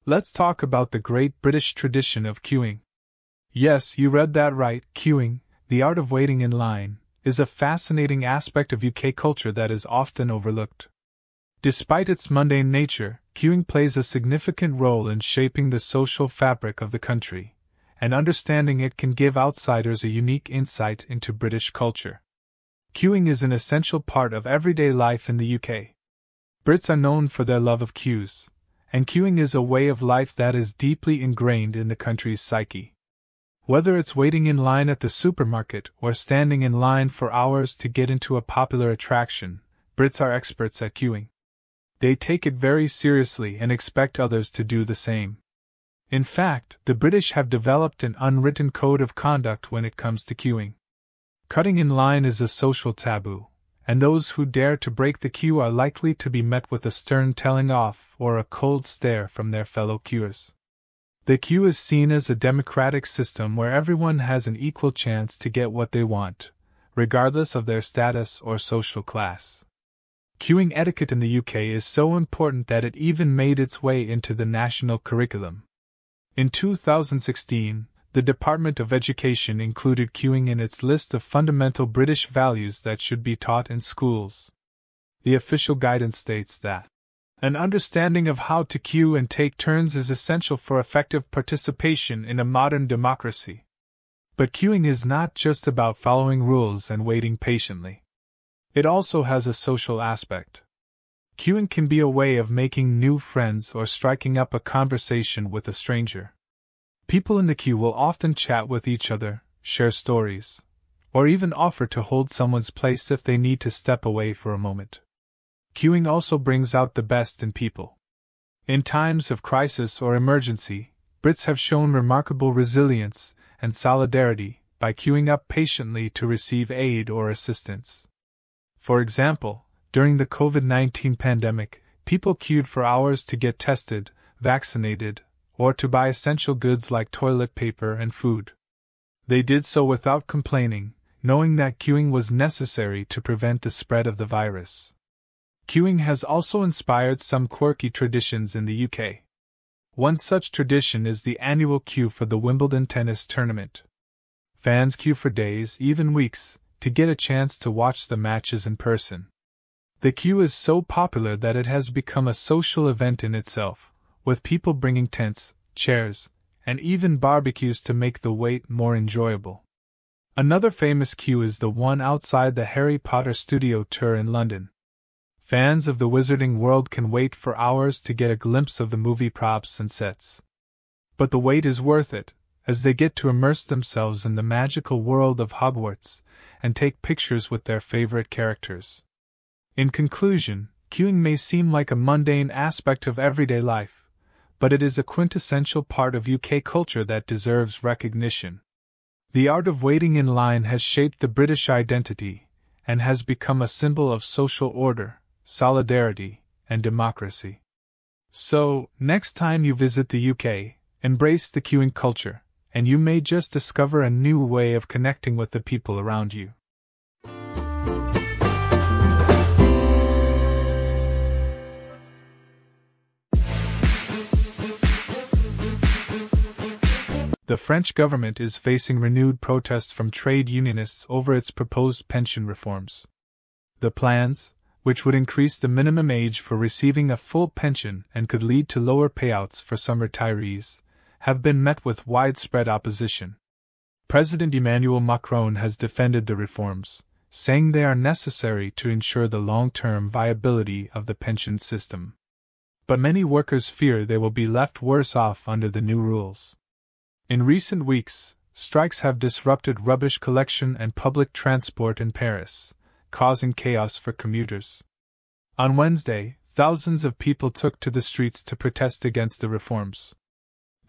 Let's talk about the great British tradition of queuing. Yes, you read that right, queuing, the art of waiting in line, is a fascinating aspect of UK culture that is often overlooked. Despite its mundane nature, queuing plays a significant role in shaping the social fabric of the country, and understanding it can give outsiders a unique insight into British culture. Queuing is an essential part of everyday life in the UK. Brits are known for their love of queues, and queuing is a way of life that is deeply ingrained in the country's psyche. Whether it's waiting in line at the supermarket or standing in line for hours to get into a popular attraction, Brits are experts at queuing. They take it very seriously and expect others to do the same. In fact, the British have developed an unwritten code of conduct when it comes to queuing. Cutting in line is a social taboo, and those who dare to break the queue are likely to be met with a stern telling off or a cold stare from their fellow queuers. The queue is seen as a democratic system where everyone has an equal chance to get what they want, regardless of their status or social class. Queuing etiquette in the UK is so important that it even made its way into the national curriculum. In 2016, the Department of Education included queuing in its list of fundamental British values that should be taught in schools. The official guidance states that an understanding of how to queue and take turns is essential for effective participation in a modern democracy. But queuing is not just about following rules and waiting patiently. It also has a social aspect. Queuing can be a way of making new friends or striking up a conversation with a stranger. People in the queue will often chat with each other, share stories, or even offer to hold someone's place if they need to step away for a moment. Queuing also brings out the best in people. In times of crisis or emergency, Brits have shown remarkable resilience and solidarity by queuing up patiently to receive aid or assistance. For example, during the COVID-19 pandemic, people queued for hours to get tested, vaccinated, or to buy essential goods like toilet paper and food. They did so without complaining, knowing that queuing was necessary to prevent the spread of the virus. Queuing has also inspired some quirky traditions in the UK. One such tradition is the annual queue for the Wimbledon tennis tournament. Fans queue for days, even weeks, to get a chance to watch the matches in person. The queue is so popular that it has become a social event in itself, with people bringing tents, chairs, and even barbecues to make the wait more enjoyable. Another famous queue is the one outside the Harry Potter studio tour in London. Fans of the Wizarding World can wait for hours to get a glimpse of the movie props and sets. But the wait is worth it, as they get to immerse themselves in the magical world of Hogwarts and take pictures with their favorite characters. In conclusion, queuing may seem like a mundane aspect of everyday life, but it is a quintessential part of UK culture that deserves recognition. The art of waiting in line has shaped the British identity and has become a symbol of social order, solidarity, and democracy. So, next time you visit the UK, embrace the queuing culture, and you may just discover a new way of connecting with the people around you. The French government is facing renewed protests from trade unionists over its proposed pension reforms. The plans, which would increase the minimum age for receiving a full pension and could lead to lower payouts for some retirees, have been met with widespread opposition. President Emmanuel Macron has defended the reforms, saying they are necessary to ensure the long-term viability of the pension system. But many workers fear they will be left worse off under the new rules. In recent weeks, strikes have disrupted rubbish collection and public transport in Paris, causing chaos for commuters. On Wednesday, thousands of people took to the streets to protest against the reforms.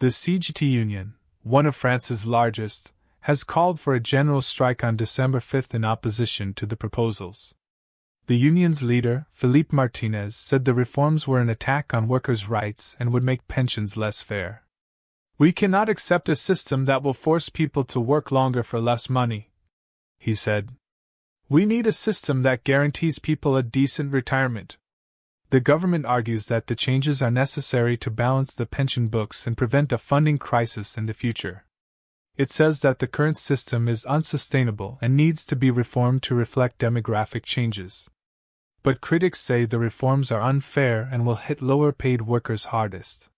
The CGT Union, one of France's largest, has called for a general strike on December 5 in opposition to the proposals. The union's leader, Philippe Martinez, said the reforms were an attack on workers' rights and would make pensions less fair. "We cannot accept a system that will force people to work longer for less money," he said. "We need a system that guarantees people a decent retirement." The government argues that the changes are necessary to balance the pension books and prevent a funding crisis in the future. It says that the current system is unsustainable and needs to be reformed to reflect demographic changes. But critics say the reforms are unfair and will hit lower-paid workers hardest.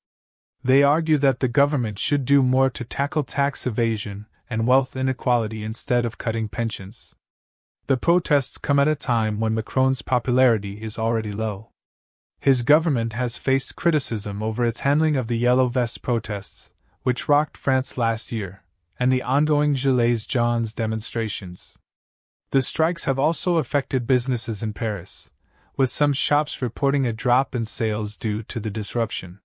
They argue that the government should do more to tackle tax evasion and wealth inequality instead of cutting pensions. The protests come at a time when Macron's popularity is already low. His government has faced criticism over its handling of the Yellow Vest protests, which rocked France last year, and the ongoing Gilets jaunes demonstrations. The strikes have also affected businesses in Paris, with some shops reporting a drop in sales due to the disruption.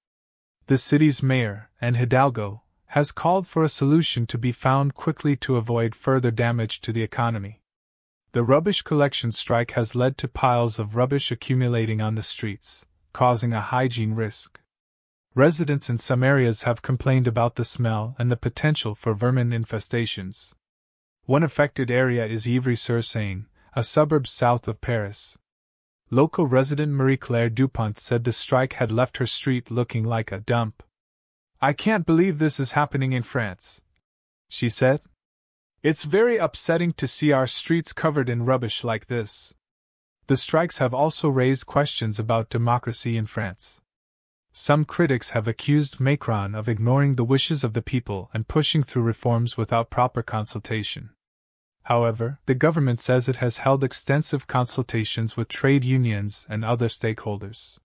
The city's mayor, Anne Hidalgo, has called for a solution to be found quickly to avoid further damage to the economy. The rubbish collection strike has led to piles of rubbish accumulating on the streets, causing a hygiene risk. Residents in some areas have complained about the smell and the potential for vermin infestations. One affected area is Ivry-sur-Seine, a suburb south of Paris. Local resident Marie-Claire Dupont said the strike had left her street looking like a dump. "I can't believe this is happening in France," she said. "It's very upsetting to see our streets covered in rubbish like this." The strikes have also raised questions about democracy in France. Some critics have accused Macron of ignoring the wishes of the people and pushing through reforms without proper consultation. However, the government says it has held extensive consultations with trade unions and other stakeholders.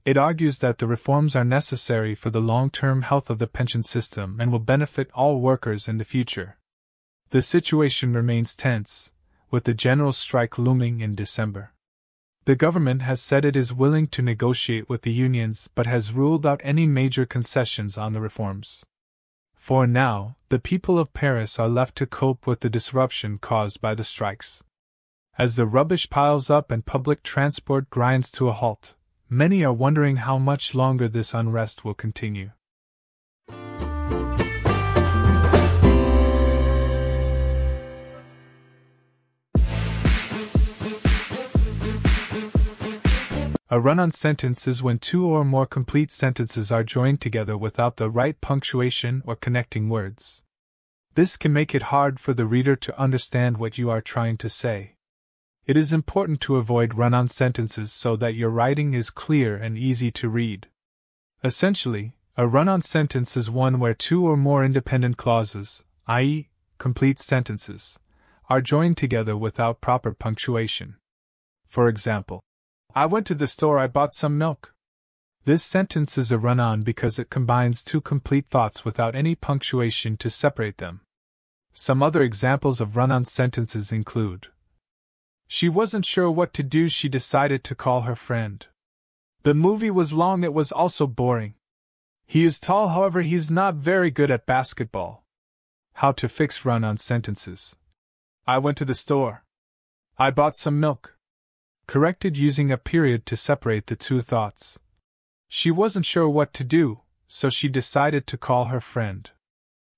It argues that the reforms are necessary for the long-term health of the pension system and will benefit all workers in the future. The situation remains tense, with the general strike looming in December. The government has said it is willing to negotiate with the unions but has ruled out any major concessions on the reforms. For now, the people of Paris are left to cope with the disruption caused by the strikes. As the rubbish piles up and public transport grinds to a halt, many are wondering how much longer this unrest will continue. A run-on sentence is when two or more complete sentences are joined together without the right punctuation or connecting words. This can make it hard for the reader to understand what you are trying to say. It is important to avoid run-on sentences so that your writing is clear and easy to read. Essentially, a run-on sentence is one where two or more independent clauses, i.e., complete sentences, are joined together without proper punctuation. For example, "I went to the store, I bought some milk." This sentence is a run-on because it combines two complete thoughts without any punctuation to separate them. Some other examples of run-on sentences include: "She wasn't sure what to do, she decided to call her friend." "The movie was long, it was also boring." "He is tall, however he's not very good at basketball." How to fix run-on sentences. "I went to the store. I bought some milk." Corrected using a period to separate the two thoughts. "She wasn't sure what to do, so she decided to call her friend."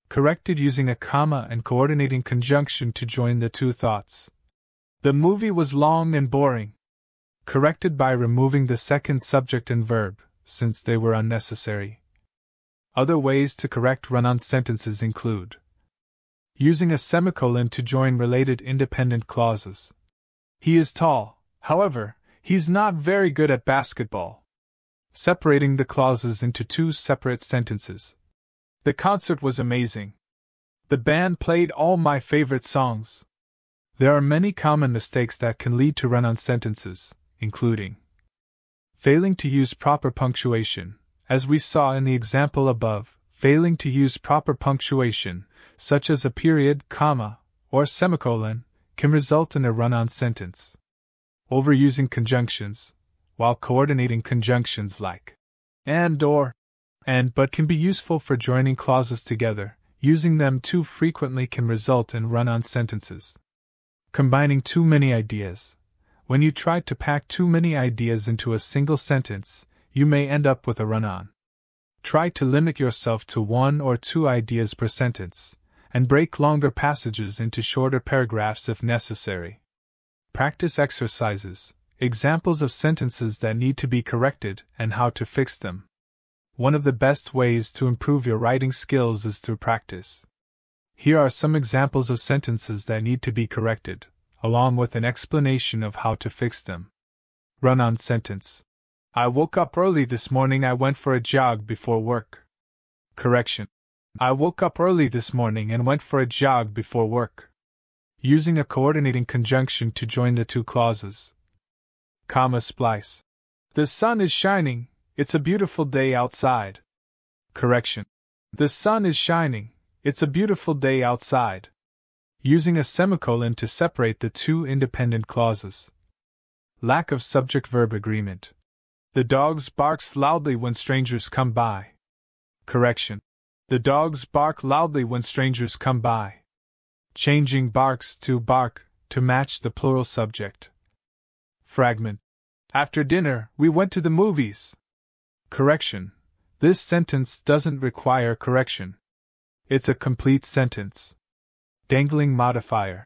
Corrected using a comma and coordinating conjunction to join the two thoughts. "The movie was long and boring." Corrected by removing the second subject and verb, since they were unnecessary. Other ways to correct run-on sentences include: using a semicolon to join related independent clauses. "He is tall. However, he's not very good at basketball." Separating the clauses into two separate sentences. "The concert was amazing. The band played all my favorite songs." There are many common mistakes that can lead to run-on sentences, including failing to use proper punctuation, as we saw in the example above. Failing to use proper punctuation, such as a period, comma, or semicolon, can result in a run-on sentence. Overusing conjunctions, while coordinating conjunctions like and, or, and, but can be useful for joining clauses together. Using them too frequently can result in run-on sentences. Combining too many ideas. When you try to pack too many ideas into a single sentence, you may end up with a run-on. Try to limit yourself to one or two ideas per sentence, and break longer passages into shorter paragraphs if necessary. Practice exercises. examples of sentences that need to be corrected and how to fix them. One of the best ways to improve your writing skills is through practice. Here are some examples of sentences that need to be corrected, along with an explanation of how to fix them. Run-on sentence. I woke up early this morning. I went for a jog before work. Correction. I woke up early this morning and went for a jog before work. Using a coordinating conjunction to join the two clauses. Comma splice. The sun is shining. It's a beautiful day outside. Correction. The sun is shining. It's a beautiful day outside. Using a semicolon to separate the two independent clauses. Lack of subject-verb agreement. The dogs barks loudly when strangers come by. Correction. The dogs bark loudly when strangers come by. Changing barks to bark to match the plural subject. Fragment. After dinner, we went to the movies. Correction. This sentence doesn't require correction. It's a complete sentence. Dangling modifier.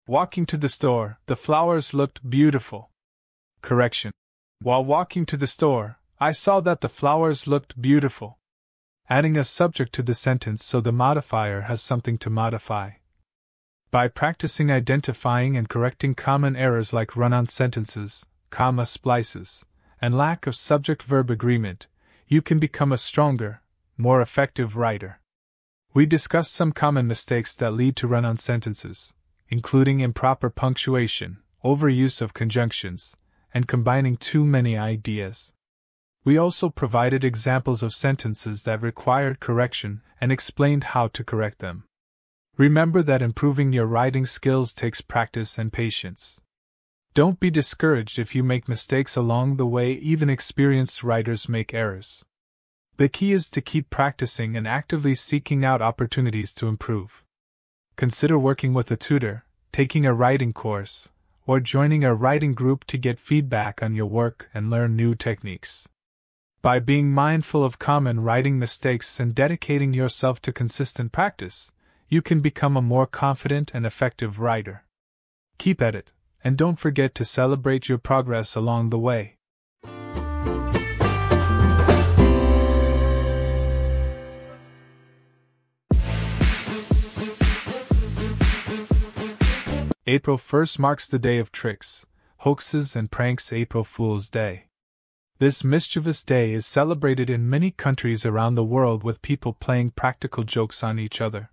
Walking to the store, the flowers looked beautiful. Correction. While walking to the store, I saw that the flowers looked beautiful. Adding a subject to the sentence so the modifier has something to modify. By practicing identifying and correcting common errors like run-on sentences, comma splices, and lack of subject-verb agreement, you can become a stronger, more effective writer. We discussed some common mistakes that lead to run-on sentences, including improper punctuation, overuse of conjunctions, and combining too many ideas. We also provided examples of sentences that required correction and explained how to correct them. Remember that improving your writing skills takes practice and patience. Don't be discouraged if you make mistakes along the way. Even experienced writers make errors. The key is to keep practicing and actively seeking out opportunities to improve. Consider working with a tutor, taking a writing course, or joining a writing group to get feedback on your work and learn new techniques. By being mindful of common writing mistakes and dedicating yourself to consistent practice, you can become a more confident and effective writer. Keep at it, and don't forget to celebrate your progress along the way. April 1st marks the day of tricks, hoaxes, and pranks. April Fool's Day. This mischievous day is celebrated in many countries around the world with people playing practical jokes on each other.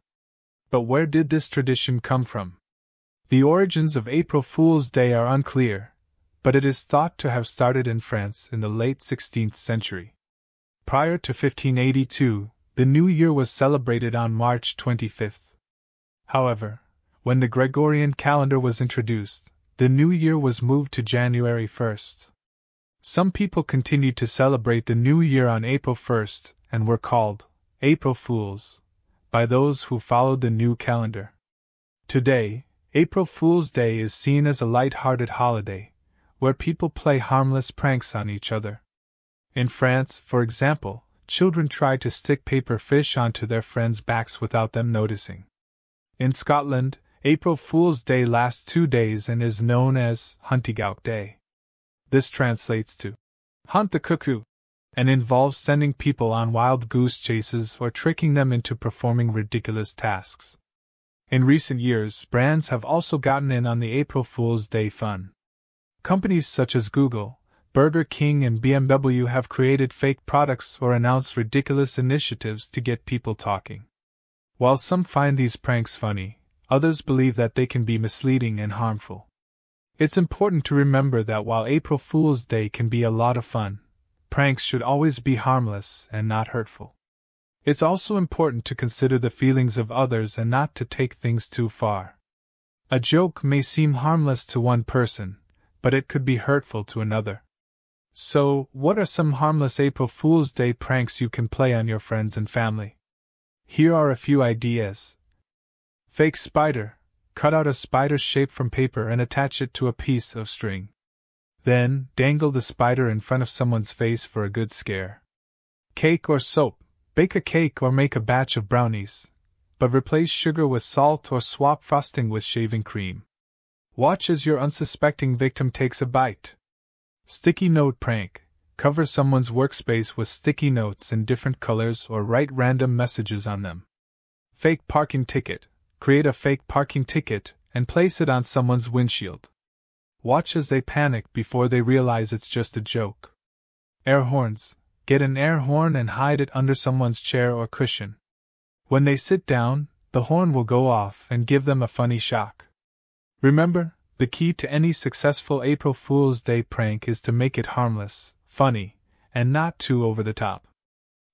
But where did this tradition come from? The origins of April Fool's Day are unclear, but it is thought to have started in France in the late 16th century. Prior to 1582, the New Year was celebrated on March 25th. However, when the Gregorian calendar was introduced, the New Year was moved to January 1st. Some people continued to celebrate the New Year on April 1st and were called April Fools by those who followed the new calendar. Today, April Fool's Day is seen as a light-hearted holiday, where people play harmless pranks on each other. In France, for example, children try to stick paper fish onto their friends' backs without them noticing. In Scotland, April Fool's Day lasts 2 days and is known as Huntigout Day. This translates to hunt the cuckoo, and involves sending people on wild goose chases or tricking them into performing ridiculous tasks. In recent years, brands have also gotten in on the April Fool's Day fun. Companies such as Google, Burger King, and BMW have created fake products or announced ridiculous initiatives to get people talking. While some find these pranks funny, others believe that they can be misleading and harmful. It's important to remember that while April Fool's Day can be a lot of fun, pranks should always be harmless and not hurtful. It's also important to consider the feelings of others and not to take things too far. A joke may seem harmless to one person, but it could be hurtful to another. So, what are some harmless April Fool's Day pranks you can play on your friends and family? Here are a few ideas. Fake spider. Cut out a spider shape from paper and attach it to a piece of string. Then, dangle the spider in front of someone's face for a good scare. Cake or soap. Bake a cake or make a batch of brownies, but replace sugar with salt or swap frosting with shaving cream. Watch as your unsuspecting victim takes a bite. Sticky note prank. Cover someone's workspace with sticky notes in different colors or write random messages on them. Fake parking ticket. Create a fake parking ticket and place it on someone's windshield. Watch as they panic before they realize it's just a joke. Air horns. Get an air horn and hide it under someone's chair or cushion. When they sit down, the horn will go off and give them a funny shock. Remember, the key to any successful April Fool's Day prank is to make it harmless, funny, and not too over the top.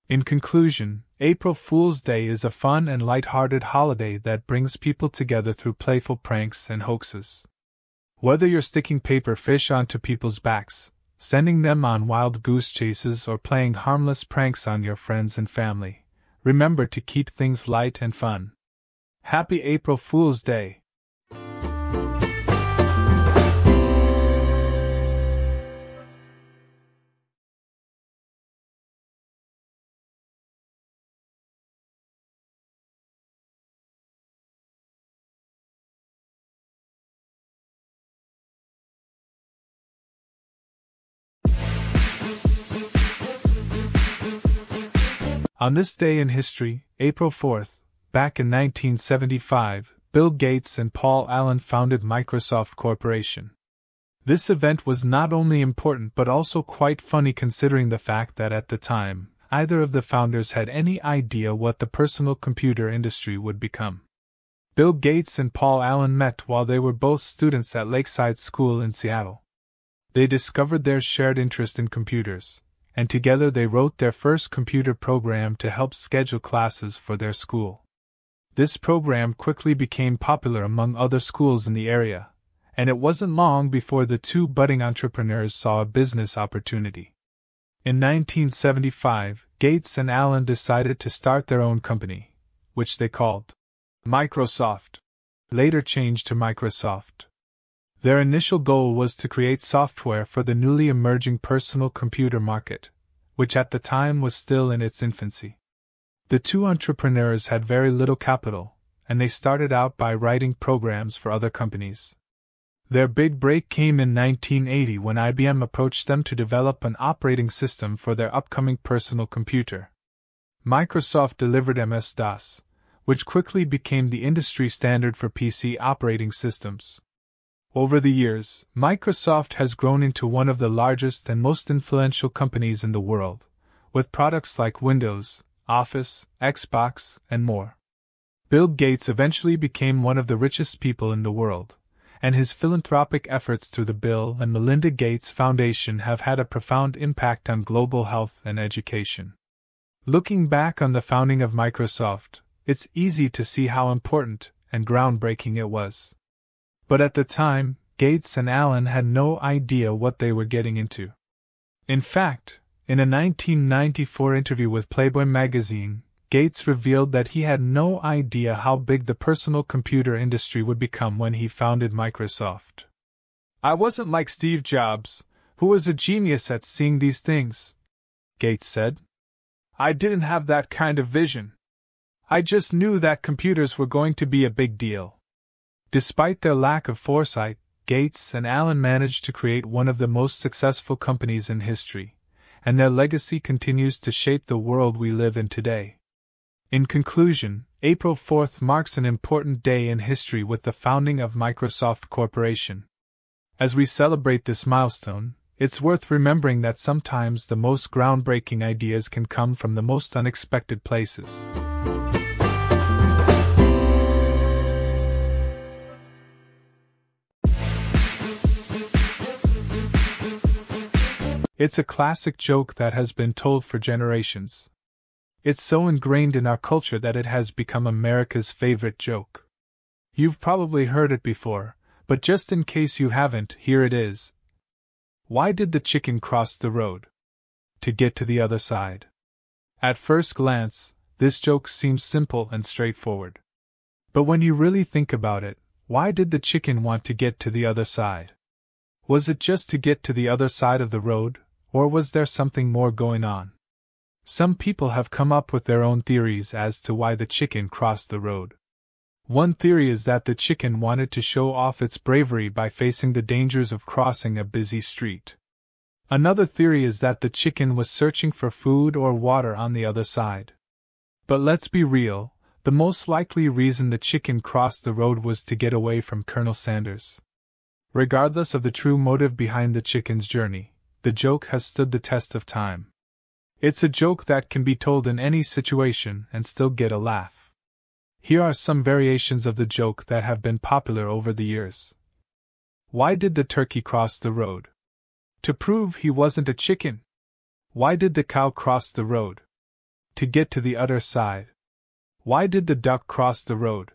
In conclusion, April Fool's Day is a fun and light-hearted holiday that brings people together through playful pranks and hoaxes. Whether you're sticking paper fish onto people's backs, sending them on wild goose chases, or playing harmless pranks on your friends and family, remember to keep things light and fun. Happy April Fool's Day! On this day in history, April 4th, back in 1975, Bill Gates and Paul Allen founded Microsoft Corporation. This event was not only important but also quite funny considering the fact that at the time, neither of the founders had any idea what the personal computer industry would become. Bill Gates and Paul Allen met while they were both students at Lakeside School in Seattle. They discovered their shared interest in computers, and together they wrote their first computer program to help schedule classes for their school. This program quickly became popular among other schools in the area, and it wasn't long before the two budding entrepreneurs saw a business opportunity. In 1975, Gates and Allen decided to start their own company, which they called Microsoft, later changed to Microsoft. Their initial goal was to create software for the newly emerging personal computer market, which at the time was still in its infancy. The two entrepreneurs had very little capital, and they started out by writing programs for other companies. Their big break came in 1980 when IBM approached them to develop an operating system for their upcoming personal computer. Microsoft delivered MS-DOS, which quickly became the industry standard for PC operating systems. Over the years, Microsoft has grown into one of the largest and most influential companies in the world, with products like Windows, Office, Xbox, and more. Bill Gates eventually became one of the richest people in the world, and his philanthropic efforts through the Bill and Melinda Gates Foundation have had a profound impact on global health and education. Looking back on the founding of Microsoft, it's easy to see how important and groundbreaking it was. But at the time, Gates and Allen had no idea what they were getting into. In fact, in a 1994 interview with Playboy magazine, Gates revealed that he had no idea how big the personal computer industry would become when he founded Microsoft. "I wasn't like Steve Jobs, who was a genius at seeing these things," Gates said. "I didn't have that kind of vision. I just knew that computers were going to be a big deal." Despite their lack of foresight, Gates and Allen managed to create one of the most successful companies in history, and their legacy continues to shape the world we live in today. In conclusion, April 4th marks an important day in history with the founding of Microsoft Corporation. As we celebrate this milestone, it's worth remembering that sometimes the most groundbreaking ideas can come from the most unexpected places. It's a classic joke that has been told for generations. It's so ingrained in our culture that it has become America's favorite joke. You've probably heard it before, but just in case you haven't, here it is. Why did the chicken cross the road? To get to the other side. At first glance, this joke seems simple and straightforward. But when you really think about it, why did the chicken want to get to the other side? Was it just to get to the other side of the road, or was there something more going on? Some people have come up with their own theories as to why the chicken crossed the road. One theory is that the chicken wanted to show off its bravery by facing the dangers of crossing a busy street. Another theory is that the chicken was searching for food or water on the other side. But let's be real, the most likely reason the chicken crossed the road was to get away from Colonel Sanders. Regardless of the true motive behind the chicken's journey, the joke has stood the test of time. It's a joke that can be told in any situation and still get a laugh. Here are some variations of the joke that have been popular over the years. Why did the turkey cross the road? To prove he wasn't a chicken. Why did the cow cross the road? To get to the other side. Why did the duck cross the road?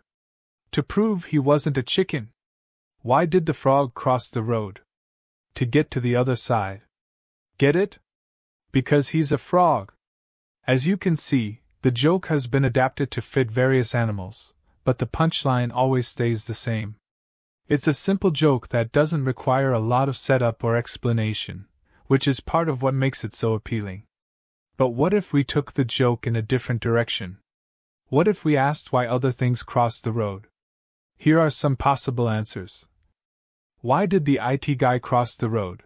To prove he wasn't a chicken. Why did the frog cross the road? To get to the other side. Get it? Because he's a frog. As you can see, the joke has been adapted to fit various animals, but the punchline always stays the same. It's a simple joke that doesn't require a lot of setup or explanation, which is part of what makes it so appealing. But what if we took the joke in a different direction? What if we asked why other things crossed the road? Here are some possible answers. Why did the IT guy cross the road?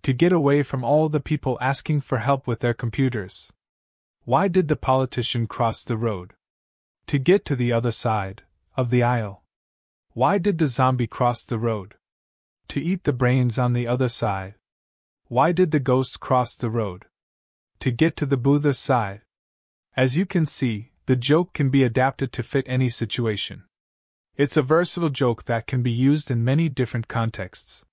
To get away from all the people asking for help with their computers. Why did the politician cross the road? To get to the other side of the aisle. Why did the zombie cross the road? To eat the brains on the other side. Why did the ghost cross the road? To get to the Buddha's side. As you can see, the joke can be adapted to fit any situation. It's a versatile joke that can be used in many different contexts.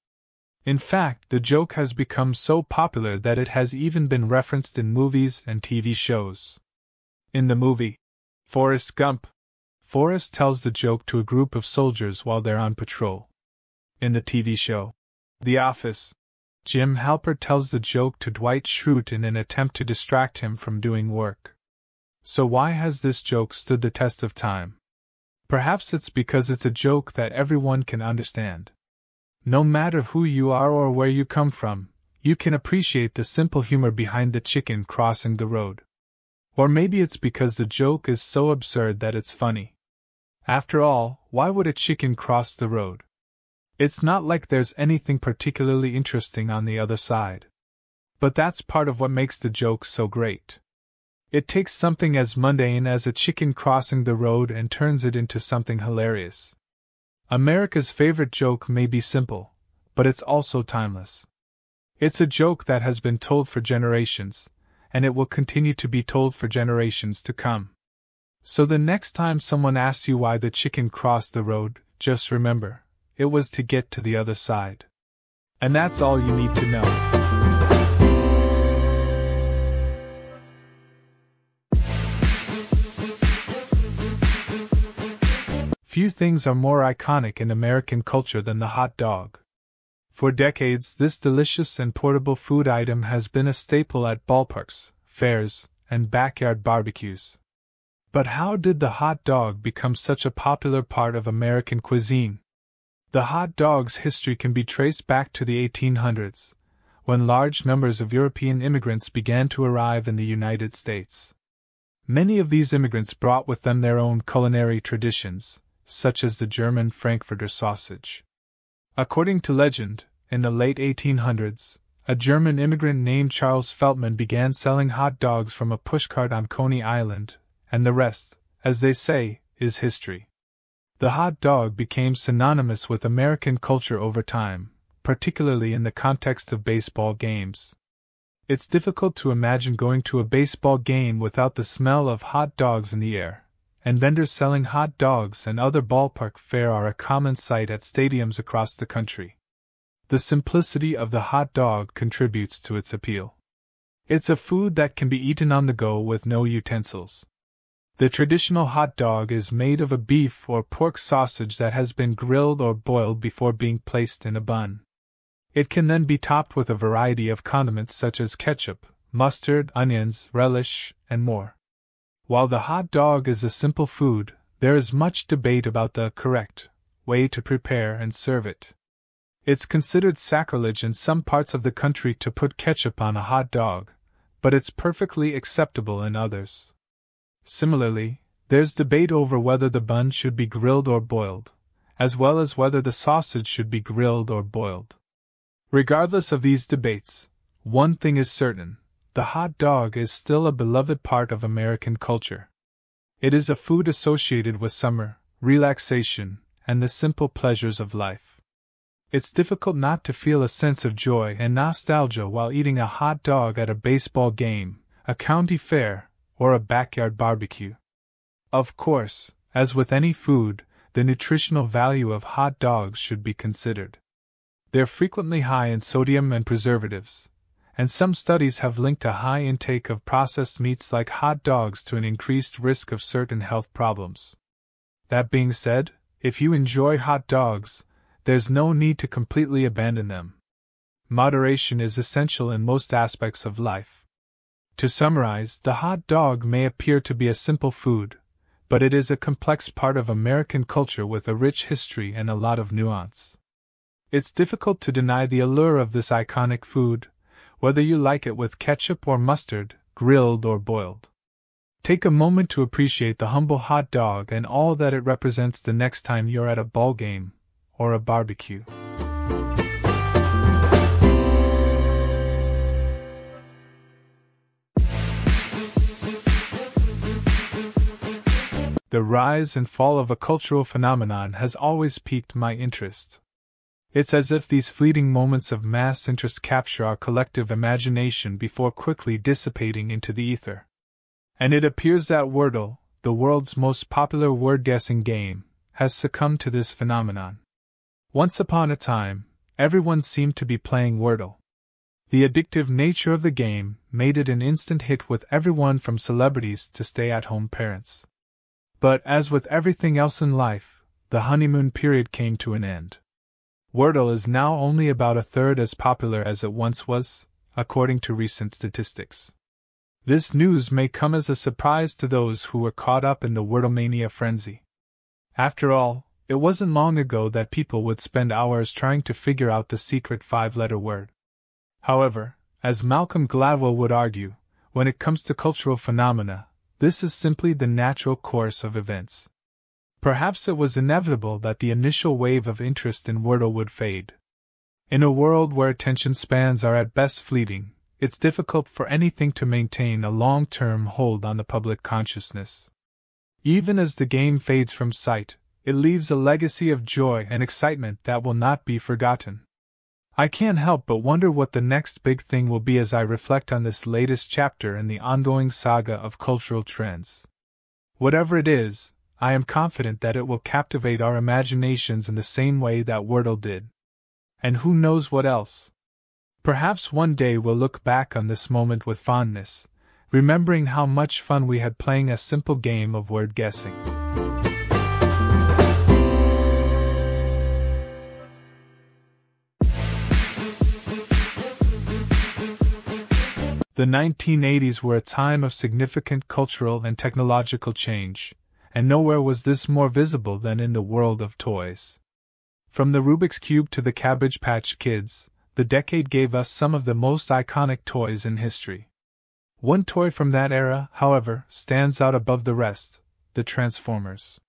In fact, the joke has become so popular that it has even been referenced in movies and TV shows. In the movie Forrest Gump, Forrest tells the joke to a group of soldiers while they're on patrol. In the TV show The Office, Jim Halpert tells the joke to Dwight Schrute in an attempt to distract him from doing work. So why has this joke stood the test of time? Perhaps it's because it's a joke that everyone can understand. No matter who you are or where you come from, you can appreciate the simple humor behind the chicken crossing the road. Or maybe it's because the joke is so absurd that it's funny. After all, why would a chicken cross the road? It's not like there's anything particularly interesting on the other side. But that's part of what makes the joke so great. It takes something as mundane as a chicken crossing the road and turns it into something hilarious. America's favorite joke may be simple, but it's also timeless. It's a joke that has been told for generations, and it will continue to be told for generations to come. So the next time someone asks you why the chicken crossed the road, just remember, it was to get to the other side. And that's all you need to know. Few things are more iconic in American culture than the hot dog. For decades, this delicious and portable food item has been a staple at ballparks, fairs, and backyard barbecues. But how did the hot dog become such a popular part of American cuisine? The hot dog's history can be traced back to the 1800s, when large numbers of European immigrants began to arrive in the United States. Many of these immigrants brought with them their own culinary traditions, such as the German Frankfurter sausage. According to legend, in the late 1800s, a German immigrant named Charles Feltman began selling hot dogs from a pushcart on Coney Island, and the rest, as they say, is history. The hot dog became synonymous with American culture over time, particularly in the context of baseball games. It's difficult to imagine going to a baseball game without the smell of hot dogs in the air, and vendors selling hot dogs and other ballpark fare are a common sight at stadiums across the country. The simplicity of the hot dog contributes to its appeal. It's a food that can be eaten on the go with no utensils. The traditional hot dog is made of a beef or pork sausage that has been grilled or boiled before being placed in a bun. It can then be topped with a variety of condiments such as ketchup, mustard, onions, relish, and more. While the hot dog is a simple food, there is much debate about the correct way to prepare and serve it. It's considered sacrilege in some parts of the country to put ketchup on a hot dog, but it's perfectly acceptable in others. Similarly, there's debate over whether the bun should be grilled or boiled, as well as whether the sausage should be grilled or boiled. Regardless of these debates, One thing is certain: the hot dog is still a beloved part of American culture. It is a food associated with summer, relaxation, and the simple pleasures of life. It's difficult not to feel a sense of joy and nostalgia while eating a hot dog at a baseball game, a county fair, or a backyard barbecue. Of course, as with any food, the nutritional value of hot dogs should be considered. They're frequently high in sodium and preservatives, and some studies have linked a high intake of processed meats like hot dogs to an increased risk of certain health problems. That being said, if you enjoy hot dogs, there's no need to completely abandon them. Moderation is essential in most aspects of life. To summarize, the hot dog may appear to be a simple food, but it is a complex part of American culture with a rich history and a lot of nuance. It's difficult to deny the allure of this iconic food, whether you like it with ketchup or mustard, grilled or boiled. Take a moment to appreciate the humble hot dog and all that it represents the next time you're at a ball game or a barbecue. The rise and fall of a cultural phenomenon has always piqued my interest. It's as if these fleeting moments of mass interest capture our collective imagination before quickly dissipating into the ether. And it appears that Wordle, the world's most popular word-guessing game, has succumbed to this phenomenon. Once upon a time, everyone seemed to be playing Wordle. The addictive nature of the game made it an instant hit with everyone from celebrities to stay-at-home parents. But as with everything else in life, the honeymoon period came to an end. Wordle is now only about a third as popular as it once was, according to recent statistics. This news may come as a surprise to those who were caught up in the Wordlemania frenzy. After all, it wasn't long ago that people would spend hours trying to figure out the secret 5-letter word. However, as Malcolm Gladwell would argue, when it comes to cultural phenomena, this is simply the natural course of events. Perhaps it was inevitable that the initial wave of interest in Wordle would fade. In a world where attention spans are at best fleeting, it's difficult for anything to maintain a long-term hold on the public consciousness. Even as the game fades from sight, it leaves a legacy of joy and excitement that will not be forgotten. I can't help but wonder what the next big thing will be as I reflect on this latest chapter in the ongoing saga of cultural trends. Whatever it is, I am confident that it will captivate our imaginations in the same way that Wordle did. And who knows what else? Perhaps one day we'll look back on this moment with fondness, remembering how much fun we had playing a simple game of word guessing. The 1980s were a time of significant cultural and technological change, and nowhere was this more visible than in the world of toys. From the Rubik's Cube to the Cabbage Patch Kids, the decade gave us some of the most iconic toys in history. One toy from that era, however, stands out above the rest: the Transformers.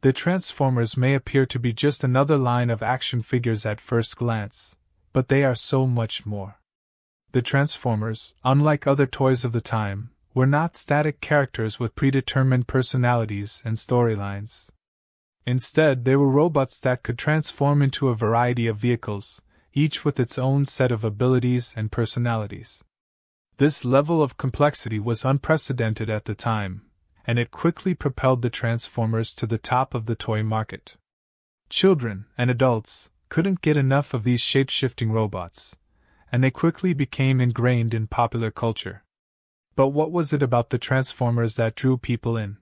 The Transformers may appear to be just another line of action figures at first glance, but they are so much more. The Transformers, unlike other toys of the time, were not static characters with predetermined personalities and storylines. Instead, they were robots that could transform into a variety of vehicles, each with its own set of abilities and personalities. This level of complexity was unprecedented at the time, and it quickly propelled the Transformers to the top of the toy market. Children and adults couldn't get enough of these shape-shifting robots, and they quickly became ingrained in popular culture. But what was it about the Transformers that drew people in?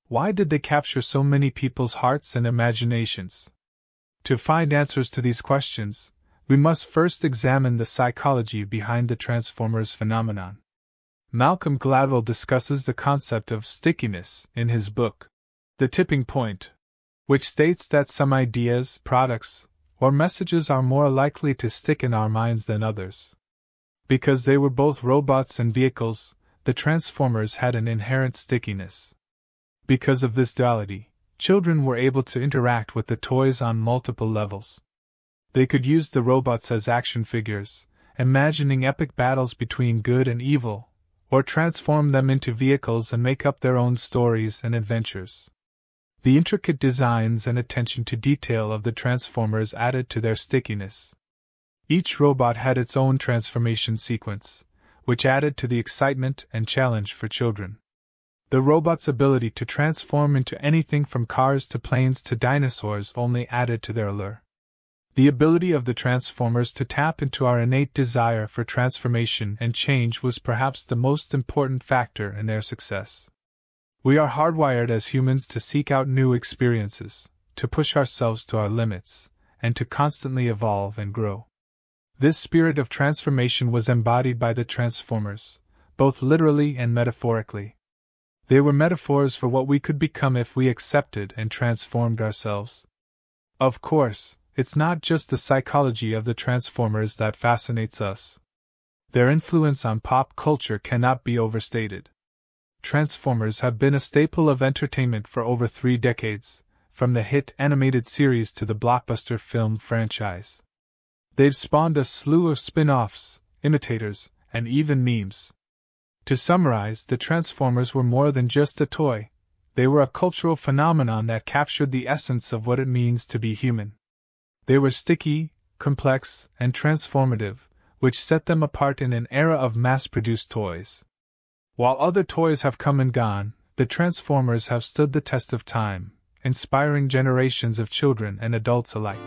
Why did they capture so many people's hearts and imaginations? To find answers to these questions, we must first examine the psychology behind the Transformers phenomenon. Malcolm Gladwell discusses the concept of stickiness in his book, The Tipping Point, which states that some ideas, products, or messages are more likely to stick in our minds than others. Because they were both robots and vehicles, the Transformers had an inherent stickiness. Because of this duality, children were able to interact with the toys on multiple levels. They could use the robots as action figures, imagining epic battles between good and evil, or transform them into vehicles and make up their own stories and adventures. The intricate designs and attention to detail of the Transformers added to their stickiness. Each robot had its own transformation sequence, which added to the excitement and challenge for children. The robot's ability to transform into anything from cars to planes to dinosaurs only added to their allure. The ability of the Transformers to tap into our innate desire for transformation and change was perhaps the most important factor in their success. We are hardwired as humans to seek out new experiences, to push ourselves to our limits, and to constantly evolve and grow. This spirit of transformation was embodied by the Transformers, both literally and metaphorically. They were metaphors for what we could become if we accepted and transformed ourselves. Of course, it's not just the psychology of the Transformers that fascinates us. Their influence on pop culture cannot be overstated. Transformers have been a staple of entertainment for over 3 decades, from the hit animated series to the blockbuster film franchise. They've spawned a slew of spin-offs, imitators, and even memes. To summarize, the Transformers were more than just a toy. They were a cultural phenomenon that captured the essence of what it means to be human. They were sticky, complex, and transformative, which set them apart in an era of mass-produced toys. While other toys have come and gone, the Transformers have stood the test of time, inspiring generations of children and adults alike.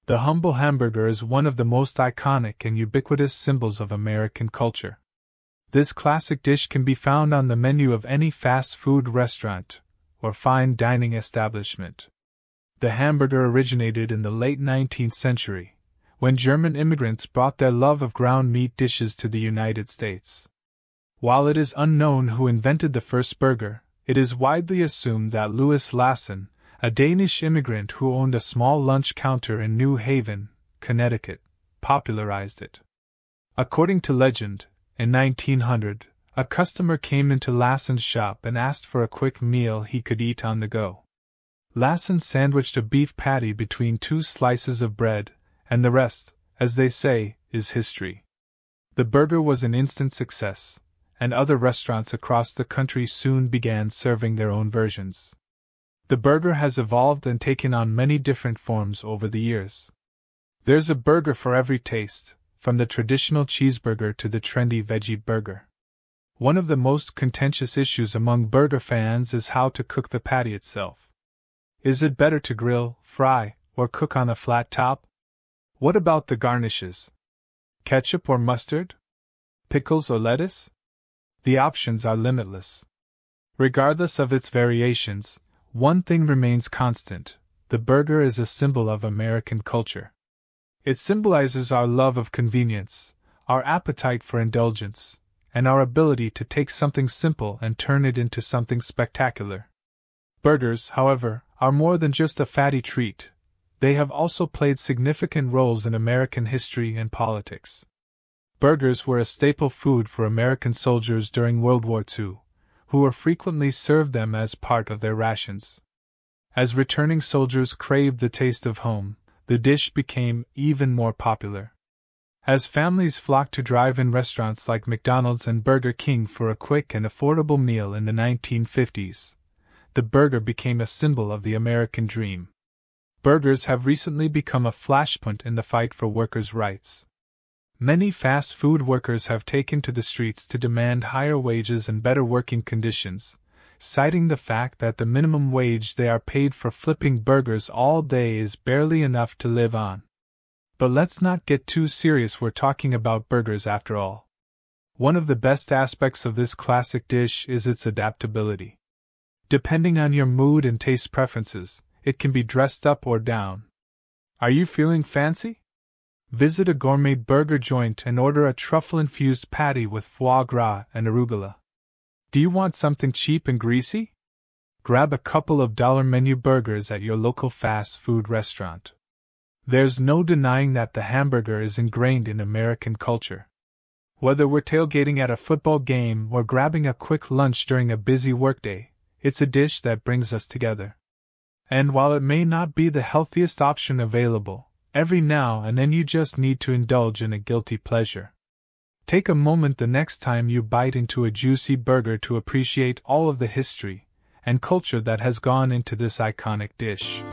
The humble hamburger is one of the most iconic and ubiquitous symbols of American culture. This classic dish can be found on the menu of any fast food restaurant or fine dining establishment. The hamburger originated in the late 19th century, when German immigrants brought their love of ground meat dishes to the United States. While it is unknown who invented the first burger, it is widely assumed that Louis Lassen, a Danish immigrant who owned a small lunch counter in New Haven, Connecticut, popularized it. According to legend, in 1900, a customer came into Lassen's shop and asked for a quick meal he could eat on the go. Lassen sandwiched a beef patty between 2 slices of bread, and the rest, as they say, is history. The burger was an instant success, and other restaurants across the country soon began serving their own versions. The burger has evolved and taken on many different forms over the years. There's a burger for every taste, from the traditional cheeseburger to the trendy veggie burger. One of the most contentious issues among burger fans is how to cook the patty itself. Is it better to grill, fry, or cook on a flat top? What about the garnishes? Ketchup or mustard? Pickles or lettuce? The options are limitless. Regardless of its variations, one thing remains constant: the burger is a symbol of American culture. It symbolizes our love of convenience, our appetite for indulgence, and our ability to take something simple and turn it into something spectacular. Burgers, however, are more than just a fatty treat. They have also played significant roles in American history and politics. Burgers were a staple food for American soldiers during World War II, who were frequently served them as part of their rations. As returning soldiers craved the taste of home, the dish became even more popular. As families flocked to drive-in restaurants like McDonald's and Burger King for a quick and affordable meal in the 1950s, the burger became a symbol of the American dream. Burgers have recently become a flashpoint in the fight for workers' rights. Many fast food workers have taken to the streets to demand higher wages and better working conditions, citing the fact that the minimum wage they are paid for flipping burgers all day is barely enough to live on. But let's not get too serious, we're talking about burgers after all. One of the best aspects of this classic dish is its adaptability. Depending on your mood and taste preferences, it can be dressed up or down. Are you feeling fancy? Visit a gourmet burger joint and order a truffle-infused patty with foie gras and arugula. Do you want something cheap and greasy? Grab a couple of dollar menu burgers at your local fast food restaurant. There's no denying that the hamburger is ingrained in American culture. Whether we're tailgating at a football game or grabbing a quick lunch during a busy workday, it's a dish that brings us together. And while it may not be the healthiest option available, every now and then you just need to indulge in a guilty pleasure. Take a moment the next time you bite into a juicy burger to appreciate all of the history and culture that has gone into this iconic dish.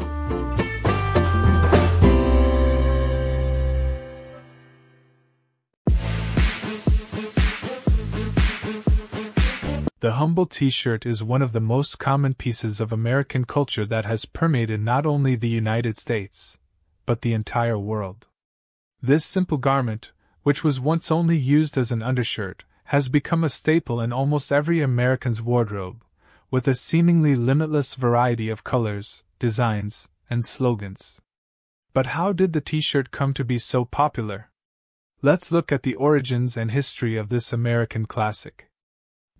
The humble t-shirt is one of the most common pieces of American culture that has permeated not only the United States, but the entire world. This simple garment, which was once only used as an undershirt, has become a staple in almost every American's wardrobe, with a seemingly limitless variety of colors, designs, and slogans. But how did the t-shirt come to be so popular? Let's look at the origins and history of this American classic.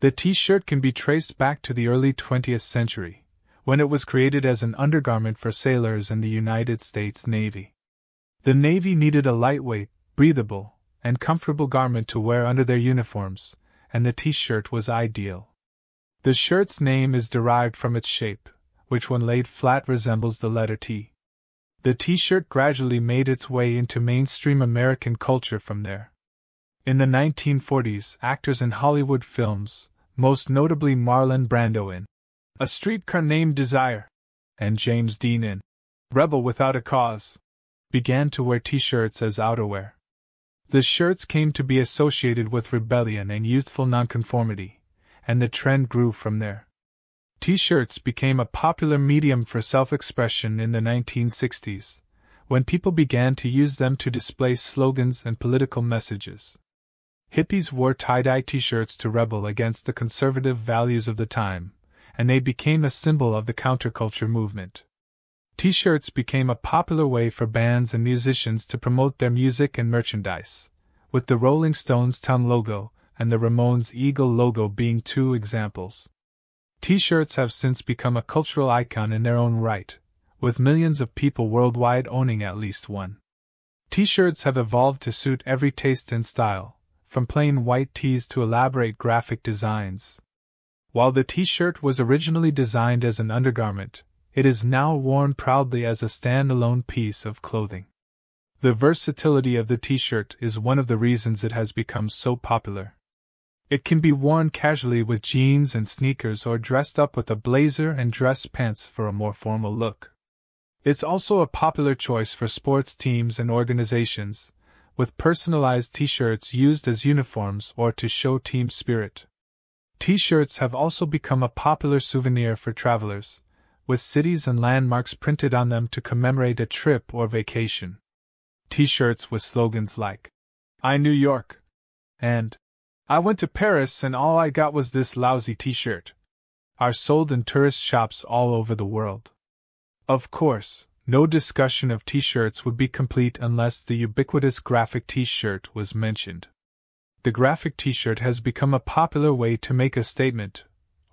The t-shirt can be traced back to the early 20th century, when it was created as an undergarment for sailors in the United States Navy. The Navy needed a lightweight, breathable, and comfortable garment to wear under their uniforms, and the t-shirt was ideal. The shirt's name is derived from its shape, which when laid flat resembles the letter T. The t-shirt gradually made its way into mainstream American culture from there. In the 1940s, actors in Hollywood films, most notably Marlon Brando in A Streetcar Named Desire and James Dean in Rebel Without a Cause, began to wear t-shirts as outerwear. The shirts came to be associated with rebellion and youthful nonconformity, and the trend grew from there. T-shirts became a popular medium for self-expression in the 1960s, when people began to use them to display slogans and political messages. Hippies wore tie-dye t-shirts to rebel against the conservative values of the time, and they became a symbol of the counterculture movement. T-shirts became a popular way for bands and musicians to promote their music and merchandise, with the Rolling Stones town logo and the Ramones eagle logo being two examples. T-shirts have since become a cultural icon in their own right, with millions of people worldwide owning at least one. T-shirts have evolved to suit every taste and style, from plain white tees to elaborate graphic designs. While the t-shirt was originally designed as an undergarment, it is now worn proudly as a stand-alone piece of clothing. The versatility of the t-shirt is one of the reasons it has become so popular. It can be worn casually with jeans and sneakers or dressed up with a blazer and dress pants for a more formal look. It's also a popular choice for sports teams and organizations, with personalized t-shirts used as uniforms or to show team spirit. T-shirts have also become a popular souvenir for travelers, with cities and landmarks printed on them to commemorate a trip or vacation. T-shirts with slogans like, "I New York," and "I went to Paris and all I got was this lousy t-shirt," are sold in tourist shops all over the world. Of course, no discussion of t-shirts would be complete unless the ubiquitous graphic t-shirt was mentioned. The graphic t-shirt has become a popular way to make a statement,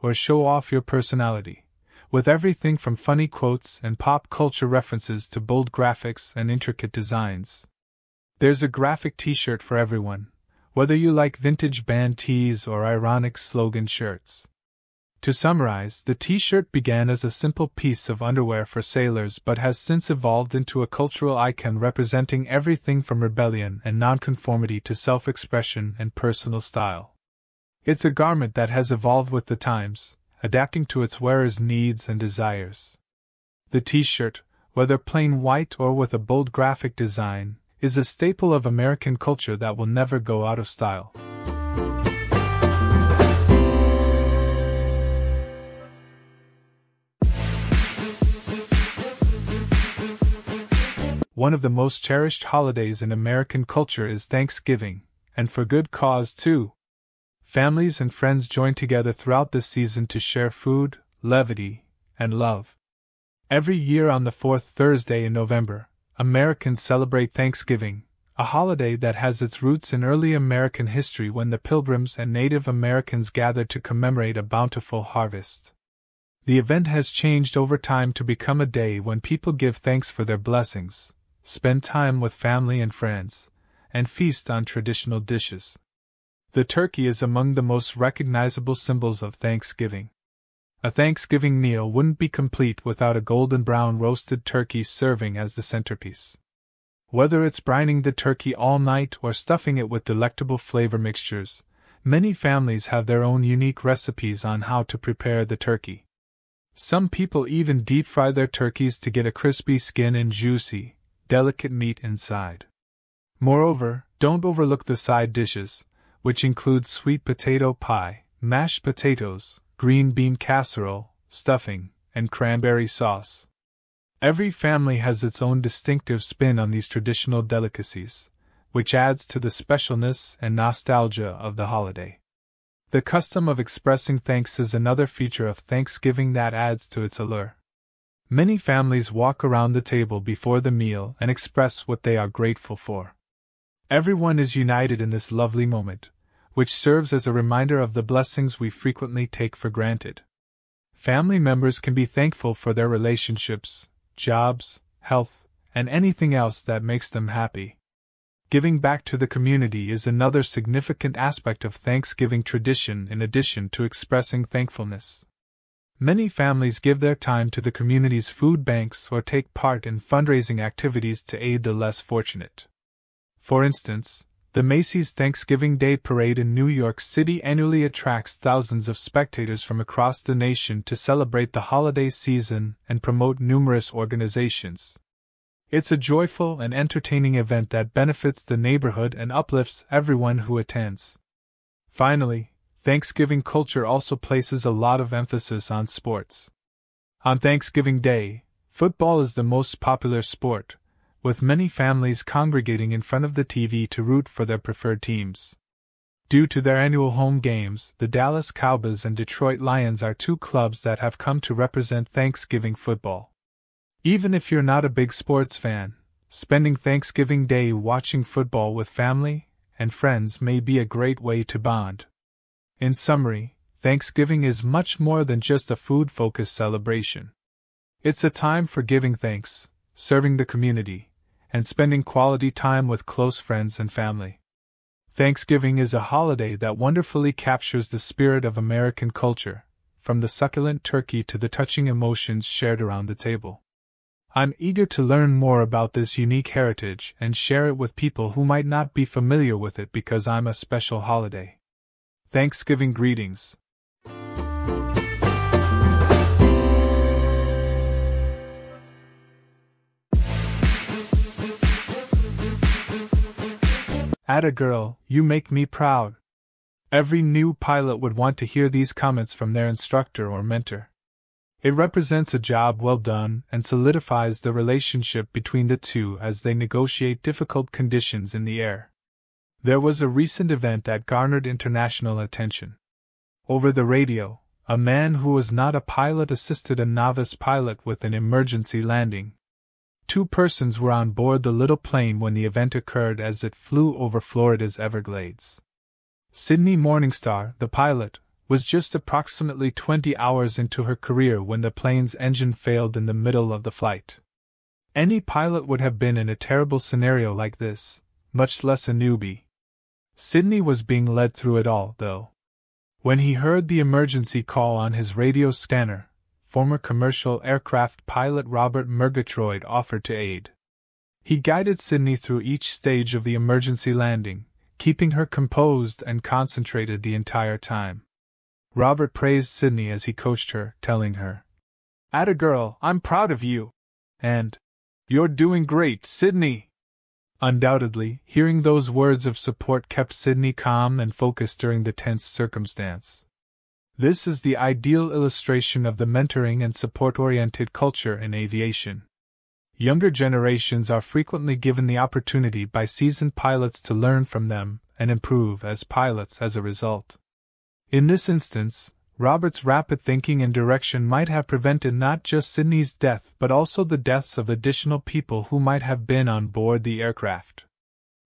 or show off your personality, with everything from funny quotes and pop culture references to bold graphics and intricate designs. There's a graphic t-shirt for everyone, whether you like vintage band tees or ironic slogan shirts. To summarize, the t-shirt began as a simple piece of underwear for sailors but has since evolved into a cultural icon representing everything from rebellion and nonconformity to self-expression and personal style. It's a garment that has evolved with the times, adapting to its wearer's needs and desires. The t-shirt, whether plain white or with a bold graphic design, is a staple of American culture that will never go out of style. One of the most cherished holidays in American culture is Thanksgiving, and for good cause too. Families and friends join together throughout this season to share food, levity, and love. Every year on the fourth Thursday in November, Americans celebrate Thanksgiving, a holiday that has its roots in early American history when the Pilgrims and Native Americans gathered to commemorate a bountiful harvest. The event has changed over time to become a day when people give thanks for their blessings, spend time with family and friends, and feast on traditional dishes. The turkey is among the most recognizable symbols of Thanksgiving. A Thanksgiving meal wouldn't be complete without a golden brown roasted turkey serving as the centerpiece. Whether it's brining the turkey all night or stuffing it with delectable flavor mixtures, many families have their own unique recipes on how to prepare the turkey. Some people even deep fry their turkeys to get a crispy skin and juicy, delicate meat inside. Moreover, don't overlook the side dishes, which include sweet potato pie, mashed potatoes, green bean casserole, stuffing, and cranberry sauce. Every family has its own distinctive spin on these traditional delicacies, which adds to the specialness and nostalgia of the holiday. The custom of expressing thanks is another feature of Thanksgiving that adds to its allure. Many families walk around the table before the meal and express what they are grateful for. Everyone is united in this lovely moment, which serves as a reminder of the blessings we frequently take for granted. Family members can be thankful for their relationships, jobs, health, and anything else that makes them happy. Giving back to the community is another significant aspect of Thanksgiving tradition in addition to expressing thankfulness. Many families give their time to the community's food banks or take part in fundraising activities to aid the less fortunate. For instance, the Macy's Thanksgiving Day Parade in New York City annually attracts thousands of spectators from across the nation to celebrate the holiday season and promote numerous organizations. It's a joyful and entertaining event that benefits the neighborhood and uplifts everyone who attends. Finally, Thanksgiving culture also places a lot of emphasis on sports. On Thanksgiving Day, football is the most popular sport, with many families congregating in front of the TV to root for their preferred teams. Due to their annual home games, the Dallas Cowboys and Detroit Lions are two clubs that have come to represent Thanksgiving football. Even if you're not a big sports fan, spending Thanksgiving Day watching football with family and friends may be a great way to bond. In summary, Thanksgiving is much more than just a food-focused celebration. It's a time for giving thanks, serving the community, and spending quality time with close friends and family. Thanksgiving is a holiday that wonderfully captures the spirit of American culture, from the succulent turkey to the touching emotions shared around the table. I'm eager to learn more about this unique heritage and share it with people who might not be familiar with it because I'm a special holiday. Thanksgiving greetings. Atta girl, you make me proud. Every new pilot would want to hear these comments from their instructor or mentor. It represents a job well done and solidifies the relationship between the two as they negotiate difficult conditions in the air. There was a recent event that garnered international attention. Over the radio, a man who was not a pilot assisted a novice pilot with an emergency landing. 2 persons were on board the little plane when the event occurred as it flew over Florida's Everglades. Sydney Morningstar, the pilot, was just approximately 20 hours into her career when the plane's engine failed in the middle of the flight. Any pilot would have been in a terrible scenario like this, much less a newbie. Sydney was being led through it all, though. When he heard the emergency call on his radio scanner, former commercial aircraft pilot Robert Murgatroyd offered to aid. He guided Sydney through each stage of the emergency landing, keeping her composed and concentrated the entire time. Robert praised Sydney as he coached her, telling her, "Atta girl, I'm proud of you," and, "You're doing great, Sydney." Undoubtedly, hearing those words of support kept Sydney calm and focused during the tense circumstance. This is the ideal illustration of the mentoring and support-oriented culture in aviation. Younger generations are frequently given the opportunity by seasoned pilots to learn from them and improve as pilots as a result. In this instance, Robert's rapid thinking and direction might have prevented not just Sydney's death but also the deaths of additional people who might have been on board the aircraft.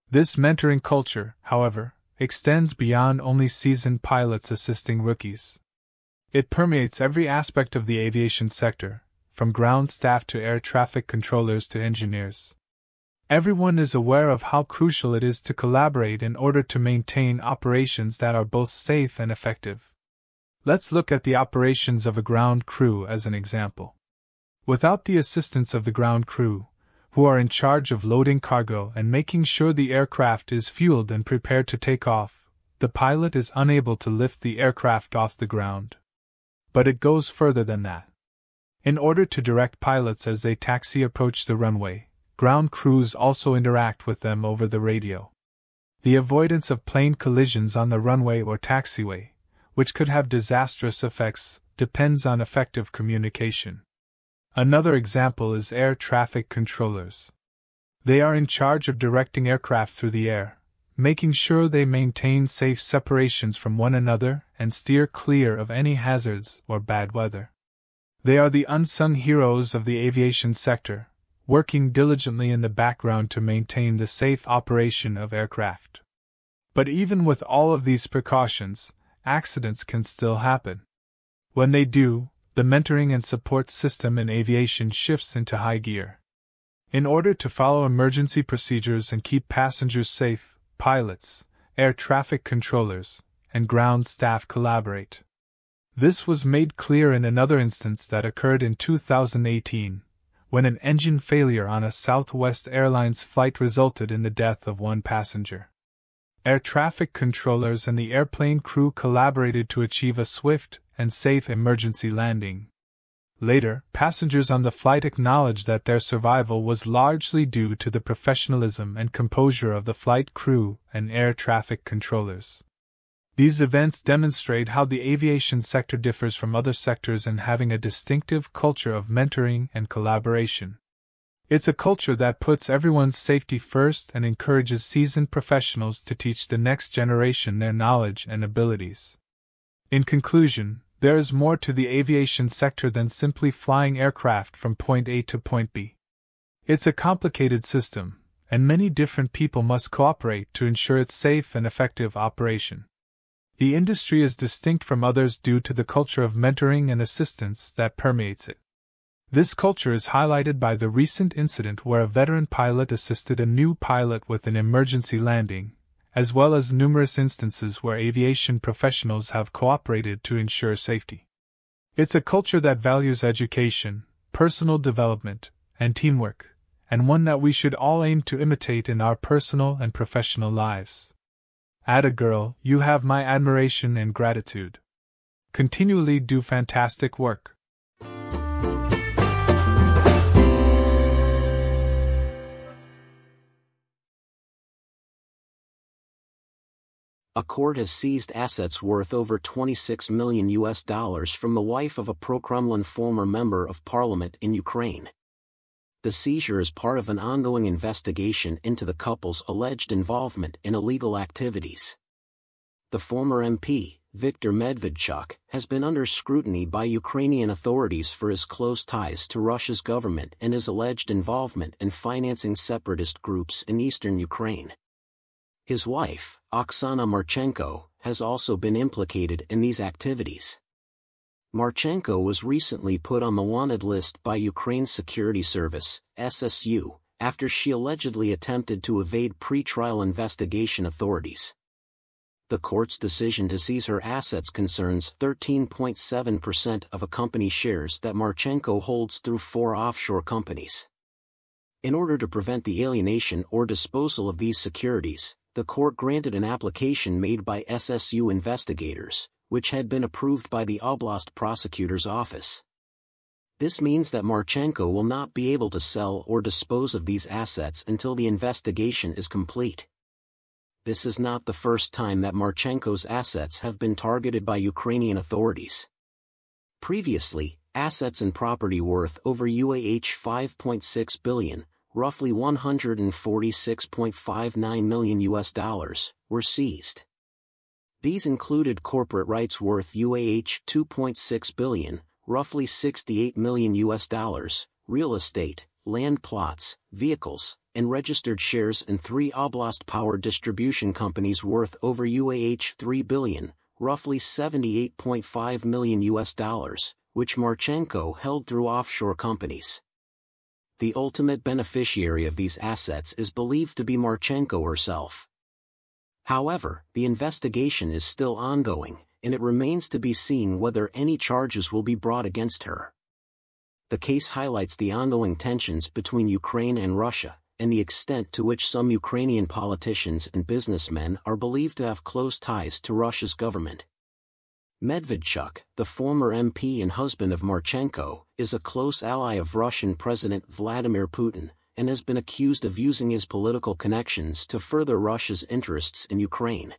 This mentoring culture, however, extends beyond only seasoned pilots assisting rookies. It permeates every aspect of the aviation sector, from ground staff to air traffic controllers to engineers. Everyone is aware of how crucial it is to collaborate in order to maintain operations that are both safe and effective. Let's look at the operations of a ground crew as an example. Without the assistance of the ground crew, who are in charge of loading cargo and making sure the aircraft is fueled and prepared to take off, the pilot is unable to lift the aircraft off the ground. But it goes further than that. In order to direct pilots as they approach the runway, ground crews also interact with them over the radio. The avoidance of plane collisions on the runway or taxiway, which could have disastrous effects, depends on effective communication. Another example is air traffic controllers. They are in charge of directing aircraft through the air, making sure they maintain safe separations from one another and steer clear of any hazards or bad weather. They are the unsung heroes of the aviation sector, working diligently in the background to maintain the safe operation of aircraft. But even with all of these precautions, accidents can still happen. When they do, the mentoring and support system in aviation shifts into high gear. In order to follow emergency procedures and keep passengers safe, pilots, air traffic controllers, and ground staff collaborate. This was made clear in another instance that occurred in 2018, when an engine failure on a Southwest Airlines flight resulted in the death of one passenger. Air traffic controllers and the airplane crew collaborated to achieve a swift and safe emergency landing. Later, passengers on the flight acknowledged that their survival was largely due to the professionalism and composure of the flight crew and air traffic controllers. These events demonstrate how the aviation sector differs from other sectors in having a distinctive culture of mentoring and collaboration. It's a culture that puts everyone's safety first and encourages seasoned professionals to teach the next generation their knowledge and abilities. In conclusion, there is more to the aviation sector than simply flying aircraft from point A to point B. It's a complicated system, and many different people must cooperate to ensure its safe and effective operation. The industry is distinct from others due to the culture of mentoring and assistance that permeates it. This culture is highlighted by the recent incident where a veteran pilot assisted a new pilot with an emergency landing, as well as numerous instances where aviation professionals have cooperated to ensure safety. It's a culture that values education, personal development, and teamwork, and one that we should all aim to imitate in our personal and professional lives. Atta girl, you have my admiration and gratitude. Continually do fantastic work. A court has seized assets worth over $26 million from the wife of a pro-Kremlin former member of parliament in Ukraine. The seizure is part of an ongoing investigation into the couple's alleged involvement in illegal activities. The former MP, Viktor Medvedchuk, has been under scrutiny by Ukrainian authorities for his close ties to Russia's government and his alleged involvement in financing separatist groups in eastern Ukraine. His wife, Oksana Marchenko, has also been implicated in these activities. Marchenko was recently put on the wanted list by Ukraine's security service, SSU, after she allegedly attempted to evade pre-trial investigation authorities. The court's decision to seize her assets concerns 13.7% of a company's shares that Marchenko holds through 4 offshore companies. In order to prevent the alienation or disposal of these securities, the court granted an application made by SSU investigators, which had been approved by the Oblast prosecutor's office. This means that Marchenko will not be able to sell or dispose of these assets until the investigation is complete. This is not the first time that Marchenko's assets have been targeted by Ukrainian authorities. Previously, assets and property worth over $5.6 billion, roughly $146.59 million were seized. These included corporate rights worth $2.6 billion, roughly $68 million, real estate, land plots, vehicles, and registered shares in 3 Oblast power distribution companies worth over $3 billion, roughly $78.5 million, which Marchenko held through offshore companies. The ultimate beneficiary of these assets is believed to be Marchenko herself. However, the investigation is still ongoing, and it remains to be seen whether any charges will be brought against her. The case highlights the ongoing tensions between Ukraine and Russia, and the extent to which some Ukrainian politicians and businessmen are believed to have close ties to Russia's government. Medvedchuk, the former MP and husband of Marchenko, is a close ally of Russian President Vladimir Putin, and has been accused of using his political connections to further Russia's interests in Ukraine.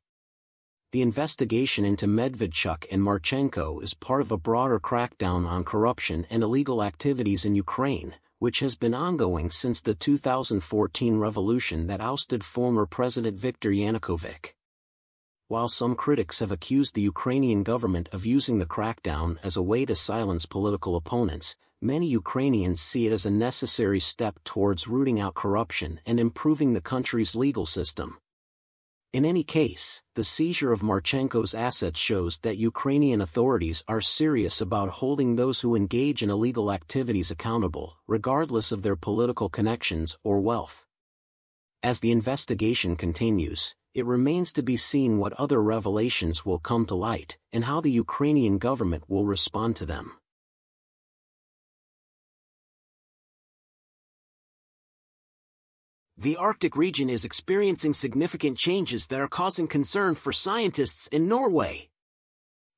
The investigation into Medvedchuk and Marchenko is part of a broader crackdown on corruption and illegal activities in Ukraine, which has been ongoing since the 2014 revolution that ousted former President Viktor Yanukovych. While some critics have accused the Ukrainian government of using the crackdown as a way to silence political opponents, many Ukrainians see it as a necessary step towards rooting out corruption and improving the country's legal system. In any case, the seizure of Marchenko's assets shows that Ukrainian authorities are serious about holding those who engage in illegal activities accountable, regardless of their political connections or wealth. As the investigation continues, it remains to be seen what other revelations will come to light, and how the Ukrainian government will respond to them. The Arctic region is experiencing significant changes that are causing concern for scientists in Norway.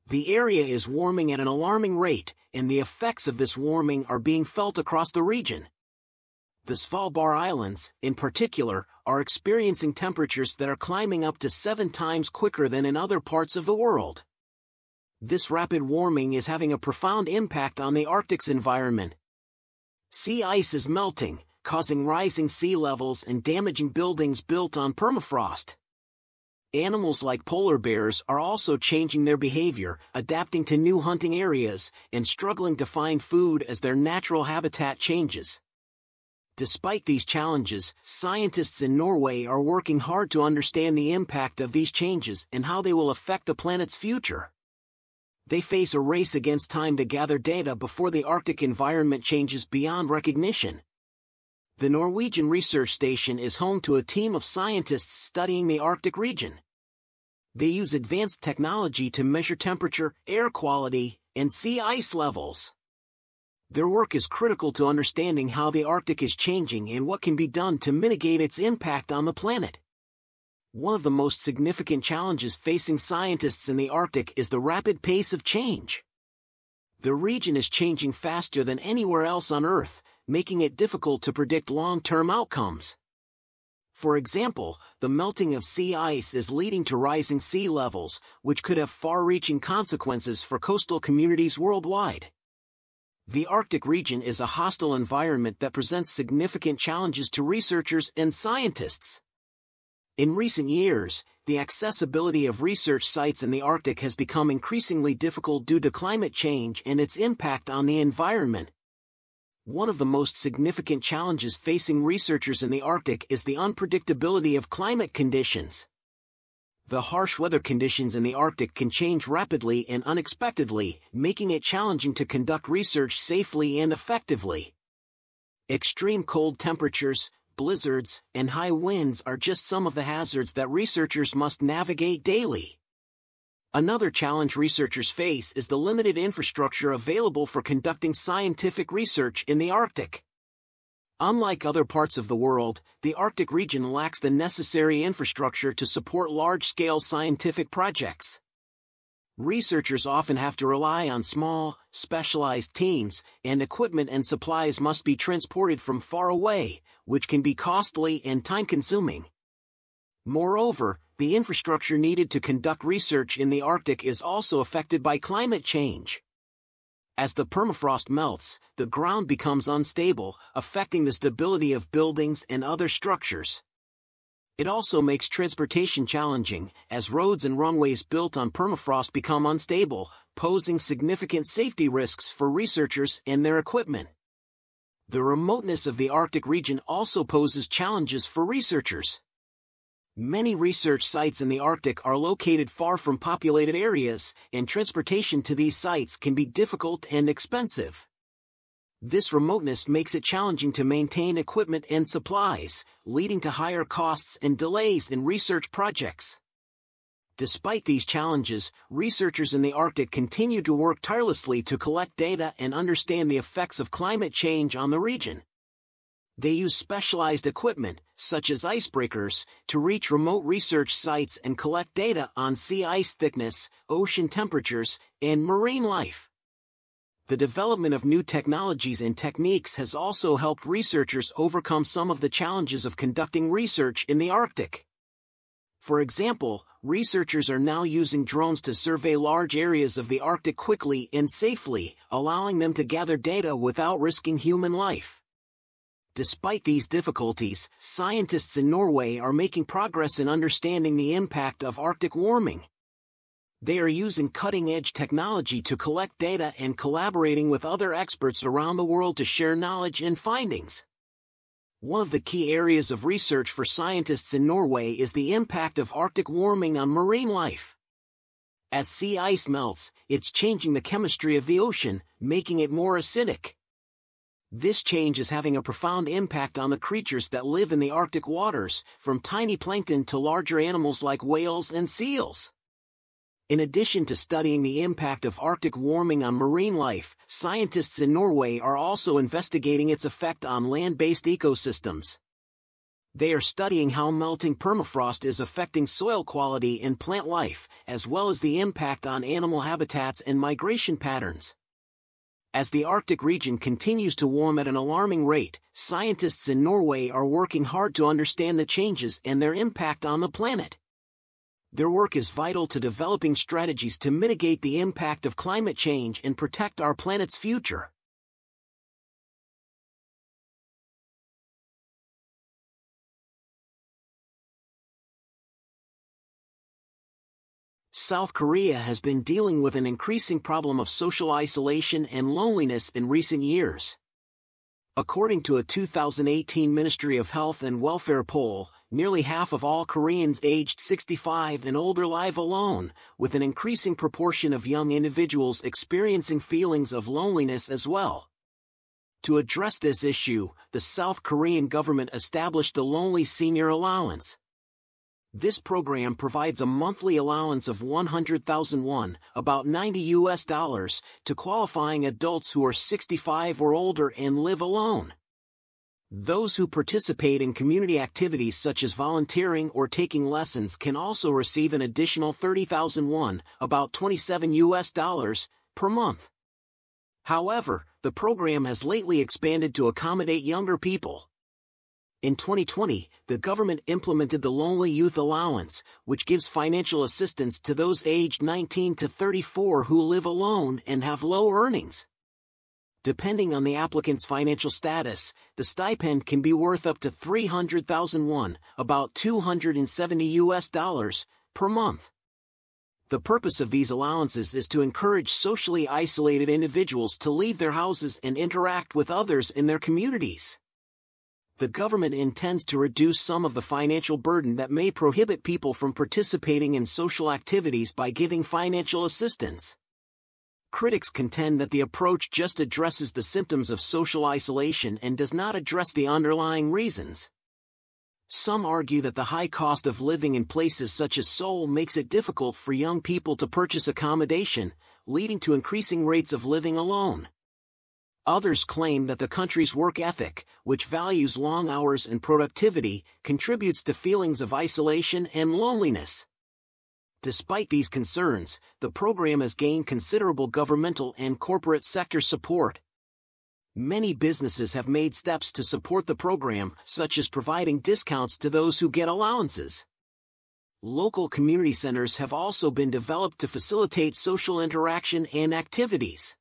The area is warming at an alarming rate, and the effects of this warming are being felt across the region. The Svalbard Islands, in particular, are experiencing temperatures that are climbing up to 7 times quicker than in other parts of the world. This rapid warming is having a profound impact on the Arctic's environment. Sea ice is melting, causing rising sea levels and damaging buildings built on permafrost. Animals like polar bears are also changing their behavior, adapting to new hunting areas, and struggling to find food as their natural habitat changes. Despite these challenges, scientists in Norway are working hard to understand the impact of these changes and how they will affect the planet's future. They face a race against time to gather data before the Arctic environment changes beyond recognition. The Norwegian Research Station is home to a team of scientists studying the Arctic region. They use advanced technology to measure temperature, air quality, and sea ice levels. Their work is critical to understanding how the Arctic is changing and what can be done to mitigate its impact on the planet. One of the most significant challenges facing scientists in the Arctic is the rapid pace of change. The region is changing faster than anywhere else on Earth, making it difficult to predict long-term outcomes. For example, the melting of sea ice is leading to rising sea levels, which could have far-reaching consequences for coastal communities worldwide. The Arctic region is a hostile environment that presents significant challenges to researchers and scientists. In recent years, the accessibility of research sites in the Arctic has become increasingly difficult due to climate change and its impact on the environment. One of the most significant challenges facing researchers in the Arctic is the unpredictability of climate conditions. The harsh weather conditions in the Arctic can change rapidly and unexpectedly, making it challenging to conduct research safely and effectively. Extreme cold temperatures, blizzards, and high winds are just some of the hazards that researchers must navigate daily. Another challenge researchers face is the limited infrastructure available for conducting scientific research in the Arctic. Unlike other parts of the world, the Arctic region lacks the necessary infrastructure to support large-scale scientific projects. Researchers often have to rely on small, specialized teams, and equipment and supplies must be transported from far away, which can be costly and time-consuming. Moreover, the infrastructure needed to conduct research in the Arctic is also affected by climate change. As the permafrost melts, the ground becomes unstable, affecting the stability of buildings and other structures. It also makes transportation challenging, as roads and runways built on permafrost become unstable, posing significant safety risks for researchers and their equipment. The remoteness of the Arctic region also poses challenges for researchers. Many research sites in the Arctic are located far from populated areas, and transportation to these sites can be difficult and expensive. This remoteness makes it challenging to maintain equipment and supplies, leading to higher costs and delays in research projects. Despite these challenges, researchers in the Arctic continue to work tirelessly to collect data and understand the effects of climate change on the region. They use specialized equipment, such as icebreakers, to reach remote research sites and collect data on sea ice thickness, ocean temperatures, and marine life. The development of new technologies and techniques has also helped researchers overcome some of the challenges of conducting research in the Arctic. For example, researchers are now using drones to survey large areas of the Arctic quickly and safely, allowing them to gather data without risking human life. Despite these difficulties, scientists in Norway are making progress in understanding the impact of Arctic warming. They are using cutting-edge technology to collect data and collaborating with other experts around the world to share knowledge and findings. One of the key areas of research for scientists in Norway is the impact of Arctic warming on marine life. As sea ice melts, it's changing the chemistry of the ocean, making it more acidic. This change is having a profound impact on the creatures that live in the Arctic waters, from tiny plankton to larger animals like whales and seals. In addition to studying the impact of Arctic warming on marine life, scientists in Norway are also investigating its effect on land-based ecosystems. They are studying how melting permafrost is affecting soil quality and plant life, as well as the impact on animal habitats and migration patterns. As the Arctic region continues to warm at an alarming rate, scientists in Norway are working hard to understand the changes and their impact on the planet. Their work is vital to developing strategies to mitigate the impact of climate change and protect our planet's future. South Korea has been dealing with an increasing problem of social isolation and loneliness in recent years. According to a 2018 Ministry of Health and Welfare poll, nearly half of all Koreans aged 65 and older live alone, with an increasing proportion of young individuals experiencing feelings of loneliness as well. To address this issue, the South Korean government established the Lonely Senior Allowance. This program provides a monthly allowance of 100,000 won, about $90, to qualifying adults who are 65 or older and live alone. Those who participate in community activities such as volunteering or taking lessons can also receive an additional 30,000 won, about $27, per month. However, the program has lately expanded to accommodate younger people. In 2020, the government implemented the Lonely Youth Allowance, which gives financial assistance to those aged 19 to 34 who live alone and have low earnings. Depending on the applicant's financial status, the stipend can be worth up to 300,000 won, about $270, per month. The purpose of these allowances is to encourage socially isolated individuals to leave their houses and interact with others in their communities. The government intends to reduce some of the financial burden that may prohibit people from participating in social activities by giving financial assistance. Critics contend that the approach just addresses the symptoms of social isolation and does not address the underlying reasons. Some argue that the high cost of living in places such as Seoul makes it difficult for young people to purchase accommodation, leading to increasing rates of living alone. Others claim that the country's work ethic, which values long hours and productivity, contributes to feelings of isolation and loneliness. Despite these concerns, the program has gained considerable governmental and corporate sector support. Many businesses have made steps to support the program, such as providing discounts to those who get allowances. Local community centers have also been developed to facilitate social interaction and activities.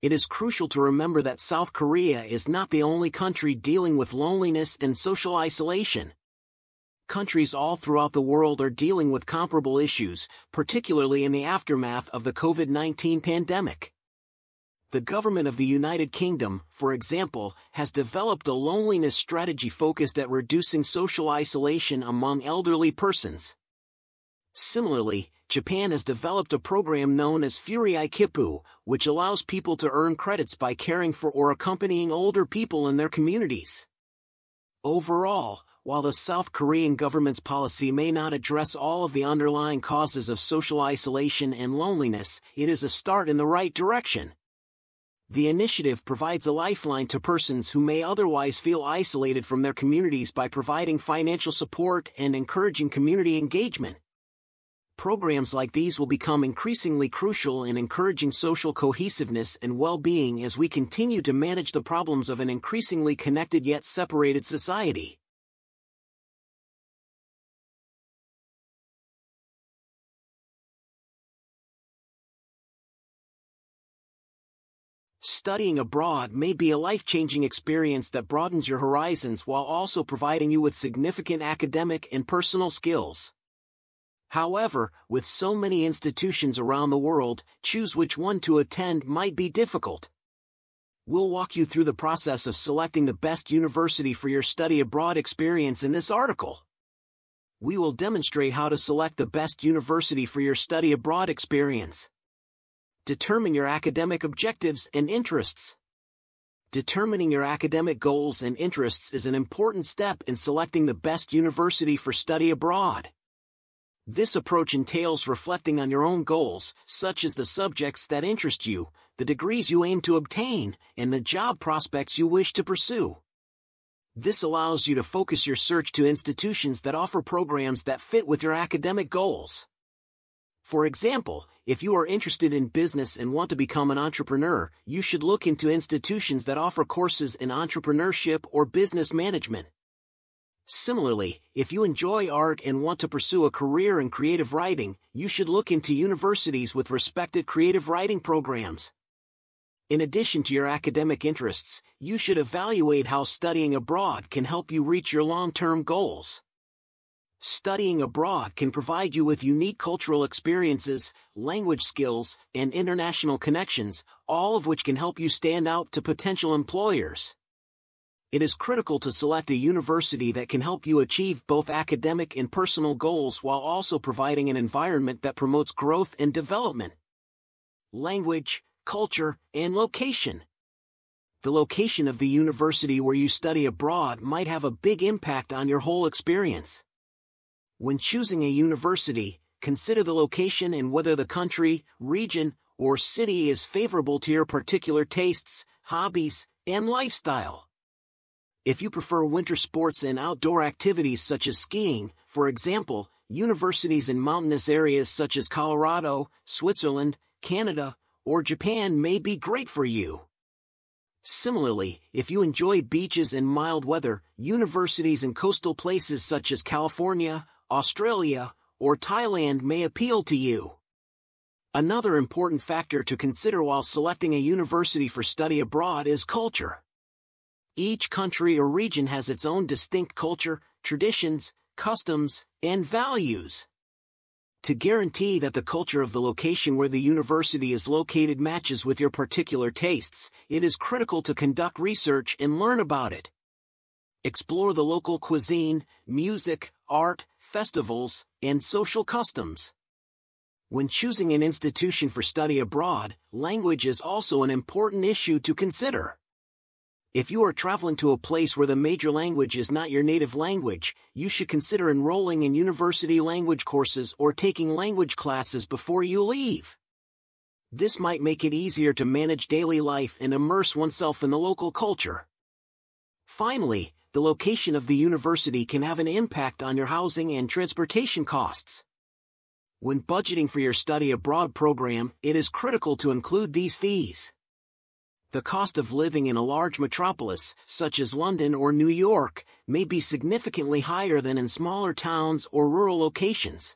It is crucial to remember that South Korea is not the only country dealing with loneliness and social isolation. Countries all throughout the world are dealing with comparable issues, particularly in the aftermath of the COVID-19 pandemic. The government of the United Kingdom, for example, has developed a loneliness strategy focused at reducing social isolation among elderly persons. Similarly, Japan has developed a program known as Furei Kippu, which allows people to earn credits by caring for or accompanying older people in their communities. Overall, while the South Korean government's policy may not address all of the underlying causes of social isolation and loneliness, it is a start in the right direction. The initiative provides a lifeline to persons who may otherwise feel isolated from their communities by providing financial support and encouraging community engagement. Programs like these will become increasingly crucial in encouraging social cohesiveness and well-being as we continue to manage the problems of an increasingly connected yet separated society. Studying abroad may be a life-changing experience that broadens your horizons while also providing you with significant academic and personal skills. However, with so many institutions around the world, choose which one to attend might be difficult. We'll walk you through the process of selecting the best university for your study abroad experience in this article. We will demonstrate how to select the best university for your study abroad experience. Determine your academic objectives and interests. Determining your academic goals and interests is an important step in selecting the best university for study abroad. This approach entails reflecting on your own goals, such as the subjects that interest you, the degrees you aim to obtain, and the job prospects you wish to pursue. This allows you to focus your search to institutions that offer programs that fit with your academic goals. For example, if you are interested in business and want to become an entrepreneur, you should look into institutions that offer courses in entrepreneurship or business management. Similarly, if you enjoy art and want to pursue a career in creative writing, you should look into universities with respected creative writing programs. In addition to your academic interests, you should evaluate how studying abroad can help you reach your long-term goals. Studying abroad can provide you with unique cultural experiences, language skills, and international connections, all of which can help you stand out to potential employers. It is critical to select a university that can help you achieve both academic and personal goals while also providing an environment that promotes growth and development. Language, culture, and location. The location of the university where you study abroad might have a big impact on your whole experience. When choosing a university, consider the location and whether the country, region, or city is favorable to your particular tastes, hobbies, and lifestyle. If you prefer winter sports and outdoor activities such as skiing, for example, universities in mountainous areas such as Colorado, Switzerland, Canada, or Japan may be great for you. Similarly, if you enjoy beaches and mild weather, universities in coastal places such as California, Australia, or Thailand may appeal to you. Another important factor to consider while selecting a university for study abroad is culture. Each country or region has its own distinct culture, traditions, customs, and values. To guarantee that the culture of the location where the university is located matches with your particular tastes, it is critical to conduct research and learn about it. Explore the local cuisine, music, art, festivals, and social customs. When choosing an institution for study abroad, language is also an important issue to consider. If you are traveling to a place where the major language is not your native language, you should consider enrolling in university language courses or taking language classes before you leave. This might make it easier to manage daily life and immerse oneself in the local culture. Finally, the location of the university can have an impact on your housing and transportation costs. When budgeting for your study abroad program, it is critical to include these fees. The cost of living in a large metropolis, such as London or New York, may be significantly higher than in smaller towns or rural locations.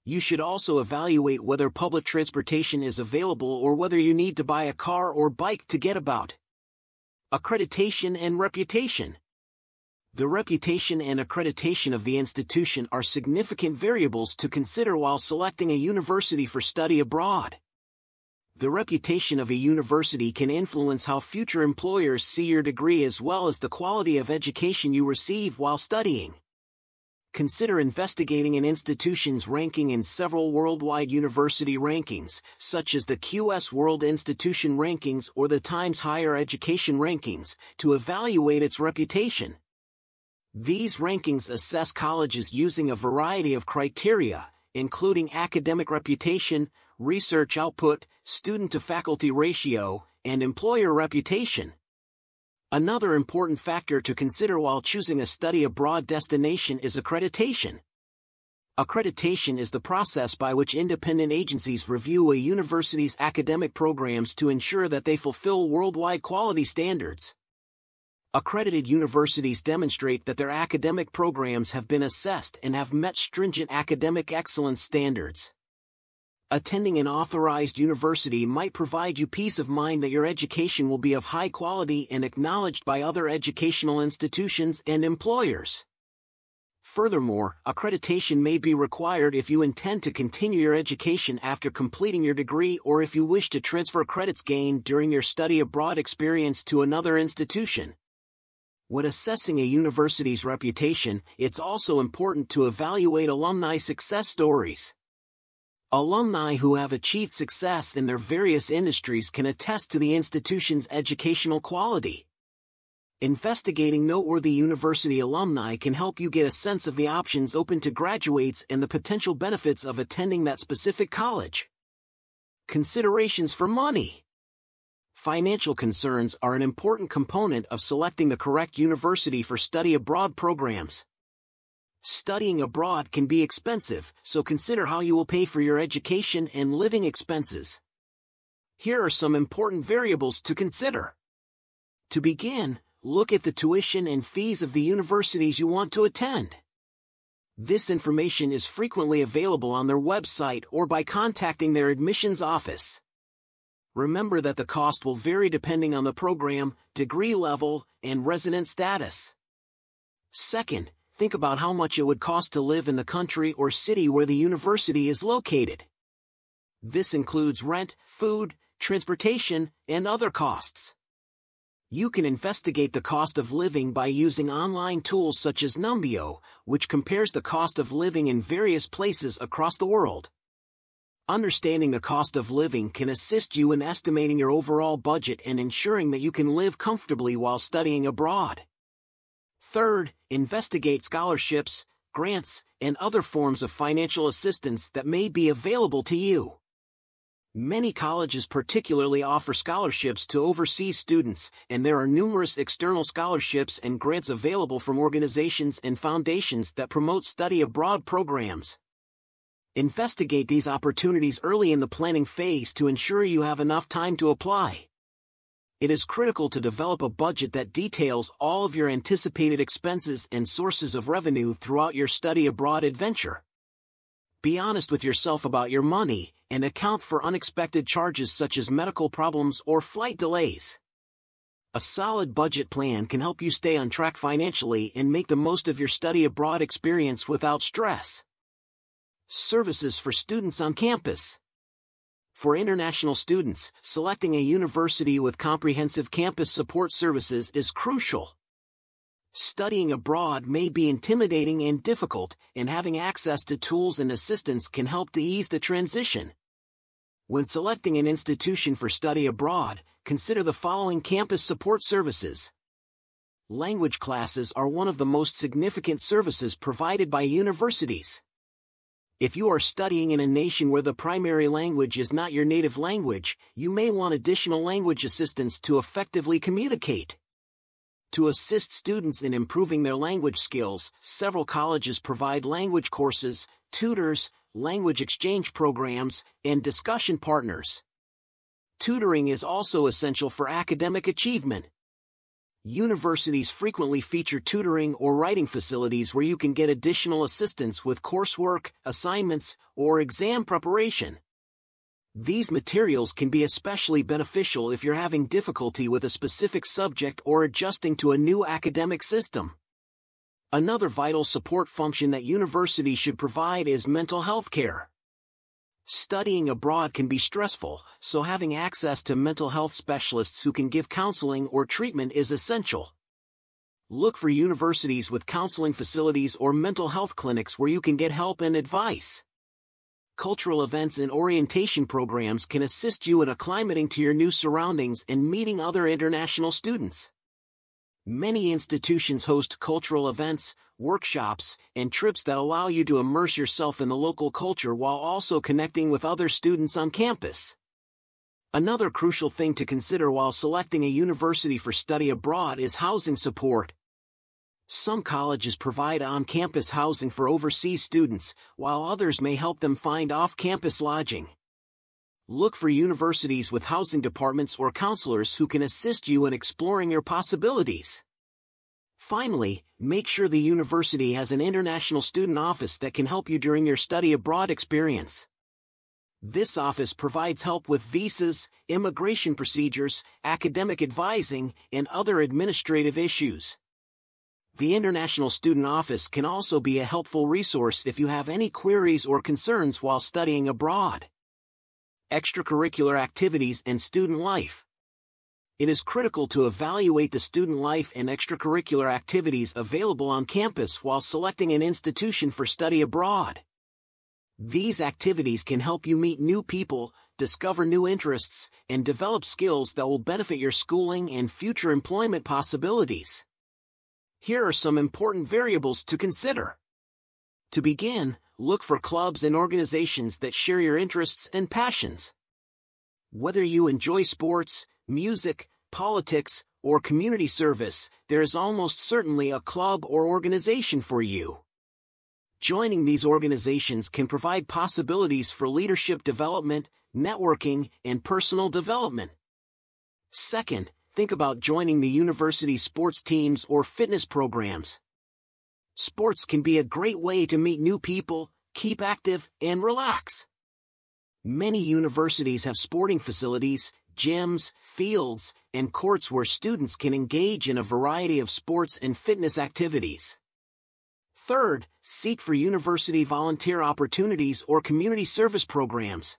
You should also evaluate whether public transportation is available or whether you need to buy a car or bike to get about. Accreditation and reputation. The reputation and accreditation of the institution are significant variables to consider while selecting a university for study abroad. The reputation of a university can influence how future employers see your degree as well as the quality of education you receive while studying. Consider investigating an institution's ranking in several worldwide university rankings, such as the QS World Institution Rankings or the Times Higher Education Rankings, to evaluate its reputation. These rankings assess colleges using a variety of criteria, including academic reputation, research output, student-to-faculty ratio, and employer reputation. Another important factor to consider while choosing a study abroad destination is accreditation. Accreditation is the process by which independent agencies review a university's academic programs to ensure that they fulfill worldwide quality standards. Accredited universities demonstrate that their academic programs have been assessed and have met stringent academic excellence standards. Attending an authorized university might provide you peace of mind that your education will be of high quality and acknowledged by other educational institutions and employers. Furthermore, accreditation may be required if you intend to continue your education after completing your degree or if you wish to transfer credits gained during your study abroad experience to another institution. When assessing a university's reputation, it's also important to evaluate alumni success stories. Alumni who have achieved success in their various industries can attest to the institution's educational quality. Investigating noteworthy university alumni can help you get a sense of the options open to graduates and the potential benefits of attending that specific college. Considerations for money. Financial concerns are an important component of selecting the correct university for study abroad programs. Studying abroad can be expensive, so consider how you will pay for your education and living expenses. Here are some important variables to consider. To begin, look at the tuition and fees of the universities you want to attend. This information is frequently available on their website or by contacting their admissions office. Remember that the cost will vary depending on the program, degree level, and resident status. Second, think about how much it would cost to live in the country or city where the university is located. This includes rent, food, transportation, and other costs. You can investigate the cost of living by using online tools such as Numbeo, which compares the cost of living in various places across the world. Understanding the cost of living can assist you in estimating your overall budget and ensuring that you can live comfortably while studying abroad. Third, investigate scholarships, grants, and other forms of financial assistance that may be available to you. Many colleges particularly offer scholarships to overseas students, and there are numerous external scholarships and grants available from organizations and foundations that promote study abroad programs. Investigate these opportunities early in the planning phase to ensure you have enough time to apply. It is critical to develop a budget that details all of your anticipated expenses and sources of revenue throughout your study abroad adventure. Be honest with yourself about your money, and account for unexpected charges such as medical problems or flight delays. A solid budget plan can help you stay on track financially and make the most of your study abroad experience without stress. Services for students on campus. For international students, selecting a university with comprehensive campus support services is crucial. Studying abroad may be intimidating and difficult, and having access to tools and assistance can help to ease the transition. When selecting an institution for study abroad, consider the following campus support services. Language classes are one of the most significant services provided by universities. If you are studying in a nation where the primary language is not your native language, you may want additional language assistance to effectively communicate. To assist students in improving their language skills, several colleges provide language courses, tutors, language exchange programs, and discussion partners. Tutoring is also essential for academic achievement. Universities frequently feature tutoring or writing facilities where you can get additional assistance with coursework, assignments, or exam preparation. These materials can be especially beneficial if you're having difficulty with a specific subject or adjusting to a new academic system. Another vital support function that universities should provide is mental health care. Studying abroad can be stressful, so having access to mental health specialists who can give counseling or treatment is essential. Look for universities with counseling facilities or mental health clinics where you can get help and advice. Cultural events and orientation programs can assist you in acclimating to your new surroundings and meeting other international students. Many institutions host cultural events, workshops, and trips that allow you to immerse yourself in the local culture while also connecting with other students on campus. Another crucial thing to consider while selecting a university for study abroad is housing support. Some colleges provide on-campus housing for overseas students, while others may help them find off-campus lodging. Look for universities with housing departments or counselors who can assist you in exploring your possibilities. Finally, make sure the university has an international student office that can help you during your study abroad experience. This office provides help with visas, immigration procedures, academic advising, and other administrative issues. The International Student Office can also be a helpful resource if you have any queries or concerns while studying abroad. Extracurricular activities and student life. It is critical to evaluate the student life and extracurricular activities available on campus while selecting an institution for study abroad. These activities can help you meet new people, discover new interests, and develop skills that will benefit your schooling and future employment possibilities. Here are some important variables to consider. To begin, look for clubs and organizations that share your interests and passions. Whether you enjoy sports, music, politics, or community service, there is almost certainly a club or organization for you. Joining these organizations can provide possibilities for leadership development, networking, and personal development. Second, think about joining the university sports teams or fitness programs. Sports can be a great way to meet new people, keep active, and relax. Many universities have sporting facilities, gyms, fields, and courts where students can engage in a variety of sports and fitness activities. Third, seek for university volunteer opportunities or community service programs.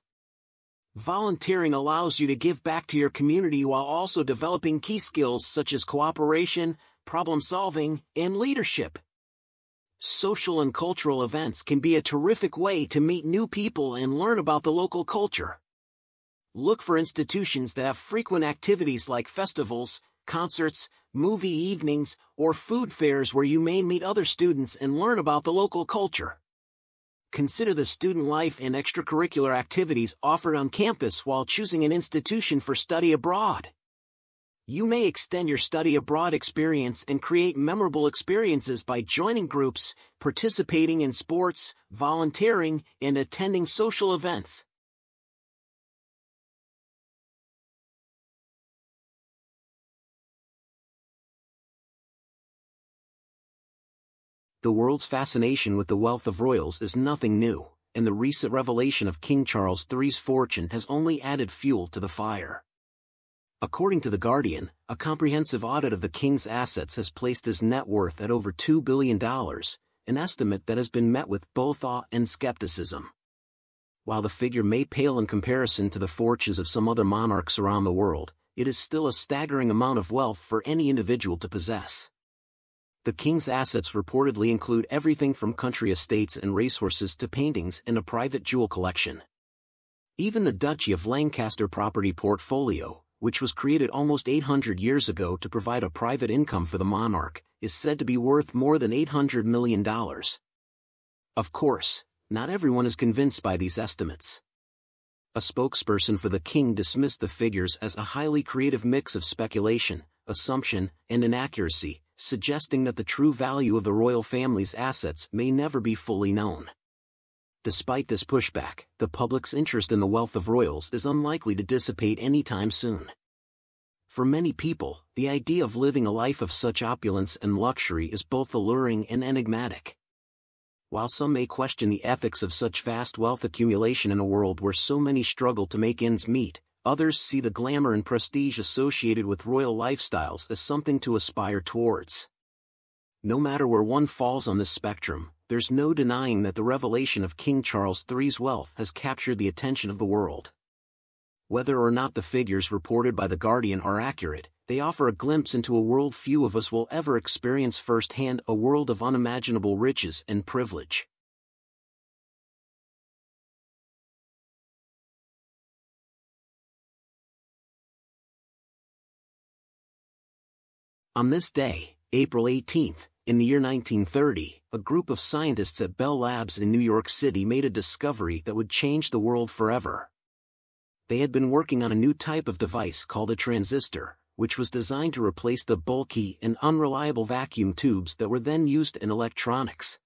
Volunteering allows you to give back to your community while also developing key skills such as cooperation, problem-solving, and leadership. Social and cultural events can be a terrific way to meet new people and learn about the local culture. Look for institutions that have frequent activities like festivals, concerts, movie evenings, or food fairs where you may meet other students and learn about the local culture. Consider the student life and extracurricular activities offered on campus while choosing an institution for study abroad. You may extend your study abroad experience and create memorable experiences by joining groups, participating in sports, volunteering, and attending social events. The world's fascination with the wealth of royals is nothing new, and the recent revelation of King Charles III's fortune has only added fuel to the fire. According to The Guardian, a comprehensive audit of the king's assets has placed his net worth at over $2 billion, an estimate that has been met with both awe and skepticism. While the figure may pale in comparison to the fortunes of some other monarchs around the world, it is still a staggering amount of wealth for any individual to possess. The king's assets reportedly include everything from country estates and racehorses to paintings and a private jewel collection. Even the Duchy of Lancaster property portfolio, which was created almost 800 years ago to provide a private income for the monarch, is said to be worth more than $800 million. Of course, not everyone is convinced by these estimates. A spokesperson for the king dismissed the figures as a highly creative mix of speculation, assumption, and inaccuracy, suggesting that the true value of the royal family's assets may never be fully known. Despite this pushback, the public's interest in the wealth of royals is unlikely to dissipate anytime soon. For many people, the idea of living a life of such opulence and luxury is both alluring and enigmatic. While some may question the ethics of such vast wealth accumulation in a world where so many struggle to make ends meet, others see the glamour and prestige associated with royal lifestyles as something to aspire towards. No matter where one falls on this spectrum, there's no denying that the revelation of King Charles III's wealth has captured the attention of the world. Whether or not the figures reported by The Guardian are accurate, they offer a glimpse into a world few of us will ever experience firsthand, a world of unimaginable riches and privilege. On this day, April 18, in the year 1930, a group of scientists at Bell Labs in New York City made a discovery that would change the world forever. They had been working on a new type of device called a transistor, which was designed to replace the bulky and unreliable vacuum tubes that were then used in electronics.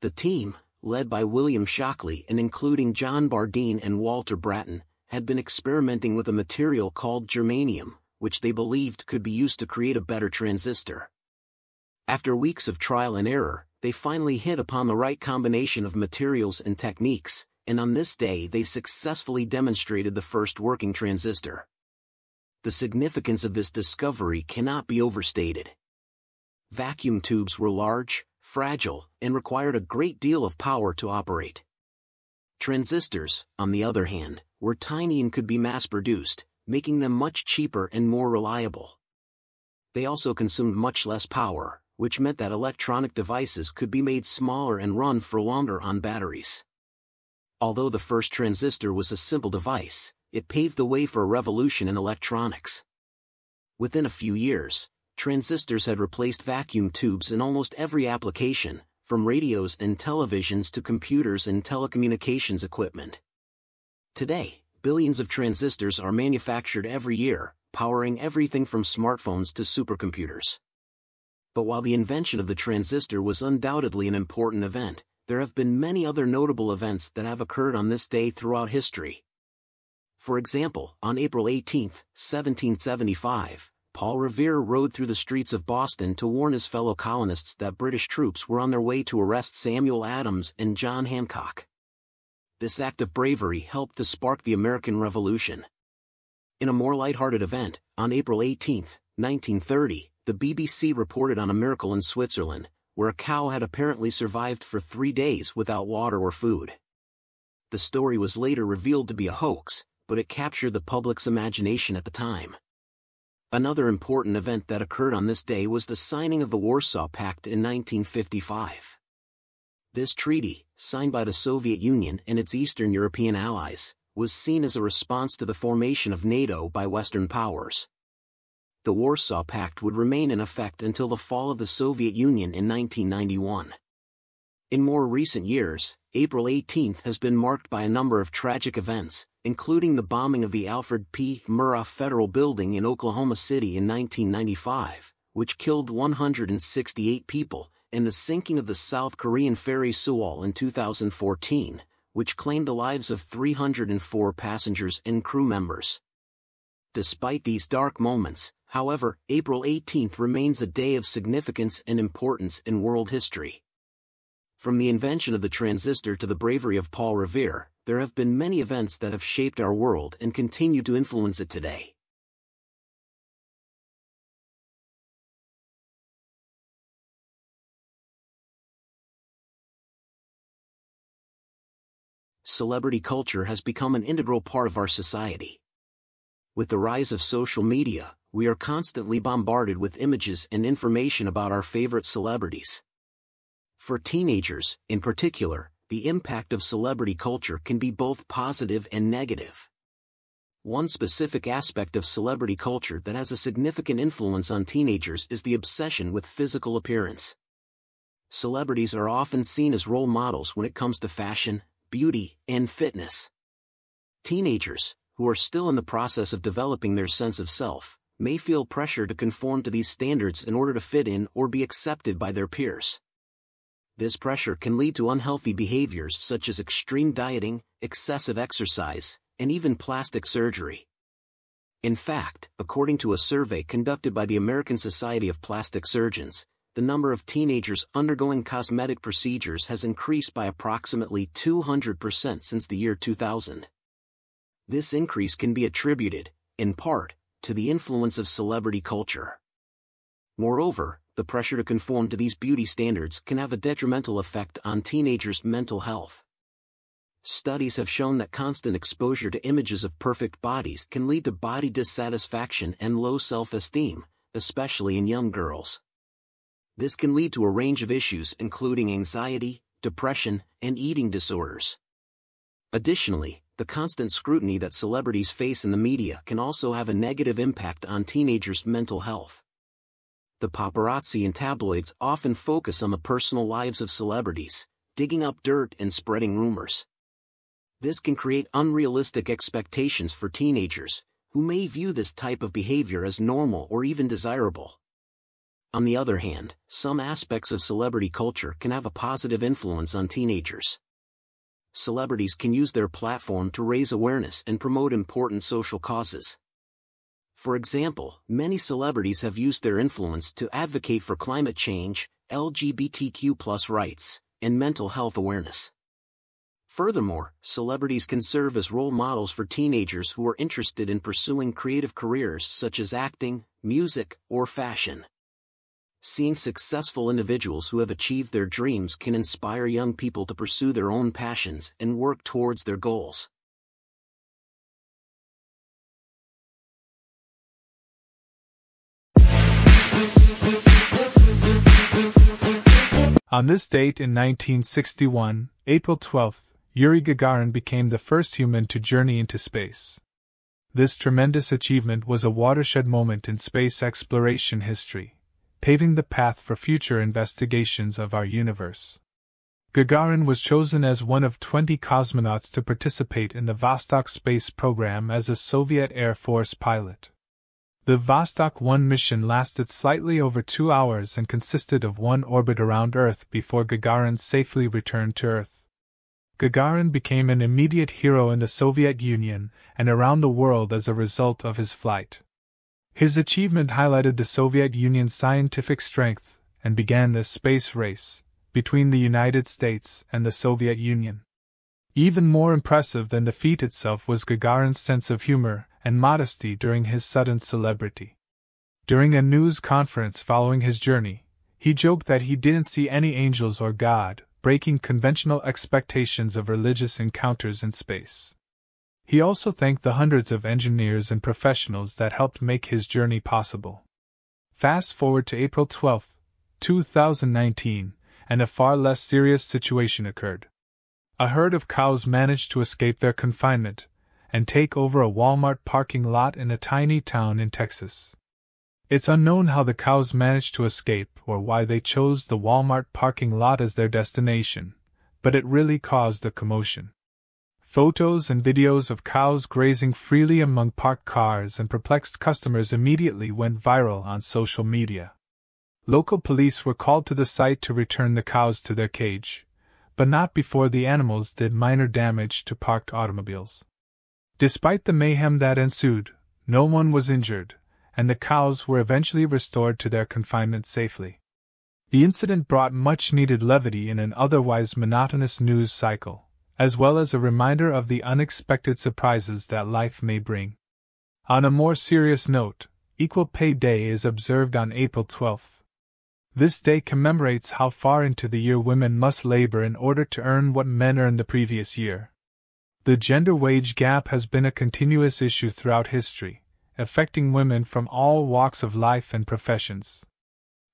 The team, led by William Shockley and including John Bardeen and Walter Brattain, had been experimenting with a material called germanium, which they believed could be used to create a better transistor. After weeks of trial and error, they finally hit upon the right combination of materials and techniques, and on this day they successfully demonstrated the first working transistor. The significance of this discovery cannot be overstated. Vacuum tubes were large, fragile, and required a great deal of power to operate. Transistors, on the other hand, were tiny and could be mass-produced, making them much cheaper and more reliable. They also consumed much less power, which meant that electronic devices could be made smaller and run for longer on batteries. Although the first transistor was a simple device, it paved the way for a revolution in electronics. Within a few years, transistors had replaced vacuum tubes in almost every application, from radios and televisions to computers and telecommunications equipment. Today, billions of transistors are manufactured every year, powering everything from smartphones to supercomputers. But while the invention of the transistor was undoubtedly an important event, there have been many other notable events that have occurred on this day throughout history. For example, on April 18, 1775, Paul Revere rode through the streets of Boston to warn his fellow colonists that British troops were on their way to arrest Samuel Adams and John Hancock. This act of bravery helped to spark the American Revolution. In a more lighthearted event, on April 18, 1930, the BBC reported on a miracle in Switzerland, where a cow had apparently survived for 3 days without water or food. The story was later revealed to be a hoax, but it captured the public's imagination at the time. Another important event that occurred on this day was the signing of the Warsaw Pact in 1955. This treaty, signed by the Soviet Union and its Eastern European allies, was seen as a response to the formation of NATO by Western powers. The Warsaw Pact would remain in effect until the fall of the Soviet Union in 1991. In more recent years, April 18 has been marked by a number of tragic events, including the bombing of the Alfred P. Murrah Federal Building in Oklahoma City in 1995, which killed 168 people, and the sinking of the South Korean ferry Sewol in 2014, which claimed the lives of 304 passengers and crew members. Despite these dark moments, however, April 18 remains a day of significance and importance in world history. From the invention of the transistor to the bravery of Paul Revere, there have been many events that have shaped our world and continue to influence it today. Celebrity culture has become an integral part of our society. With the rise of social media, we are constantly bombarded with images and information about our favorite celebrities. For teenagers, in particular, the impact of celebrity culture can be both positive and negative. One specific aspect of celebrity culture that has a significant influence on teenagers is the obsession with physical appearance. Celebrities are often seen as role models when it comes to fashion, beauty, and fitness. Teenagers, who are still in the process of developing their sense of self, may feel pressure to conform to these standards in order to fit in or be accepted by their peers. This pressure can lead to unhealthy behaviors such as extreme dieting, excessive exercise, and even plastic surgery. In fact, according to a survey conducted by the American Society of Plastic Surgeons, the number of teenagers undergoing cosmetic procedures has increased by approximately 200% since the year 2000. This increase can be attributed, in part, to the influence of celebrity culture. Moreover, the pressure to conform to these beauty standards can have a detrimental effect on teenagers' mental health. Studies have shown that constant exposure to images of perfect bodies can lead to body dissatisfaction and low self-esteem, especially in young girls. This can lead to a range of issues including anxiety, depression, and eating disorders. Additionally, the constant scrutiny that celebrities face in the media can also have a negative impact on teenagers' mental health. The paparazzi and tabloids often focus on the personal lives of celebrities, digging up dirt and spreading rumors. This can create unrealistic expectations for teenagers, who may view this type of behavior as normal or even desirable. On the other hand, some aspects of celebrity culture can have a positive influence on teenagers. Celebrities can use their platform to raise awareness and promote important social causes. For example, many celebrities have used their influence to advocate for climate change, LGBTQ+ rights, and mental health awareness. Furthermore, celebrities can serve as role models for teenagers who are interested in pursuing creative careers such as acting, music, or fashion. Seeing successful individuals who have achieved their dreams can inspire young people to pursue their own passions and work towards their goals. On this date in 1961, April 12, Yuri Gagarin became the first human to journey into space. This tremendous achievement was a watershed moment in space exploration history, paving the path for future investigations of our universe. Gagarin was chosen as one of 20 cosmonauts to participate in the Vostok space program as a Soviet Air Force pilot. The Vostok 1 mission lasted slightly over 2 hours and consisted of one orbit around Earth before Gagarin safely returned to Earth. Gagarin became an immediate hero in the Soviet Union and around the world as a result of his flight. His achievement highlighted the Soviet Union's scientific strength and began the space race between the United States and the Soviet Union. Even more impressive than the feat itself was Gagarin's sense of humor and modesty during his sudden celebrity. During a news conference following his journey, he joked that he didn't see any angels or God, breaking conventional expectations of religious encounters in space. He also thanked the hundreds of engineers and professionals that helped make his journey possible. Fast forward to April 12, 2019, and a far less serious situation occurred. A herd of cows managed to escape their confinement and take over a Walmart parking lot in a tiny town in Texas. It's unknown how the cows managed to escape or why they chose the Walmart parking lot as their destination, but it really caused a commotion. Photos and videos of cows grazing freely among parked cars and perplexed customers immediately went viral on social media. Local police were called to the site to return the cows to their cage, but not before the animals did minor damage to parked automobiles. Despite the mayhem that ensued, no one was injured, and the cows were eventually restored to their confinement safely. The incident brought much-needed levity in an otherwise monotonous news cycle, as well as a reminder of the unexpected surprises that life may bring. On a more serious note, Equal Pay Day is observed on April 12th. This day commemorates how far into the year women must labor in order to earn what men earned the previous year. The gender wage gap has been a continuous issue throughout history, affecting women from all walks of life and professions.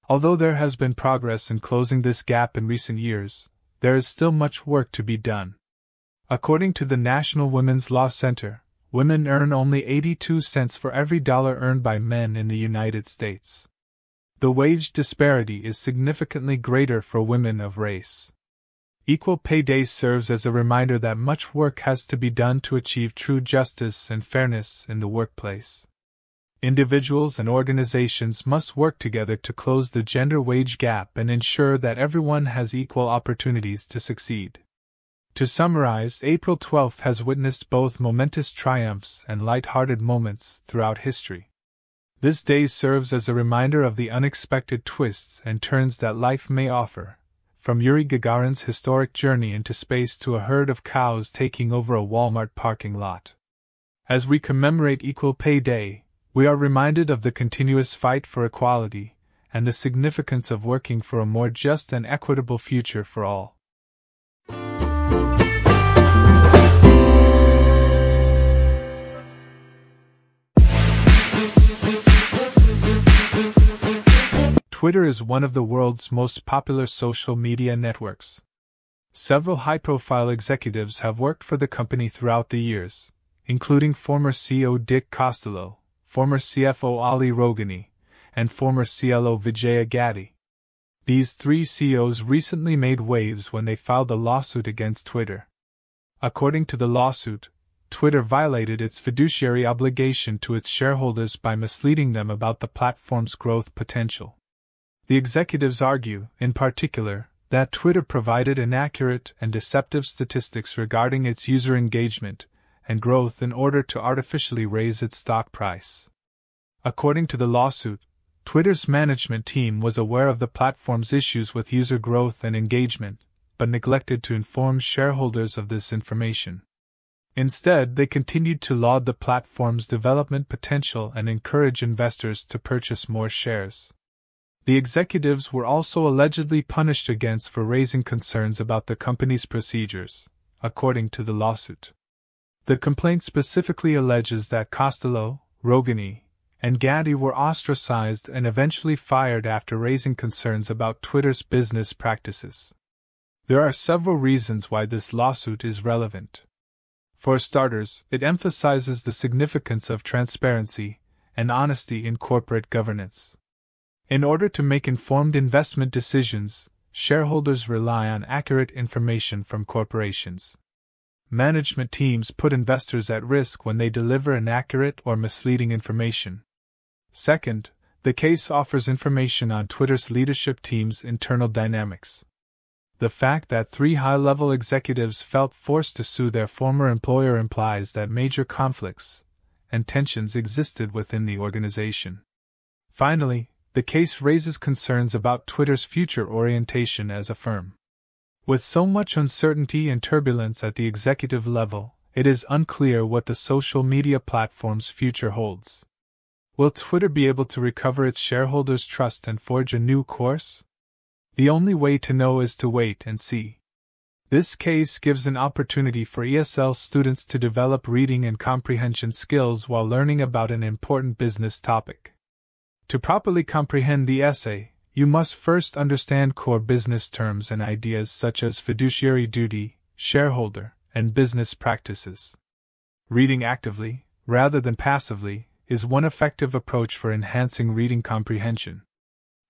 Although there has been progress in closing this gap in recent years, there is still much work to be done. According to the National Women's Law Center, women earn only 82 cents for every dollar earned by men in the United States. The wage disparity is significantly greater for women of race. Equal Pay Day serves as a reminder that much work has to be done to achieve true justice and fairness in the workplace. Individuals and organizations must work together to close the gender wage gap and ensure that everyone has equal opportunities to succeed. To summarize, April 12th has witnessed both momentous triumphs and light-hearted moments throughout history. This day serves as a reminder of the unexpected twists and turns that life may offer, from Yuri Gagarin's historic journey into space to a herd of cows taking over a Walmart parking lot. As we commemorate Equal Pay Day, we are reminded of the continuous fight for equality and the significance of working for a more just and equitable future for all. Twitter is one of the world's most popular social media networks. Several high-profile executives have worked for the company throughout the years, including former CEO Dick Costolo, former CFO Ali Roghani, and former CLO Vijaya Gadde. These three CEOs recently made waves when they filed a lawsuit against Twitter. According to the lawsuit, Twitter violated its fiduciary obligation to its shareholders by misleading them about the platform's growth potential. The executives argue, in particular, that Twitter provided inaccurate and deceptive statistics regarding its user engagement and growth in order to artificially raise its stock price. According to the lawsuit, Twitter's management team was aware of the platform's issues with user growth and engagement, but neglected to inform shareholders of this information. Instead, they continued to laud the platform's development potential and encourage investors to purchase more shares. The executives were also allegedly punished against for raising concerns about the company's procedures, according to the lawsuit. The complaint specifically alleges that Costolo, Roghani, and Gadde were ostracized and eventually fired after raising concerns about Twitter's business practices. There are several reasons why this lawsuit is relevant. For starters, it emphasizes the significance of transparency and honesty in corporate governance. In order to make informed investment decisions, shareholders rely on accurate information from corporations. Management teams put investors at risk when they deliver inaccurate or misleading information. Second, the case offers information on Twitter's leadership team's internal dynamics. The fact that three high-level executives felt forced to sue their former employer implies that major conflicts and tensions existed within the organization. Finally, the case raises concerns about Twitter's future orientation as a firm. With so much uncertainty and turbulence at the executive level, it is unclear what the social media platform's future holds. Will Twitter be able to recover its shareholders' trust and forge a new course? The only way to know is to wait and see. This case gives an opportunity for ESL students to develop reading and comprehension skills while learning about an important business topic. To properly comprehend the essay, you must first understand core business terms and ideas such as fiduciary duty, shareholder, and business practices. Reading actively, rather than passively, is one effective approach for enhancing reading comprehension.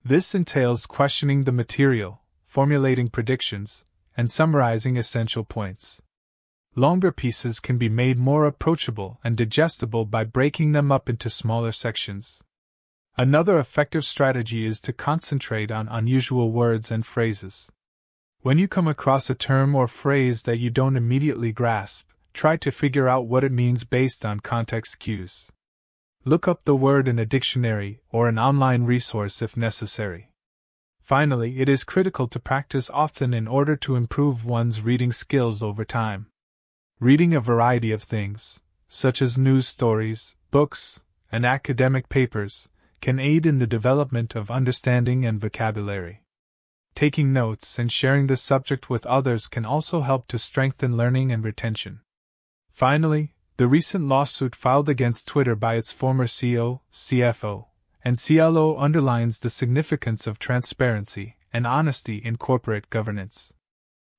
This entails questioning the material, formulating predictions, and summarizing essential points. Longer pieces can be made more approachable and digestible by breaking them up into smaller sections. Another effective strategy is to concentrate on unusual words and phrases. When you come across a term or phrase that you don't immediately grasp, try to figure out what it means based on context cues. Look up the word in a dictionary or an online resource if necessary. Finally, it is critical to practice often in order to improve one's reading skills over time. Reading a variety of things, such as news stories, books, and academic papers, can aid in the development of understanding and vocabulary. Taking notes and sharing the subject with others can also help to strengthen learning and retention. Finally, the recent lawsuit filed against Twitter by its former CEO, CFO, and CLO underlines the significance of transparency and honesty in corporate governance.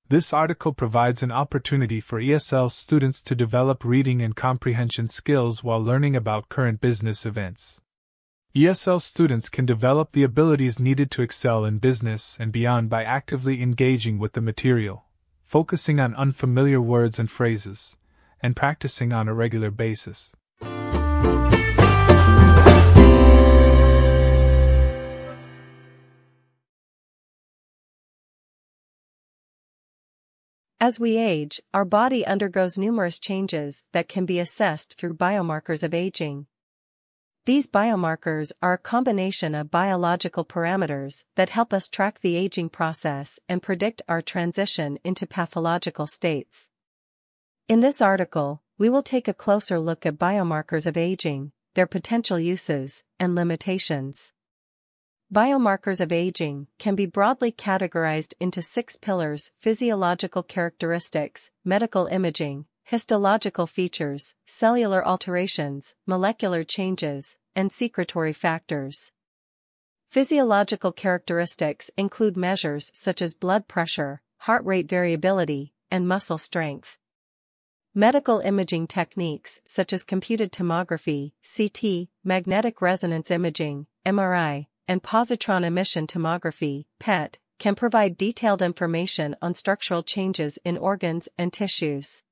This article provides an opportunity for ESL students to develop reading and comprehension skills while learning about current business events. ESL students can develop the abilities needed to excel in business and beyond by actively engaging with the material, focusing on unfamiliar words and phrases, and practicing on a regular basis. As we age, our body undergoes numerous changes that can be assessed through biomarkers of aging. These biomarkers are a combination of biological parameters that help us track the aging process and predict our transition into pathological states. In this article, we will take a closer look at biomarkers of aging, their potential uses, and limitations. Biomarkers of aging can be broadly categorized into 6 pillars: physiological characteristics, medical imaging, histological features, cellular alterations, molecular changes, and secretory factors. Physiological characteristics include measures such as blood pressure, heart rate variability, and muscle strength. Medical imaging techniques such as computed tomography, CT, magnetic resonance imaging, MRI, and positron emission tomography, PET, can provide detailed information on structural changes in organs and tissues.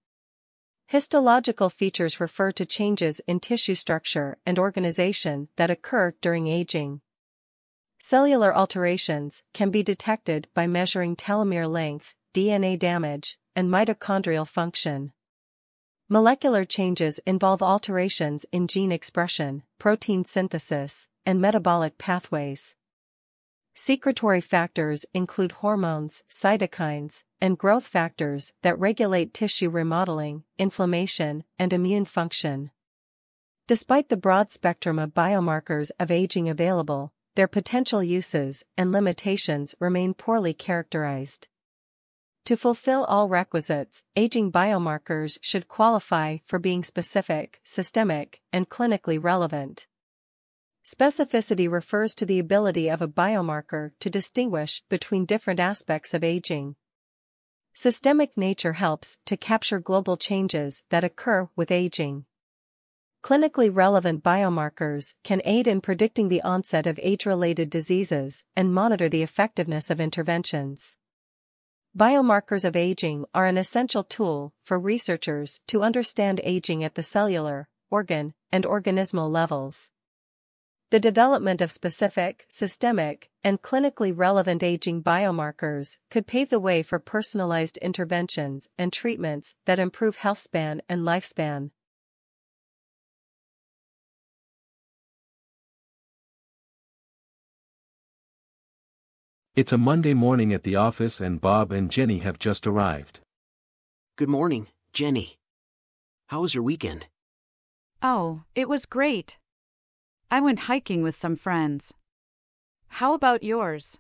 Histological features refer to changes in tissue structure and organization that occur during aging. Cellular alterations can be detected by measuring telomere length, DNA damage, and mitochondrial function. Molecular changes involve alterations in gene expression, protein synthesis, and metabolic pathways. Secretory factors include hormones, cytokines, and growth factors that regulate tissue remodeling, inflammation, and immune function. Despite the broad spectrum of biomarkers of aging available, their potential uses and limitations remain poorly characterized. To fulfill all requisites, aging biomarkers should qualify for being specific, systemic, and clinically relevant. Specificity refers to the ability of a biomarker to distinguish between different aspects of aging. Systemic nature helps to capture global changes that occur with aging. Clinically relevant biomarkers can aid in predicting the onset of age-related diseases and monitor the effectiveness of interventions. Biomarkers of aging are an essential tool for researchers to understand aging at the cellular, organ, and organismal levels. The development of specific, systemic, and clinically relevant aging biomarkers could pave the way for personalized interventions and treatments that improve health span and lifespan. It's a Monday morning at the office and Bob and Jenny have just arrived. Good morning, Jenny. How was your weekend? Oh, it was great. I went hiking with some friends. How about yours?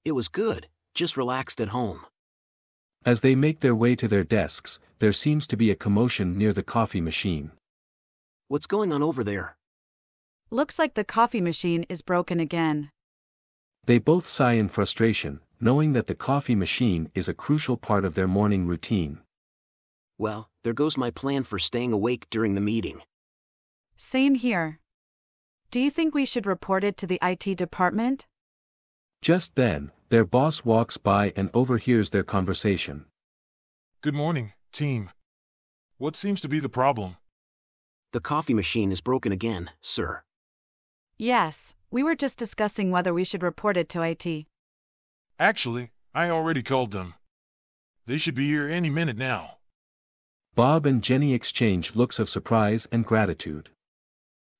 It was good, just relaxed at home. As they make their way to their desks, there seems to be a commotion near the coffee machine. What's going on over there? Looks like the coffee machine is broken again. They both sigh in frustration, knowing that the coffee machine is a crucial part of their morning routine. Well, there goes my plan for staying awake during the meeting. Same here. Do you think we should report it to the IT department? Just then, their boss walks by and overhears their conversation. Good morning, team. What seems to be the problem? The coffee machine is broken again, sir. Yes, we were just discussing whether we should report it to IT. Actually, I already called them. They should be here any minute now. Bob and Jenny exchange looks of surprise and gratitude.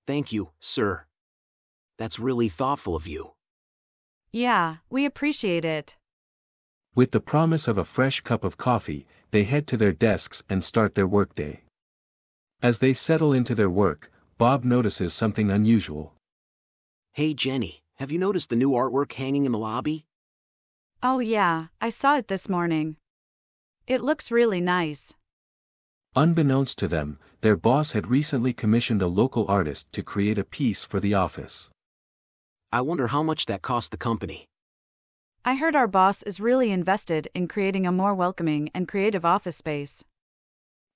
Thank you, sir. That's really thoughtful of you. Yeah, we appreciate it. With the promise of a fresh cup of coffee, they head to their desks and start their workday. As they settle into their work, Bob notices something unusual. Hey Jenny, have you noticed the new artwork hanging in the lobby? Oh yeah, I saw it this morning. It looks really nice. Unbeknownst to them, their boss had recently commissioned a local artist to create a piece for the office. I wonder how much that cost the company. I heard our boss is really invested in creating a more welcoming and creative office space.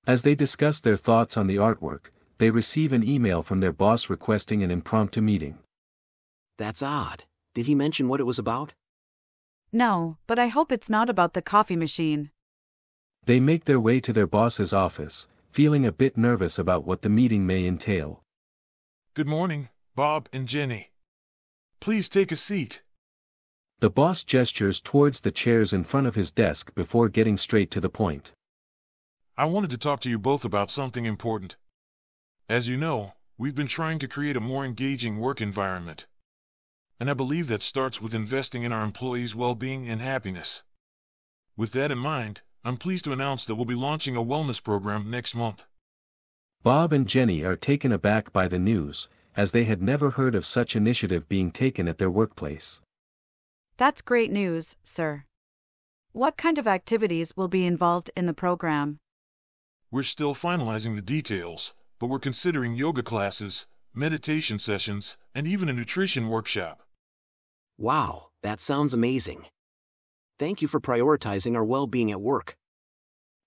As they discuss their thoughts on the artwork, they receive an email from their boss requesting an impromptu meeting. That's odd. Did he mention what it was about? No, but I hope it's not about the coffee machine. They make their way to their boss's office, feeling a bit nervous about what the meeting may entail. Good morning, Bob and Jenny. Please take a seat. The boss gestures towards the chairs in front of his desk before getting straight to the point. I wanted to talk to you both about something important. As you know, we've been trying to create a more engaging work environment. And I believe that starts with investing in our employees' well-being and happiness. With that in mind, I'm pleased to announce that we'll be launching a wellness program next month. Bob and Jenny are taken aback by the news, as they had never heard of such initiative being taken at their workplace. That's great news, sir. What kind of activities will be involved in the program? We're still finalizing the details, but we're considering yoga classes, meditation sessions, and even a nutrition workshop. Wow, that sounds amazing. Thank you for prioritizing our well-being at work.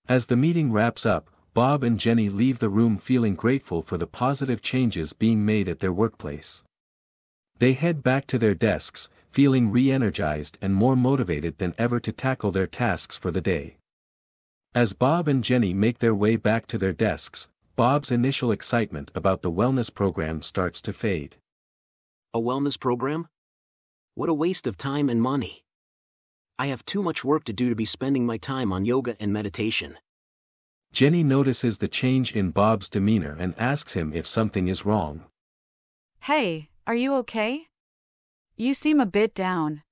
As the meeting wraps up, Bob and Jenny leave the room feeling grateful for the positive changes being made at their workplace. They head back to their desks, feeling re-energized and more motivated than ever to tackle their tasks for the day. As Bob and Jenny make their way back to their desks, Bob's initial excitement about the wellness program starts to fade. A wellness program? What a waste of time and money. I have too much work to do to be spending my time on yoga and meditation. Jenny notices the change in Bob's demeanor and asks him if something is wrong. Hey, are you okay? You seem a bit down.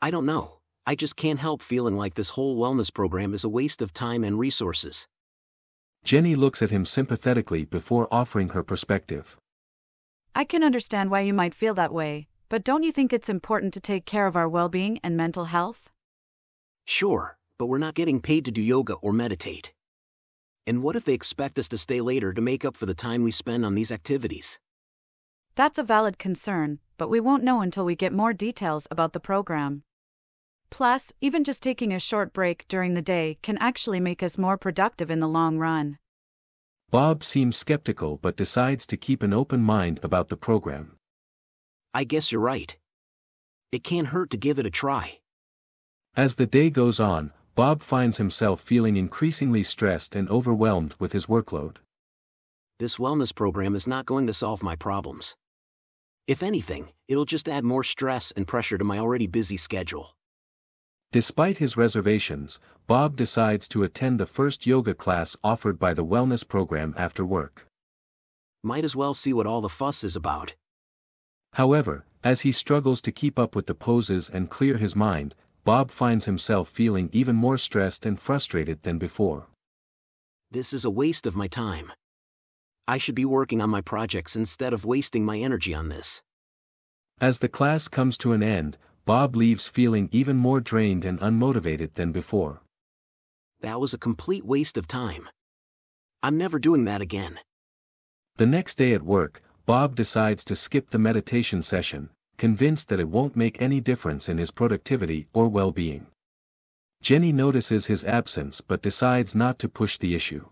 I don't know. I just can't help feeling like this whole wellness program is a waste of time and resources. Jenny looks at him sympathetically before offering her perspective. I can understand why you might feel that way, but don't you think it's important to take care of our well-being and mental health? Sure, but we're not getting paid to do yoga or meditate. And what if they expect us to stay later to make up for the time we spend on these activities? That's a valid concern, but we won't know until we get more details about the program. Plus, even just taking a short break during the day can actually make us more productive in the long run. Bob seems skeptical but decides to keep an open mind about the program. I guess you're right. It can't hurt to give it a try. As the day goes on, Bob finds himself feeling increasingly stressed and overwhelmed with his workload. This wellness program is not going to solve my problems. If anything, it'll just add more stress and pressure to my already busy schedule. Despite his reservations, Bob decides to attend the first yoga class offered by the wellness program after work. Might as well see what all the fuss is about. However, as he struggles to keep up with the poses and clear his mind, Bob finds himself feeling even more stressed and frustrated than before. This is a waste of my time. I should be working on my projects instead of wasting my energy on this. As the class comes to an end, Bob leaves feeling even more drained and unmotivated than before. That was a complete waste of time. I'm never doing that again. The next day at work, Bob decides to skip the meditation session, convinced that it won't make any difference in his productivity or well-being. Jenny notices his absence but decides not to push the issue.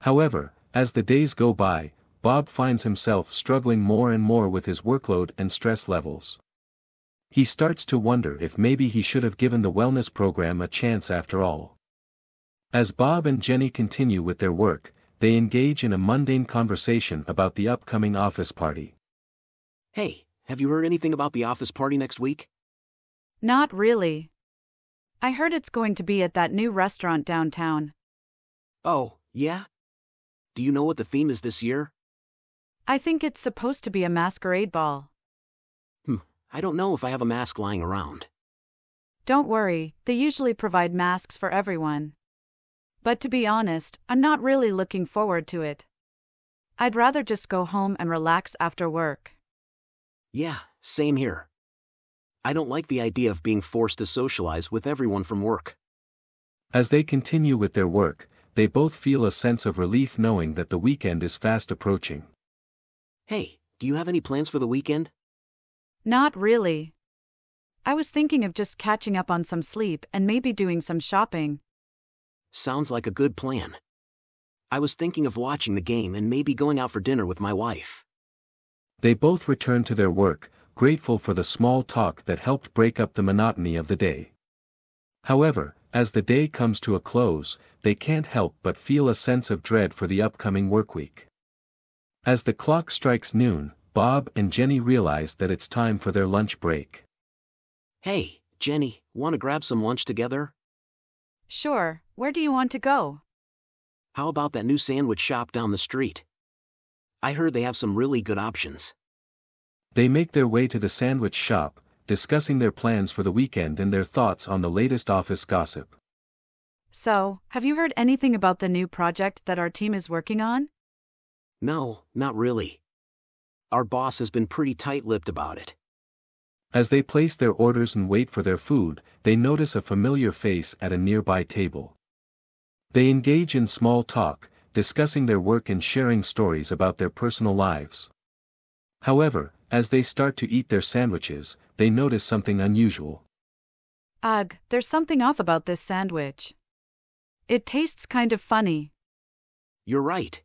However, as the days go by, Bob finds himself struggling more and more with his workload and stress levels. He starts to wonder if maybe he should have given the wellness program a chance after all. As Bob and Jenny continue with their work, they engage in a mundane conversation about the upcoming office party. Hey, have you heard anything about the office party next week? Not really. I heard it's going to be at that new restaurant downtown. Oh, yeah? Do you know what the theme is this year? I think it's supposed to be a masquerade ball. I don't know if I have a mask lying around. Don't worry, they usually provide masks for everyone. But to be honest, I'm not really looking forward to it. I'd rather just go home and relax after work. Yeah, same here. I don't like the idea of being forced to socialize with everyone from work. As they continue with their work, they both feel a sense of relief knowing that the weekend is fast approaching. Hey, do you have any plans for the weekend? Not really. I was thinking of just catching up on some sleep and maybe doing some shopping. Sounds like a good plan. I was thinking of watching the game and maybe going out for dinner with my wife. They both return to their work, grateful for the small talk that helped break up the monotony of the day. However, as the day comes to a close, they can't help but feel a sense of dread for the upcoming workweek. As the clock strikes noon, Bob and Jenny realize that it's time for their lunch break. Hey, Jenny, want to grab some lunch together? Sure, where do you want to go? How about that new sandwich shop down the street? I heard they have some really good options. They make their way to the sandwich shop, discussing their plans for the weekend and their thoughts on the latest office gossip. So, have you heard anything about the new project that our team is working on? No, not really. Our boss has been pretty tight-lipped about it. As they place their orders and wait for their food, they notice a familiar face at a nearby table. They engage in small talk, discussing their work and sharing stories about their personal lives. However, as they start to eat their sandwiches, they notice something unusual. Ugh, there's something off about this sandwich. It tastes kind of funny. You're right.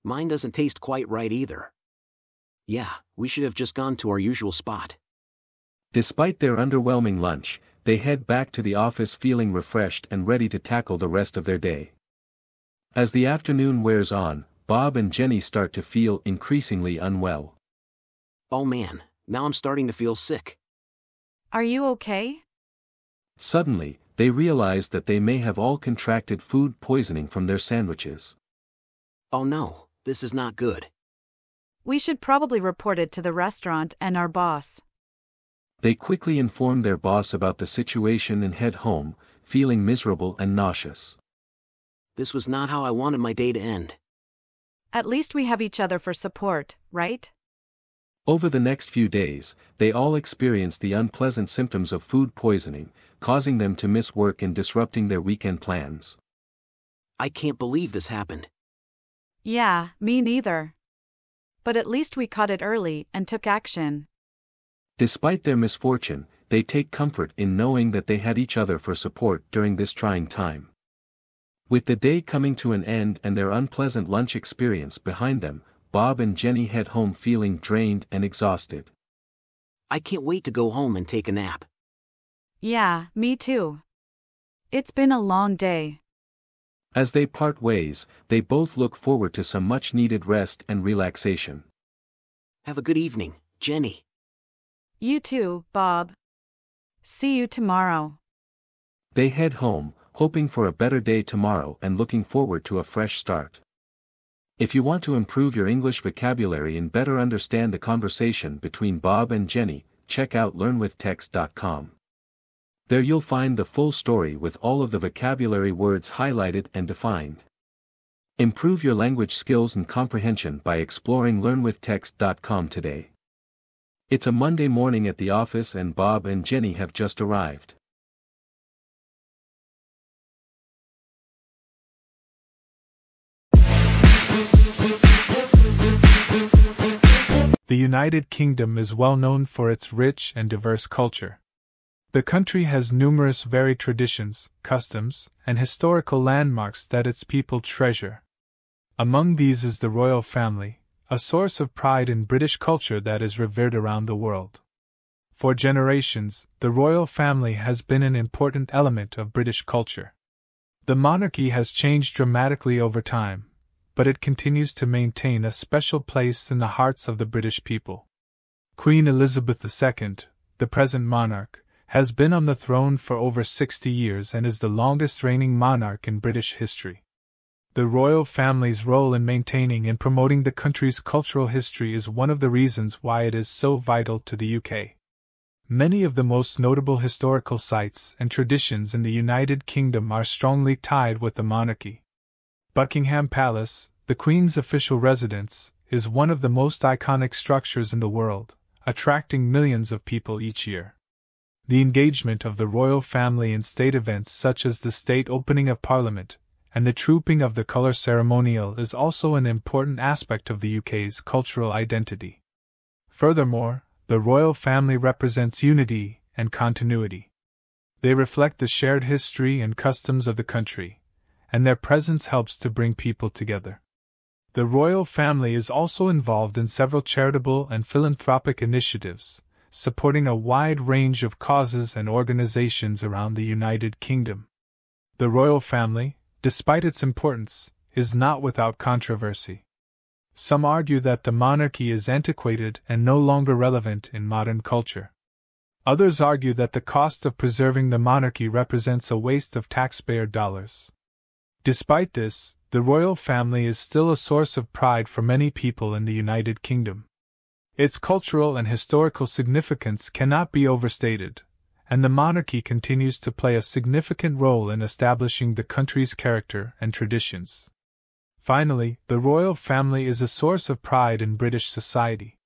Mine doesn't taste quite right either. Yeah, we should have just gone to our usual spot. Despite their underwhelming lunch, they head back to the office feeling refreshed and ready to tackle the rest of their day. As the afternoon wears on, Bob and Jenny start to feel increasingly unwell. Oh man, now I'm starting to feel sick. Are you okay? Suddenly, they realize that they may have all contracted food poisoning from their sandwiches. Oh no, this is not good. We should probably report it to the restaurant and our boss. They quickly inform their boss about the situation and head home, feeling miserable and nauseous. This was not how I wanted my day to end. At least we have each other for support, right? Over the next few days, they all experience the unpleasant symptoms of food poisoning, causing them to miss work and disrupting their weekend plans. I can't believe this happened. Yeah, me neither. But at least we caught it early and took action. Despite their misfortune, they take comfort in knowing that they had each other for support during this trying time. With the day coming to an end and their unpleasant lunch experience behind them, Bob and Jenny head home feeling drained and exhausted. I can't wait to go home and take a nap. Yeah, me too. It's been a long day. As they part ways, they both look forward to some much-needed rest and relaxation. Have a good evening, Jenny. You too, Bob. See you tomorrow. They head home, hoping for a better day tomorrow and looking forward to a fresh start. If you want to improve your English vocabulary and better understand the conversation between Bob and Jenny, check out learnwithtext.com. There you'll find the full story with all of the vocabulary words highlighted and defined. Improve your language skills and comprehension by exploring learnwithtext.com today. It's a Monday morning at the office and Bob and Jenny have just arrived. The United Kingdom is well known for its rich and diverse culture. The country has numerous varied traditions, customs, and historical landmarks that its people treasure. Among these is the royal family, a source of pride in British culture that is revered around the world. For generations, the royal family has been an important element of British culture. The monarchy has changed dramatically over time, but it continues to maintain a special place in the hearts of the British people. Queen Elizabeth II, the present monarch, has been on the throne for over 60 years and is the longest reigning monarch in British history. The royal family's role in maintaining and promoting the country's cultural history is one of the reasons why it is so vital to the UK. Many of the most notable historical sites and traditions in the United Kingdom are strongly tied with the monarchy. Buckingham Palace, the Queen's official residence, is one of the most iconic structures in the world, attracting millions of people each year. The engagement of the royal family in state events such as the state opening of Parliament and the Trooping of the Colour ceremonial is also an important aspect of the UK's cultural identity. Furthermore, the royal family represents unity and continuity. They reflect the shared history and customs of the country, and their presence helps to bring people together. The royal family is also involved in several charitable and philanthropic initiatives, supporting a wide range of causes and organizations around the United Kingdom. The royal family, despite its importance, is not without controversy. Some argue that the monarchy is antiquated and no longer relevant in modern culture. Others argue that the cost of preserving the monarchy represents a waste of taxpayer dollars. Despite this, the royal family is still a source of pride for many people in the United Kingdom. Its cultural and historical significance cannot be overstated, and the monarchy continues to play a significant role in establishing the country's character and traditions. Finally, the royal family is a source of pride in British society.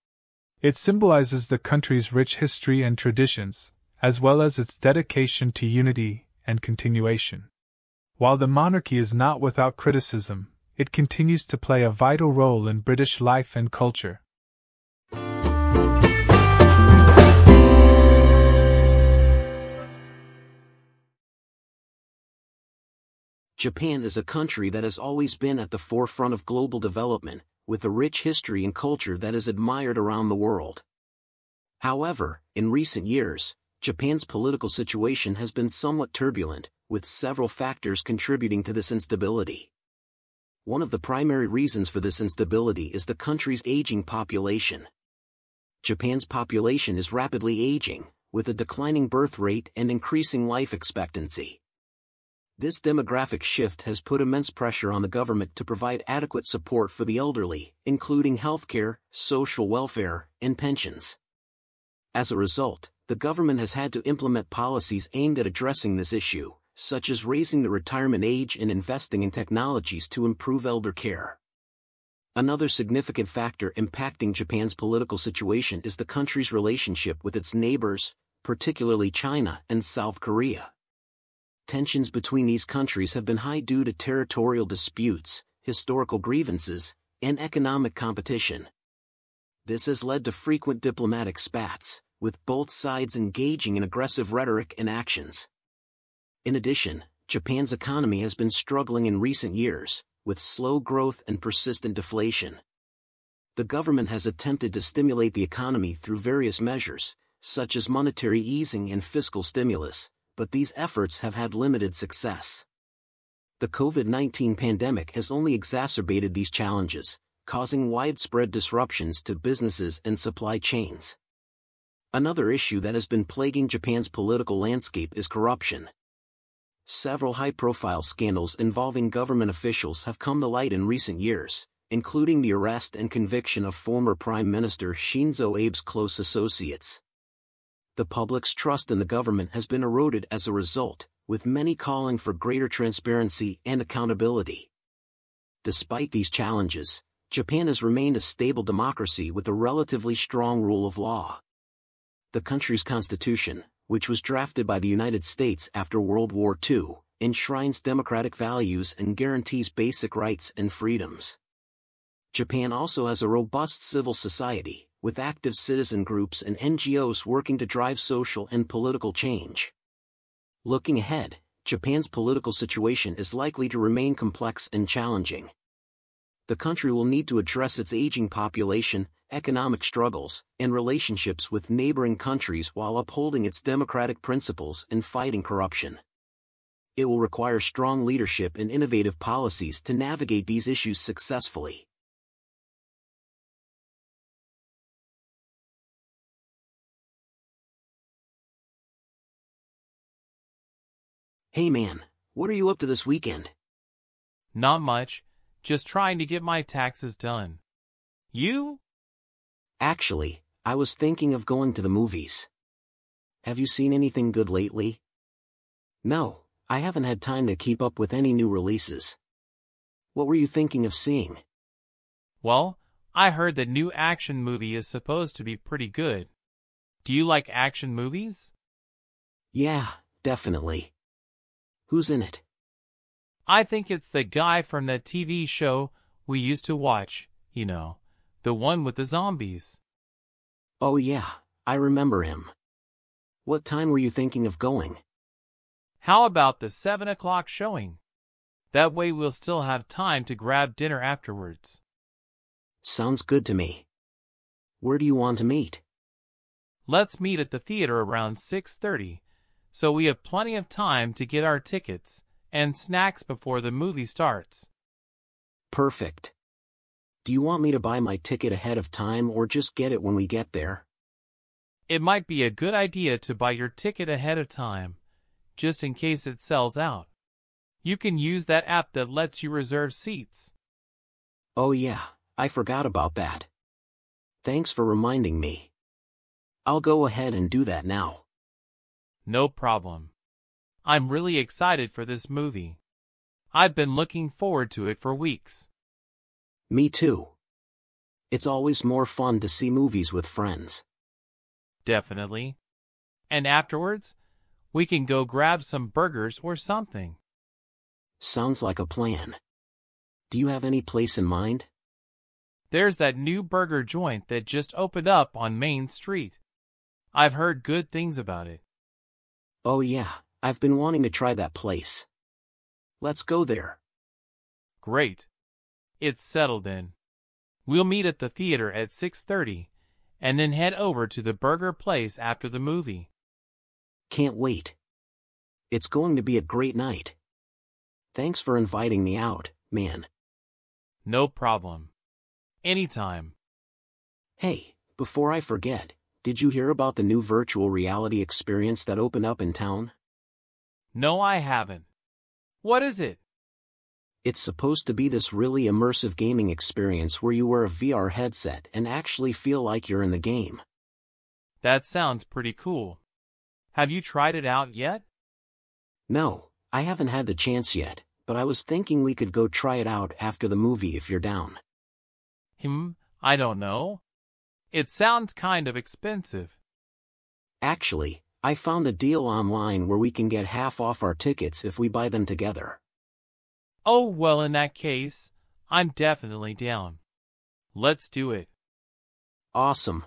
It symbolizes the country's rich history and traditions, as well as its dedication to unity and continuation. While the monarchy is not without criticism, it continues to play a vital role in British life and culture. Japan is a country that has always been at the forefront of global development, with a rich history and culture that is admired around the world. However, in recent years, Japan's political situation has been somewhat turbulent, with several factors contributing to this instability. One of the primary reasons for this instability is the country's aging population. Japan's population is rapidly aging, with a declining birth rate and increasing life expectancy. This demographic shift has put immense pressure on the government to provide adequate support for the elderly, including healthcare, social welfare, and pensions. As a result, the government has had to implement policies aimed at addressing this issue, such as raising the retirement age and investing in technologies to improve elder care. Another significant factor impacting Japan's political situation is the country's relationship with its neighbors, particularly China and South Korea. Tensions between these countries have been high due to territorial disputes, historical grievances, and economic competition. This has led to frequent diplomatic spats, with both sides engaging in aggressive rhetoric and actions. In addition, Japan's economy has been struggling in recent years, with slow growth and persistent deflation. The government has attempted to stimulate the economy through various measures, such as monetary easing and fiscal stimulus, but these efforts have had limited success. The COVID-19 pandemic has only exacerbated these challenges, causing widespread disruptions to businesses and supply chains. Another issue that has been plaguing Japan's political landscape is corruption. Several high-profile scandals involving government officials have come to light in recent years, including the arrest and conviction of former Prime Minister Shinzo Abe's close associates. The public's trust in the government has been eroded as a result, with many calling for greater transparency and accountability. Despite these challenges, Japan has remained a stable democracy with a relatively strong rule of law. The country's constitution, which was drafted by the United States after World War II, enshrines democratic values and guarantees basic rights and freedoms. Japan also has a robust civil society, with active citizen groups and NGOs working to drive social and political change. Looking ahead, Japan's political situation is likely to remain complex and challenging. The country will need to address its aging population, economic struggles, and relationships with neighboring countries while upholding its democratic principles and fighting corruption. It will require strong leadership and innovative policies to navigate these issues successfully. Hey man, what are you up to this weekend? Not much, just trying to get my taxes done. You? Actually, I was thinking of going to the movies. Have you seen anything good lately? No, I haven't had time to keep up with any new releases. What were you thinking of seeing? Well, I heard that new action movie is supposed to be pretty good. Do you like action movies? Yeah, definitely. Who's in it? I think it's the guy from that TV show we used to watch, you know, the one with the zombies. Oh yeah, I remember him. What time were you thinking of going? How about the 7 o'clock showing? That way we'll still have time to grab dinner afterwards. Sounds good to me. Where do you want to meet? Let's meet at the theater around 6:30, so we have plenty of time to get our tickets and snacks before the movie starts. Perfect. Do you want me to buy my ticket ahead of time or just get it when we get there? It might be a good idea to buy your ticket ahead of time, just in case it sells out. You can use that app that lets you reserve seats. Oh yeah, I forgot about that. Thanks for reminding me. I'll go ahead and do that now. No problem. I'm really excited for this movie. I've been looking forward to it for weeks. Me too. It's always more fun to see movies with friends. Definitely. And afterwards, we can go grab some burgers or something. Sounds like a plan. Do you have any place in mind? There's that new burger joint that just opened up on Main Street. I've heard good things about it. Oh yeah, I've been wanting to try that place. Let's go there. Great. It's settled then. We'll meet at the theater at 6:30, and then head over to the burger place after the movie. Can't wait. It's going to be a great night. Thanks for inviting me out, man. No problem. Anytime. Hey, before I forget, did you hear about the new virtual reality experience that opened up in town? No, I haven't. What is it? It's supposed to be this really immersive gaming experience where you wear a VR headset and actually feel like you're in the game. That sounds pretty cool. Have you tried it out yet? No, I haven't had the chance yet, but I was thinking we could go try it out after the movie if you're down. I don't know. It sounds kind of expensive. Actually, I found a deal online where we can get half off our tickets if we buy them together. Oh, well, in that case, I'm definitely down. Let's do it. Awesome.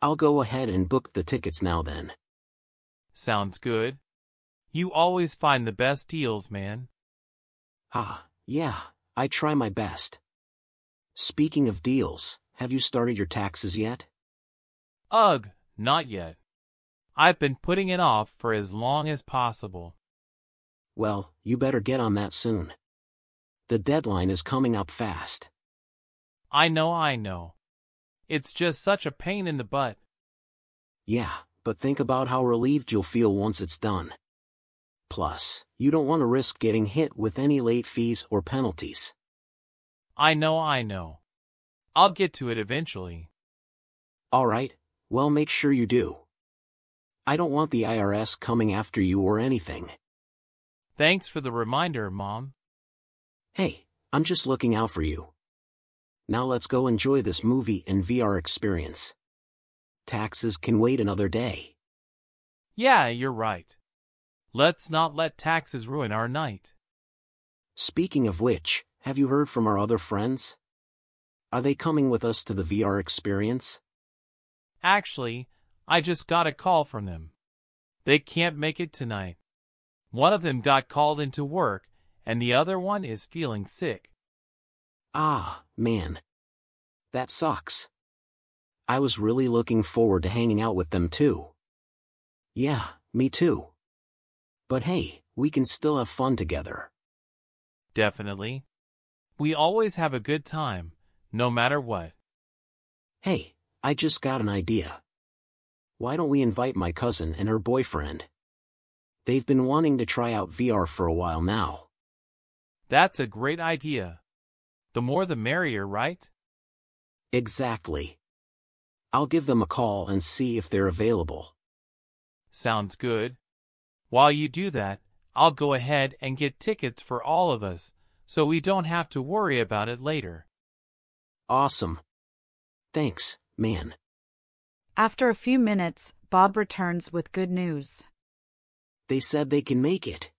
I'll go ahead and book the tickets now then. Sounds good. You always find the best deals, man. Yeah, I try my best. Speaking of deals, have you started your taxes yet? Ugh, not yet. I've been putting it off for as long as possible. Well, you better get on that soon. The deadline is coming up fast. I know. It's just such a pain in the butt. Yeah, but think about how relieved you'll feel once it's done. Plus, you don't want to risk getting hit with any late fees or penalties. I know. I'll get to it eventually. Alright, well make sure you do. I don't want the IRS coming after you or anything. Thanks for the reminder, Mom. Hey, I'm just looking out for you. Now let's go enjoy this movie and VR experience. Taxes can wait another day. Yeah, you're right. Let's not let taxes ruin our night. Speaking of which, have you heard from our other friends? Are they coming with us to the VR experience? Actually, I just got a call from them. They can't make it tonight. One of them got called into work, and the other one is feeling sick. Ah, man. That sucks. I was really looking forward to hanging out with them too. Yeah, me too. But hey, we can still have fun together. Definitely. We always have a good time, no matter what. Hey, I just got an idea. Why don't we invite my cousin and her boyfriend? They've been wanting to try out VR for a while now. That's a great idea. The more the merrier, right? Exactly. I'll give them a call and see if they're available. Sounds good. While you do that, I'll go ahead and get tickets for all of us, so we don't have to worry about it later. Awesome. Thanks, man. After a few minutes, Bob returns with good news. They said they can make it.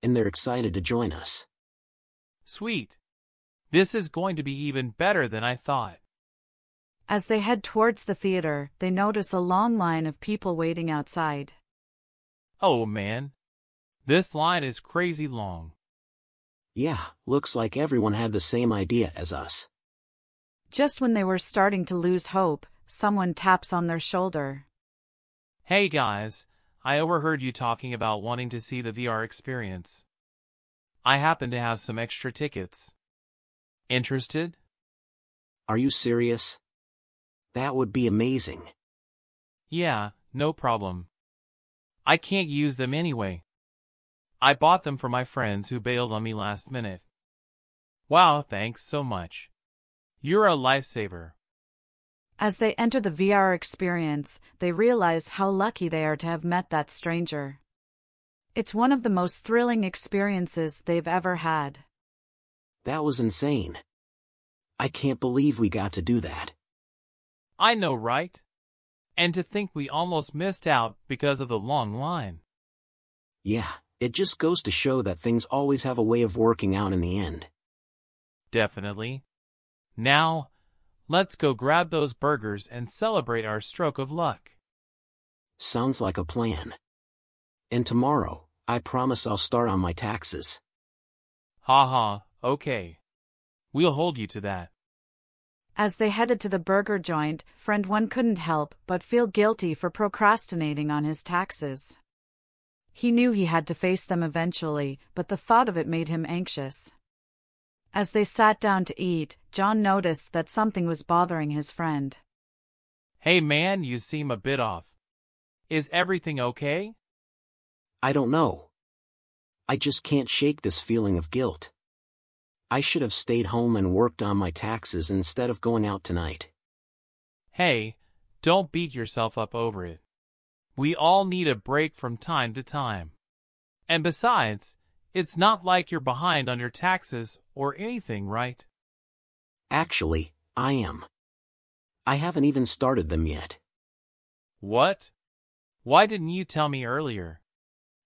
And they're excited to join us. Sweet. This is going to be even better than I thought. As they head towards the theater, they notice a long line of people waiting outside. Oh man. This line is crazy long. Yeah, looks like everyone had the same idea as us. Just when they were starting to lose hope, someone taps on their shoulder. Hey guys, I overheard you talking about wanting to see the VR experience. I happen to have some extra tickets. Interested? Are you serious? That would be amazing. Yeah, no problem. I can't use them anyway. I bought them for my friends who bailed on me last minute. Wow, thanks so much. You're a lifesaver. As they enter the VR experience, they realize how lucky they are to have met that stranger. It's one of the most thrilling experiences they've ever had. That was insane. I can't believe we got to do that. I know, right? And to think we almost missed out because of the long line. Yeah, it just goes to show that things always have a way of working out in the end. Definitely. Now, let's go grab those burgers and celebrate our stroke of luck. Sounds like a plan. And tomorrow, I promise I'll start on my taxes. Ha, okay. We'll hold you to that. As they headed to the burger joint, friend one couldn't help but feel guilty for procrastinating on his taxes. He knew he had to face them eventually, but the thought of it made him anxious. As they sat down to eat, John noticed that something was bothering his friend. Hey man, you seem a bit off. Is everything okay? I don't know. I just can't shake this feeling of guilt. I should have stayed home and worked on my taxes instead of going out tonight. Hey, don't beat yourself up over it. We all need a break from time to time. And besides, it's not like you're behind on your taxes or anything, right? Actually, I am. I haven't even started them yet. What? Why didn't you tell me earlier?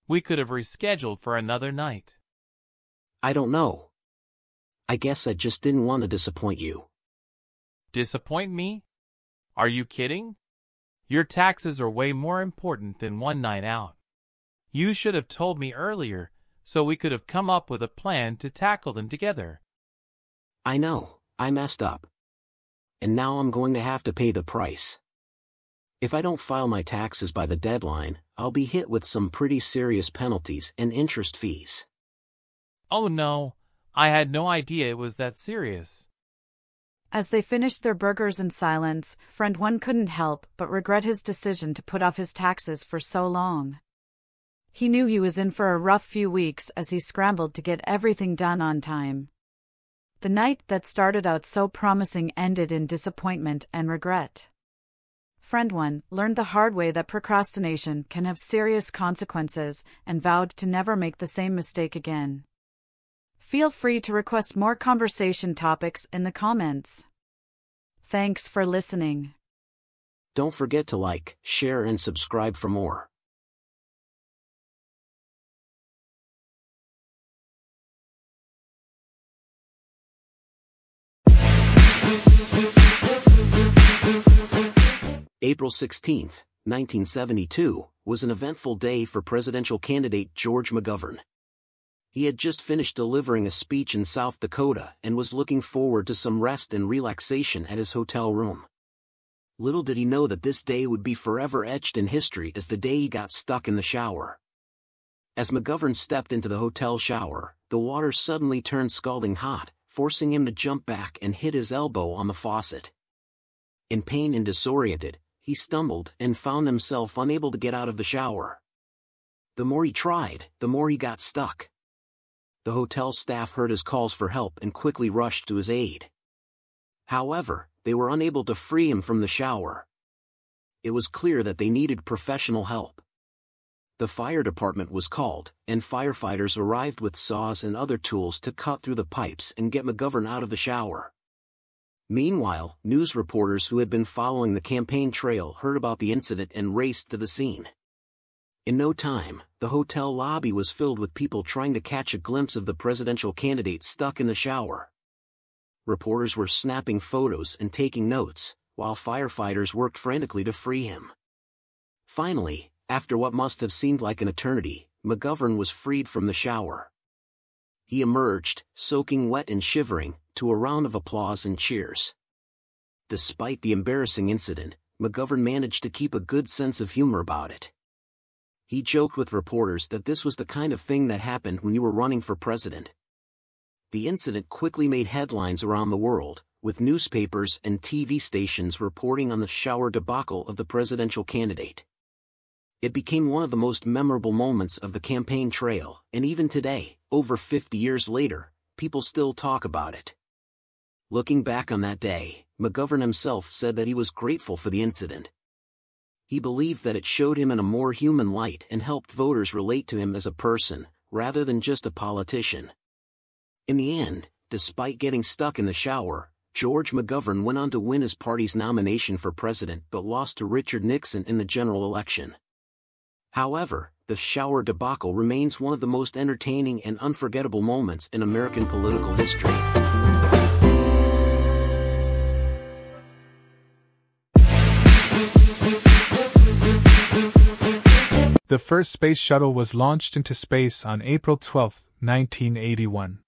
We could have rescheduled for another night. I don't know. I guess I just didn't want to disappoint you. Disappoint me? Are you kidding? Your taxes are way more important than one night out. You should have told me earlier, so we could have come up with a plan to tackle them together. I know, I messed up. And now I'm going to have to pay the price. If I don't file my taxes by the deadline, I'll be hit with some pretty serious penalties and interest fees. Oh no, I had no idea it was that serious. As they finished their burgers in silence, friend one couldn't help but regret his decision to put off his taxes for so long. He knew he was in for a rough few weeks as he scrambled to get everything done on time. The night that started out so promising ended in disappointment and regret. Friend one learned the hard way that procrastination can have serious consequences and vowed to never make the same mistake again. Feel free to request more conversation topics in the comments. Thanks for listening. Don't forget to like, share and subscribe for more. April 16, 1972, was an eventful day for presidential candidate George McGovern. He had just finished delivering a speech in South Dakota and was looking forward to some rest and relaxation at his hotel room. Little did he know that this day would be forever etched in history as the day he got stuck in the shower. As McGovern stepped into the hotel shower, the water suddenly turned scalding hot, forcing him to jump back and hit his elbow on the faucet. In pain and disoriented, he stumbled and found himself unable to get out of the shower. The more he tried, the more he got stuck. The hotel staff heard his calls for help and quickly rushed to his aid. However, they were unable to free him from the shower. It was clear that they needed professional help. The fire department was called, and firefighters arrived with saws and other tools to cut through the pipes and get McGovern out of the shower. Meanwhile, news reporters who had been following the campaign trail heard about the incident and raced to the scene. In no time, the hotel lobby was filled with people trying to catch a glimpse of the presidential candidate stuck in the shower. Reporters were snapping photos and taking notes, while firefighters worked frantically to free him. Finally, after what must have seemed like an eternity, McGovern was freed from the shower. He emerged, soaking wet and shivering, to a round of applause and cheers. Despite the embarrassing incident, McGovern managed to keep a good sense of humor about it. He joked with reporters that this was the kind of thing that happened when you were running for president. The incident quickly made headlines around the world, with newspapers and TV stations reporting on the shower debacle of the presidential candidate. It became one of the most memorable moments of the campaign trail, and even today, over 50 years later, people still talk about it. Looking back on that day, McGovern himself said that he was grateful for the incident. He believed that it showed him in a more human light and helped voters relate to him as a person, rather than just a politician. In the end, despite getting stuck in the shower, George McGovern went on to win his party's nomination for president but lost to Richard Nixon in the general election. However, the shower debacle remains one of the most entertaining and unforgettable moments in American political history. The first space shuttle was launched into space on April 12, 1981.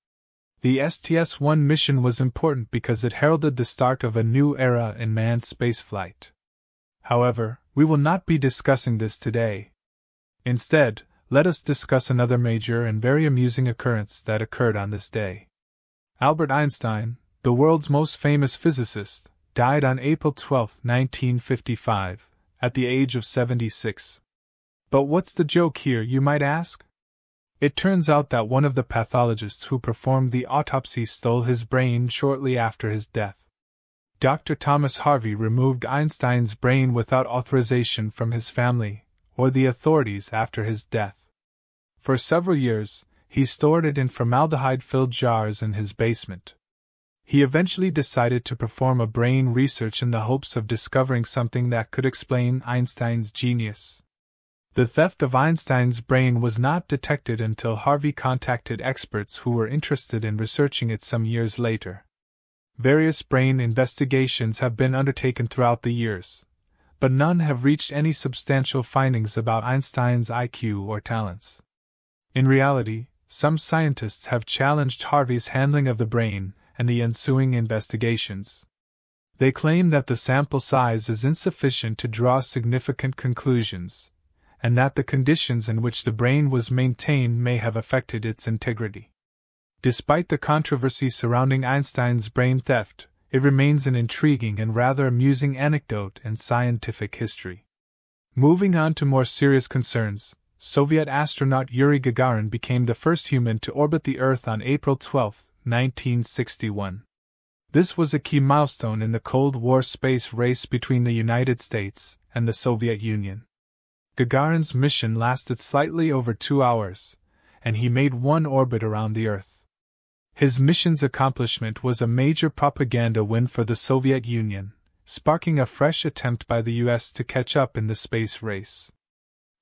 The STS-1 mission was important because it heralded the start of a new era in manned spaceflight. However, we will not be discussing this today. Instead, let us discuss another major and very amusing occurrence that occurred on this day. Albert Einstein, the world's most famous physicist, died on April 12, 1955, at the age of 76. But what's the joke here, you might ask? It turns out that one of the pathologists who performed the autopsy stole his brain shortly after his death. Dr. Thomas Harvey removed Einstein's brain without authorization from his family or the authorities after his death. For several years, he stored it in formaldehyde-filled jars in his basement. He eventually decided to perform a brain research in the hopes of discovering something that could explain Einstein's genius. The theft of Einstein's brain was not detected until Harvey contacted experts who were interested in researching it some years later. Various brain investigations have been undertaken throughout the years, but none have reached any substantial findings about Einstein's IQ or talents. In reality, some scientists have challenged Harvey's handling of the brain and the ensuing investigations. They claim that the sample size is insufficient to draw significant conclusions, and that the conditions in which the brain was maintained may have affected its integrity. Despite the controversy surrounding Einstein's brain theft, it remains an intriguing and rather amusing anecdote in scientific history. Moving on to more serious concerns, Soviet astronaut Yuri Gagarin became the first human to orbit the Earth on April 12, 1961. This was a key milestone in the Cold War space race between the United States and the Soviet Union. Gagarin's mission lasted slightly over 2 hours, and he made one orbit around the Earth. His mission's accomplishment was a major propaganda win for the Soviet Union, sparking a fresh attempt by the US to catch up in the space race.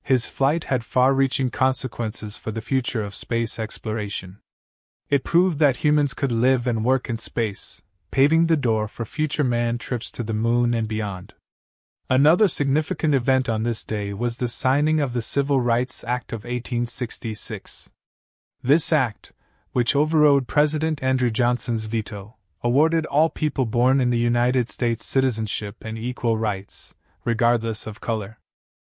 His flight had far-reaching consequences for the future of space exploration. It proved that humans could live and work in space, paving the door for future manned trips to the moon and beyond. Another significant event on this day was the signing of the Civil Rights Act of 1866. This act, which overrode President Andrew Johnson's veto, awarded all people born in the United States citizenship and equal rights, regardless of color.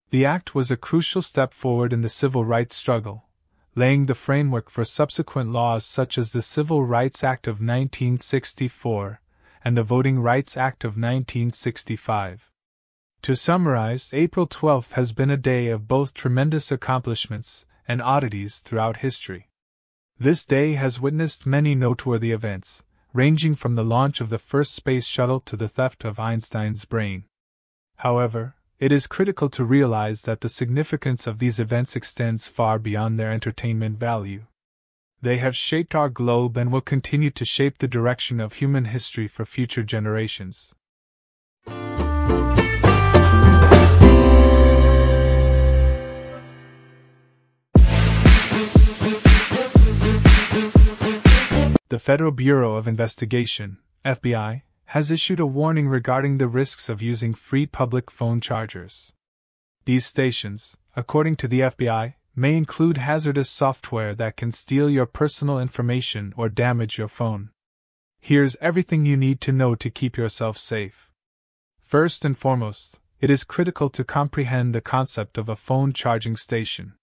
The act was a crucial step forward in the civil rights struggle, laying the framework for subsequent laws such as the Civil Rights Act of 1964 and the Voting Rights Act of 1965. To summarize, April 12th has been a day of both tremendous accomplishments and oddities throughout history. This day has witnessed many noteworthy events, ranging from the launch of the first space shuttle to the theft of Einstein's brain. However, it is critical to realize that the significance of these events extends far beyond their entertainment value. They have shaped our globe and will continue to shape the direction of human history for future generations. The Federal Bureau of Investigation, FBI, has issued a warning regarding the risks of using free public phone chargers. These stations, according to the FBI, may include hazardous software that can steal your personal information or damage your phone. Here's everything you need to know to keep yourself safe. First and foremost, it is critical to comprehend the concept of a phone charging station.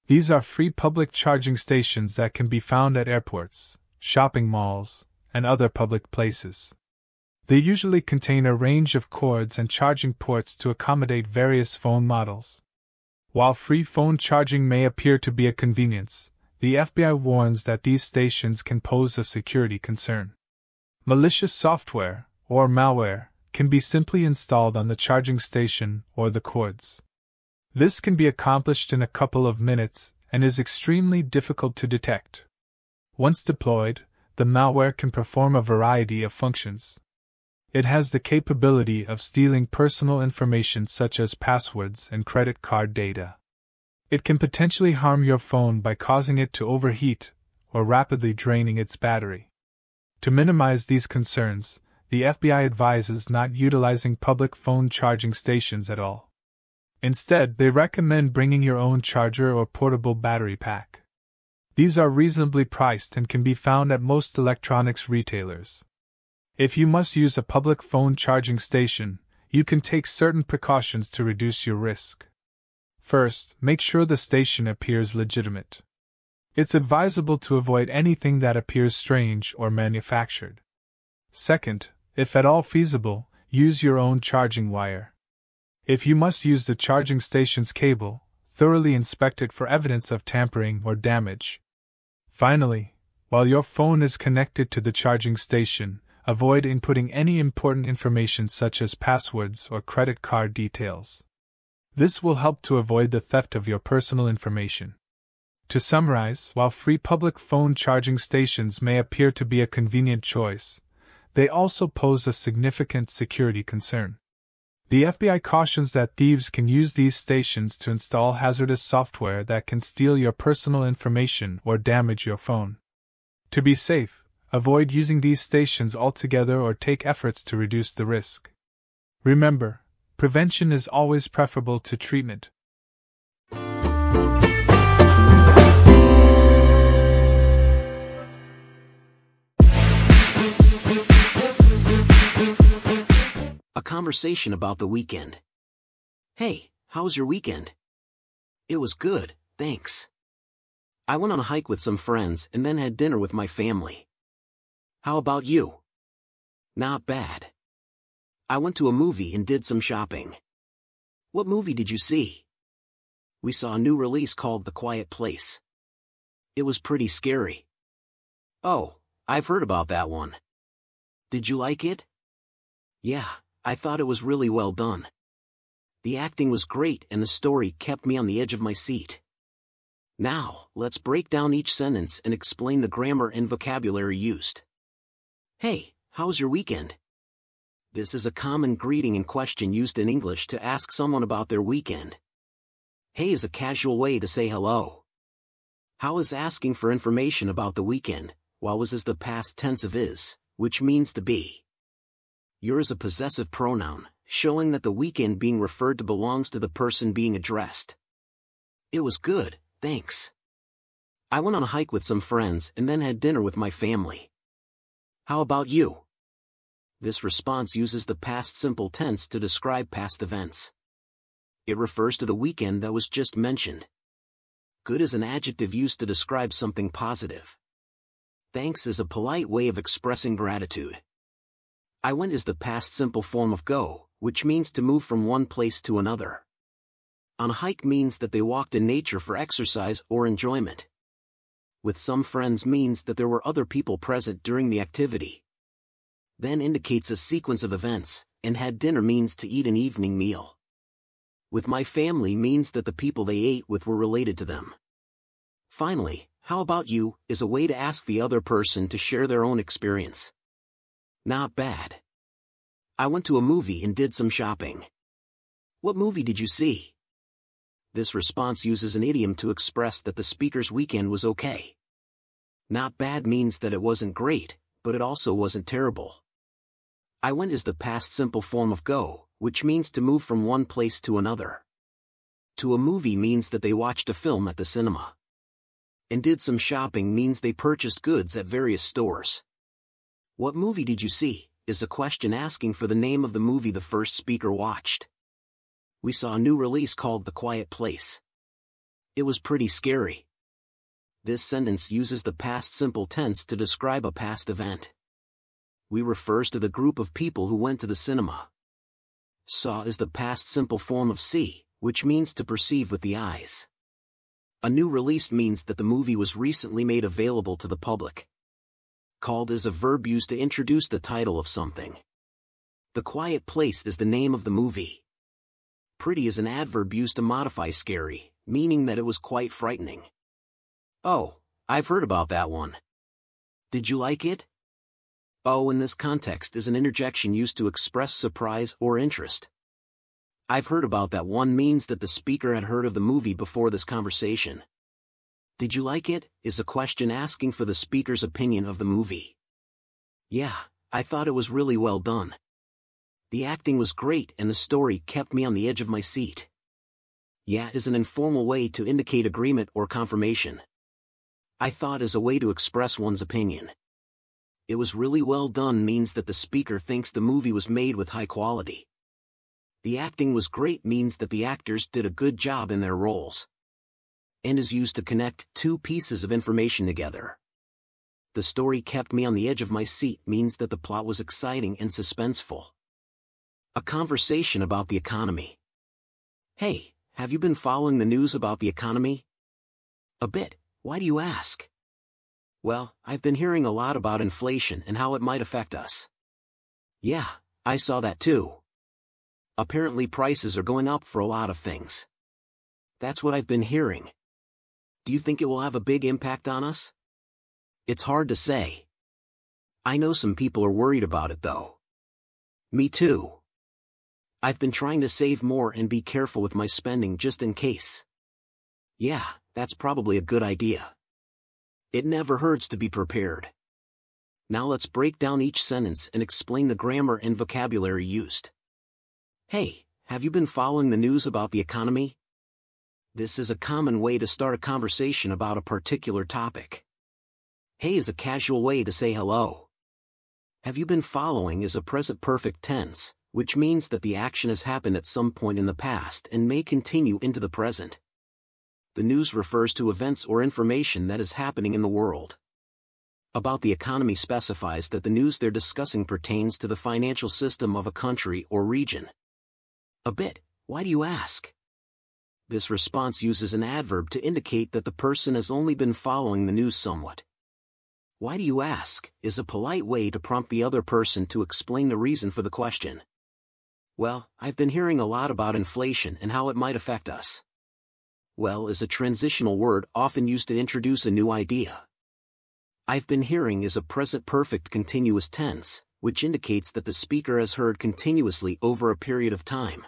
These are free public charging stations that can be found at airports, shopping malls, and other public places. They usually contain a range of cords and charging ports to accommodate various phone models. While free phone charging may appear to be a convenience, the FBI warns that these stations can pose a security concern. Malicious software, or malware, can be simply installed on the charging station or the cords. This can be accomplished in a couple of minutes and is extremely difficult to detect. Once deployed, the malware can perform a variety of functions. It has the capability of stealing personal information such as passwords and credit card data. It can potentially harm your phone by causing it to overheat or rapidly draining its battery. To minimize these concerns, the FBI advises not utilizing public phone charging stations at all. Instead, they recommend bringing your own charger or portable battery pack. These are reasonably priced and can be found at most electronics retailers. If you must use a public phone charging station, you can take certain precautions to reduce your risk. First, make sure the station appears legitimate. It's advisable to avoid anything that appears strange or manufactured. Second, if at all feasible, use your own charging wire. If you must use the charging station's cable, thoroughly inspect it for evidence of tampering or damage. Finally, while your phone is connected to the charging station, avoid inputting any important information such as passwords or credit card details. This will help to avoid the theft of your personal information. To summarize, while free public phone charging stations may appear to be a convenient choice, they also pose a significant security concern. The FBI cautions that thieves can use these stations to install hazardous software that can steal your personal information or damage your phone. To be safe, avoid using these stations altogether or take efforts to reduce the risk. Remember, prevention is always preferable to treatment. A conversation about the weekend. Hey, how was your weekend? It was good, thanks. I went on a hike with some friends and then had dinner with my family. How about you? Not bad. I went to a movie and did some shopping. What movie did you see? We saw a new release called The Quiet Place. It was pretty scary. Oh, I've heard about that one. Did you like it? Yeah, I thought it was really well done. The acting was great and the story kept me on the edge of my seat. Now, let's break down each sentence and explain the grammar and vocabulary used. Hey, how was your weekend? This is a common greeting and question used in English to ask someone about their weekend. Hey is a casual way to say hello. How is asking for information about the weekend, while was is the past tense of is, which means to be. Your is a possessive pronoun, showing that the weekend being referred to belongs to the person being addressed. It was good, thanks. I went on a hike with some friends and then had dinner with my family. How about you? This response uses the past simple tense to describe past events. It refers to the weekend that was just mentioned. Good is an adjective used to describe something positive. Thanks is a polite way of expressing gratitude. I went is the past simple form of go, which means to move from one place to another. On a hike means that they walked in nature for exercise or enjoyment. With some friends means that there were other people present during the activity. Then indicates a sequence of events, and had dinner means to eat an evening meal. With my family means that the people they ate with were related to them. Finally, how about you, is a way to ask the other person to share their own experience. Not bad. I went to a movie and did some shopping. What movie did you see? This response uses an idiom to express that the speaker's weekend was okay. Not bad means that it wasn't great, but it also wasn't terrible. I went is the past simple form of go, which means to move from one place to another. To a movie means that they watched a film at the cinema. And did some shopping means they purchased goods at various stores. What movie did you see, is a question asking for the name of the movie the first speaker watched. We saw a new release called The Quiet Place. It was pretty scary. This sentence uses the past simple tense to describe a past event. We refers to the group of people who went to the cinema. Saw is the past simple form of see, which means to perceive with the eyes. A new release means that the movie was recently made available to the public. Called is a verb used to introduce the title of something. The Quiet Place is the name of the movie. Pretty is an adverb used to modify scary, meaning that it was quite frightening. Oh, I've heard about that one. Did you like it? Oh, in this context is an interjection used to express surprise or interest. I've heard about that one means that the speaker had heard of the movie before this conversation. Did you like it, is a question asking for the speaker's opinion of the movie. Yeah, I thought it was really well done. The acting was great and the story kept me on the edge of my seat. Yeah is an informal way to indicate agreement or confirmation. I thought is a way to express one's opinion. It was really well done means that the speaker thinks the movie was made with high quality. The acting was great means that the actors did a good job in their roles. And is used to connect two pieces of information together. The story kept me on the edge of my seat means that the plot was exciting and suspenseful. A conversation about the economy. Hey, have you been following the news about the economy? A bit. Why do you ask? Well, I've been hearing a lot about inflation and how it might affect us. Yeah, I saw that too. Apparently prices are going up for a lot of things. That's what I've been hearing. Do you think it will have a big impact on us? It's hard to say. I know some people are worried about it though. Me too. I've been trying to save more and be careful with my spending just in case. Yeah, that's probably a good idea. It never hurts to be prepared. Now let's break down each sentence and explain the grammar and vocabulary used. Hey, have you been following the news about the economy? This is a common way to start a conversation about a particular topic. Hey is a casual way to say hello. Have you been following is a present perfect tense, which means that the action has happened at some point in the past and may continue into the present. The news refers to events or information that is happening in the world. About the economy specifies that the news they're discussing pertains to the financial system of a country or region. A bit. Why do you ask? This response uses an adverb to indicate that the person has only been following the news somewhat. Why do you ask is a polite way to prompt the other person to explain the reason for the question. Well, I've been hearing a lot about inflation and how it might affect us. Well is a transitional word often used to introduce a new idea. I've been hearing is a present perfect continuous tense, which indicates that the speaker has heard continuously over a period of time.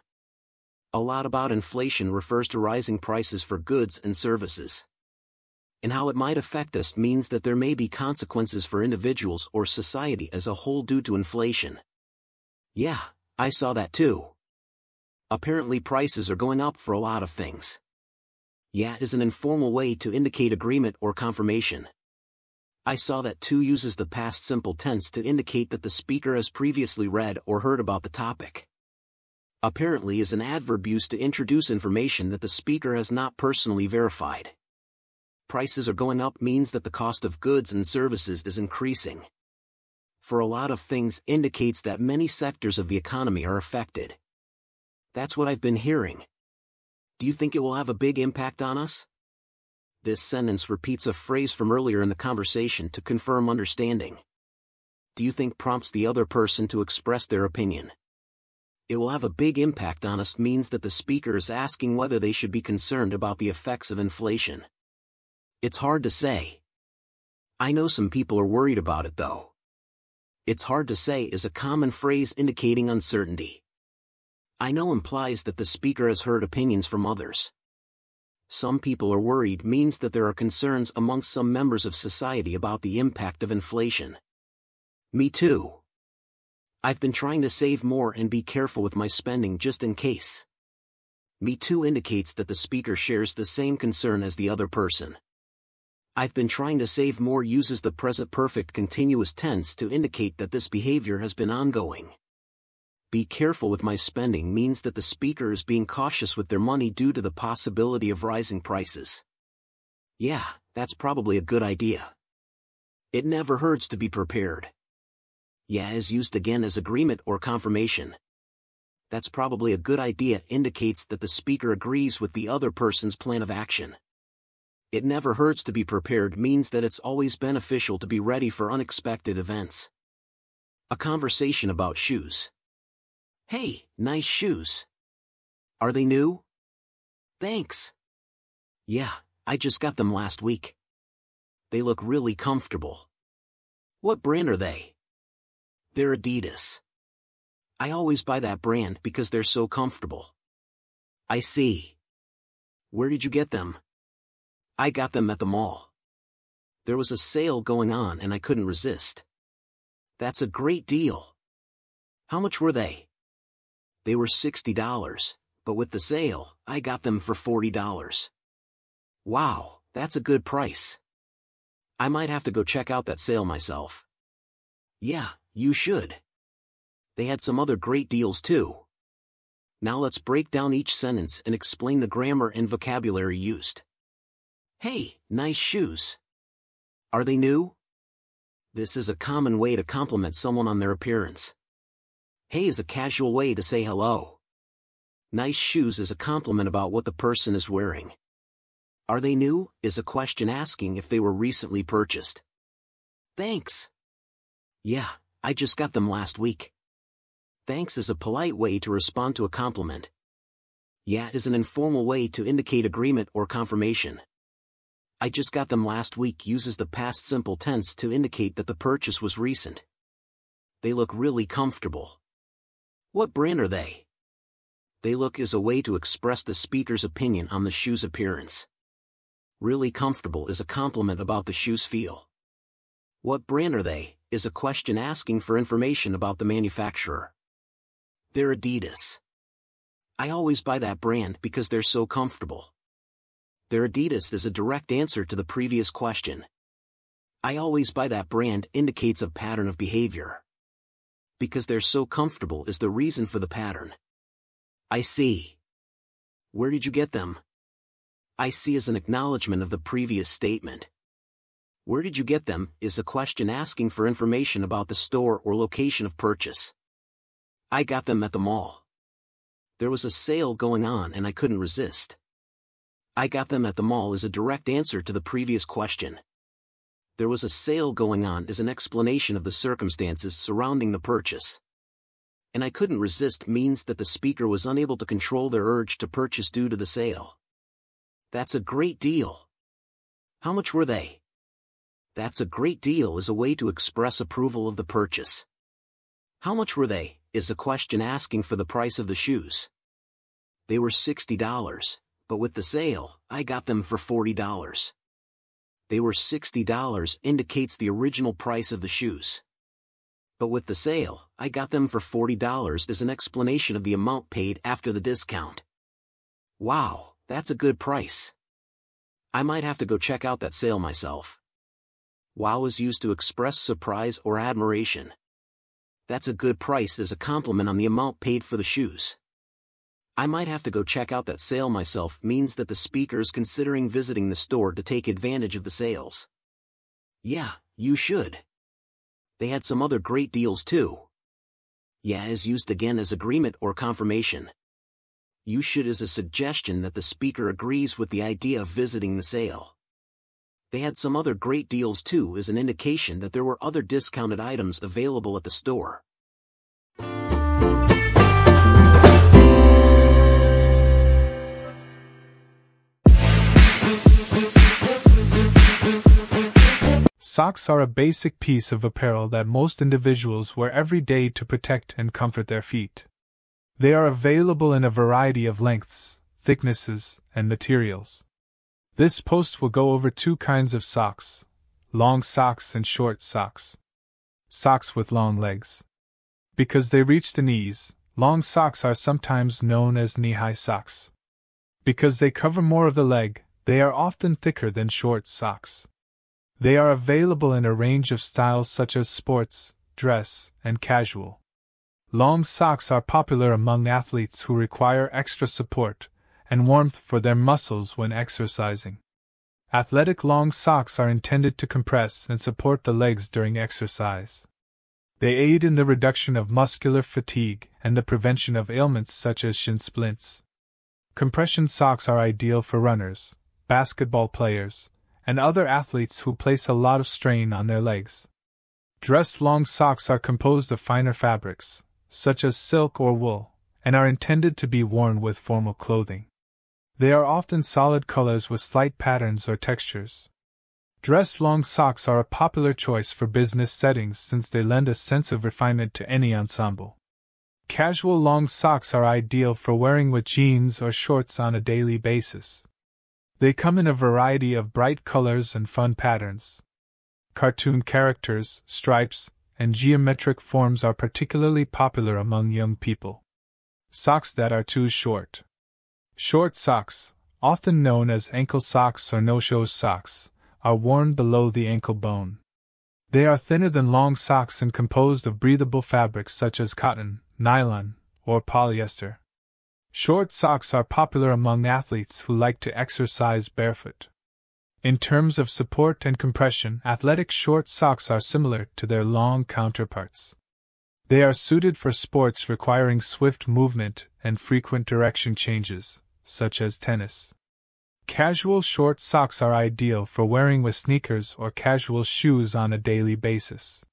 A lot about inflation refers to rising prices for goods and services. And how it might affect us means that there may be consequences for individuals or society as a whole due to inflation. Yeah, I saw that too. Apparently prices are going up for a lot of things. Yeah is an informal way to indicate agreement or confirmation. I saw that too uses the past simple tense to indicate that the speaker has previously read or heard about the topic. Apparently is an adverb used to introduce information that the speaker has not personally verified. Prices are going up means that the cost of goods and services is increasing. For a lot of things indicates that many sectors of the economy are affected. That's what I've been hearing. Do you think it will have a big impact on us? This sentence repeats a phrase from earlier in the conversation to confirm understanding. Do you think prompts the other person to express their opinion? It will have a big impact on us means that the speaker is asking whether they should be concerned about the effects of inflation. It's hard to say. I know some people are worried about it though. It's hard to say is a common phrase indicating uncertainty. I know implies that the speaker has heard opinions from others. Some people are worried means that there are concerns amongst some members of society about the impact of inflation. Me too. I've been trying to save more and be careful with my spending just in case. Me too indicates that the speaker shares the same concern as the other person. I've been trying to save more uses the present perfect continuous tense to indicate that this behavior has been ongoing. Be careful with my spending means that the speaker is being cautious with their money due to the possibility of rising prices. Yeah, that's probably a good idea. It never hurts to be prepared. Yeah is used again as agreement or confirmation. That's probably a good idea indicates that the speaker agrees with the other person's plan of action. It never hurts to be prepared means that it's always beneficial to be ready for unexpected events. A conversation about shoes. Hey, nice shoes. Are they new? Thanks. Yeah, I just got them last week. They look really comfortable. What brand are they? They're Adidas. I always buy that brand because they're so comfortable. I see. Where did you get them? I got them at the mall. There was a sale going on and I couldn't resist. That's a great deal. How much were they? They were $60, but with the sale, I got them for $40. Wow, that's a good price. I might have to go check out that sale myself. Yeah, you should. They had some other great deals too. Now let's break down each sentence and explain the grammar and vocabulary used. Hey, nice shoes. Are they new? This is a common way to compliment someone on their appearance. Hey is a casual way to say hello. Nice shoes is a compliment about what the person is wearing. Are they new is a question asking if they were recently purchased. Thanks. Yeah, I just got them last week. Thanks is a polite way to respond to a compliment. Yeah is an informal way to indicate agreement or confirmation. I just got them last week uses the past simple tense to indicate that the purchase was recent. They look really comfortable. What brand are they? They look is a way to express the speaker's opinion on the shoe's appearance. Really comfortable is a compliment about the shoe's feel. What brand are they is a question asking for information about the manufacturer. They're Adidas. I always buy that brand because they're so comfortable. Their Adidas is a direct answer to the previous question. I always buy that brand indicates a pattern of behavior. Because they're so comfortable is the reason for the pattern. I see. Where did you get them? I see is an acknowledgement of the previous statement. Where did you get them is a question asking for information about the store or location of purchase. I got them at the mall. There was a sale going on and I couldn't resist. I got them at the mall is a direct answer to the previous question. There was a sale going on is an explanation of the circumstances surrounding the purchase. And I couldn't resist means that the speaker was unable to control their urge to purchase due to the sale. That's a great deal. How much were they? That's a great deal is a way to express approval of the purchase. How much were they is a question asking for the price of the shoes. They were $60, but with the sale, I got them for $40. They were $60 indicates the original price of the shoes. But with the sale, I got them for $40 is an explanation of the amount paid after the discount. Wow, that's a good price. I might have to go check out that sale myself. Wow is used to express surprise or admiration. That's a good price is a compliment on the amount paid for the shoes. I might have to go check out that sale myself means that the speaker is considering visiting the store to take advantage of the sales. Yeah, you should. They had some other great deals too. Yeah is used again as agreement or confirmation. You should is a suggestion that the speaker agrees with the idea of visiting the sale. They had some other great deals too is an indication that there were other discounted items available at the store. Socks are a basic piece of apparel that most individuals wear every day to protect and comfort their feet. They are available in a variety of lengths, thicknesses, and materials. This post will go over two kinds of socks: long socks and short socks. Socks with long legs. Because they reach the knees, long socks are sometimes known as knee-high socks. Because they cover more of the leg, they are often thicker than short socks. They are available in a range of styles such as sports, dress, and casual. Long socks are popular among athletes who require extra support and warmth for their muscles when exercising. Athletic long socks are intended to compress and support the legs during exercise. They aid in the reduction of muscular fatigue and the prevention of ailments such as shin splints. Compression socks are ideal for runners, basketball players, and other athletes who place a lot of strain on their legs. Dress long socks are composed of finer fabrics, such as silk or wool, and are intended to be worn with formal clothing. They are often solid colors with slight patterns or textures. Dress long socks are a popular choice for business settings since they lend a sense of refinement to any ensemble. Casual long socks are ideal for wearing with jeans or shorts on a daily basis. They come in a variety of bright colors and fun patterns. Cartoon characters, stripes, and geometric forms are particularly popular among young people. Socks that are too short. Short socks, often known as ankle socks or no-show socks, are worn below the ankle bone. They are thinner than long socks and composed of breathable fabrics such as cotton, nylon, or polyester. Short socks are popular among athletes who like to exercise barefoot. In terms of support and compression, athletic short socks are similar to their long counterparts. They are suited for sports requiring swift movement and frequent direction changes, such as tennis. Casual short socks are ideal for wearing with sneakers or casual shoes on a daily basis.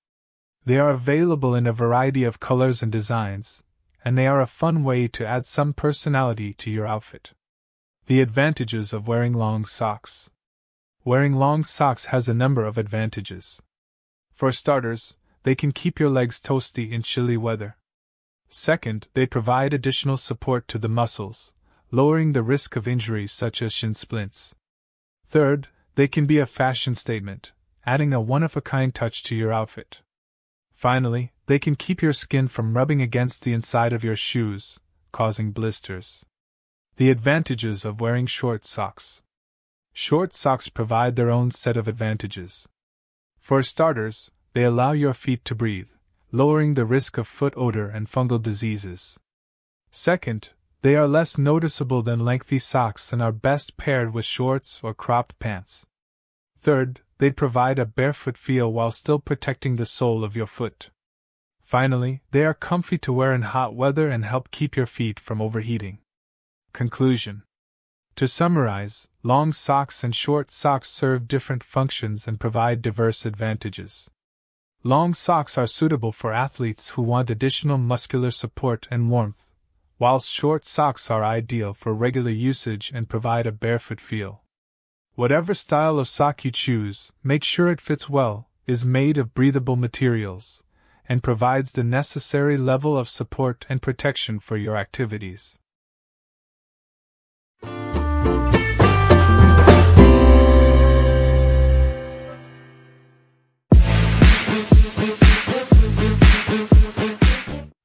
They are available in a variety of colors and designs, and they are a fun way to add some personality to your outfit. The advantages of wearing long socks. Wearing long socks has a number of advantages. For starters, they can keep your legs toasty in chilly weather. Second, they provide additional support to the muscles, lowering the risk of injuries such as shin splints. Third, they can be a fashion statement, adding a one-of-a-kind touch to your outfit. Finally, they can keep your skin from rubbing against the inside of your shoes, causing blisters. The advantages of wearing short socks. Short socks provide their own set of advantages. For starters, they allow your feet to breathe, lowering the risk of foot odor and fungal diseases. Second, they are less noticeable than lengthy socks and are best paired with shorts or cropped pants. Third, they provide a barefoot feel while still protecting the sole of your foot. Finally, they are comfy to wear in hot weather and help keep your feet from overheating. Conclusion. To summarize, long socks and short socks serve different functions and provide diverse advantages. Long socks are suitable for athletes who want additional muscular support and warmth, whilst short socks are ideal for regular usage and provide a barefoot feel. Whatever style of sock you choose, make sure it fits well, is made of breathable materials, and provides the necessary level of support and protection for your activities.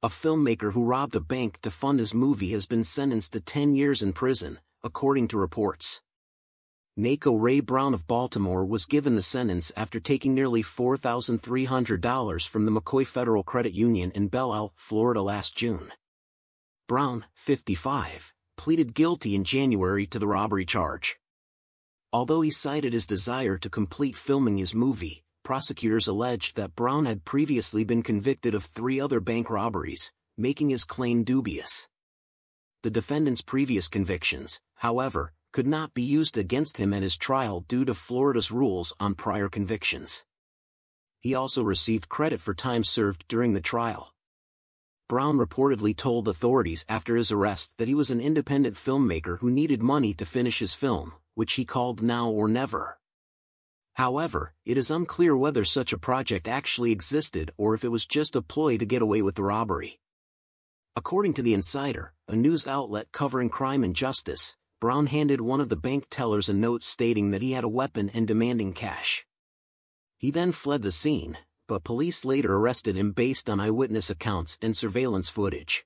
A filmmaker who robbed a bank to fund his movie has been sentenced to 10 years in prison, according to reports. Naco Ray Brown of Baltimore was given the sentence after taking nearly $4,300 from the McCoy Federal Credit Union in Belle Isle, Florida last June. Brown, 55, pleaded guilty in January to the robbery charge. Although he cited his desire to complete filming his movie, prosecutors alleged that Brown had previously been convicted of 3 other bank robberies, making his claim dubious. The defendant's previous convictions, however, could not be used against him at his trial due to Florida's rules on prior convictions. He also received credit for time served during the trial. Brown reportedly told authorities after his arrest that he was an independent filmmaker who needed money to finish his film, which he called Now or Never. However, it is unclear whether such a project actually existed or if it was just a ploy to get away with the robbery. According to The Insider, a news outlet covering crime and justice, Brown handed one of the bank tellers a note stating that he had a weapon and demanding cash. He then fled the scene, but police later arrested him based on eyewitness accounts and surveillance footage.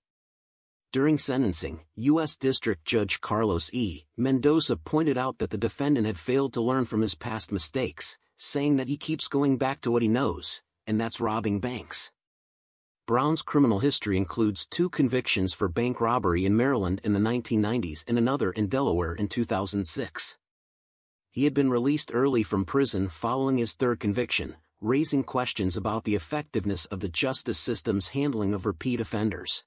During sentencing, U.S. District Judge Carlos E. Mendoza pointed out that the defendant had failed to learn from his past mistakes, saying that he keeps going back to what he knows, and that's robbing banks. Brown's criminal history includes 2 convictions for bank robbery in Maryland in the 1990s and another in Delaware in 2006. He had been released early from prison following his 3rd conviction, raising questions about the effectiveness of the justice system's handling of repeat offenders.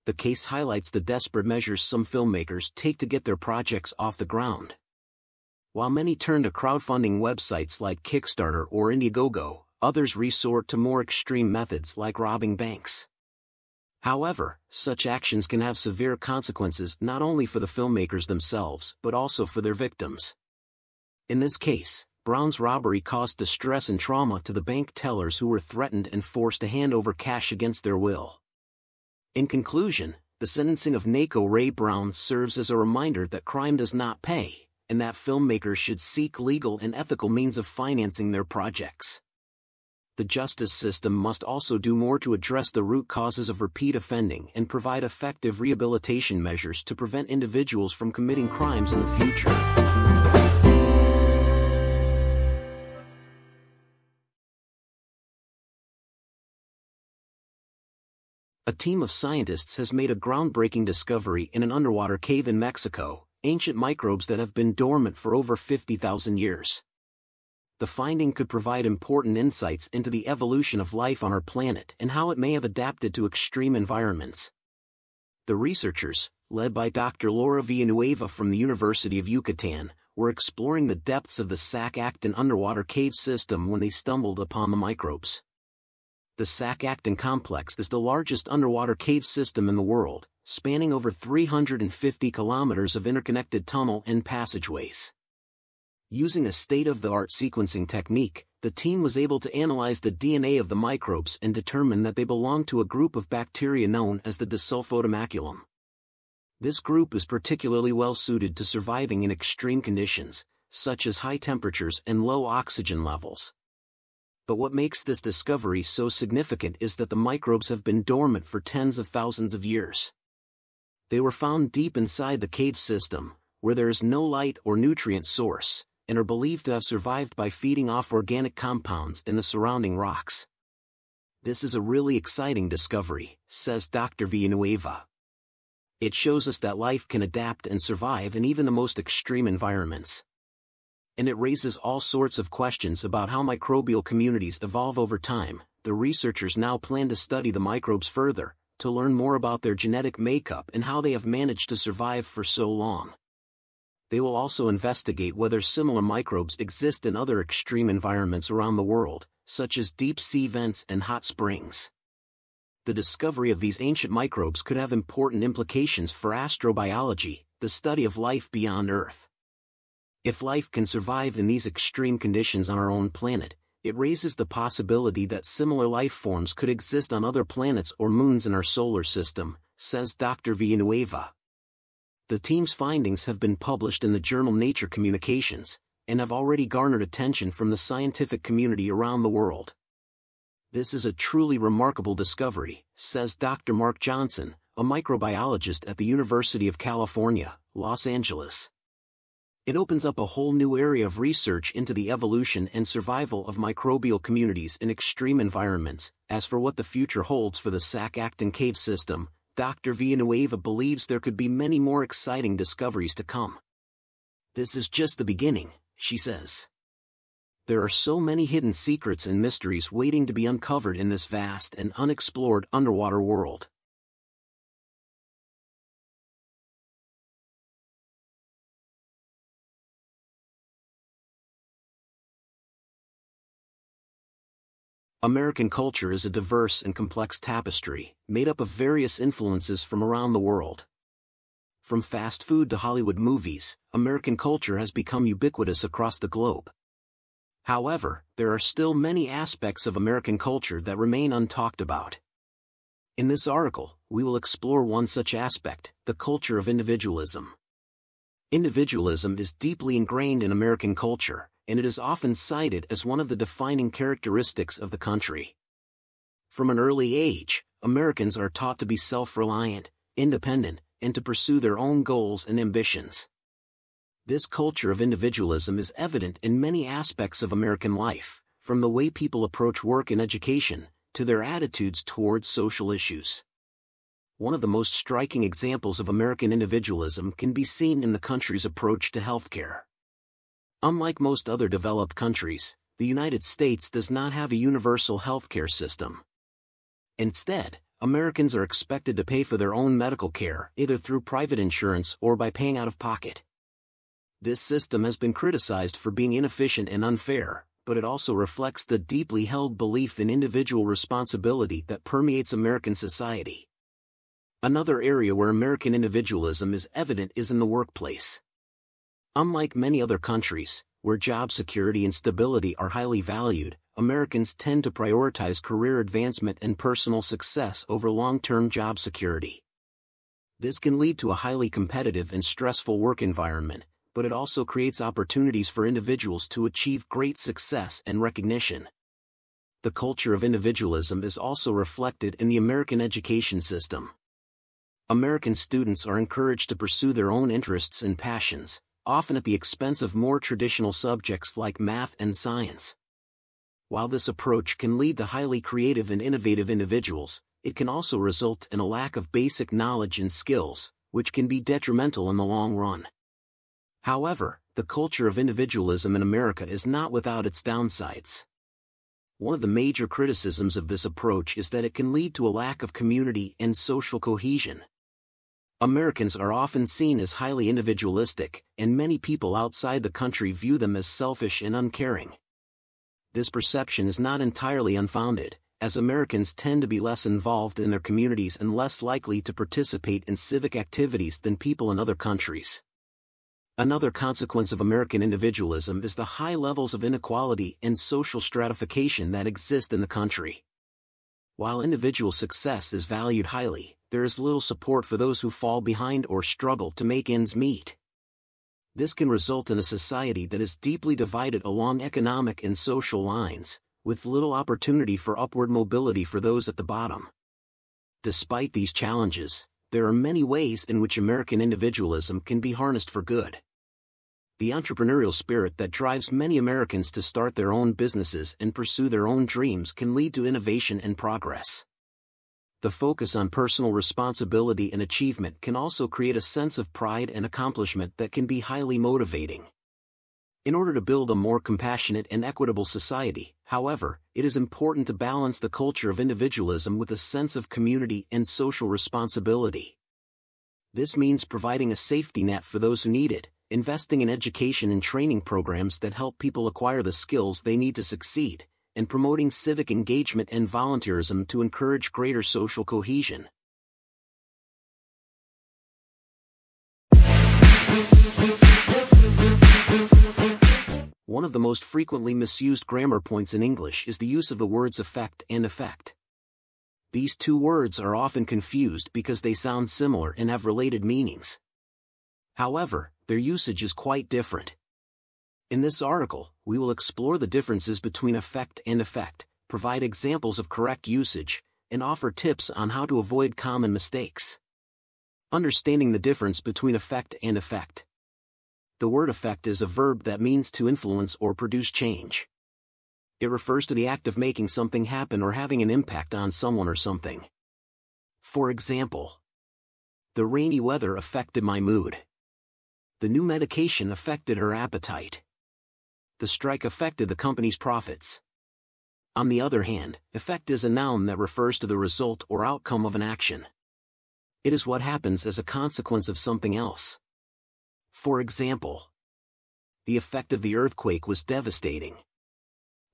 The case highlights the desperate measures some filmmakers take to get their projects off the ground. While many turn to crowdfunding websites like Kickstarter or Indiegogo, others resort to more extreme methods like robbing banks. However, such actions can have severe consequences not only for the filmmakers themselves but also for their victims. In this case, Brown's robbery caused distress and trauma to the bank tellers who were threatened and forced to hand over cash against their will. In conclusion, the sentencing of Naco Ray Brown serves as a reminder that crime does not pay, and that filmmakers should seek legal and ethical means of financing their projects. the justice system must also do more to address the root causes of repeat offending and provide effective rehabilitation measures to prevent individuals from committing crimes in the future. A team of scientists has made a groundbreaking discovery in an underwater cave in Mexico, ancient microbes that have been dormant for over 50,000 years. The finding could provide important insights into the evolution of life on our planet and how it may have adapted to extreme environments. The researchers, led by Dr. Laura Villanueva from the University of Yucatan, were exploring the depths of the Sac-Actin underwater cave system when they stumbled upon the microbes. The Sac-Actin complex is the largest underwater cave system in the world, spanning over 350 kilometers of interconnected tunnel and passageways. Using a state-of-the-art sequencing technique, the team was able to analyze the DNA of the microbes and determine that they belong to a group of bacteria known as the Desulfotomaculum. This group is particularly well suited to surviving in extreme conditions, such as high temperatures and low oxygen levels. But what makes this discovery so significant is that the microbes have been dormant for tens of thousands of years. They were found deep inside the cave system, where there is no light or nutrient source, and are believed to have survived by feeding off organic compounds in the surrounding rocks. This is a really exciting discovery, says Dr. Villanueva. It shows us that life can adapt and survive in even the most extreme environments. And it raises all sorts of questions about how microbial communities evolve over time. The researchers now plan to study the microbes further, to learn more about their genetic makeup and how they have managed to survive for so long. They will also investigate whether similar microbes exist in other extreme environments around the world, such as deep-sea vents and hot springs. The discovery of these ancient microbes could have important implications for astrobiology, the study of life beyond Earth. If life can survive in these extreme conditions on our own planet, it raises the possibility that similar life forms could exist on other planets or moons in our solar system, says Dr. Villanueva. The team's findings have been published in the journal Nature Communications, and have already garnered attention from the scientific community around the world. This is a truly remarkable discovery, says Dr. Mark Johnson, a microbiologist at the University of California, Los Angeles. It opens up a whole new area of research into the evolution and survival of microbial communities in extreme environments. As for what the future holds for the Sac-Actin cave system, Dr. Villanueva believes there could be many more exciting discoveries to come. This is just the beginning, she says. There are so many hidden secrets and mysteries waiting to be uncovered in this vast and unexplored underwater world. American culture is a diverse and complex tapestry, made up of various influences from around the world. From fast food to Hollywood movies, American culture has become ubiquitous across the globe. However, there are still many aspects of American culture that remain untalked about. In this article, we will explore one such aspect, the culture of individualism. Individualism is deeply ingrained in American culture, and it is often cited as one of the defining characteristics of the country. From an early age, Americans are taught to be self-reliant, independent, and to pursue their own goals and ambitions. This culture of individualism is evident in many aspects of American life, from the way people approach work and education, to their attitudes towards social issues. One of the most striking examples of American individualism can be seen in the country's approach to healthcare. Unlike most other developed countries, the United States does not have a universal healthcare system. Instead, Americans are expected to pay for their own medical care either through private insurance or by paying out of pocket. This system has been criticized for being inefficient and unfair, but it also reflects the deeply held belief in individual responsibility that permeates American society. Another area where American individualism is evident is in the workplace. Unlike many other countries, where job security and stability are highly valued, Americans tend to prioritize career advancement and personal success over long-term job security. This can lead to a highly competitive and stressful work environment, but it also creates opportunities for individuals to achieve great success and recognition. the culture of individualism is also reflected in the American education system. American students are encouraged to pursue their own interests and passions, often at the expense of more traditional subjects like math and science. While this approach can lead to highly creative and innovative individuals, it can also result in a lack of basic knowledge and skills, which can be detrimental in the long run. However, the culture of individualism in America is not without its downsides. One of the major criticisms of this approach is that it can lead to a lack of community and social cohesion. Americans are often seen as highly individualistic, and many people outside the country view them as selfish and uncaring. This perception is not entirely unfounded, as Americans tend to be less involved in their communities and less likely to participate in civic activities than people in other countries. Another consequence of American individualism is the high levels of inequality and social stratification that exist in the country. While individual success is valued highly, there is little support for those who fall behind or struggle to make ends meet. This can result in a society that is deeply divided along economic and social lines, with little opportunity for upward mobility for those at the bottom. Despite these challenges, there are many ways in which American individualism can be harnessed for good. The entrepreneurial spirit that drives many Americans to start their own businesses and pursue their own dreams can lead to innovation and progress. The focus on personal responsibility and achievement can also create a sense of pride and accomplishment that can be highly motivating. In order to build a more compassionate and equitable society, however, it is important to balance the culture of individualism with a sense of community and social responsibility. This means providing a safety net for those who need it, investing in education and training programs that help people acquire the skills they need to succeed, and promoting civic engagement and volunteerism to encourage greater social cohesion. One of the most frequently misused grammar points in English is the use of the words affect and effect. These two words are often confused because they sound similar and have related meanings. However, their usage is quite different. In this article, we will explore the differences between affect and effect, provide examples of correct usage, and offer tips on how to avoid common mistakes. Understanding the difference between affect and effect. The word affect is a verb that means to influence or produce change. It refers to the act of making something happen or having an impact on someone or something. For example, the rainy weather affected my mood. The new medication affected her appetite. The strike affected the company's profits. On the other hand, effect is a noun that refers to the result or outcome of an action. It is what happens as a consequence of something else. For example, the effect of the earthquake was devastating.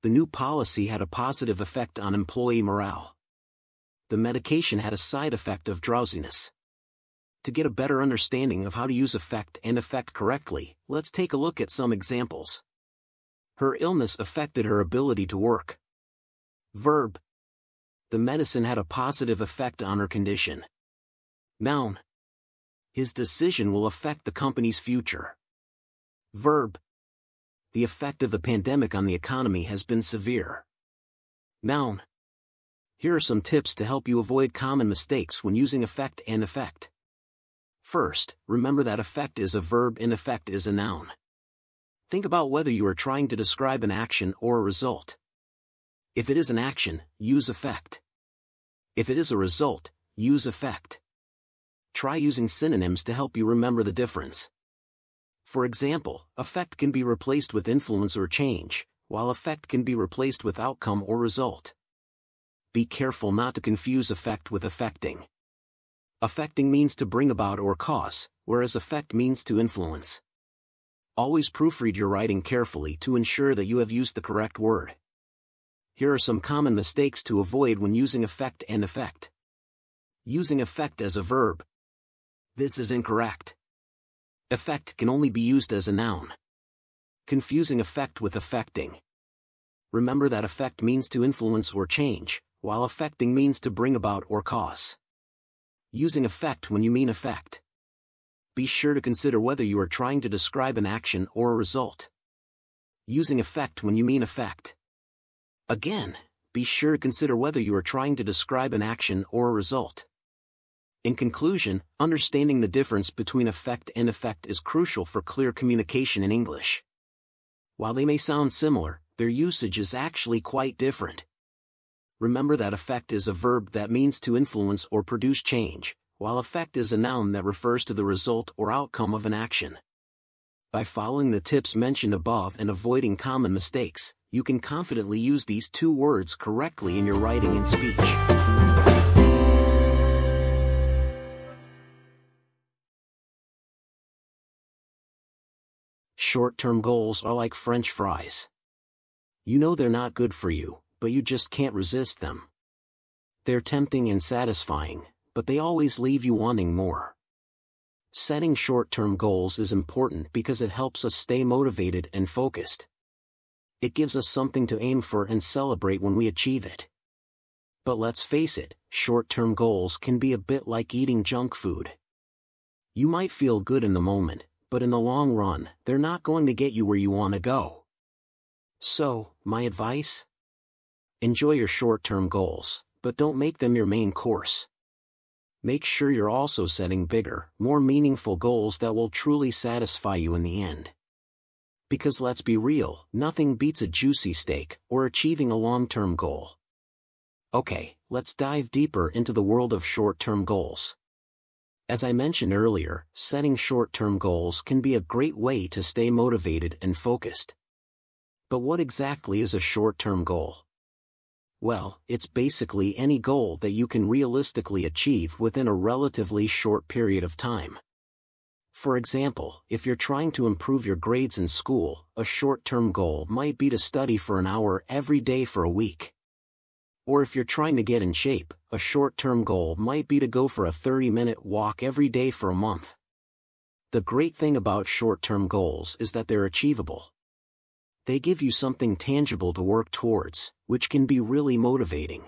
The new policy had a positive effect on employee morale. The medication had a side effect of drowsiness. To get a better understanding of how to use affect and effect correctly, let's take a look at some examples. Her illness affected her ability to work. Verb. The medicine had a positive effect on her condition. Noun. His decision will affect the company's future. Verb. The effect of the pandemic on the economy has been severe. Noun. Here are some tips to help you avoid common mistakes when using affect and effect. First, remember that affect is a verb and effect is a noun. Think about whether you are trying to describe an action or a result. If it is an action, use affect. If it is a result, use effect. Try using synonyms to help you remember the difference. For example, affect can be replaced with influence or change, while effect can be replaced with outcome or result. Be careful not to confuse affect with affecting. Affecting means to bring about or cause, whereas effect means to influence. Always proofread your writing carefully to ensure that you have used the correct word. Here are some common mistakes to avoid when using affect and effect. Using affect as a verb. This is incorrect. Effect can only be used as a noun. Confusing affect with affecting. Remember that affect means to influence or change, while affecting means to bring about or cause. Using affect when you mean effect. Be sure to consider whether you are trying to describe an action or a result. Using effect when you mean effect. Again, be sure to consider whether you are trying to describe an action or a result. In conclusion, understanding the difference between affect and effect is crucial for clear communication in English. While they may sound similar, their usage is actually quite different. Remember that affect is a verb that means to influence or produce change, while effect is a noun that refers to the result or outcome of an action. By following the tips mentioned above and avoiding common mistakes, you can confidently use these two words correctly in your writing and speech. Short-term goals are like French fries. You know they're not good for you, but you just can't resist them. They're tempting and satisfying, but they always leave you wanting more. Setting short-term goals is important because it helps us stay motivated and focused. It gives us something to aim for and celebrate when we achieve it. But let's face it, short-term goals can be a bit like eating junk food. You might feel good in the moment, but in the long run, they're not going to get you where you want to go. So, my advice? Enjoy your short-term goals, but don't make them your main course. Make sure you're also setting bigger, more meaningful goals that will truly satisfy you in the end. Because let's be real, nothing beats a juicy steak or achieving a long-term goal. Okay, let's dive deeper into the world of short-term goals. As I mentioned earlier, setting short-term goals can be a great way to stay motivated and focused. But what exactly is a short-term goal? Well, it's basically any goal that you can realistically achieve within a relatively short period of time. For example, if you're trying to improve your grades in school, a short-term goal might be to study for an hour every day for a week. Or if you're trying to get in shape, a short-term goal might be to go for a 30-minute walk every day for a month. The great thing about short-term goals is that they're achievable. They give you something tangible to work towards, which can be really motivating.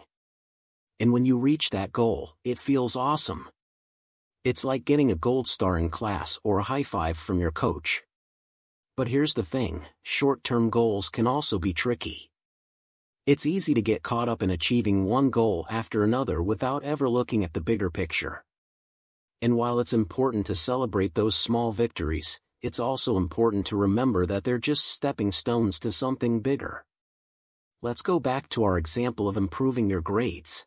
And when you reach that goal, it feels awesome. It's like getting a gold star in class or a high five from your coach. But here's the thing, short-term goals can also be tricky. It's easy to get caught up in achieving one goal after another without ever looking at the bigger picture. And while it's important to celebrate those small victories, it's also important to remember that they're just stepping stones to something bigger. Let's go back to our example of improving your grades.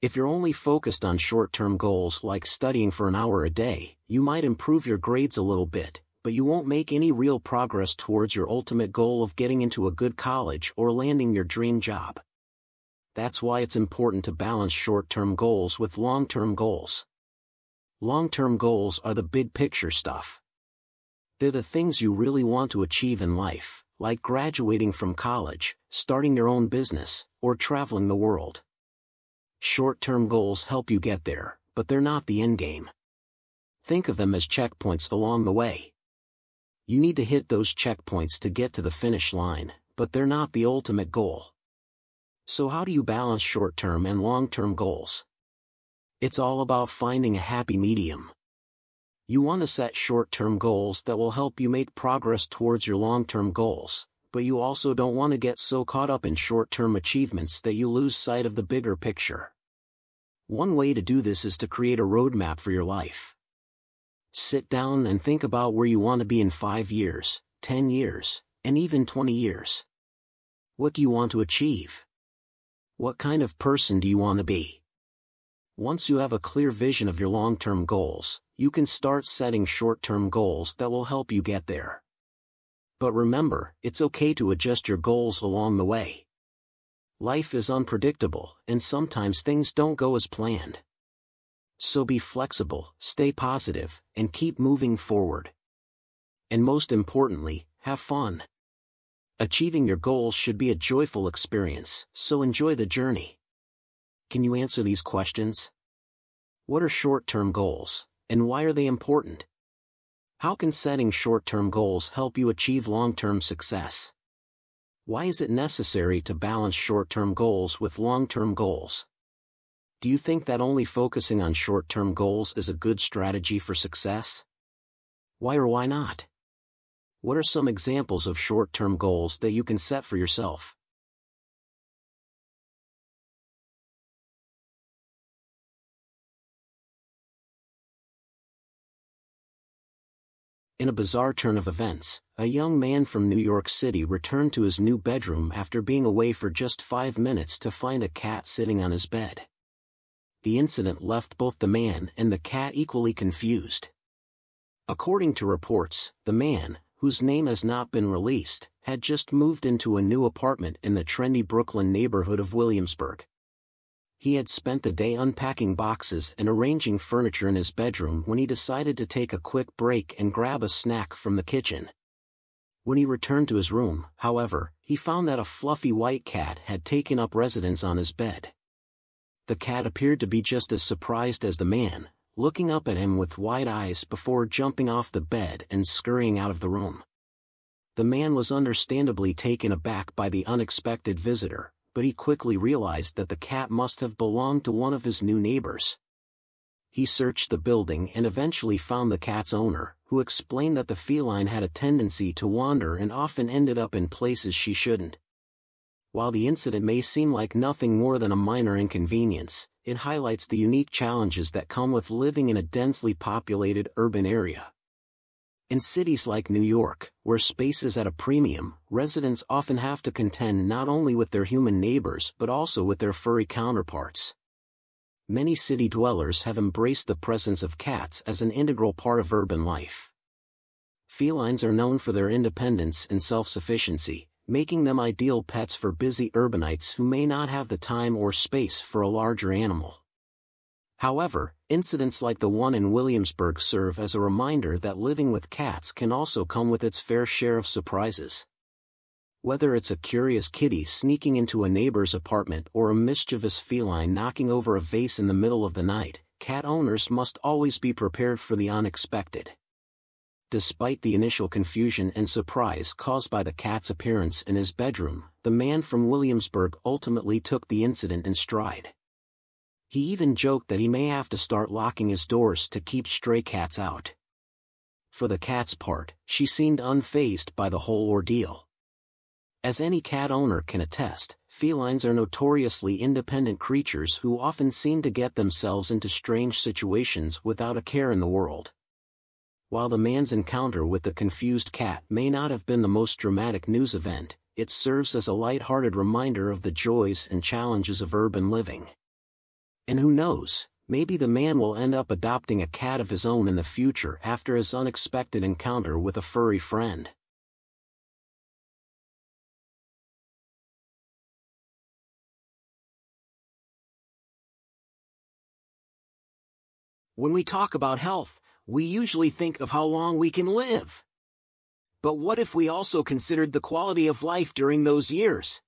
If you're only focused on short-term goals like studying for an hour a day, you might improve your grades a little bit, but you won't make any real progress towards your ultimate goal of getting into a good college or landing your dream job. That's why it's important to balance short-term goals with long-term goals. Long-term goals are the big picture stuff. They're the things you really want to achieve in life, like graduating from college, starting your own business, or traveling the world. Short-term goals help you get there, but they're not the end game. Think of them as checkpoints along the way. You need to hit those checkpoints to get to the finish line, but they're not the ultimate goal. So how do you balance short-term and long-term goals? It's all about finding a happy medium. You want to set short-term goals that will help you make progress towards your long-term goals, but you also don't want to get so caught up in short-term achievements that you lose sight of the bigger picture. One way to do this is to create a roadmap for your life. Sit down and think about where you want to be in 5 years, 10 years, and even 20 years. What do you want to achieve? What kind of person do you want to be? Once you have a clear vision of your long-term goals, you can start setting short-term goals that will help you get there. But remember, it's okay to adjust your goals along the way. Life is unpredictable, and sometimes things don't go as planned. So be flexible, stay positive, and keep moving forward. And most importantly, have fun. Achieving your goals should be a joyful experience, so enjoy the journey. Can you answer these questions? What are short-term goals, and why are they important? How can setting short-term goals help you achieve long-term success? Why is it necessary to balance short-term goals with long-term goals? Do you think that only focusing on short-term goals is a good strategy for success? Why or why not? What are some examples of short-term goals that you can set for yourself? In a bizarre turn of events, a young man from New York City returned to his new bedroom after being away for just 5 minutes to find a cat sitting on his bed. The incident left both the man and the cat equally confused. According to reports, the man, whose name has not been released, had just moved into a new apartment in the trendy Brooklyn neighborhood of Williamsburg. He had spent the day unpacking boxes and arranging furniture in his bedroom when he decided to take a quick break and grab a snack from the kitchen. When he returned to his room, however, he found that a fluffy white cat had taken up residence on his bed. The cat appeared to be just as surprised as the man, looking up at him with wide eyes before jumping off the bed and scurrying out of the room. The man was understandably taken aback by the unexpected visitor, but he quickly realized that the cat must have belonged to one of his new neighbors. He searched the building and eventually found the cat's owner, who explained that the feline had a tendency to wander and often ended up in places she shouldn't. While the incident may seem like nothing more than a minor inconvenience, it highlights the unique challenges that come with living in a densely populated urban area. In cities like New York, where space is at a premium, residents often have to contend not only with their human neighbors but also with their furry counterparts. Many city dwellers have embraced the presence of cats as an integral part of urban life. Felines are known for their independence and self-sufficiency, making them ideal pets for busy urbanites who may not have the time or space for a larger animal. However, incidents like the one in Williamsburg serve as a reminder that living with cats can also come with its fair share of surprises. Whether it's a curious kitty sneaking into a neighbor's apartment or a mischievous feline knocking over a vase in the middle of the night, cat owners must always be prepared for the unexpected. Despite the initial confusion and surprise caused by the cat's appearance in his bedroom, the man from Williamsburg ultimately took the incident in stride. He even joked that he may have to start locking his doors to keep stray cats out. For the cat's part, she seemed unfazed by the whole ordeal. As any cat owner can attest, felines are notoriously independent creatures who often seem to get themselves into strange situations without a care in the world. While the man's encounter with the confused cat may not have been the most dramatic news event, it serves as a light-hearted reminder of the joys and challenges of urban living. And who knows, maybe the man will end up adopting a cat of his own in the future after his unexpected encounter with a furry friend. When we talk about health, we usually think of how long we can live. But what if we also considered the quality of life during those years?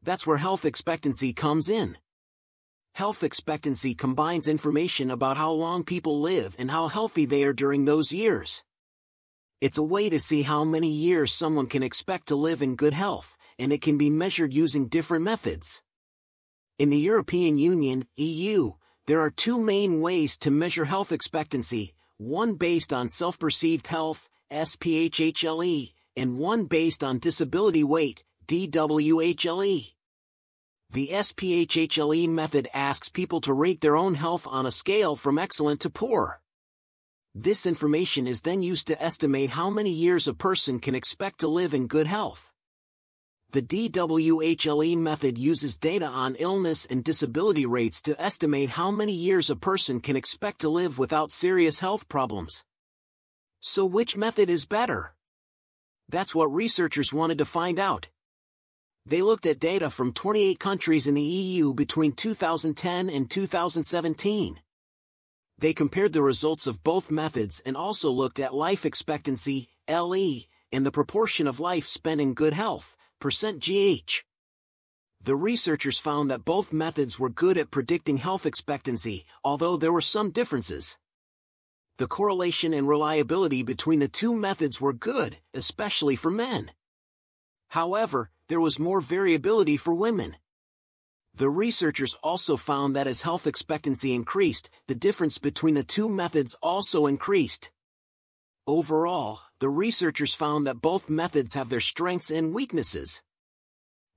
That's where health expectancy comes in. Health expectancy combines information about how long people live and how healthy they are during those years. It's a way to see how many years someone can expect to live in good health, and it can be measured using different methods. In the European Union, EU, there are two main ways to measure health expectancy, one based on self-perceived health, SPHLE, and one based on disability weight, DWHLE. The SPHLE method asks people to rate their own health on a scale from excellent to poor. This information is then used to estimate how many years a person can expect to live in good health. The DWHLE method uses data on illness and disability rates to estimate how many years a person can expect to live without serious health problems. So which method is better? That's what researchers wanted to find out. They looked at data from 28 countries in the EU between 2010 and 2017. They compared the results of both methods and also looked at life expectancy, LE, and the proportion of life spent in good health, %GH. The researchers found that both methods were good at predicting health expectancy, although there were some differences. The correlation and reliability between the two methods were good, especially for men. However, there was more variability for women. The researchers also found that as health expectancy increased, the difference between the two methods also increased. Overall, the researchers found that both methods have their strengths and weaknesses.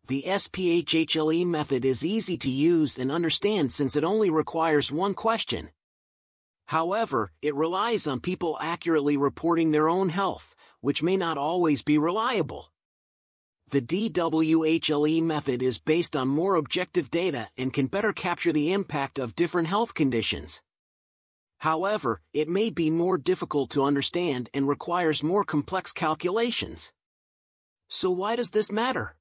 The SPHLE method is easy to use and understand since it only requires one question. However, it relies on people accurately reporting their own health, which may not always be reliable. The DWHLE method is based on more objective data and can better capture the impact of different health conditions. However, it may be more difficult to understand and requires more complex calculations. So why does this matter?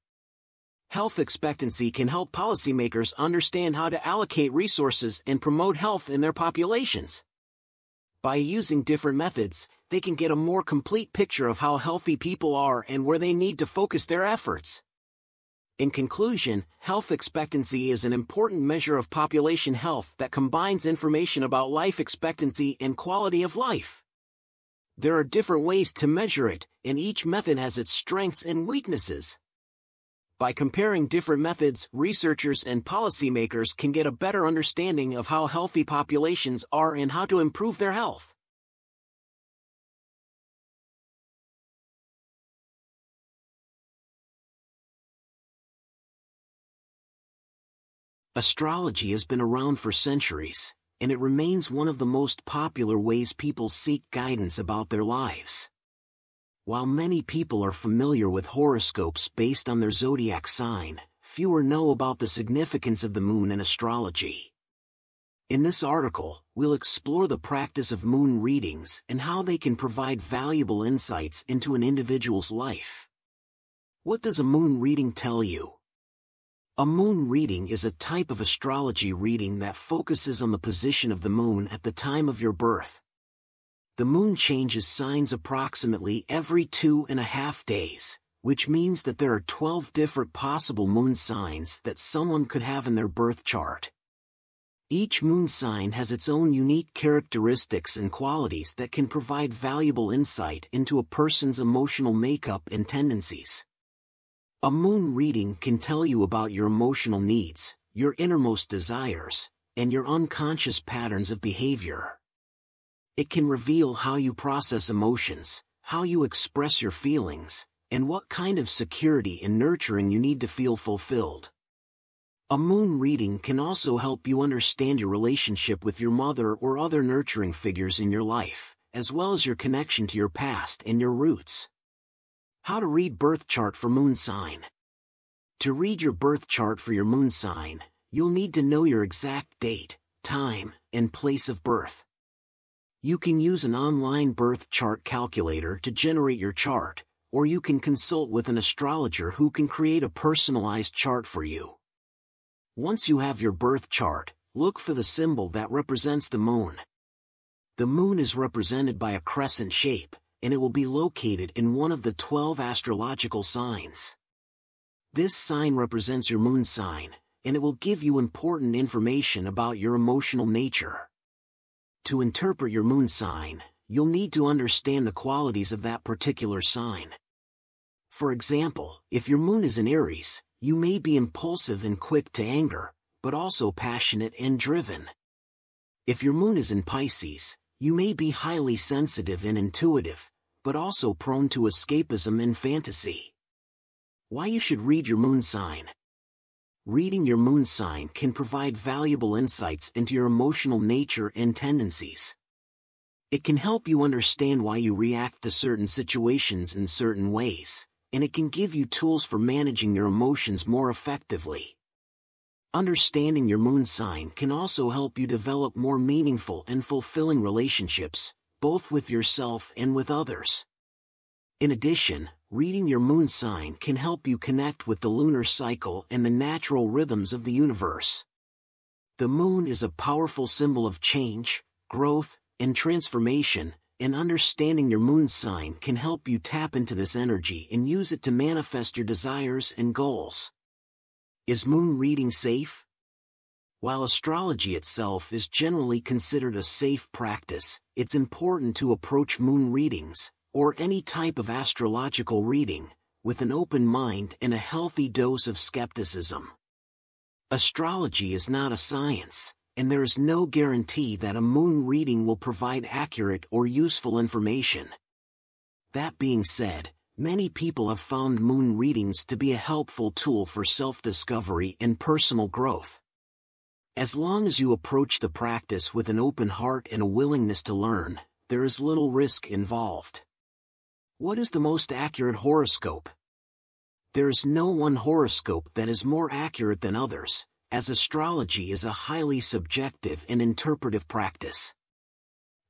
Health expectancy can help policymakers understand how to allocate resources and promote health in their populations. By using different methods, they can get a more complete picture of how healthy people are and where they need to focus their efforts. In conclusion, health expectancy is an important measure of population health that combines information about life expectancy and quality of life. There are different ways to measure it, and each method has its strengths and weaknesses. By comparing different methods, researchers and policymakers can get a better understanding of how healthy populations are and how to improve their health. Astrology has been around for centuries, and it remains one of the most popular ways people seek guidance about their lives. While many people are familiar with horoscopes based on their zodiac sign, fewer know about the significance of the moon in astrology. In this article, we'll explore the practice of moon readings and how they can provide valuable insights into an individual's life. What does a moon reading tell you? A moon reading is a type of astrology reading that focuses on the position of the moon at the time of your birth. The moon changes signs approximately every 2.5 days, which means that there are 12 different possible moon signs that someone could have in their birth chart. Each moon sign has its own unique characteristics and qualities that can provide valuable insight into a person's emotional makeup and tendencies. A moon reading can tell you about your emotional needs, your innermost desires, and your unconscious patterns of behavior. It can reveal how you process emotions, how you express your feelings, and what kind of security and nurturing you need to feel fulfilled. A moon reading can also help you understand your relationship with your mother or other nurturing figures in your life, as well as your connection to your past and your roots. How to read birth chart for moon sign. To read your birth chart for your moon sign, you'll need to know your exact date, time, and place of birth. You can use an online birth chart calculator to generate your chart, or you can consult with an astrologer who can create a personalized chart for you. Once you have your birth chart, look for the symbol that represents the moon. The moon is represented by a crescent shape, and it will be located in one of the 12 astrological signs. This sign represents your moon sign, and it will give you important information about your emotional nature. To interpret your moon sign, you'll need to understand the qualities of that particular sign. For example, if your moon is in Aries, you may be impulsive and quick to anger, but also passionate and driven. If your moon is in Pisces, you may be highly sensitive and intuitive, but also prone to escapism and fantasy. Why you should read your moon sign. Reading your moon sign can provide valuable insights into your emotional nature and tendencies. It can help you understand why you react to certain situations in certain ways, and it can give you tools for managing your emotions more effectively. Understanding your moon sign can also help you develop more meaningful and fulfilling relationships, both with yourself and with others. In addition, reading your moon sign can help you connect with the lunar cycle and the natural rhythms of the universe. The moon is a powerful symbol of change, growth, and transformation, and understanding your moon sign can help you tap into this energy and use it to manifest your desires and goals. Is moon reading safe? While astrology itself is generally considered a safe practice, it's important to approach moon readings, or any type of astrological reading, with an open mind and a healthy dose of skepticism. Astrology is not a science, and there is no guarantee that a moon reading will provide accurate or useful information. That being said, many people have found moon readings to be a helpful tool for self-discovery and personal growth. As long as you approach the practice with an open heart and a willingness to learn, there is little risk involved. What is the most accurate horoscope? There is no one horoscope that is more accurate than others, as astrology is a highly subjective and interpretive practice.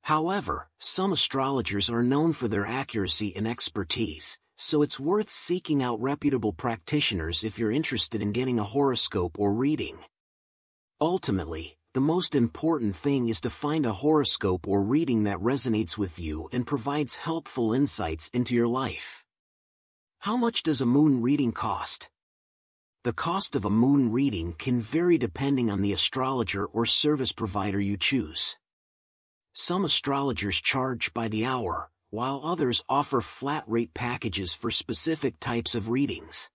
However, some astrologers are known for their accuracy and expertise, so it's worth seeking out reputable practitioners if you're interested in getting a horoscope or reading. Ultimately, the most important thing is to find a horoscope or reading that resonates with you and provides helpful insights into your life. How much does a moon reading cost? The cost of a moon reading can vary depending on the astrologer or service provider you choose. Some astrologers charge by the hour, while others offer flat-rate packages for specific types of readings.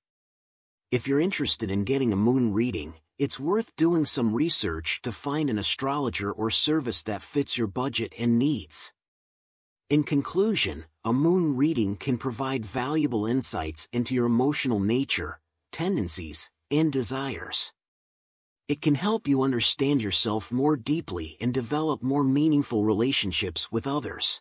If you're interested in getting a moon reading, it's worth doing some research to find an astrologer or service that fits your budget and needs. In conclusion, a moon reading can provide valuable insights into your emotional nature, tendencies, and desires. It can help you understand yourself more deeply and develop more meaningful relationships with others.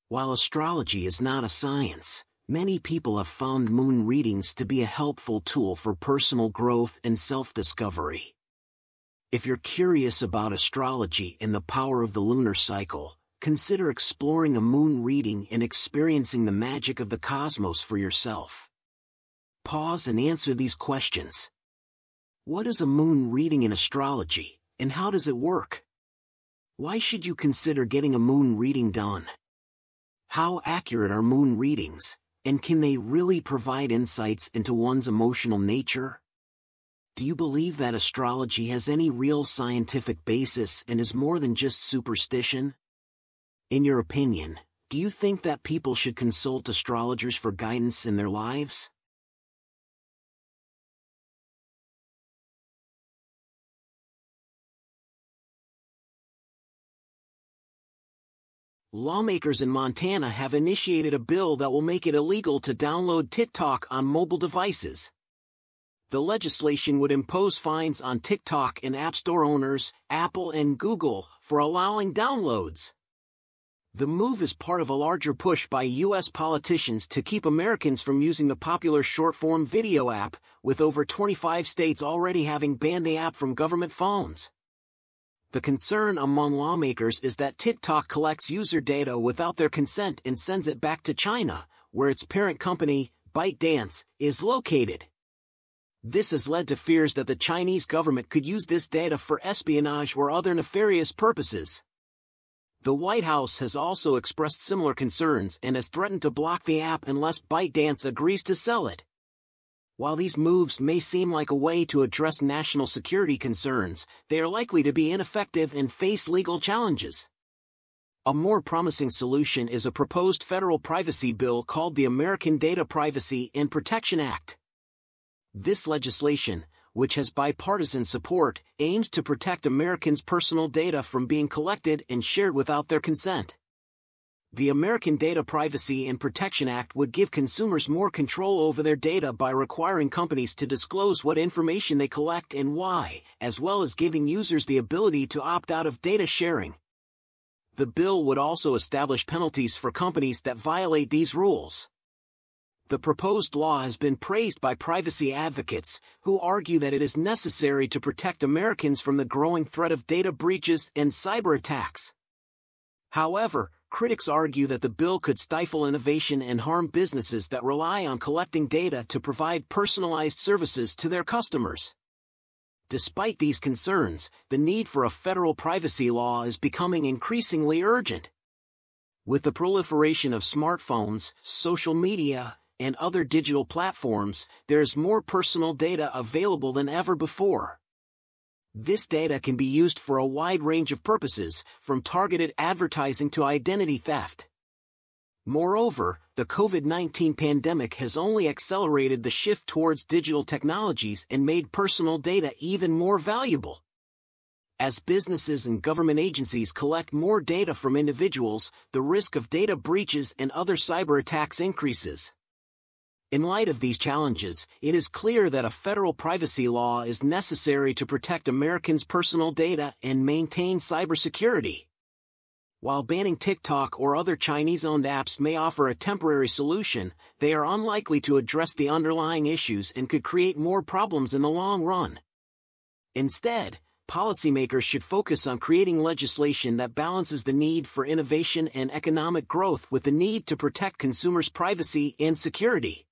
While astrology is not a science, many people have found moon readings to be a helpful tool for personal growth and self-discovery. If you're curious about astrology and the power of the lunar cycle, consider exploring a moon reading and experiencing the magic of the cosmos for yourself. Pause and answer these questions. What is a moon reading in astrology, and how does it work? Why should you consider getting a moon reading done? How accurate are moon readings, and can they really provide insights into one's emotional nature? Do you believe that astrology has any real scientific basis and is more than just superstition? In your opinion, do you think that people should consult astrologers for guidance in their lives? Lawmakers in Montana have initiated a bill that will make it illegal to download TikTok on mobile devices. The legislation would impose fines on TikTok and App Store owners, Apple and Google, for allowing downloads. The move is part of a larger push by U.S. politicians to keep Americans from using the popular short-form video app, with over 25 states already having banned the app from government phones. The concern among lawmakers is that TikTok collects user data without their consent and sends it back to China, where its parent company, ByteDance, is located. This has led to fears that the Chinese government could use this data for espionage or other nefarious purposes. The White House has also expressed similar concerns and has threatened to block the app unless ByteDance agrees to sell it. While these moves may seem like a way to address national security concerns, they are likely to be ineffective and face legal challenges. A more promising solution is a proposed federal privacy bill called the American Data Privacy and Protection Act. This legislation, which has bipartisan support, aims to protect Americans' personal data from being collected and shared without their consent. The American Data Privacy and Protection Act would give consumers more control over their data by requiring companies to disclose what information they collect and why, as well as giving users the ability to opt out of data sharing. The bill would also establish penalties for companies that violate these rules. The proposed law has been praised by privacy advocates, who argue that it is necessary to protect Americans from the growing threat of data breaches and cyber attacks. However, critics argue that the bill could stifle innovation and harm businesses that rely on collecting data to provide personalized services to their customers. Despite these concerns, the need for a federal privacy law is becoming increasingly urgent. With the proliferation of smartphones, social media, and other digital platforms, there is more personal data available than ever before. This data can be used for a wide range of purposes, from targeted advertising to identity theft. Moreover, the COVID-19 pandemic has only accelerated the shift towards digital technologies and made personal data even more valuable. As businesses and government agencies collect more data from individuals, the risk of data breaches and other cyber attacks increases. In light of these challenges, it is clear that a federal privacy law is necessary to protect Americans' personal data and maintain cybersecurity. While banning TikTok or other Chinese-owned apps may offer a temporary solution, they are unlikely to address the underlying issues and could create more problems in the long run. Instead, policymakers should focus on creating legislation that balances the need for innovation and economic growth with the need to protect consumers' privacy and security.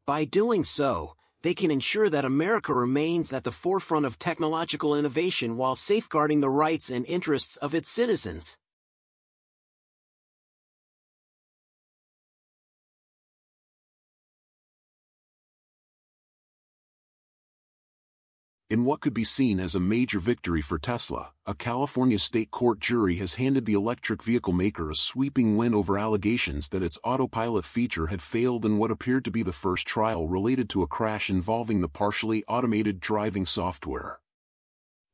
By doing so, they can ensure that America remains at the forefront of technological innovation while safeguarding the rights and interests of its citizens. In what could be seen as a major victory for Tesla, a California state court jury has handed the electric vehicle maker a sweeping win over allegations that its autopilot feature had failed in what appeared to be the first trial related to a crash involving the partially automated driving software.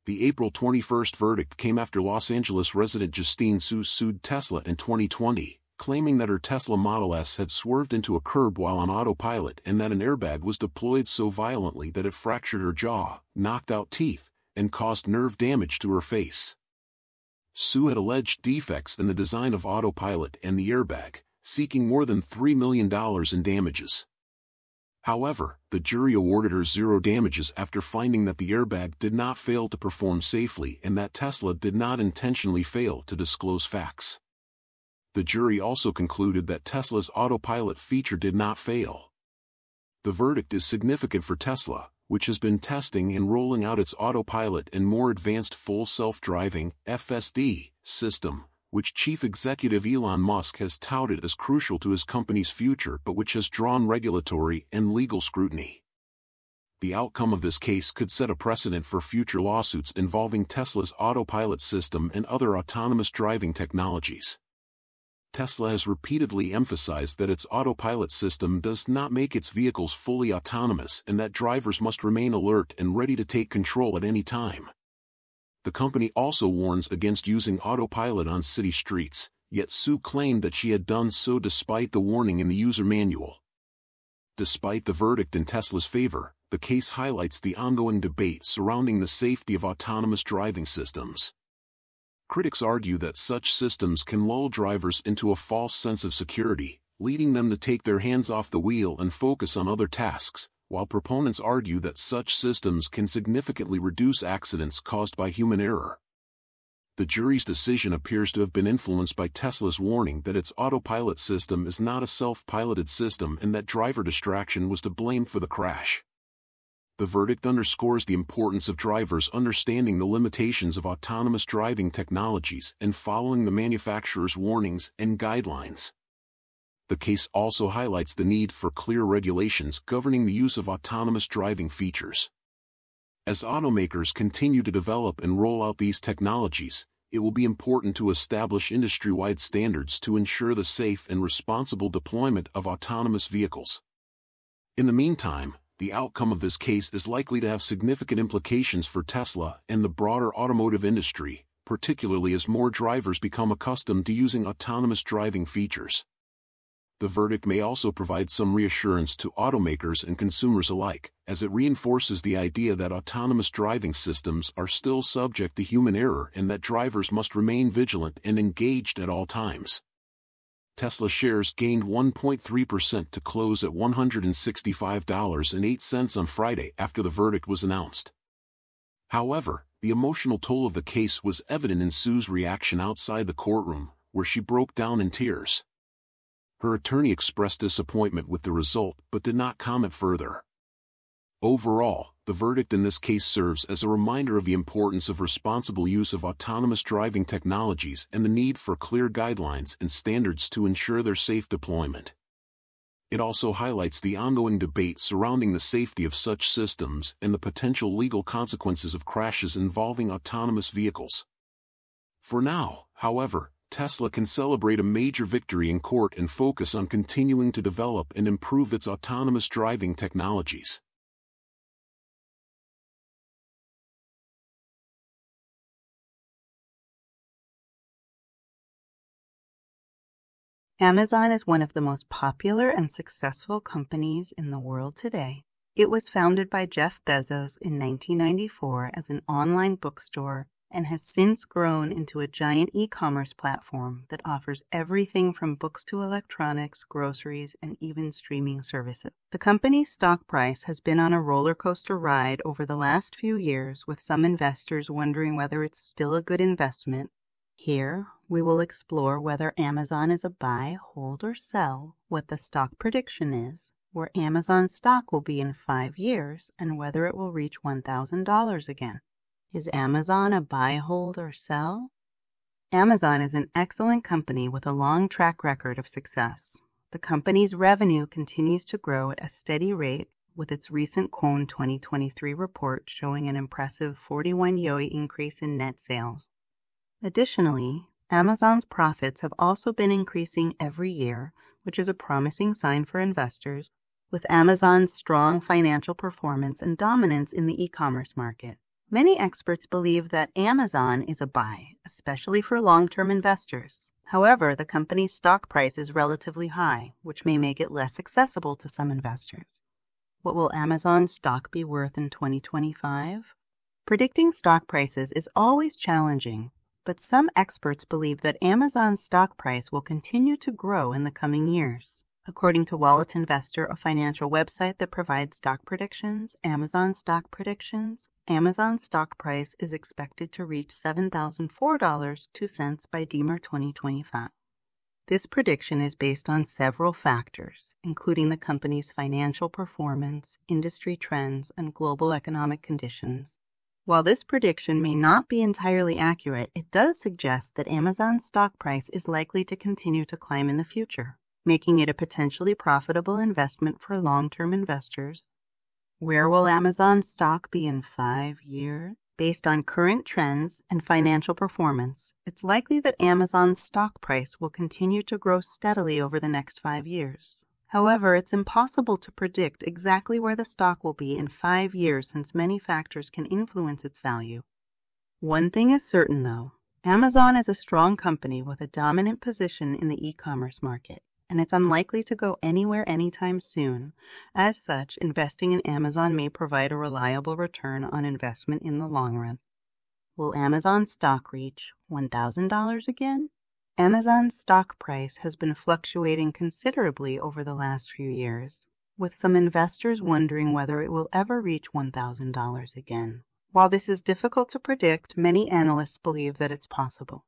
The April 21 verdict came after Los Angeles resident Justine Su sued Tesla in 2020, claiming that her Tesla Model S had swerved into a curb while on autopilot and that an airbag was deployed so violently that it fractured her jaw, knocked out teeth, and caused nerve damage to her face. Su had alleged defects in the design of autopilot and the airbag, seeking more than $3 million in damages. However, the jury awarded her zero damages after finding that the airbag did not fail to perform safely and that Tesla did not intentionally fail to disclose facts. The jury also concluded that Tesla's autopilot feature did not fail. The verdict is significant for Tesla, which has been testing and rolling out its autopilot and more advanced full self-driving (FSD) system, which Chief Executive Elon Musk has touted as crucial to his company's future but which has drawn regulatory and legal scrutiny. The outcome of this case could set a precedent for future lawsuits involving Tesla's autopilot system and other autonomous driving technologies. Tesla has repeatedly emphasized that its autopilot system does not make its vehicles fully autonomous and that drivers must remain alert and ready to take control at any time. The company also warns against using autopilot on city streets, yet Su claimed that she had done so despite the warning in the user manual. Despite the verdict in Tesla's favor, the case highlights the ongoing debate surrounding the safety of autonomous driving systems. Critics argue that such systems can lull drivers into a false sense of security, leading them to take their hands off the wheel and focus on other tasks, while proponents argue that such systems can significantly reduce accidents caused by human error. The jury's decision appears to have been influenced by Tesla's warning that its autopilot system is not a self-piloted system and that driver distraction was to blame for the crash. The verdict underscores the importance of drivers understanding the limitations of autonomous driving technologies and following the manufacturer's warnings and guidelines. The case also highlights the need for clear regulations governing the use of autonomous driving features. As automakers continue to develop and roll out these technologies, it will be important to establish industry-wide standards to ensure the safe and responsible deployment of autonomous vehicles. In the meantime, the outcome of this case is likely to have significant implications for Tesla and the broader automotive industry, particularly as more drivers become accustomed to using autonomous driving features. The verdict may also provide some reassurance to automakers and consumers alike, as it reinforces the idea that autonomous driving systems are still subject to human error and that drivers must remain vigilant and engaged at all times. Tesla shares gained 1.3% to close at $165.08 on Friday after the verdict was announced. However, the emotional toll of the case was evident in Su's reaction outside the courtroom, where she broke down in tears. Her attorney expressed disappointment with the result but did not comment further. Overall, the verdict in this case serves as a reminder of the importance of responsible use of autonomous driving technologies and the need for clear guidelines and standards to ensure their safe deployment. It also highlights the ongoing debate surrounding the safety of such systems and the potential legal consequences of crashes involving autonomous vehicles. For now, however, Tesla can celebrate a major victory in court and focus on continuing to develop and improve its autonomous driving technologies. Amazon is one of the most popular and successful companies in the world today. It was founded by Jeff Bezos in 1994 as an online bookstore and has since grown into a giant e-commerce platform that offers everything from books to electronics, groceries, and even streaming services. The company's stock price has been on a roller coaster ride over the last few years, with some investors wondering whether it's still a good investment. Here, we will explore whether Amazon is a buy, hold, or sell, what the stock prediction is, where Amazon stock will be in 5 years, and whether it will reach $1,000 again. Is Amazon a buy, hold, or sell? Amazon is an excellent company with a long track record of success. The company's revenue continues to grow at a steady rate, with its recent KON 2023 report showing an impressive 41 YoY increase in net sales. Additionally, Amazon's profits have also been increasing every year, which is a promising sign for investors, with Amazon's strong financial performance and dominance in the e-commerce market. Many experts believe that Amazon is a buy, especially for long-term investors. However, the company's stock price is relatively high, which may make it less accessible to some investors. What will Amazon's stock be worth in 2025? Predicting stock prices is always challenging, but some experts believe that Amazon's stock price will continue to grow in the coming years. According to Wallet Investor, a financial website that provides stock predictions, Amazon's stock price is expected to reach $7,004.02 by Demer 2025. This prediction is based on several factors, including the company's financial performance, industry trends, and global economic conditions. While this prediction may not be entirely accurate, it does suggest that Amazon's stock price is likely to continue to climb in the future, making it a potentially profitable investment for long-term investors. Where will Amazon stock be in 5 years? Based on current trends and financial performance, it's likely that Amazon's stock price will continue to grow steadily over the next 5 years. However, it's impossible to predict exactly where the stock will be in 5 years since many factors can influence its value. One thing is certain, though. Amazon is a strong company with a dominant position in the e-commerce market, and it's unlikely to go anywhere anytime soon. As such, investing in Amazon may provide a reliable return on investment in the long run. Will Amazon stock reach $1,000 again? Amazon's stock price has been fluctuating considerably over the last few years, with some investors wondering whether it will ever reach $1,000 again. While this is difficult to predict, many analysts believe that it's possible.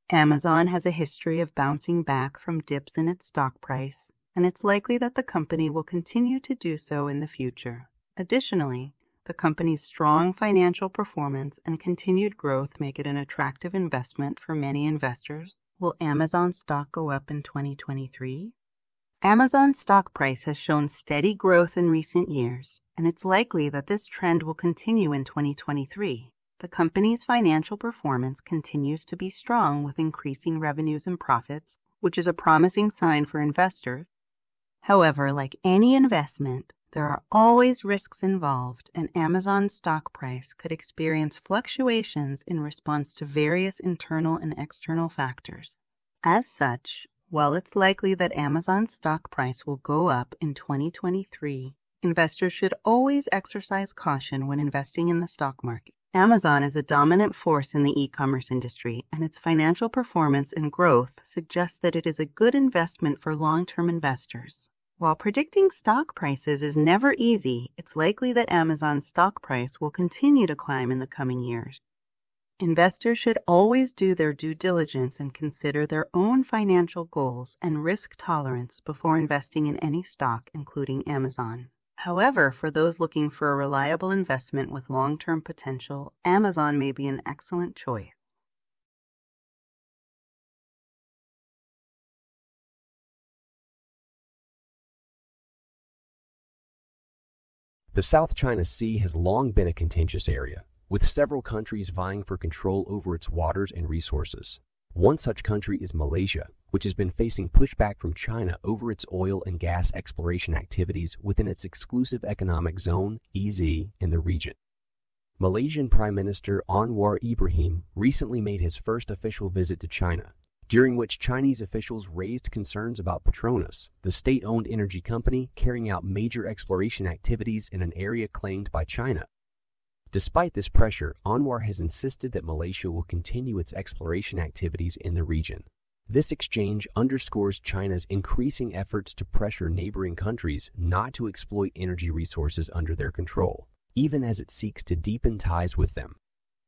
Amazon has a history of bouncing back from dips in its stock price, and it's likely that the company will continue to do so in the future. Additionally, the company's strong financial performance and continued growth make it an attractive investment for many investors. Will Amazon stock go up in 2023? Amazon's stock price has shown steady growth in recent years, and it's likely that this trend will continue in 2023. The company's financial performance continues to be strong with increasing revenues and profits, which is a promising sign for investors. However, like any investment, there are always risks involved, and Amazon's stock price could experience fluctuations in response to various internal and external factors. As such, while it's likely that Amazon's stock price will go up in 2023, investors should always exercise caution when investing in the stock market. Amazon is a dominant force in the e-commerce industry, and its financial performance and growth suggest that it is a good investment for long-term investors. While predicting stock prices is never easy, it's likely that Amazon's stock price will continue to climb in the coming years. Investors should always do their due diligence and consider their own financial goals and risk tolerance before investing in any stock, including Amazon. However, for those looking for a reliable investment with long-term potential, Amazon may be an excellent choice. The South China Sea has long been a contentious area, with several countries vying for control over its waters and resources. One such country is Malaysia, which has been facing pushback from China over its oil and gas exploration activities within its exclusive economic zone, EZ, in the region. Malaysian Prime Minister Anwar Ibrahim recently made his first official visit to China, during which Chinese officials raised concerns about Petronas, the state-owned energy company carrying out major exploration activities in an area claimed by China. Despite this pressure, Anwar has insisted that Malaysia will continue its exploration activities in the region. This exchange underscores China's increasing efforts to pressure neighboring countries not to exploit energy resources under their control, even as it seeks to deepen ties with them.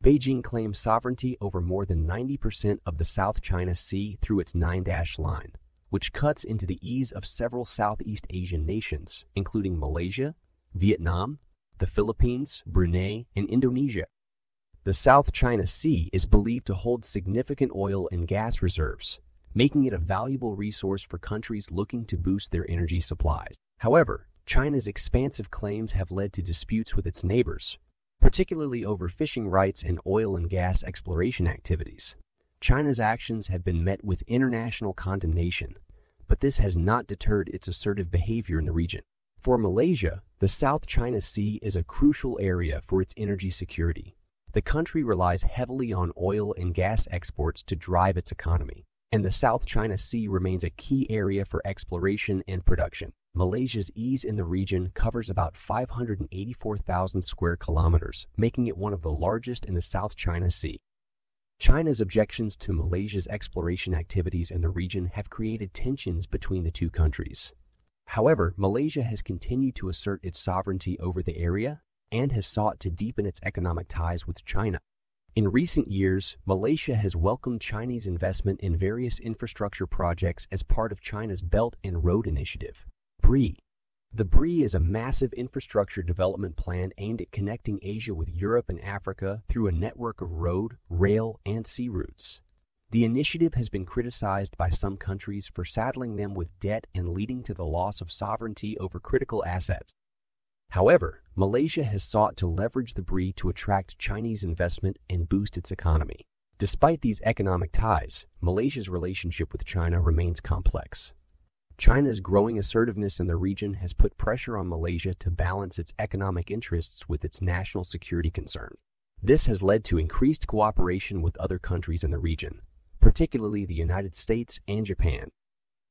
Beijing claims sovereignty over more than 90% of the South China Sea through its 9-dash line, which cuts into the ease of several Southeast Asian nations, including Malaysia, Vietnam, the Philippines, Brunei, and Indonesia. The South China Sea is believed to hold significant oil and gas reserves, making it a valuable resource for countries looking to boost their energy supplies. However, China's expansive claims have led to disputes with its neighbors, particularly over fishing rights and oil and gas exploration activities. China's actions have been met with international condemnation, but this has not deterred its assertive behavior in the region. For Malaysia, the South China Sea is a crucial area for its energy security. The country relies heavily on oil and gas exports to drive its economy, and the South China Sea remains a key area for exploration and production. Malaysia's ease in the region covers about 584,000 square kilometers, making it one of the largest in the South China Sea. China's objections to Malaysia's exploration activities in the region have created tensions between the two countries. However, Malaysia has continued to assert its sovereignty over the area and has sought to deepen its economic ties with China. In recent years, Malaysia has welcomed Chinese investment in various infrastructure projects as part of China's Belt and Road Initiative, BRI. The BRI is a massive infrastructure development plan aimed at connecting Asia with Europe and Africa through a network of road, rail, and sea routes. The initiative has been criticized by some countries for saddling them with debt and leading to the loss of sovereignty over critical assets. However, Malaysia has sought to leverage the BRI to attract Chinese investment and boost its economy. Despite these economic ties, Malaysia's relationship with China remains complex. China's growing assertiveness in the region has put pressure on Malaysia to balance its economic interests with its national security concerns. This has led to increased cooperation with other countries in the region, particularly the United States and Japan.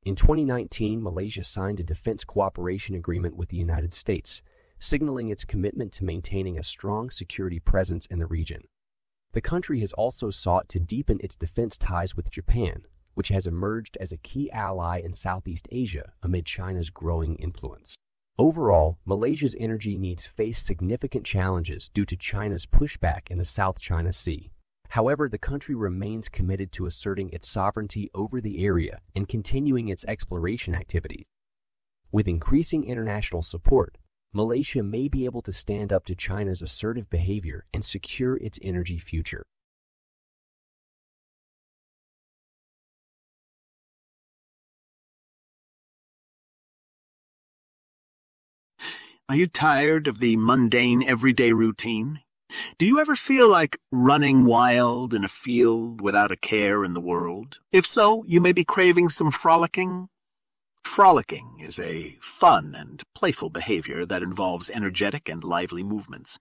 In 2019, Malaysia signed a defense cooperation agreement with the United States, signaling its commitment to maintaining a strong security presence in the region. The country has also sought to deepen its defense ties with Japan, which has emerged as a key ally in Southeast Asia amid China's growing influence. Overall, Malaysia's energy needs face significant challenges due to China's pushback in the South China Sea. However, the country remains committed to asserting its sovereignty over the area and continuing its exploration activities. With increasing international support, Malaysia may be able to stand up to China's assertive behavior and secure its energy future. Are you tired of the mundane everyday routine? Do you ever feel like running wild in a field without a care in the world? If so, you may be craving some frolicking. Frolicking is a fun and playful behavior that involves energetic and lively movements.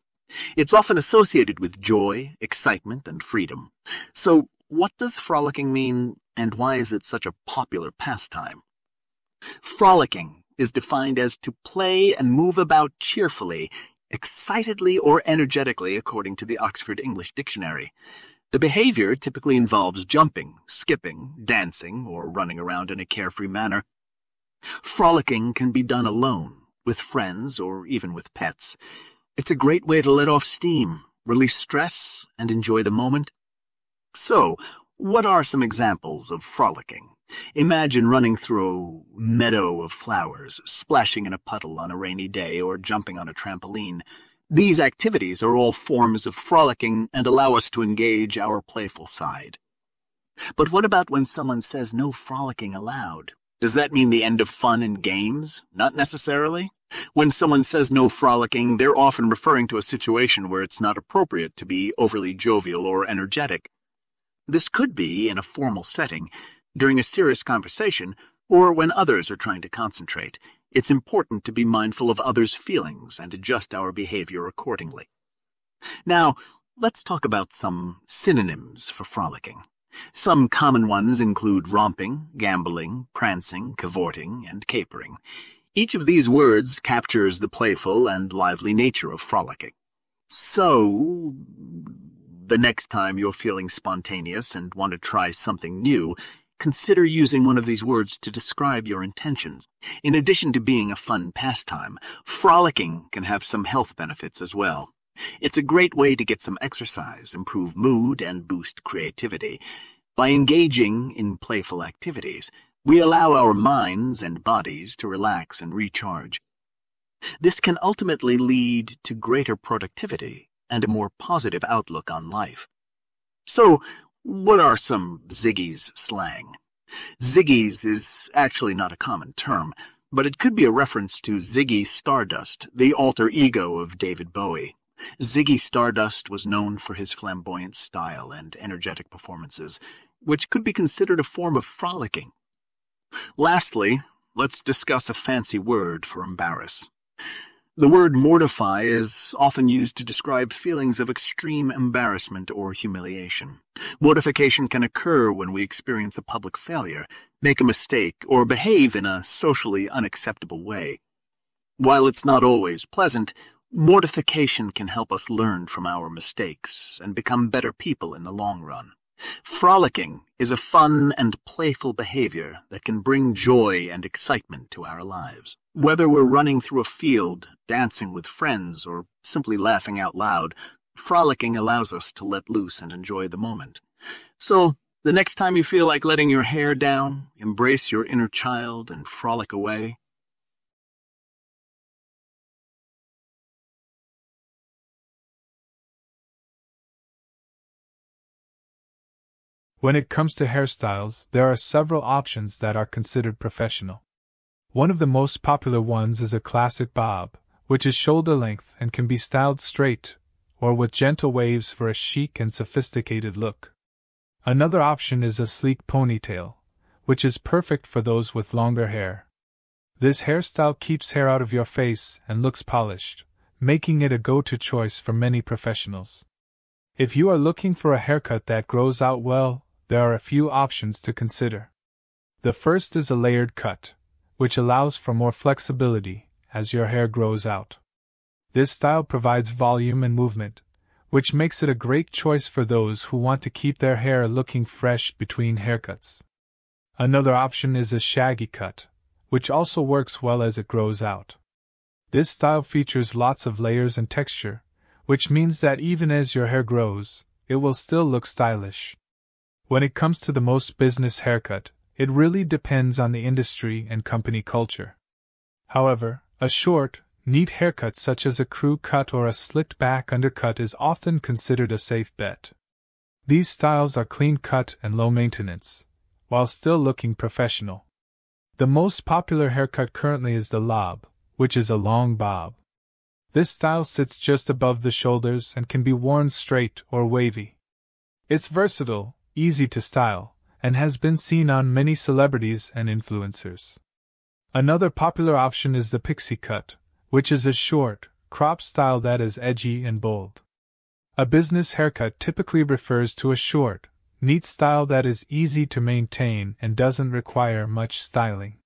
It's often associated with joy, excitement, and freedom. So, what does frolicking mean, and why is it such a popular pastime? Frolicking is defined as to play and move about cheerfully, excitedly or energetically, according to the Oxford English Dictionary. The behavior typically involves jumping, skipping, dancing, or running around in a carefree manner. Frolicking can be done alone, with friends, or even with pets. It's a great way to let off steam, release stress, and enjoy the moment. So, what are some examples of frolicking? Imagine running through a meadow of flowers, splashing in a puddle on a rainy day, or jumping on a trampoline. These activities are all forms of frolicking and allow us to engage our playful side. But what about when someone says no frolicking allowed? Does that mean the end of fun and games? Not necessarily. When someone says no frolicking, they're often referring to a situation where it's not appropriate to be overly jovial or energetic. This could be in a formal setting, during a serious conversation, or when others are trying to concentrate. It's important to be mindful of others' feelings and adjust our behavior accordingly. Now, let's talk about some synonyms for frolicking. Some common ones include romping, gambling, prancing, cavorting, and capering. Each of these words captures the playful and lively nature of frolicking. So, the next time you're feeling spontaneous and want to try something new, consider using one of these words to describe your intentions. In addition to being a fun pastime, frolicking can have some health benefits as well. It's a great way to get some exercise, improve mood, and boost creativity. By engaging in playful activities, we allow our minds and bodies to relax and recharge. This can ultimately lead to greater productivity and a more positive outlook on life. So, what are some Ziggy's slang? Ziggy's is actually not a common term, but it could be a reference to Ziggy Stardust, the alter ego of David Bowie. Ziggy Stardust was known for his flamboyant style and energetic performances, which could be considered a form of frolicking. Lastly, let's discuss a fancy word for embarrass. The word mortify is often used to describe feelings of extreme embarrassment or humiliation. Mortification can occur when we experience a public failure, make a mistake, or behave in a socially unacceptable way. While it's not always pleasant, mortification can help us learn from our mistakes and become better people in the long run. Frolicking is a fun and playful behavior that can bring joy and excitement to our lives. Whether we're running through a field, dancing with friends, or simply laughing out loud, frolicking allows us to let loose and enjoy the moment. So, the next time you feel like letting your hair down, embrace your inner child and frolic away. When it comes to hairstyles, there are several options that are considered professional. One of the most popular ones is a classic bob, which is shoulder length and can be styled straight, or with gentle waves for a chic and sophisticated look. Another option is a sleek ponytail, which is perfect for those with longer hair. This hairstyle keeps hair out of your face and looks polished, making it a go-to choice for many professionals. If you are looking for a haircut that grows out well, there are a few options to consider. The first is a layered cut, which allows for more flexibility as your hair grows out. This style provides volume and movement, which makes it a great choice for those who want to keep their hair looking fresh between haircuts. Another option is a shaggy cut, which also works well as it grows out. This style features lots of layers and texture, which means that even as your hair grows, it will still look stylish. When it comes to the most business haircut, it really depends on the industry and company culture. However, a short, neat haircut such as a crew cut or a slicked back undercut is often considered a safe bet. These styles are clean cut and low maintenance, while still looking professional. The most popular haircut currently is the lob, which is a long bob. This style sits just above the shoulders and can be worn straight or wavy. It's versatile, easy to style, and has been seen on many celebrities and influencers. Another popular option is the pixie cut, which is a short, cropped style that is edgy and bold. A business haircut typically refers to a short, neat style that is easy to maintain and doesn't require much styling.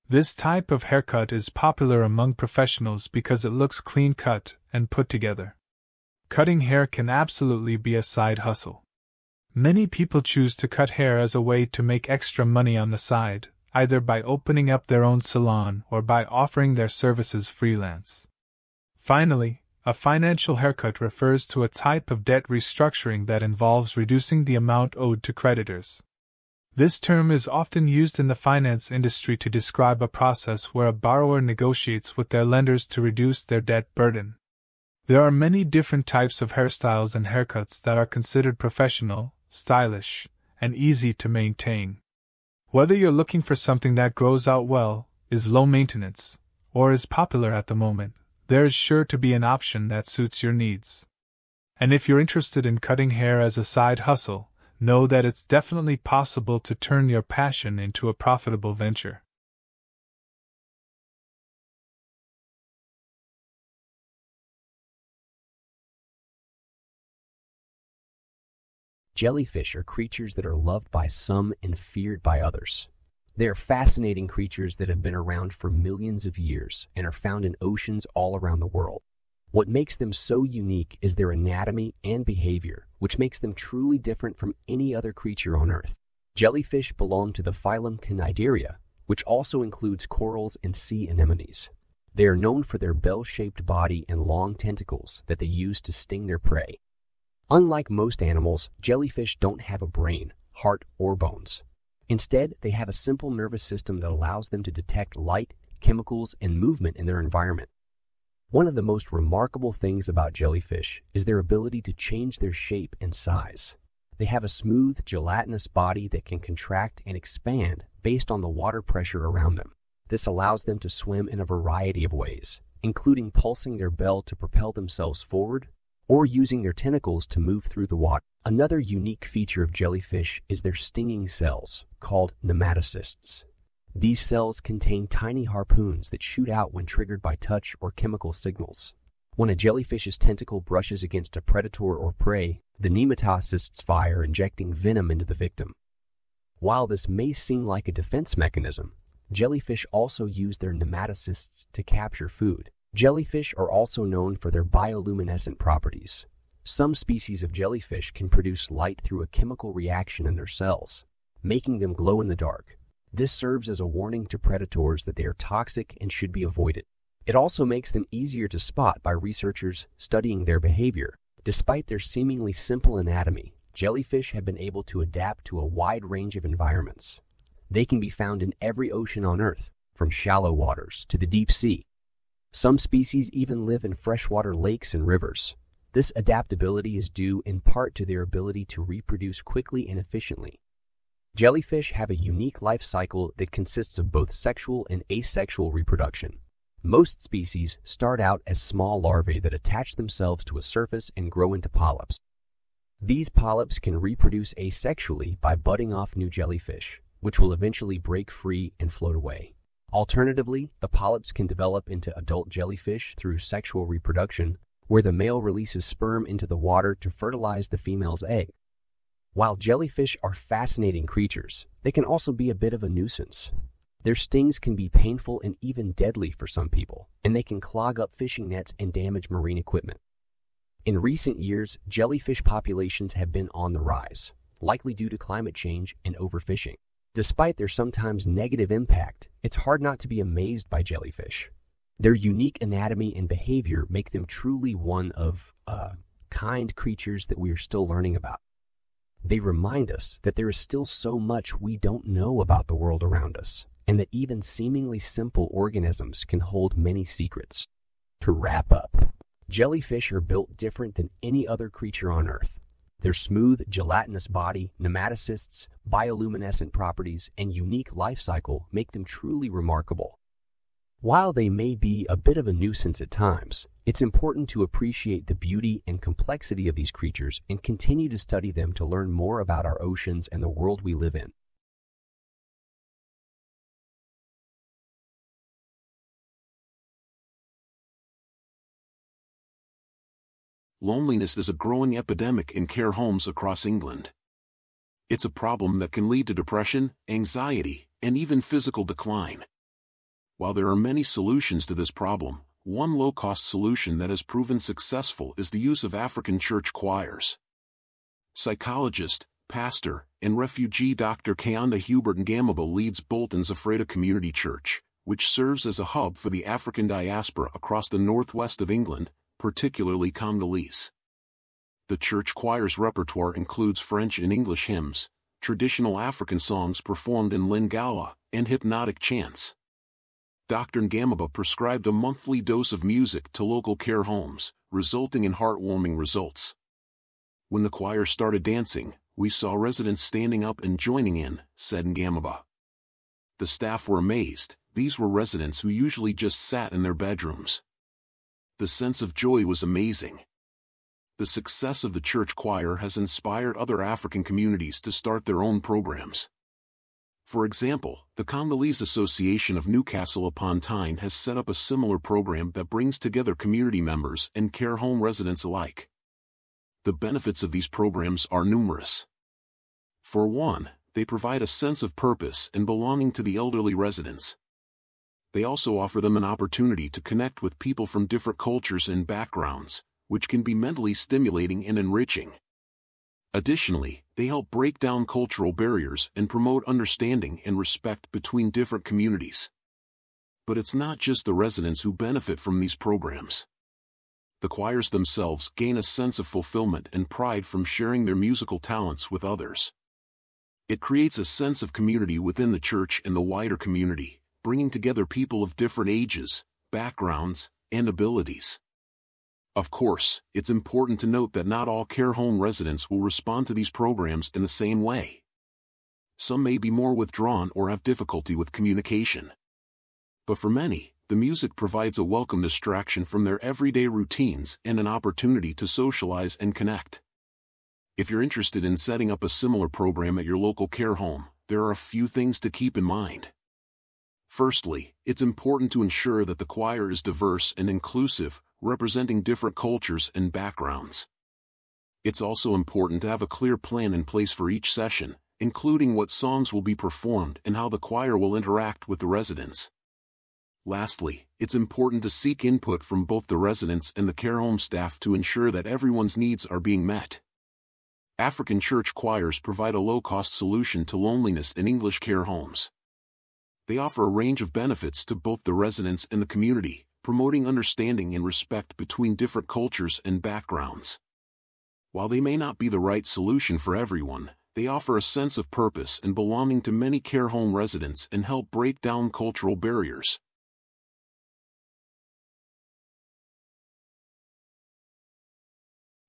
This type of haircut is popular among professionals because it looks clean-cut and put together. Cutting hair can absolutely be a side hustle. Many people choose to cut hair as a way to make extra money on the side, either by opening up their own salon or by offering their services freelance. Finally, a financial haircut refers to a type of debt restructuring that involves reducing the amount owed to creditors. This term is often used in the finance industry to describe a process where a borrower negotiates with their lenders to reduce their debt burden. There are many different types of hairstyles and haircuts that are considered professional, stylish, and easy to maintain. Whether you're looking for something that grows out well, is low maintenance, or is popular at the moment, there is sure to be an option that suits your needs. And if you're interested in cutting hair as a side hustle, know that it's definitely possible to turn your passion into a profitable venture. Jellyfish are creatures that are loved by some and feared by others. They are fascinating creatures that have been around for millions of years and are found in oceans all around the world. What makes them so unique is their anatomy and behavior, which makes them truly different from any other creature on Earth. Jellyfish belong to the phylum Cnidaria, which also includes corals and sea anemones. They are known for their bell-shaped body and long tentacles that they use to sting their prey. Unlike most animals, jellyfish don't have a brain, heart, or bones. Instead, they have a simple nervous system that allows them to detect light, chemicals, and movement in their environment. One of the most remarkable things about jellyfish is their ability to change their shape and size. They have a smooth, gelatinous body that can contract and expand based on the water pressure around them. This allows them to swim in a variety of ways, including pulsing their bell to propel themselves forward or using their tentacles to move through the water. Another unique feature of jellyfish is their stinging cells, called nematocysts. These cells contain tiny harpoons that shoot out when triggered by touch or chemical signals. When a jellyfish's tentacle brushes against a predator or prey, the nematocysts fire, injecting venom into the victim. While this may seem like a defense mechanism, jellyfish also use their nematocysts to capture food. Jellyfish are also known for their bioluminescent properties. Some species of jellyfish can produce light through a chemical reaction in their cells, making them glow in the dark. This serves as a warning to predators that they are toxic and should be avoided. It also makes them easier to spot by researchers studying their behavior. Despite their seemingly simple anatomy, jellyfish have been able to adapt to a wide range of environments. They can be found in every ocean on Earth, from shallow waters to the deep sea. Some species even live in freshwater lakes and rivers. This adaptability is due in part to their ability to reproduce quickly and efficiently. Jellyfish have a unique life cycle that consists of both sexual and asexual reproduction. Most species start out as small larvae that attach themselves to a surface and grow into polyps. These polyps can reproduce asexually by budding off new jellyfish, which will eventually break free and float away. Alternatively, the polyps can develop into adult jellyfish through sexual reproduction, where the male releases sperm into the water to fertilize the female's egg. While jellyfish are fascinating creatures, they can also be a bit of a nuisance. Their stings can be painful and even deadly for some people, and they can clog up fishing nets and damage marine equipment. In recent years, jellyfish populations have been on the rise, likely due to climate change and overfishing. Despite their sometimes negative impact, it's hard not to be amazed by jellyfish. Their unique anatomy and behavior make them truly one of kind creatures that we are still learning about. They remind us that there is still so much we don't know about the world around us, and that even seemingly simple organisms can hold many secrets. To wrap up, jellyfish are built different than any other creature on Earth. Their smooth, gelatinous body, nematocysts, bioluminescent properties, and unique life cycle make them truly remarkable. While they may be a bit of a nuisance at times, it's important to appreciate the beauty and complexity of these creatures and continue to study them to learn more about our oceans and the world we live in. Loneliness is a growing epidemic in care homes across England. It's a problem that can lead to depression, anxiety, and even physical decline. While there are many solutions to this problem, one low-cost solution that has proven successful is the use of African church choirs. Psychologist, pastor, and refugee Dr. Kayonda Hubert Ngamabo leads Bolton's Ephrata Community Church, which serves as a hub for the African diaspora across the northwest of England, particularly Congolese. The church choir's repertoire includes French and English hymns, traditional African songs performed in Lingala, and hypnotic chants. Dr. Ngamabo prescribed a monthly dose of music to local care homes, resulting in heartwarming results. When the choir started dancing, we saw residents standing up and joining in, said Ngamabo. The staff were amazed. These were residents who usually just sat in their bedrooms. The sense of joy was amazing. The success of the church choir has inspired other African communities to start their own programs. For example, the Congolese Association of Newcastle upon Tyne has set up a similar program that brings together community members and care home residents alike. The benefits of these programs are numerous. For one, they provide a sense of purpose and belonging to the elderly residents. They also offer them an opportunity to connect with people from different cultures and backgrounds, which can be mentally stimulating and enriching. Additionally, they help break down cultural barriers and promote understanding and respect between different communities. But it's not just the residents who benefit from these programs. The choirs themselves gain a sense of fulfillment and pride from sharing their musical talents with others. It creates a sense of community within the church and the wider community, bringing together people of different ages, backgrounds, and abilities. Of course, it's important to note that not all care home residents will respond to these programs in the same way. Some may be more withdrawn or have difficulty with communication. But for many, the music provides a welcome distraction from their everyday routines and an opportunity to socialize and connect. If you're interested in setting up a similar program at your local care home, there are a few things to keep in mind. Firstly, it's important to ensure that the choir is diverse and inclusive, representing different cultures and backgrounds. It's also important to have a clear plan in place for each session, including what songs will be performed and how the choir will interact with the residents. Lastly, it's important to seek input from both the residents and the care home staff to ensure that everyone's needs are being met. African church choirs provide a low-cost solution to loneliness in English care homes. They offer a range of benefits to both the residents and the community, promoting understanding and respect between different cultures and backgrounds. While they may not be the right solution for everyone, they offer a sense of purpose and belonging to many care home residents and help break down cultural barriers.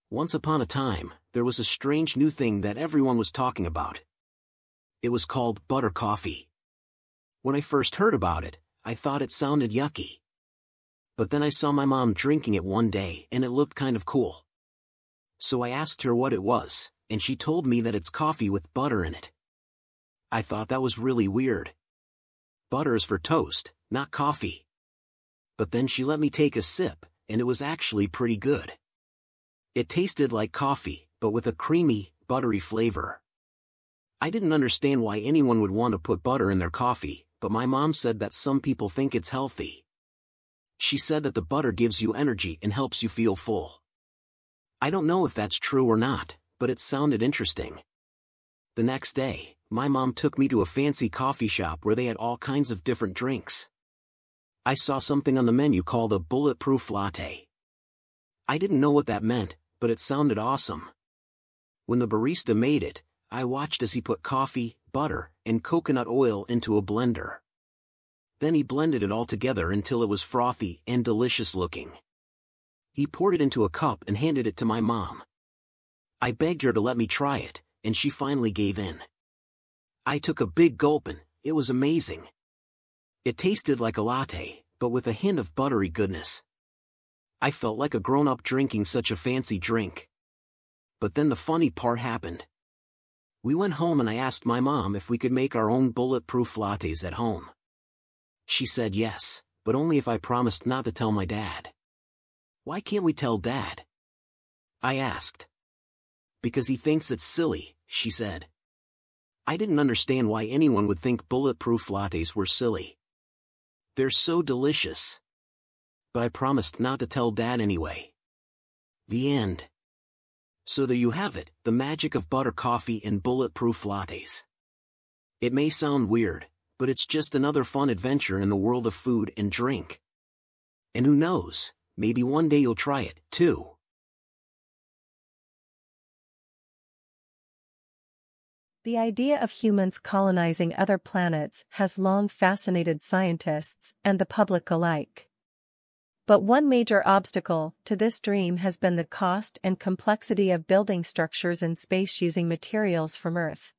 Once upon a time, there was a strange new thing that everyone was talking about. It was called butter coffee. When I first heard about it, I thought it sounded yucky. But then I saw my mom drinking it one day and it looked kind of cool. So I asked her what it was, and she told me that it's coffee with butter in it. I thought that was really weird. Butter is for toast, not coffee. But then she let me take a sip, and it was actually pretty good. It tasted like coffee, but with a creamy, buttery flavor. I didn't understand why anyone would want to put butter in their coffee, but my mom said that some people think it's healthy. She said that the butter gives you energy and helps you feel full. I don't know if that's true or not, but it sounded interesting. The next day, my mom took me to a fancy coffee shop where they had all kinds of different drinks. I saw something on the menu called a bulletproof latte. I didn't know what that meant, but it sounded awesome. When the barista made it, I watched as he put coffee, butter, and coconut oil into a blender. Then he blended it all together until it was frothy and delicious looking. He poured it into a cup and handed it to my mom. I begged her to let me try it, and she finally gave in. I took a big gulp and it was amazing. It tasted like a latte, but with a hint of buttery goodness. I felt like a grown-up drinking such a fancy drink. But then the funny part happened. We went home and I asked my mom if we could make our own bulletproof lattes at home. She said yes, but only if I promised not to tell my dad. Why can't we tell Dad? I asked. Because he thinks it's silly, she said. I didn't understand why anyone would think bulletproof lattes were silly. They're so delicious. But I promised not to tell Dad anyway. The end. So there you have it, the magic of butter coffee and bulletproof lattes. It may sound weird, but it's just another fun adventure in the world of food and drink. And who knows, maybe one day you'll try it, too. The idea of humans colonizing other planets has long fascinated scientists and the public alike. But one major obstacle to this dream has been the cost and complexity of building structures in space using materials from Earth.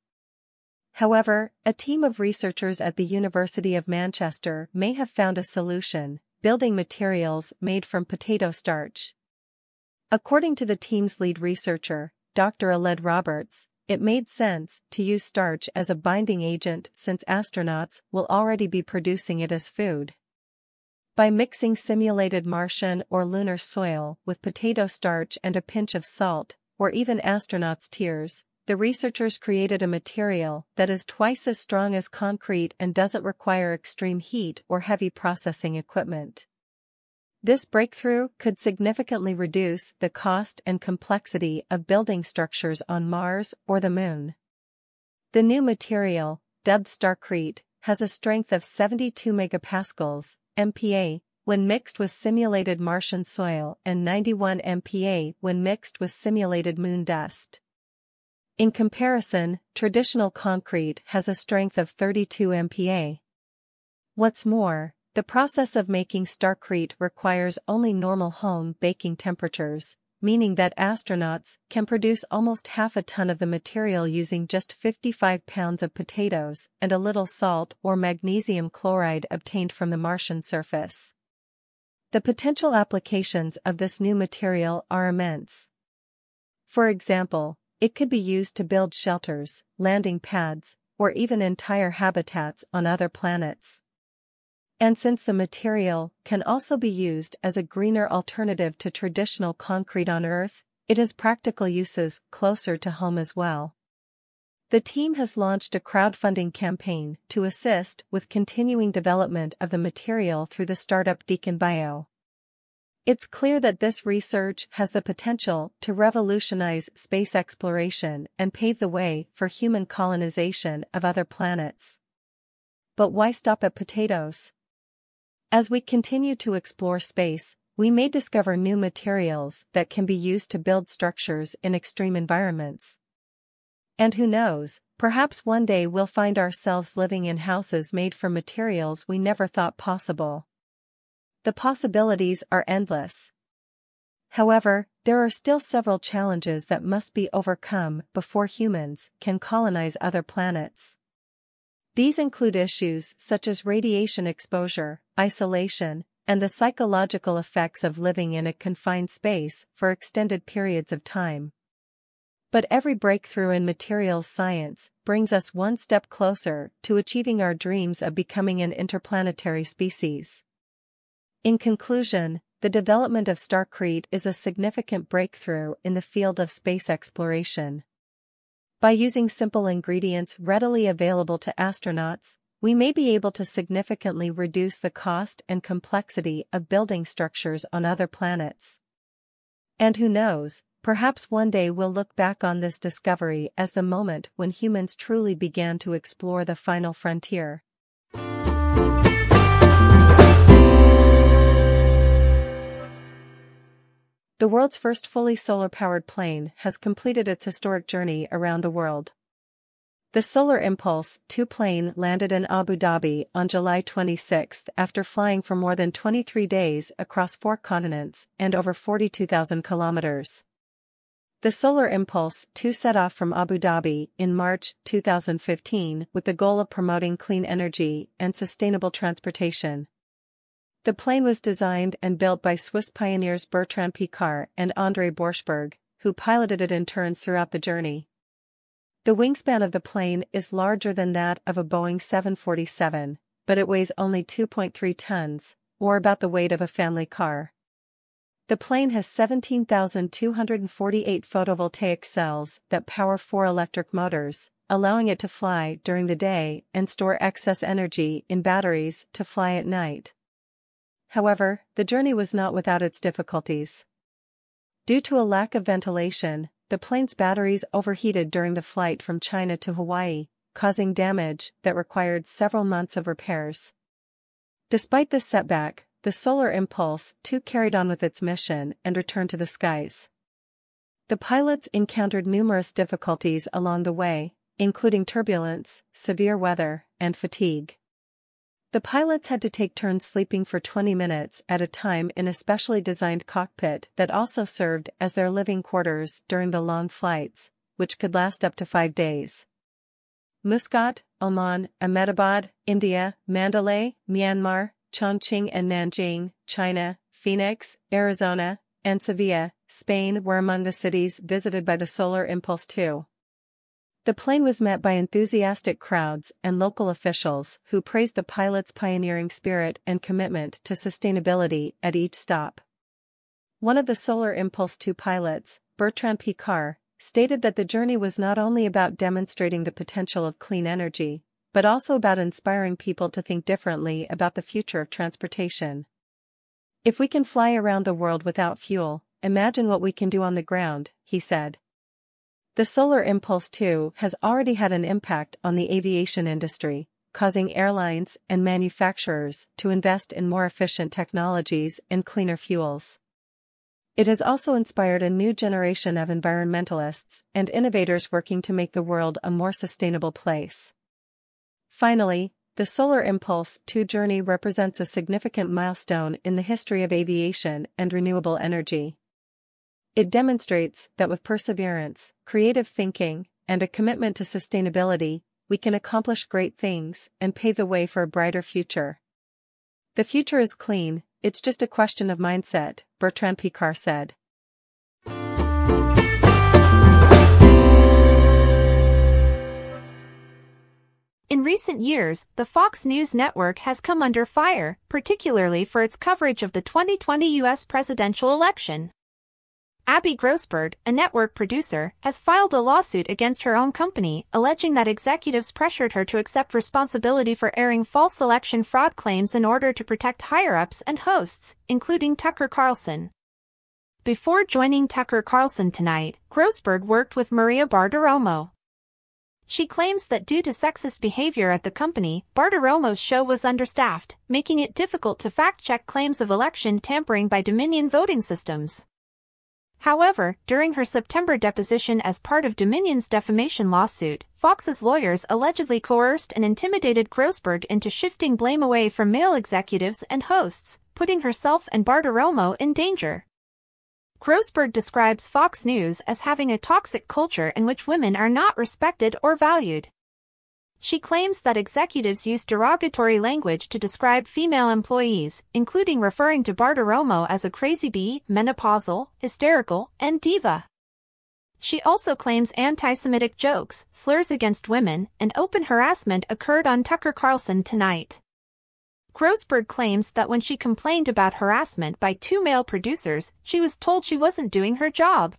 However, a team of researchers at the University of Manchester may have found a solution, building materials made from potato starch. According to the team's lead researcher, Dr. Aled Roberts, it made sense to use starch as a binding agent since astronauts will already be producing it as food. By mixing simulated Martian or lunar soil with potato starch and a pinch of salt, or even astronauts' tears, the researchers created a material that is twice as strong as concrete and doesn't require extreme heat or heavy processing equipment. This breakthrough could significantly reduce the cost and complexity of building structures on Mars or the Moon. The new material, dubbed Starcrete, has a strength of 72 megapascals, MPa, when mixed with simulated Martian soil and 91 MPa when mixed with simulated moon dust. In comparison, traditional concrete has a strength of 32 MPa. What's more, the process of making Starcrete requires only normal home baking temperatures, meaning that astronauts can produce almost half a ton of the material using just 55 pounds of potatoes and a little salt or magnesium chloride obtained from the Martian surface. The potential applications of this new material are immense. For example, it could be used to build shelters, landing pads, or even entire habitats on other planets. And since the material can also be used as a greener alternative to traditional concrete on Earth, it has practical uses closer to home as well. The team has launched a crowdfunding campaign to assist with continuing development of the material through the startup Deacon Bio. It's clear that this research has the potential to revolutionize space exploration and pave the way for human colonization of other planets. But why stop at potatoes? As we continue to explore space, we may discover new materials that can be used to build structures in extreme environments. And who knows, perhaps one day we'll find ourselves living in houses made from materials we never thought possible. The possibilities are endless. However, there are still several challenges that must be overcome before humans can colonize other planets. These include issues such as radiation exposure, isolation, and the psychological effects of living in a confined space for extended periods of time. But every breakthrough in materials science brings us one step closer to achieving our dreams of becoming an interplanetary species. In conclusion, the development of Starcrete is a significant breakthrough in the field of space exploration. By using simple ingredients readily available to astronauts, we may be able to significantly reduce the cost and complexity of building structures on other planets. And who knows, perhaps one day we'll look back on this discovery as the moment when humans truly began to explore the final frontier. The world's first fully solar-powered plane has completed its historic journey around the world. The Solar Impulse 2 plane landed in Abu Dhabi on July 26 after flying for more than 23 days across 4 continents and over 42,000 kilometers. The Solar Impulse 2 set off from Abu Dhabi in March 2015 with the goal of promoting clean energy and sustainable transportation. The plane was designed and built by Swiss pioneers Bertrand Piccard and André Borschberg, who piloted it in turns throughout the journey. The wingspan of the plane is larger than that of a Boeing 747, but it weighs only 2.3 tons, or about the weight of a family car. The plane has 17,248 photovoltaic cells that power 4 electric motors, allowing it to fly during the day and store excess energy in batteries to fly at night. However, the journey was not without its difficulties. Due to a lack of ventilation, the plane's batteries overheated during the flight from China to Hawaii, causing damage that required several months of repairs. Despite this setback, the Solar Impulse 2 carried on with its mission and returned to the skies. The pilots encountered numerous difficulties along the way, including turbulence, severe weather, and fatigue. The pilots had to take turns sleeping for 20 minutes at a time in a specially designed cockpit that also served as their living quarters during the long flights, which could last up to 5 days. Muscat, Oman, Ahmedabad, India, Mandalay, Myanmar, Chongqing and Nanjing, China, Phoenix, Arizona, and Sevilla, Spain were among the cities visited by the Solar Impulse 2. The plane was met by enthusiastic crowds and local officials who praised the pilot's pioneering spirit and commitment to sustainability at each stop. One of the Solar Impulse 2 pilots, Bertrand Piccard, stated that the journey was not only about demonstrating the potential of clean energy, but also about inspiring people to think differently about the future of transportation. If we can fly around the world without fuel, imagine what we can do on the ground, he said. The Solar Impulse 2 has already had an impact on the aviation industry, causing airlines and manufacturers to invest in more efficient technologies and cleaner fuels. It has also inspired a new generation of environmentalists and innovators working to make the world a more sustainable place. Finally, the Solar Impulse 2 journey represents a significant milestone in the history of aviation and renewable energy. It demonstrates that with perseverance, creative thinking, and a commitment to sustainability, we can accomplish great things and pave the way for a brighter future. The future is clean, it's just a question of mindset, Bertrand Piccard said. In recent years, the Fox News network has come under fire, particularly for its coverage of the 2020 U.S. presidential election. Abby Grossberg, a network producer, has filed a lawsuit against her own company, alleging that executives pressured her to accept responsibility for airing false election fraud claims in order to protect higher-ups and hosts, including Tucker Carlson. Before joining Tucker Carlson tonight, Grossberg worked with Maria Bartiromo. She claims that due to sexist behavior at the company, Bartiromo's show was understaffed, making it difficult to fact-check claims of election tampering by Dominion voting systems. However, during her September deposition as part of Dominion's defamation lawsuit, Fox's lawyers allegedly coerced and intimidated Grossberg into shifting blame away from male executives and hosts, putting herself and Bartiromo in danger. Grossberg describes Fox News as having a toxic culture in which women are not respected or valued. She claims that executives use derogatory language to describe female employees, including referring to Bartiromo as a crazy bee, menopausal, hysterical, and diva. She also claims anti-Semitic jokes, slurs against women, and open harassment occurred on Tucker Carlson tonight. Grossberg claims that when she complained about harassment by two male producers, she was told she wasn't doing her job.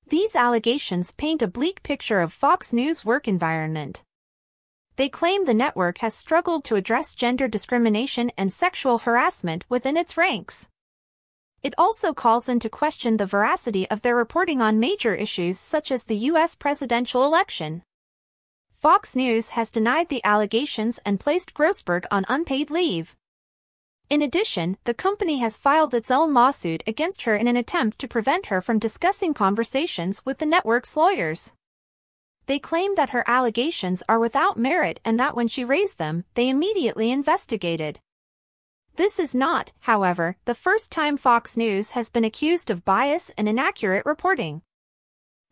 These allegations paint a bleak picture of Fox News' work environment. They claim the network has struggled to address gender discrimination and sexual harassment within its ranks. It also calls into question the veracity of their reporting on major issues such as the U.S. presidential election. Fox News has denied the allegations and placed Grossberg on unpaid leave. In addition, the company has filed its own lawsuit against her in an attempt to prevent her from discussing conversations with the network's lawyers. They claim that her allegations are without merit and that when she raised them, they immediately investigated. This is not, however, the first time Fox News has been accused of bias and inaccurate reporting.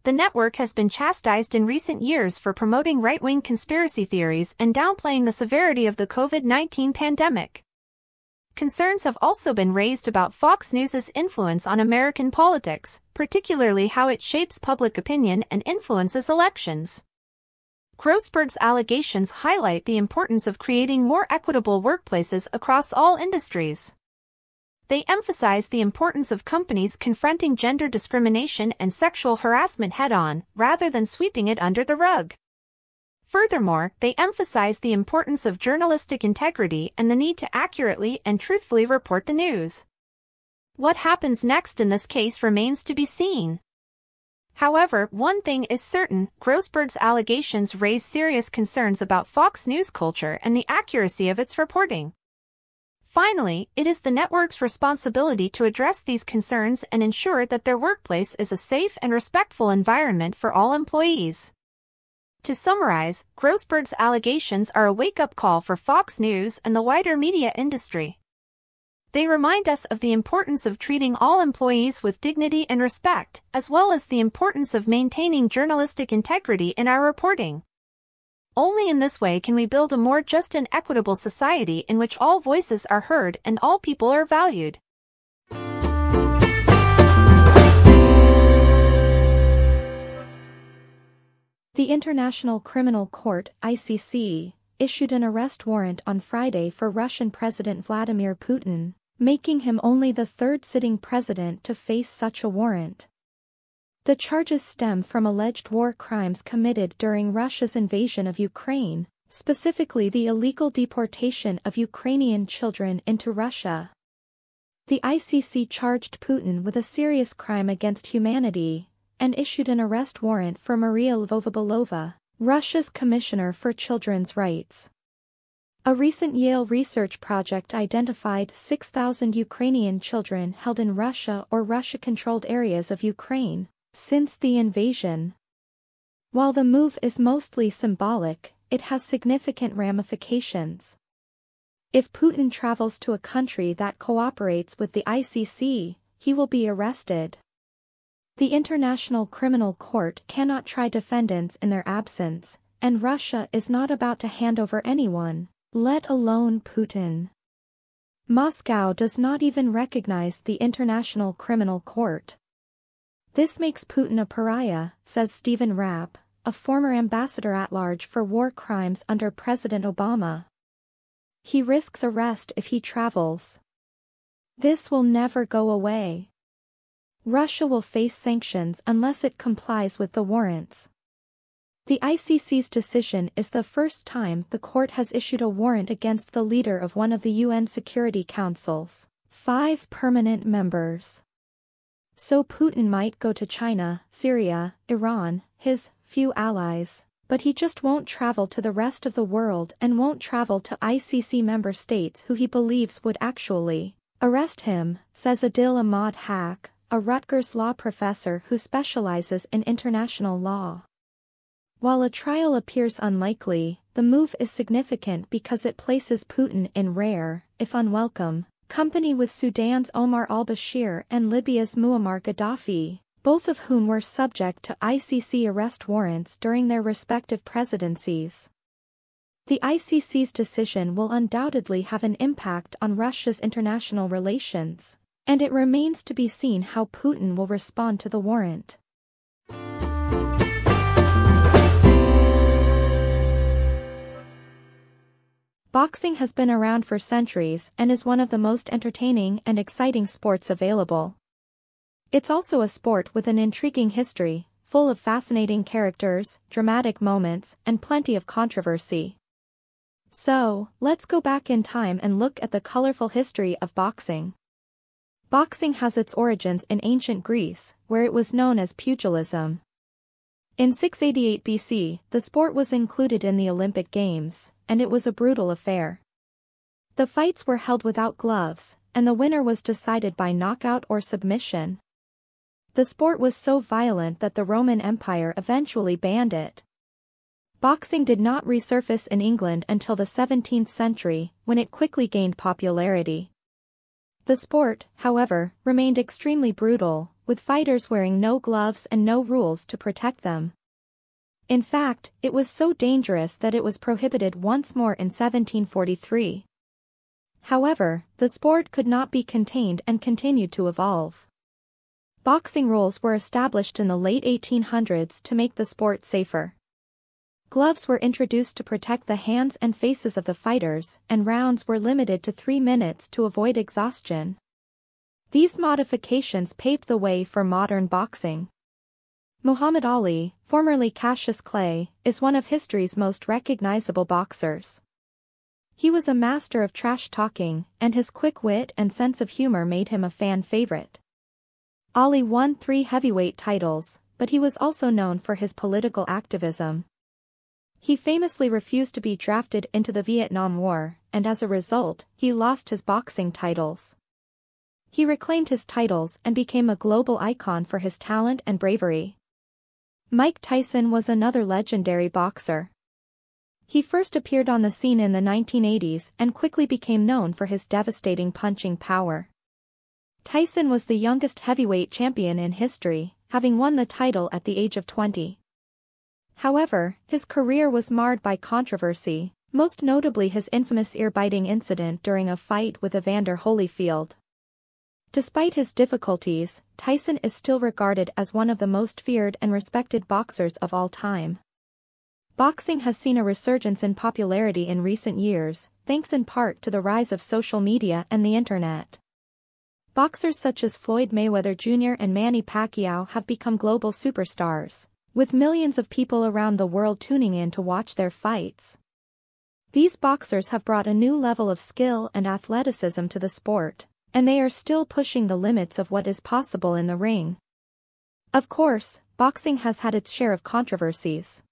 The network has been chastised in recent years for promoting right-wing conspiracy theories and downplaying the severity of the COVID-19 pandemic. Concerns have also been raised about Fox News' influence on American politics, particularly how it shapes public opinion and influences elections. Grossberg's allegations highlight the importance of creating more equitable workplaces across all industries. They emphasize the importance of companies confronting gender discrimination and sexual harassment head-on, rather than sweeping it under the rug. Furthermore, they emphasize the importance of journalistic integrity and the need to accurately and truthfully report the news. What happens next in this case remains to be seen. However, one thing is certain, Grossberg's allegations raise serious concerns about Fox News culture and the accuracy of its reporting. Finally, it is the network's responsibility to address these concerns and ensure that their workplace is a safe and respectful environment for all employees. To summarize, Grossberg's allegations are a wake-up call for Fox News and the wider media industry. They remind us of the importance of treating all employees with dignity and respect, as well as the importance of maintaining journalistic integrity in our reporting. Only in this way can we build a more just and equitable society in which all voices are heard and all people are valued. The International Criminal Court, ICC, issued an arrest warrant on Friday for Russian President Vladimir Putin, making him only the third sitting president to face such a warrant. The charges stem from alleged war crimes committed during Russia's invasion of Ukraine, specifically the illegal deportation of Ukrainian children into Russia. The ICC charged Putin with a serious crime against humanity, and issued an arrest warrant for Maria Lvova-Belova, Russia's Commissioner for Children's Rights. A recent Yale research project identified 6,000 Ukrainian children held in Russia or Russia-controlled areas of Ukraine since the invasion. While the move is mostly symbolic, it has significant ramifications. If Putin travels to a country that cooperates with the ICC, he will be arrested. The International Criminal Court cannot try defendants in their absence, and Russia is not about to hand over anyone, let alone Putin. Moscow does not even recognize the International Criminal Court. This makes Putin a pariah, says Stephen Rapp, a former ambassador-at-large for war crimes under President Obama. He risks arrest if he travels. This will never go away. Russia will face sanctions unless it complies with the warrants. The ICC's decision is the first time the court has issued a warrant against the leader of one of the UN Security Council's 5 permanent members. So Putin might go to China, Syria, Iran, his few allies, but he just won't travel to the rest of the world and won't travel to ICC member states who he believes would actually arrest him, says Adil Ahmad Haq, a Rutgers law professor who specializes in international law. While a trial appears unlikely, the move is significant because it places Putin in rare, if unwelcome, company with Sudan's Omar al-Bashir and Libya's Muammar Gaddafi, both of whom were subject to ICC arrest warrants during their respective presidencies. The ICC's decision will undoubtedly have an impact on Russia's international relations, and it remains to be seen how Putin will respond to the warrant. Boxing has been around for centuries and is one of the most entertaining and exciting sports available. It's also a sport with an intriguing history, full of fascinating characters, dramatic moments, and plenty of controversy. So, let's go back in time and look at the colorful history of boxing. Boxing has its origins in ancient Greece, where it was known as pugilism. In 688 BC, the sport was included in the Olympic Games, and it was a brutal affair. The fights were held without gloves, and the winner was decided by knockout or submission. The sport was so violent that the Roman Empire eventually banned it. Boxing did not resurface in England until the 17th century, when it quickly gained popularity. The sport, however, remained extremely brutal, with fighters wearing no gloves and no rules to protect them. In fact, it was so dangerous that it was prohibited once more in 1743. However, the sport could not be contained and continued to evolve. Boxing rules were established in the late 1800s to make the sport safer. Gloves were introduced to protect the hands and faces of the fighters, and rounds were limited to 3 minutes to avoid exhaustion. These modifications paved the way for modern boxing. Muhammad Ali, formerly Cassius Clay, is one of history's most recognizable boxers. He was a master of trash talking, and his quick wit and sense of humor made him a fan favorite. Ali won 3 heavyweight titles, but he was also known for his political activism. He famously refused to be drafted into the Vietnam War, and as a result, he lost his boxing titles. He reclaimed his titles and became a global icon for his talent and bravery. Mike Tyson was another legendary boxer. He first appeared on the scene in the 1980s and quickly became known for his devastating punching power. Tyson was the youngest heavyweight champion in history, having won the title at the age of 20. However, his career was marred by controversy, most notably his infamous ear-biting incident during a fight with Evander Holyfield. Despite his difficulties, Tyson is still regarded as one of the most feared and respected boxers of all time. Boxing has seen a resurgence in popularity in recent years, thanks in part to the rise of social media and the internet. Boxers such as Floyd Mayweather Jr. and Manny Pacquiao have become global superstars, with millions of people around the world tuning in to watch their fights. These boxers have brought a new level of skill and athleticism to the sport, and they are still pushing the limits of what is possible in the ring. Of course, boxing has had its share of controversies.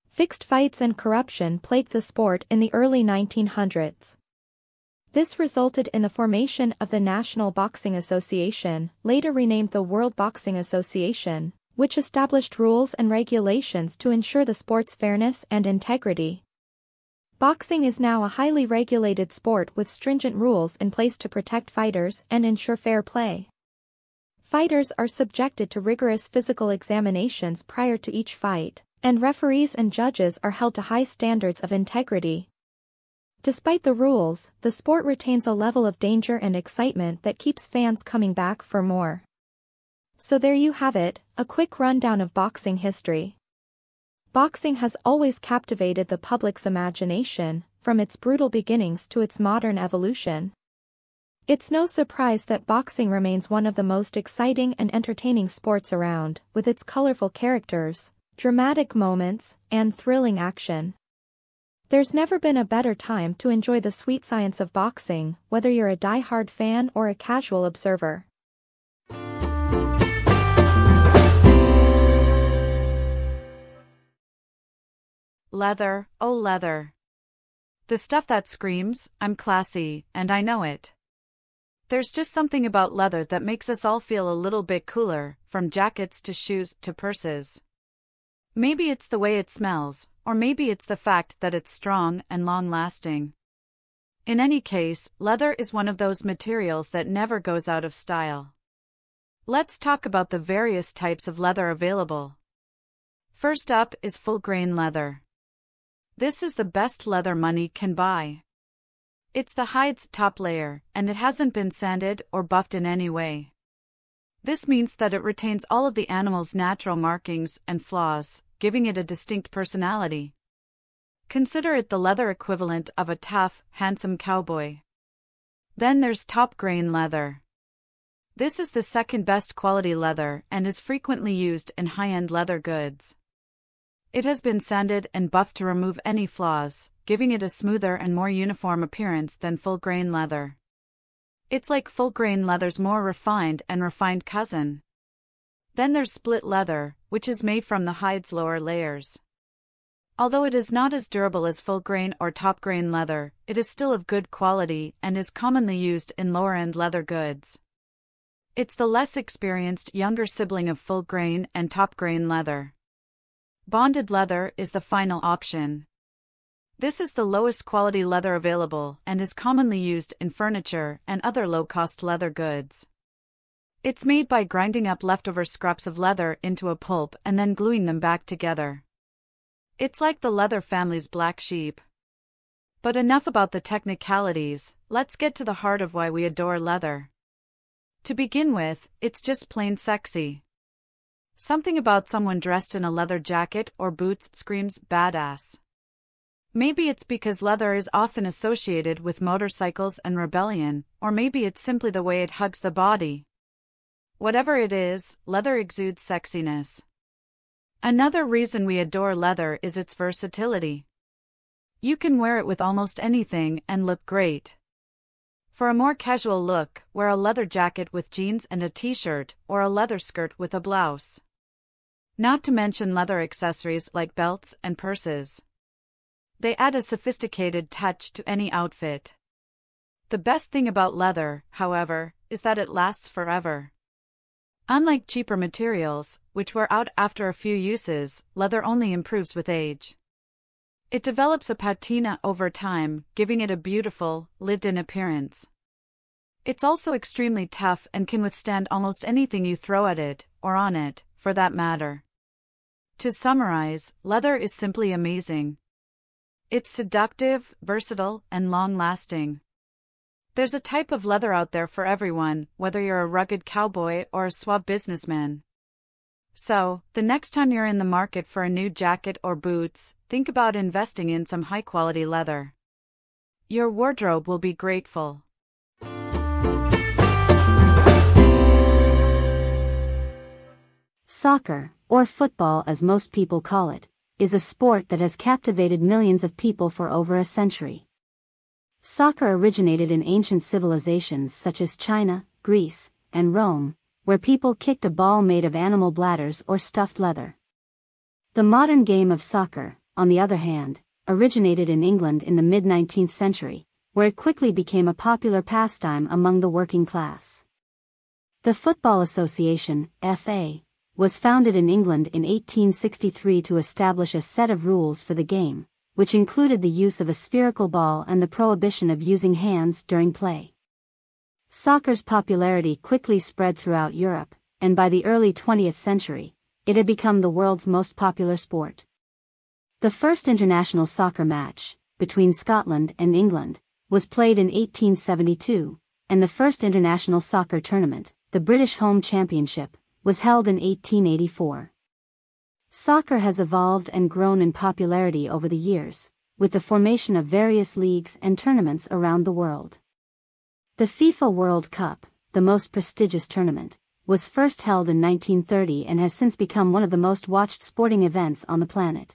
Fixed fights and corruption plagued the sport in the early 1900s. This resulted in the formation of the National Boxing Association, later renamed the World Boxing Association, which established rules and regulations to ensure the sport's fairness and integrity. Boxing is now a highly regulated sport with stringent rules in place to protect fighters and ensure fair play. Fighters are subjected to rigorous physical examinations prior to each fight, and referees and judges are held to high standards of integrity. Despite the rules, the sport retains a level of danger and excitement that keeps fans coming back for more. So there you have it, a quick rundown of boxing history. Boxing has always captivated the public's imagination, from its brutal beginnings to its modern evolution. It's no surprise that boxing remains one of the most exciting and entertaining sports around, with its colorful characters, dramatic moments, and thrilling action. There's never been a better time to enjoy the sweet science of boxing, whether you're a die-hard fan or a casual observer. Leather, oh leather. The stuff that screams, I'm classy, and I know it. There's just something about leather that makes us all feel a little bit cooler, from jackets to shoes to purses. Maybe it's the way it smells, or maybe it's the fact that it's strong and long-lasting. In any case, leather is one of those materials that never goes out of style. Let's talk about the various types of leather available. First up is full-grain leather. This is the best leather money can buy. It's the hide's top layer, and it hasn't been sanded or buffed in any way. This means that it retains all of the animal's natural markings and flaws, giving it a distinct personality. Consider it the leather equivalent of a tough, handsome cowboy. Then there's top-grain leather. This is the second best quality leather and is frequently used in high-end leather goods. It has been sanded and buffed to remove any flaws, giving it a smoother and more uniform appearance than full-grain leather. It's like full-grain leather's more refined and refined cousin. Then there's split leather, which is made from the hide's lower layers. Although it is not as durable as full-grain or top-grain leather, it is still of good quality and is commonly used in lower-end leather goods. It's the less experienced younger sibling of full-grain and top-grain leather. Bonded leather is the final option. This is the lowest quality leather available and is commonly used in furniture and other low-cost leather goods. It's made by grinding up leftover scraps of leather into a pulp and then gluing them back together. It's like the leather family's black sheep. But enough about the technicalities, let's get to the heart of why we adore leather. To begin with, it's just plain sexy. Something about someone dressed in a leather jacket or boots screams badass. Maybe it's because leather is often associated with motorcycles and rebellion, or maybe it's simply the way it hugs the body. Whatever it is, leather exudes sexiness. Another reason we adore leather is its versatility. You can wear it with almost anything and look great. For a more casual look, wear a leather jacket with jeans and a t-shirt, or a leather skirt with a blouse. Not to mention leather accessories like belts and purses. They add a sophisticated touch to any outfit. The best thing about leather, however, is that it lasts forever. Unlike cheaper materials, which wear out after a few uses, leather only improves with age. It develops a patina over time, giving it a beautiful, lived-in appearance. It's also extremely tough and can withstand almost anything you throw at it, or on it, for that matter. To summarize, leather is simply amazing. It's seductive, versatile, and long-lasting. There's a type of leather out there for everyone, whether you're a rugged cowboy or a suave businessman. So, the next time you're in the market for a new jacket or boots, think about investing in some high-quality leather. Your wardrobe will be grateful. Soccer, or football as most people call it, is a sport that has captivated millions of people for over a century. Soccer originated in ancient civilizations such as China, Greece, and Rome, where people kicked a ball made of animal bladders or stuffed leather. The modern game of soccer, on the other hand, originated in England in the mid-19th century, where it quickly became a popular pastime among the working class. The Football Association, FA, was founded in England in 1863 to establish a set of rules for the game, which included the use of a spherical ball and the prohibition of using hands during play. Soccer's popularity quickly spread throughout Europe, and by the early 20th century, it had become the world's most popular sport. The first international soccer match, between Scotland and England, was played in 1872, and the first international soccer tournament, the British Home Championship, was held in 1884. Soccer has evolved and grown in popularity over the years, with the formation of various leagues and tournaments around the world. The FIFA World Cup, the most prestigious tournament, was first held in 1930 and has since become one of the most watched sporting events on the planet.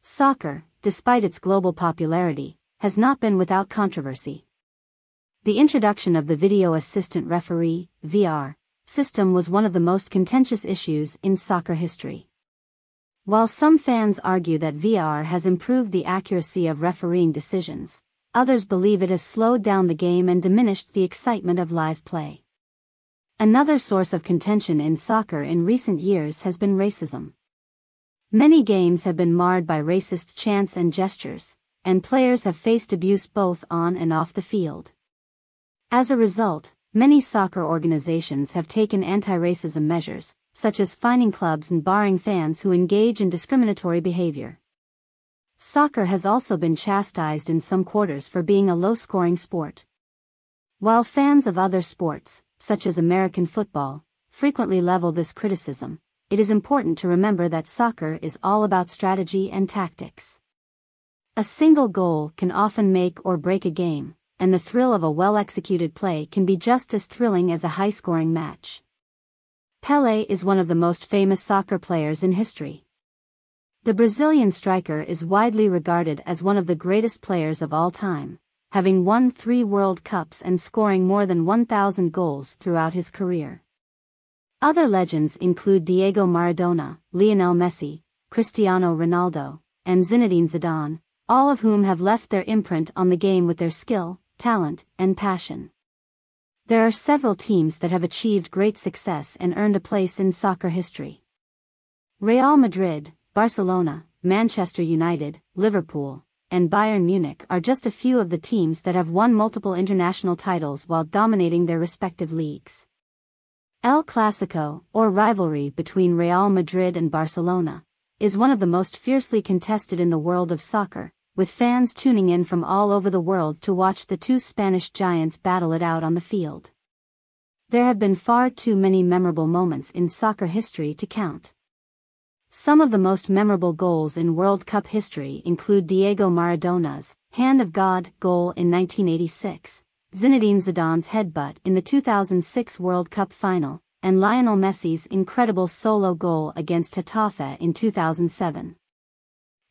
Soccer, despite its global popularity, has not been without controversy. The introduction of the Video Assistant Referee, VR, system was one of the most contentious issues in soccer history. While some fans argue that VR has improved the accuracy of refereeing decisions, others believe it has slowed down the game and diminished the excitement of live play. Another source of contention in soccer in recent years has been racism. Many games have been marred by racist chants and gestures, and players have faced abuse both on and off the field. As a result, many soccer organizations have taken anti-racism measures, such as fining clubs and barring fans who engage in discriminatory behavior. Soccer has also been chastised in some quarters for being a low-scoring sport. While fans of other sports, such as American football, frequently level this criticism, it is important to remember that soccer is all about strategy and tactics. A single goal can often make or break a game, and the thrill of a well-executed play can be just as thrilling as a high-scoring match. Pelé is one of the most famous soccer players in history. The Brazilian striker is widely regarded as one of the greatest players of all time, having won 3 World Cups and scoring more than 1,000 goals throughout his career. Other legends include Diego Maradona, Lionel Messi, Cristiano Ronaldo, and Zinedine Zidane, all of whom have left their imprint on the game with their skill, talent, and passion. There are several teams that have achieved great success and earned a place in soccer history. Real Madrid, Barcelona, Manchester United, Liverpool, and Bayern Munich are just a few of the teams that have won multiple international titles while dominating their respective leagues. El Clásico, or rivalry between Real Madrid and Barcelona, is one of the most fiercely contested in the world of soccer, with fans tuning in from all over the world to watch the two Spanish giants battle it out on the field. There have been far too many memorable moments in soccer history to count. Some of the most memorable goals in World Cup history include Diego Maradona's Hand of God goal in 1986, Zinedine Zidane's headbutt in the 2006 World Cup final, and Lionel Messi's incredible solo goal against Getafe in 2007.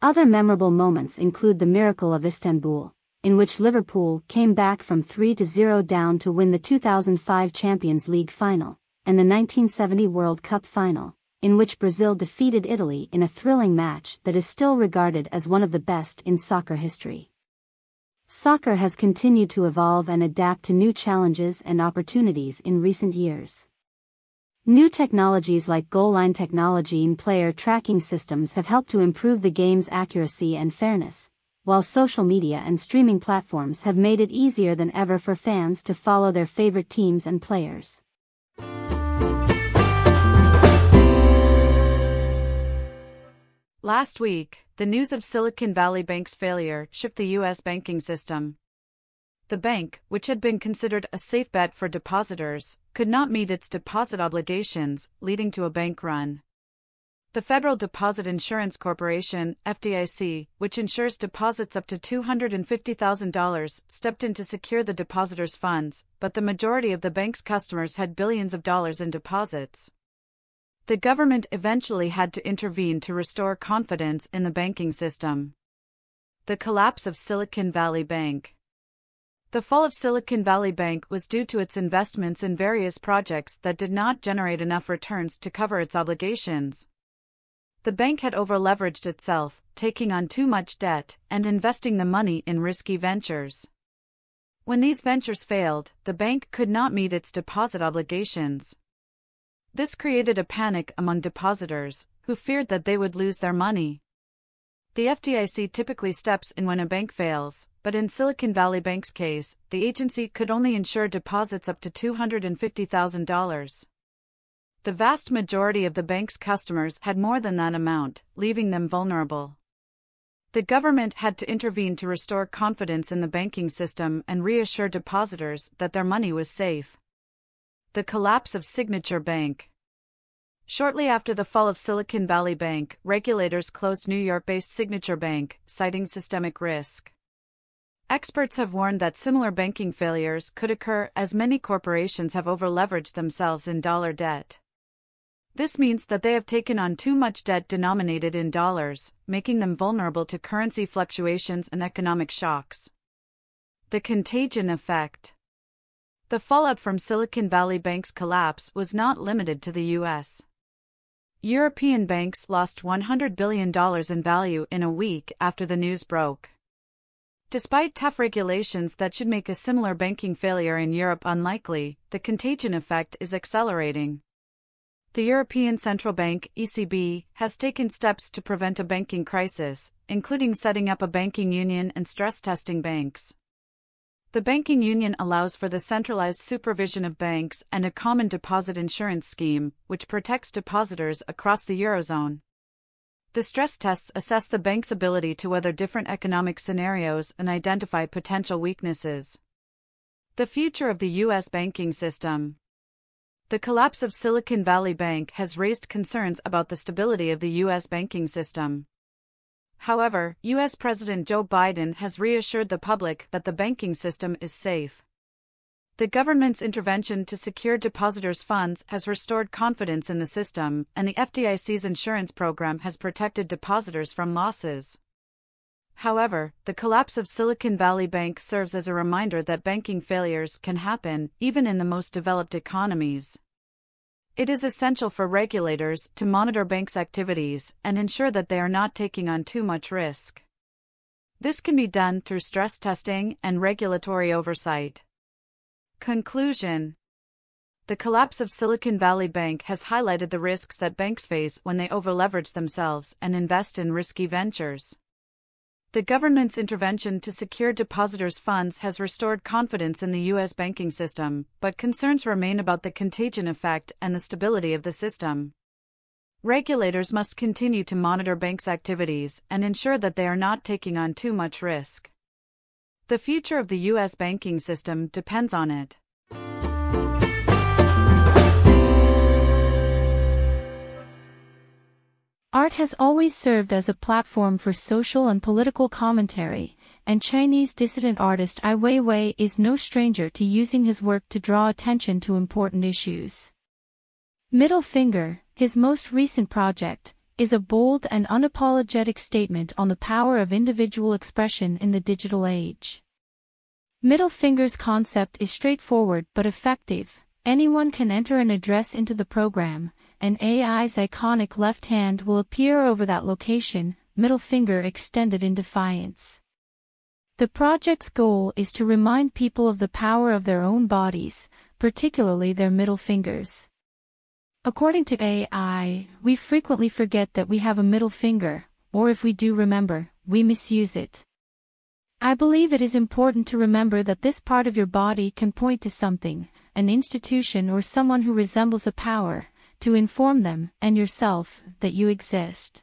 Other memorable moments include the Miracle of Istanbul, in which Liverpool came back from 3-0 down to win the 2005 Champions League final, and the 1970 World Cup final, in which Brazil defeated Italy in a thrilling match that is still regarded as one of the best in soccer history. Soccer has continued to evolve and adapt to new challenges and opportunities in recent years. New technologies like goal line technology and player tracking systems have helped to improve the game's accuracy and fairness, while social media and streaming platforms have made it easier than ever for fans to follow their favorite teams and players. Last week, the news of Silicon Valley Bank's failure shook the U.S. banking system. The bank, which had been considered a safe bet for depositors, could not meet its deposit obligations, leading to a bank run. The Federal Deposit Insurance Corporation, FDIC, which insures deposits up to $250,000, stepped in to secure the depositors' funds, but the majority of the bank's customers had billions of dollars in deposits. The government eventually had to intervene to restore confidence in the banking system. The collapse of Silicon Valley Bank. The fall of Silicon Valley Bank was due to its investments in various projects that did not generate enough returns to cover its obligations. The bank had over-leveraged itself, taking on too much debt, and investing the money in risky ventures. When these ventures failed, the bank could not meet its deposit obligations. This created a panic among depositors, who feared that they would lose their money. The FDIC typically steps in when a bank fails, but in Silicon Valley Bank's case, the agency could only insure deposits up to $250,000. The vast majority of the bank's customers had more than that amount, leaving them vulnerable. The government had to intervene to restore confidence in the banking system and reassure depositors that their money was safe. The collapse of Signature Bank. Shortly after the fall of Silicon Valley Bank, regulators closed New York-based Signature Bank, citing systemic risk. Experts have warned that similar banking failures could occur as many corporations have over-leveraged themselves in dollar debt. This means that they have taken on too much debt denominated in dollars, making them vulnerable to currency fluctuations and economic shocks. The contagion effect. The fallout from Silicon Valley Bank's collapse was not limited to the U.S. European banks lost $100 billion in value in a week after the news broke. Despite tough regulations that should make a similar banking failure in Europe unlikely, the contagion effect is accelerating. The European Central Bank, ECB, has taken steps to prevent a banking crisis, including setting up a banking union and stress testing banks. The banking union allows for the centralized supervision of banks and a common deposit insurance scheme, which protects depositors across the Eurozone. The stress tests assess the bank's ability to weather different economic scenarios and identify potential weaknesses. The future of the U.S. banking system. The collapse of Silicon Valley Bank has raised concerns about the stability of the U.S. banking system. However, U.S. President Joe Biden has reassured the public that the banking system is safe. The government's intervention to secure depositors' funds has restored confidence in the system, and the FDIC's insurance program has protected depositors from losses. However, the collapse of Silicon Valley Bank serves as a reminder that banking failures can happen, even in the most developed economies. It is essential for regulators to monitor banks' activities and ensure that they are not taking on too much risk. This can be done through stress testing and regulatory oversight. Conclusion. The collapse of Silicon Valley Bank has highlighted the risks that banks face when they over-leverage themselves and invest in risky ventures. The government's intervention to secure depositors' funds has restored confidence in the U.S. banking system, but concerns remain about the contagion effect and the stability of the system. Regulators must continue to monitor banks' activities and ensure that they are not taking on too much risk. The future of the U.S. banking system depends on it. Art has always served as a platform for social and political commentary, and Chinese dissident artist Ai Weiwei is no stranger to using his work to draw attention to important issues. Middle Finger, his most recent project, is a bold and unapologetic statement on the power of individual expression in the digital age. Middle Finger's concept is straightforward but effective. Anyone can enter an address into the program, and AI's iconic left hand will appear over that location, middle finger extended in defiance. The project's goal is to remind people of the power of their own bodies, particularly their middle fingers. According to AI, we frequently forget that we have a middle finger, or if we do remember, we misuse it. I believe it is important to remember that this part of your body can point to something, an institution or someone who resembles a power, to inform them, and yourself, that you exist.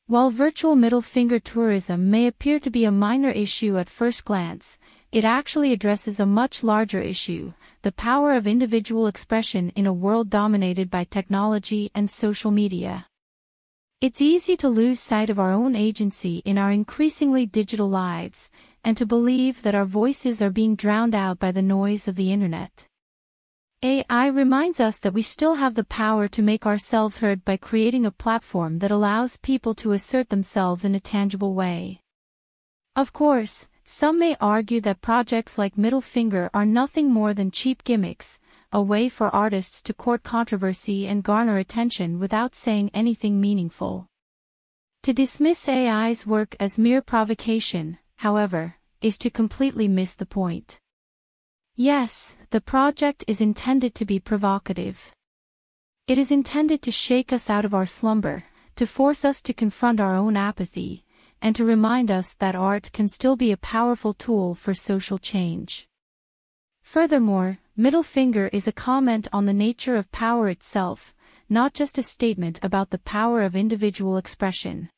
While virtual middle finger tourism may appear to be a minor issue at first glance, it actually addresses a much larger issue, the power of individual expression in a world dominated by technology and social media. It's easy to lose sight of our own agency in our increasingly digital lives, and to believe that our voices are being drowned out by the noise of the internet. AI reminds us that we still have the power to make ourselves heard by creating a platform that allows people to assert themselves in a tangible way. Of course, some may argue that projects like Middle Finger are nothing more than cheap gimmicks, a way for artists to court controversy and garner attention without saying anything meaningful. To dismiss AI's work as mere provocation, however, is to completely miss the point. Yes, the project is intended to be provocative. It is intended to shake us out of our slumber, to force us to confront our own apathy, and to remind us that art can still be a powerful tool for social change. Furthermore, Middle Finger is a comment on the nature of power itself, not just a statement about the power of individual expression.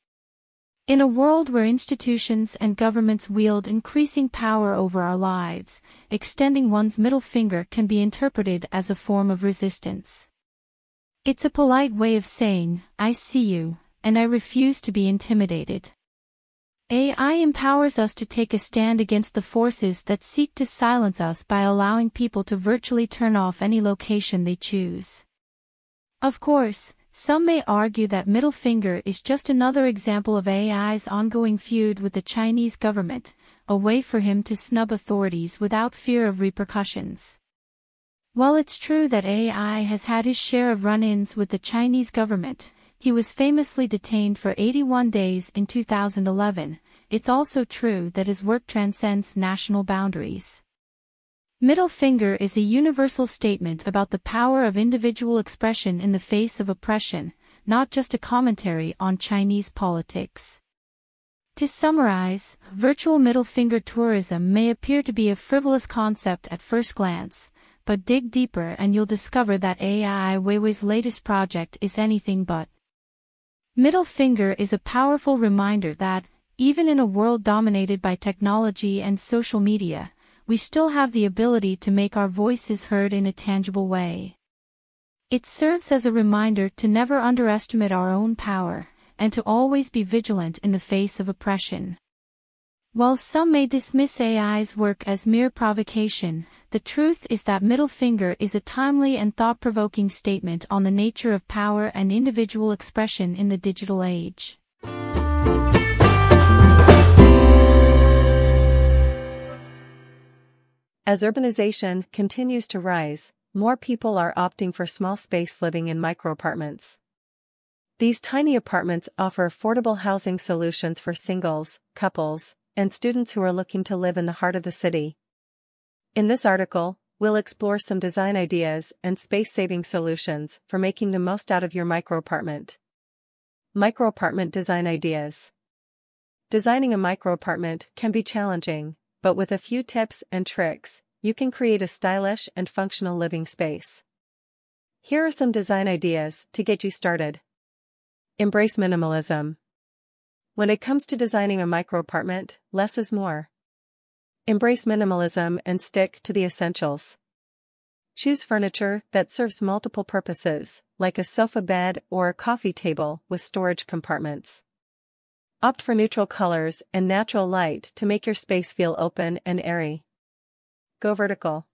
In a world where institutions and governments wield increasing power over our lives, extending one's middle finger can be interpreted as a form of resistance. It's a polite way of saying, "I see you, and I refuse to be intimidated." AI empowers us to take a stand against the forces that seek to silence us by allowing people to virtually turn off any location they choose. Of course, some may argue that Middle Finger is just another example of AI's ongoing feud with the Chinese government, a way for him to snub authorities without fear of repercussions. While it's true that AI has had his share of run-ins with the Chinese government, he was famously detained for 81 days in 2011, it's also true that his work transcends national boundaries. Middle Finger is a universal statement about the power of individual expression in the face of oppression, not just a commentary on Chinese politics. To summarize, virtual middle finger tourism may appear to be a frivolous concept at first glance, but dig deeper and you'll discover that AI Weiwei's latest project is anything but. Middle Finger is a powerful reminder that, even in a world dominated by technology and social media, we still have the ability to make our voices heard in a tangible way. It serves as a reminder to never underestimate our own power, and to always be vigilant in the face of oppression. While some may dismiss AI's work as mere provocation, the truth is that Middle Finger is a timely and thought-provoking statement on the nature of power and individual expression in the digital age. As urbanization continues to rise, more people are opting for small space living in microapartments. These tiny apartments offer affordable housing solutions for singles, couples, and students who are looking to live in the heart of the city. In this article, we'll explore some design ideas and space-saving solutions for making the most out of your microapartment. Microapartment design ideas. Designing a microapartment can be challenging, but with a few tips and tricks, you can create a stylish and functional living space. Here are some design ideas to get you started. Embrace minimalism. When it comes to designing a microapartment, less is more. Embrace minimalism and stick to the essentials. Choose furniture that serves multiple purposes, like a sofa bed or a coffee table with storage compartments. Opt for neutral colors and natural light to make your space feel open and airy. Go vertical.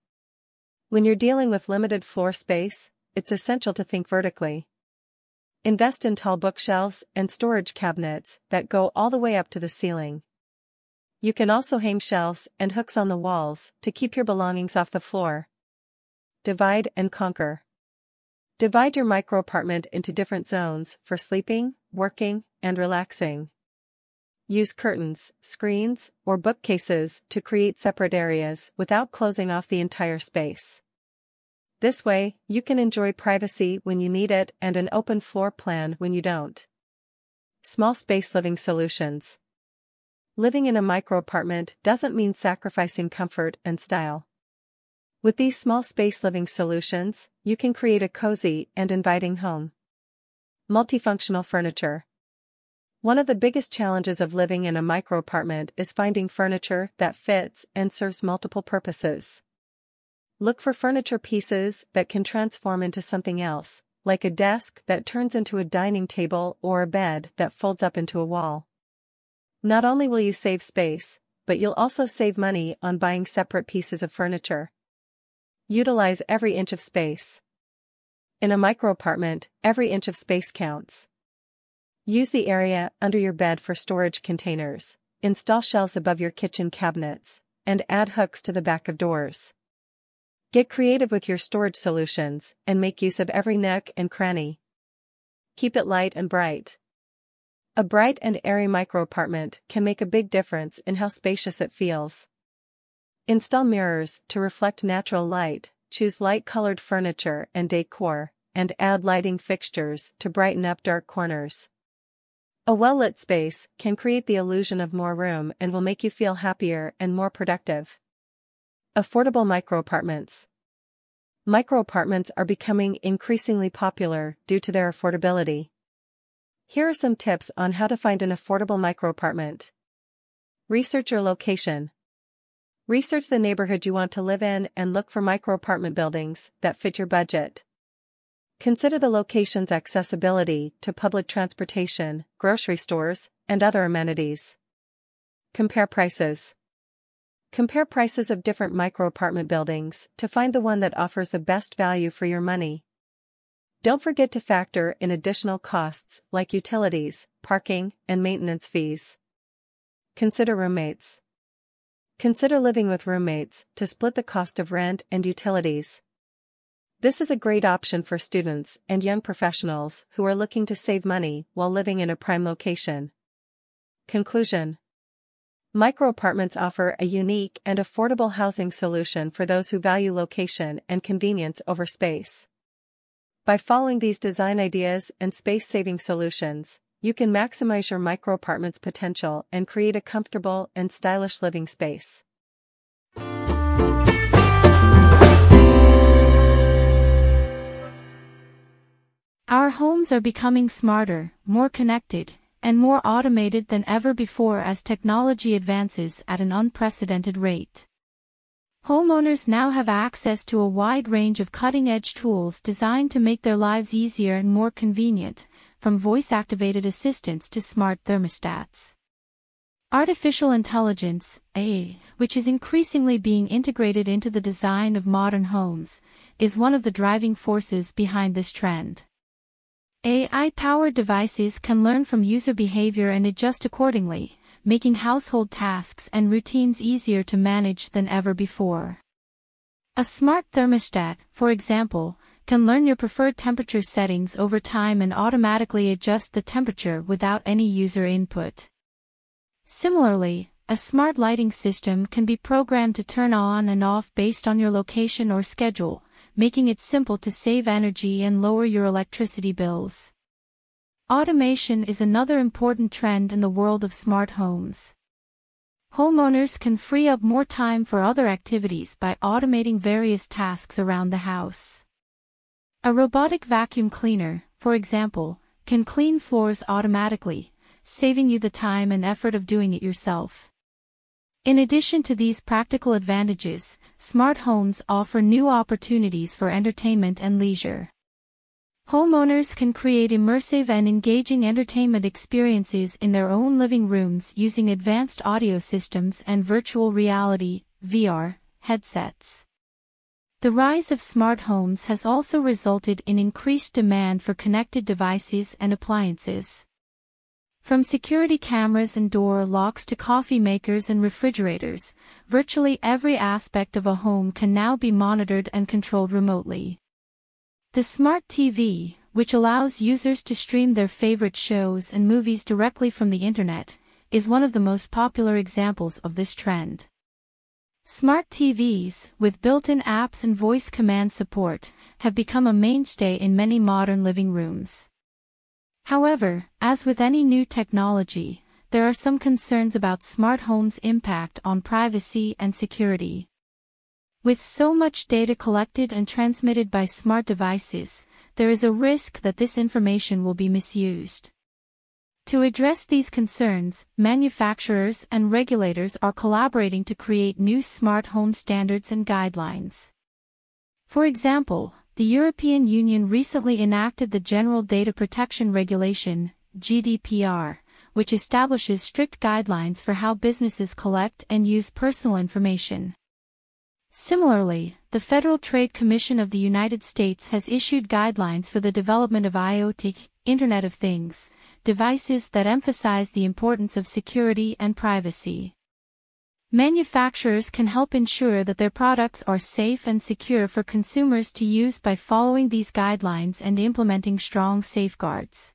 When you're dealing with limited floor space, it's essential to think vertically. Invest in tall bookshelves and storage cabinets that go all the way up to the ceiling. You can also hang shelves and hooks on the walls to keep your belongings off the floor. Divide and conquer. Divide your microapartment into different zones for sleeping, working, and relaxing. Use curtains, screens, or bookcases to create separate areas without closing off the entire space. This way, you can enjoy privacy when you need it and an open floor plan when you don't. Small space living solutions. Living in a microapartment doesn't mean sacrificing comfort and style. With these small space living solutions, you can create a cozy and inviting home. Multifunctional furniture. One of the biggest challenges of living in a microapartment is finding furniture that fits and serves multiple purposes. Look for furniture pieces that can transform into something else, like a desk that turns into a dining table or a bed that folds up into a wall. Not only will you save space, but you'll also save money on buying separate pieces of furniture. Utilize every inch of space. In a microapartment, every inch of space counts. Use the area under your bed for storage containers, install shelves above your kitchen cabinets, and add hooks to the back of doors. Get creative with your storage solutions and make use of every nook and cranny. Keep it light and bright. A bright and airy microapartment can make a big difference in how spacious it feels. Install mirrors to reflect natural light, choose light-colored furniture and decor, and add lighting fixtures to brighten up dark corners. A well-lit space can create the illusion of more room and will make you feel happier and more productive. Affordable microapartments. Microapartments are becoming increasingly popular due to their affordability. Here are some tips on how to find an affordable microapartment. Research your location. Research the neighborhood you want to live in and look for microapartment buildings that fit your budget. Consider the location's accessibility to public transportation, grocery stores, and other amenities. Compare prices. Compare prices of different microapartment buildings to find the one that offers the best value for your money. Don't forget to factor in additional costs like utilities, parking, and maintenance fees. Consider roommates. Consider living with roommates to split the cost of rent and utilities. This is a great option for students and young professionals who are looking to save money while living in a prime location. Conclusion. Microapartments offer a unique and affordable housing solution for those who value location and convenience over space. By following these design ideas and space-saving solutions, you can maximize your microapartment's potential and create a comfortable and stylish living space. Our homes are becoming smarter, more connected, and more automated than ever before as technology advances at an unprecedented rate. Homeowners now have access to a wide range of cutting-edge tools designed to make their lives easier and more convenient, from voice-activated assistants to smart thermostats. Artificial intelligence, AI, which is increasingly being integrated into the design of modern homes, is one of the driving forces behind this trend. AI-powered devices can learn from user behavior and adjust accordingly, making household tasks and routines easier to manage than ever before. A smart thermostat, for example, can learn your preferred temperature settings over time and automatically adjust the temperature without any user input. Similarly, a smart lighting system can be programmed to turn on and off based on your location or schedule, making it simple to save energy and lower your electricity bills. Automation is another important trend in the world of smart homes. Homeowners can free up more time for other activities by automating various tasks around the house. A robotic vacuum cleaner, for example, can clean floors automatically, saving you the time and effort of doing it yourself. In addition to these practical advantages, smart homes offer new opportunities for entertainment and leisure. Homeowners can create immersive and engaging entertainment experiences in their own living rooms using advanced audio systems and virtual reality (VR) headsets. The rise of smart homes has also resulted in increased demand for connected devices and appliances. From security cameras and door locks to coffee makers and refrigerators, virtually every aspect of a home can now be monitored and controlled remotely. The Smart TV, which allows users to stream their favorite shows and movies directly from the internet, is one of the most popular examples of this trend. Smart TVs, with built-in apps and voice command support, have become a mainstay in many modern living rooms. However, as with any new technology, there are some concerns about smart homes' impact on privacy and security. With so much data collected and transmitted by smart devices, there is a risk that this information will be misused. To address these concerns, manufacturers and regulators are collaborating to create new smart home standards and guidelines. For example, the European Union recently enacted the General Data Protection Regulation, GDPR, which establishes strict guidelines for how businesses collect and use personal information. Similarly, the Federal Trade Commission of the United States has issued guidelines for the development of IoT, Internet of Things, devices that emphasize the importance of security and privacy. Manufacturers can help ensure that their products are safe and secure for consumers to use by following these guidelines and implementing strong safeguards.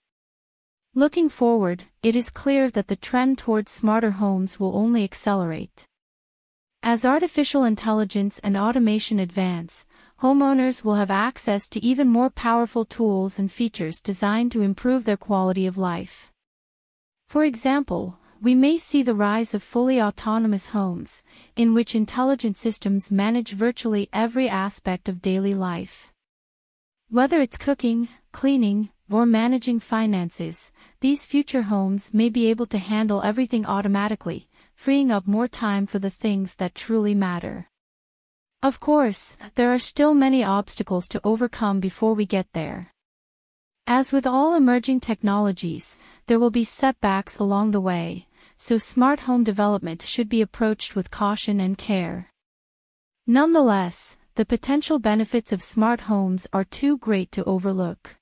Looking forward, it is clear that the trend towards smarter homes will only accelerate. As artificial intelligence and automation advance, homeowners will have access to even more powerful tools and features designed to improve their quality of life. For example, we may see the rise of fully autonomous homes, in which intelligent systems manage virtually every aspect of daily life. Whether it's cooking, cleaning, or managing finances, these future homes may be able to handle everything automatically, freeing up more time for the things that truly matter. Of course, there are still many obstacles to overcome before we get there. As with all emerging technologies, there will be setbacks along the way, so smart home development should be approached with caution and care. Nonetheless, the potential benefits of smart homes are too great to overlook.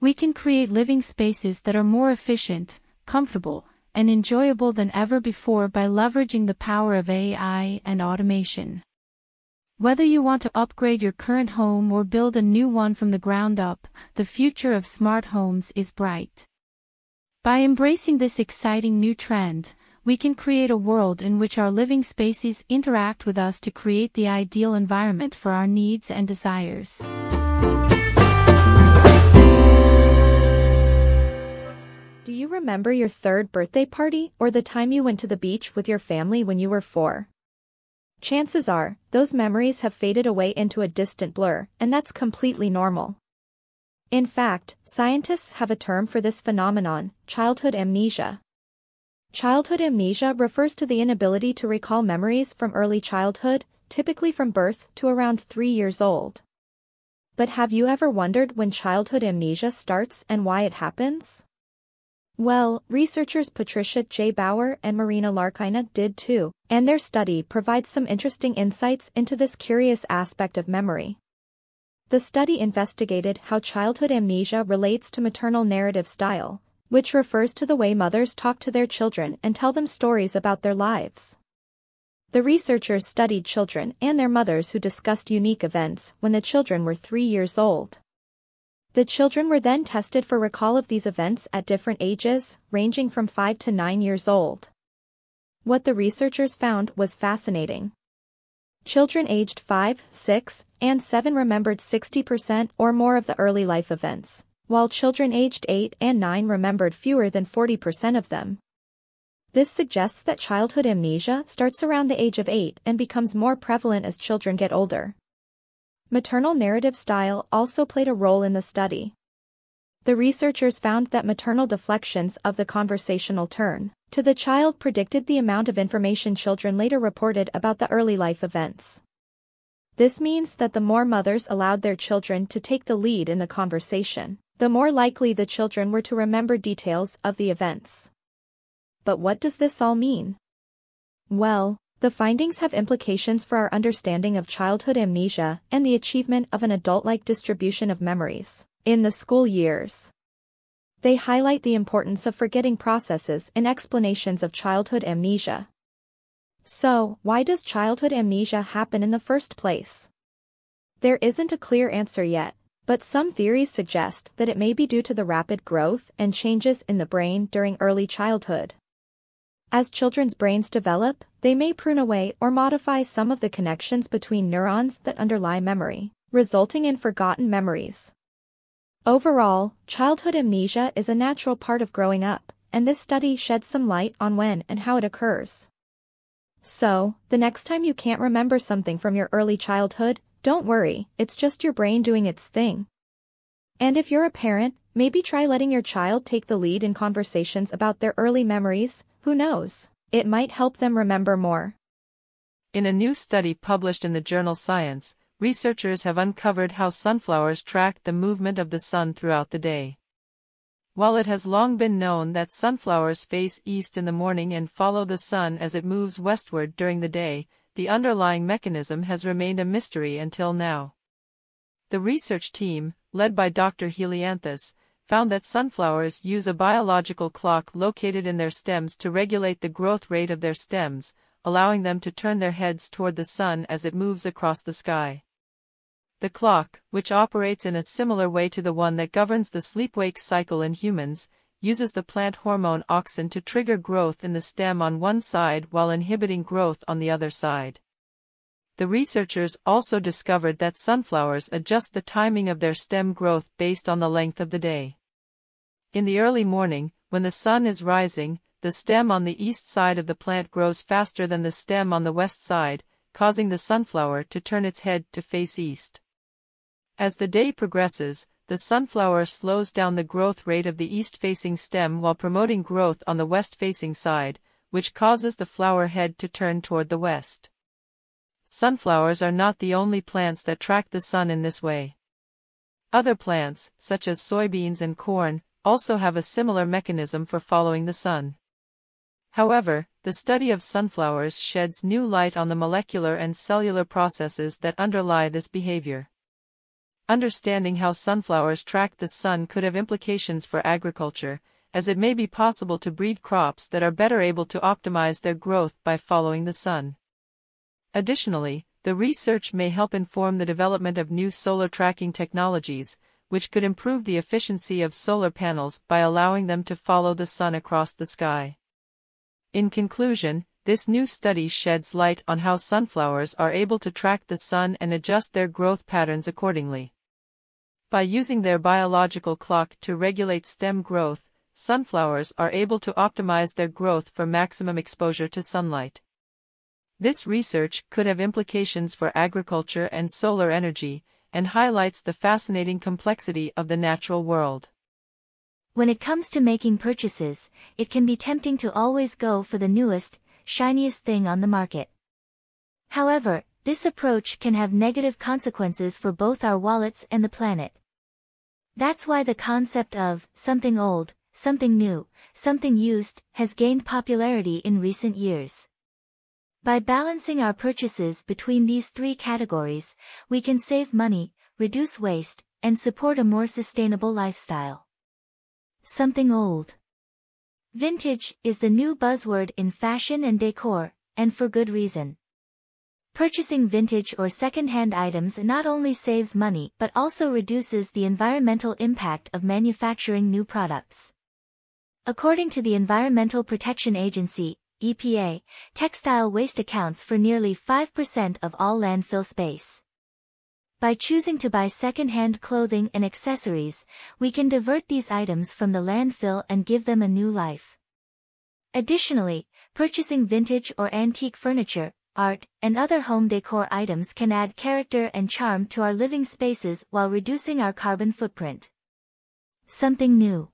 We can create living spaces that are more efficient, comfortable, and enjoyable than ever before by leveraging the power of AI and automation. Whether you want to upgrade your current home or build a new one from the ground up, the future of smart homes is bright. By embracing this exciting new trend, we can create a world in which our living spaces interact with us to create the ideal environment for our needs and desires. Do you remember your third birthday party or the time you went to the beach with your family when you were 4? Chances are, those memories have faded away into a distant blur, and that's completely normal. In fact, scientists have a term for this phenomenon, childhood amnesia. Childhood amnesia refers to the inability to recall memories from early childhood, typically from birth to around 3 years old. But have you ever wondered when childhood amnesia starts and why it happens? Well, researchers Patricia J. Bauer and Marina Larkina did too, and their study provides some interesting insights into this curious aspect of memory. The study investigated how childhood amnesia relates to maternal narrative style, which refers to the way mothers talk to their children and tell them stories about their lives. The researchers studied children and their mothers who discussed unique events when the children were 3 years old. The children were then tested for recall of these events at different ages, ranging from 5 to 9 years old. What the researchers found was fascinating. Children aged 5, 6, and 7 remembered 60% or more of the early life events, while children aged 8 and 9 remembered fewer than 40% of them. This suggests that childhood amnesia starts around the age of 8 and becomes more prevalent as children get older. Maternal narrative style also played a role in the study. The researchers found that maternal deflections of the conversational turn to the child predicted the amount of information children later reported about the early life events. This means that the more mothers allowed their children to take the lead in the conversation, the more likely the children were to remember details of the events. But what does this all mean? Well, the findings have implications for our understanding of childhood amnesia and the achievement of an adult-like distribution of memories in the school years. They highlight the importance of forgetting processes in explanations of childhood amnesia. So, why does childhood amnesia happen in the first place? There isn't a clear answer yet, but some theories suggest that it may be due to the rapid growth and changes in the brain during early childhood. As children's brains develop, they may prune away or modify some of the connections between neurons that underlie memory, resulting in forgotten memories. Overall, childhood amnesia is a natural part of growing up, and this study sheds some light on when and how it occurs. So, the next time you can't remember something from your early childhood, don't worry, it's just your brain doing its thing. And if you're a parent, maybe try letting your child take the lead in conversations about their early memories. Who knows? It might help them remember more. In a new study published in the journal Science, researchers have uncovered how sunflowers track the movement of the sun throughout the day. While it has long been known that sunflowers face east in the morning and follow the sun as it moves westward during the day, the underlying mechanism has remained a mystery until now. The research team, led by Dr. Helianthus, found that sunflowers use a biological clock located in their stems to regulate the growth rate of their stems, allowing them to turn their heads toward the sun as it moves across the sky. The clock, which operates in a similar way to the one that governs the sleep-wake cycle in humans, uses the plant hormone auxin to trigger growth in the stem on one side while inhibiting growth on the other side. The researchers also discovered that sunflowers adjust the timing of their stem growth based on the length of the day. In the early morning, when the sun is rising, the stem on the east side of the plant grows faster than the stem on the west side, causing the sunflower to turn its head to face east. As the day progresses, the sunflower slows down the growth rate of the east-facing stem while promoting growth on the west-facing side, which causes the flower head to turn toward the west. Sunflowers are not the only plants that track the sun in this way. Other plants, such as soybeans and corn, also have a similar mechanism for following the sun. However, the study of sunflowers sheds new light on the molecular and cellular processes that underlie this behavior. Understanding how sunflowers track the sun could have implications for agriculture, as it may be possible to breed crops that are better able to optimize their growth by following the sun. Additionally, the research may help inform the development of new solar tracking technologies, which could improve the efficiency of solar panels by allowing them to follow the sun across the sky. In conclusion, this new study sheds light on how sunflowers are able to track the sun and adjust their growth patterns accordingly. By using their biological clock to regulate stem growth, sunflowers are able to optimize their growth for maximum exposure to sunlight. This research could have implications for agriculture and solar energy, and highlights the fascinating complexity of the natural world. When it comes to making purchases, it can be tempting to always go for the newest, shiniest thing on the market. However, this approach can have negative consequences for both our wallets and the planet. That's why the concept of something old, something new, something used has gained popularity in recent years. By balancing our purchases between these three categories, we can save money, reduce waste, and support a more sustainable lifestyle. Something old. Vintage is the new buzzword in fashion and decor, and for good reason. Purchasing vintage or second-hand items not only saves money but also reduces the environmental impact of manufacturing new products. According to the Environmental Protection Agency, EPA, textile waste accounts for nearly 5% of all landfill space. By choosing to buy second-hand clothing and accessories, we can divert these items from the landfill and give them a new life. Additionally, purchasing vintage or antique furniture, art, and other home decor items can add character and charm to our living spaces while reducing our carbon footprint. Something new.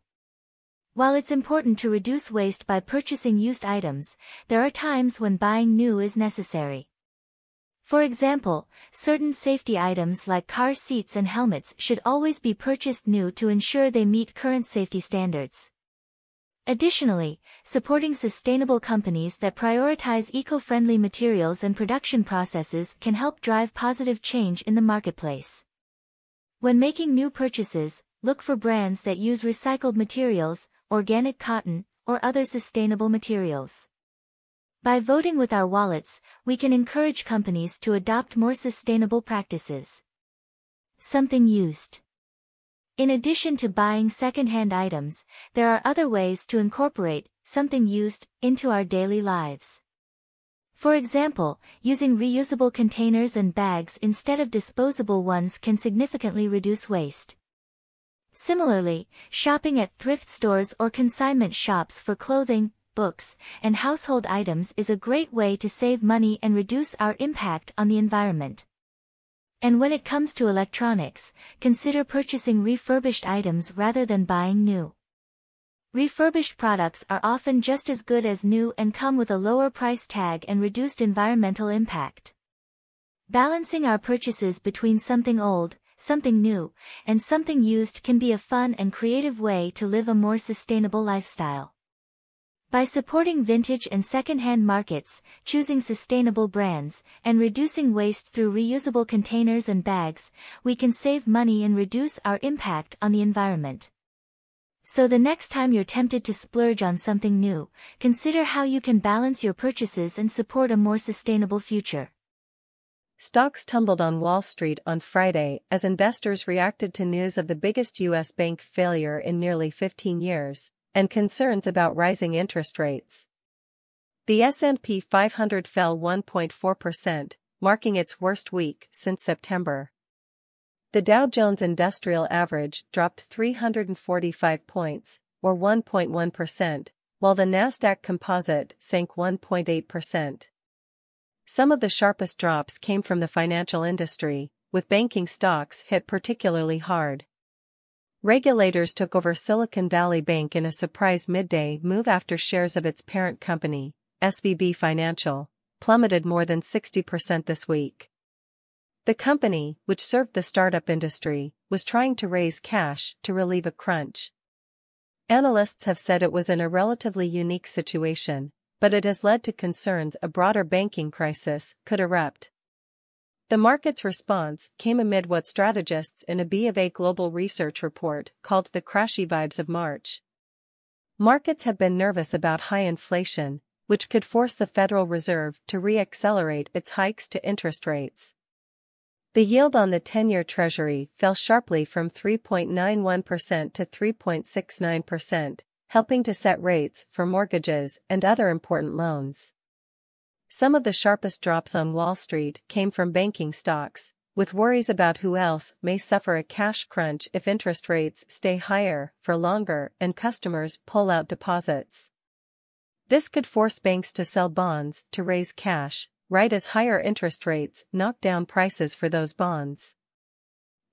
While it's important to reduce waste by purchasing used items, there are times when buying new is necessary. For example, certain safety items like car seats and helmets should always be purchased new to ensure they meet current safety standards. Additionally, supporting sustainable companies that prioritize eco-friendly materials and production processes can help drive positive change in the marketplace. When making new purchases, look for brands that use recycled materials, organic cotton, or other sustainable materials. By voting with our wallets, we can encourage companies to adopt more sustainable practices. Something used. In addition to buying second-hand items, there are other ways to incorporate something used into our daily lives. For example, using reusable containers and bags instead of disposable ones can significantly reduce waste. Similarly, shopping at thrift stores or consignment shops for clothing, books, and household items is a great way to save money and reduce our impact on the environment. And when it comes to electronics, consider purchasing refurbished items rather than buying new. Refurbished products are often just as good as new and come with a lower price tag and reduced environmental impact. Balancing our purchases between something old, something new, and something used can be a fun and creative way to live a more sustainable lifestyle. By supporting vintage and second-hand markets, choosing sustainable brands, and reducing waste through reusable containers and bags, we can save money and reduce our impact on the environment. So the next time you're tempted to splurge on something new, consider how you can balance your purchases and support a more sustainable future. Stocks tumbled on Wall Street on Friday as investors reacted to news of the biggest U.S. bank failure in nearly 15 years, and concerns about rising interest rates. The S&P 500 fell 1.4%, marking its worst week since September. The Dow Jones Industrial Average dropped 345 points, or 1.1%, while the Nasdaq Composite sank 1.8%. Some of the sharpest drops came from the financial industry, with banking stocks hit particularly hard. Regulators took over Silicon Valley Bank in a surprise midday move after shares of its parent company, SVB Financial, plummeted more than 60% this week. The company, which served the startup industry, was trying to raise cash to relieve a crunch. Analysts have said it was in a relatively unique situation, but it has led to concerns a broader banking crisis could erupt. The market's response came amid what strategists in a BofA Global Research report called the crashy vibes of March. Markets have been nervous about high inflation, which could force the Federal Reserve to re-accelerate its hikes to interest rates. The yield on the 10-year Treasury fell sharply from 3.91% to 3.69%, helping to set rates for mortgages and other important loans. Some of the sharpest drops on Wall Street came from banking stocks, with worries about who else may suffer a cash crunch if interest rates stay higher for longer and customers pull out deposits. This could force banks to sell bonds to raise cash, right as higher interest rates knock down prices for those bonds.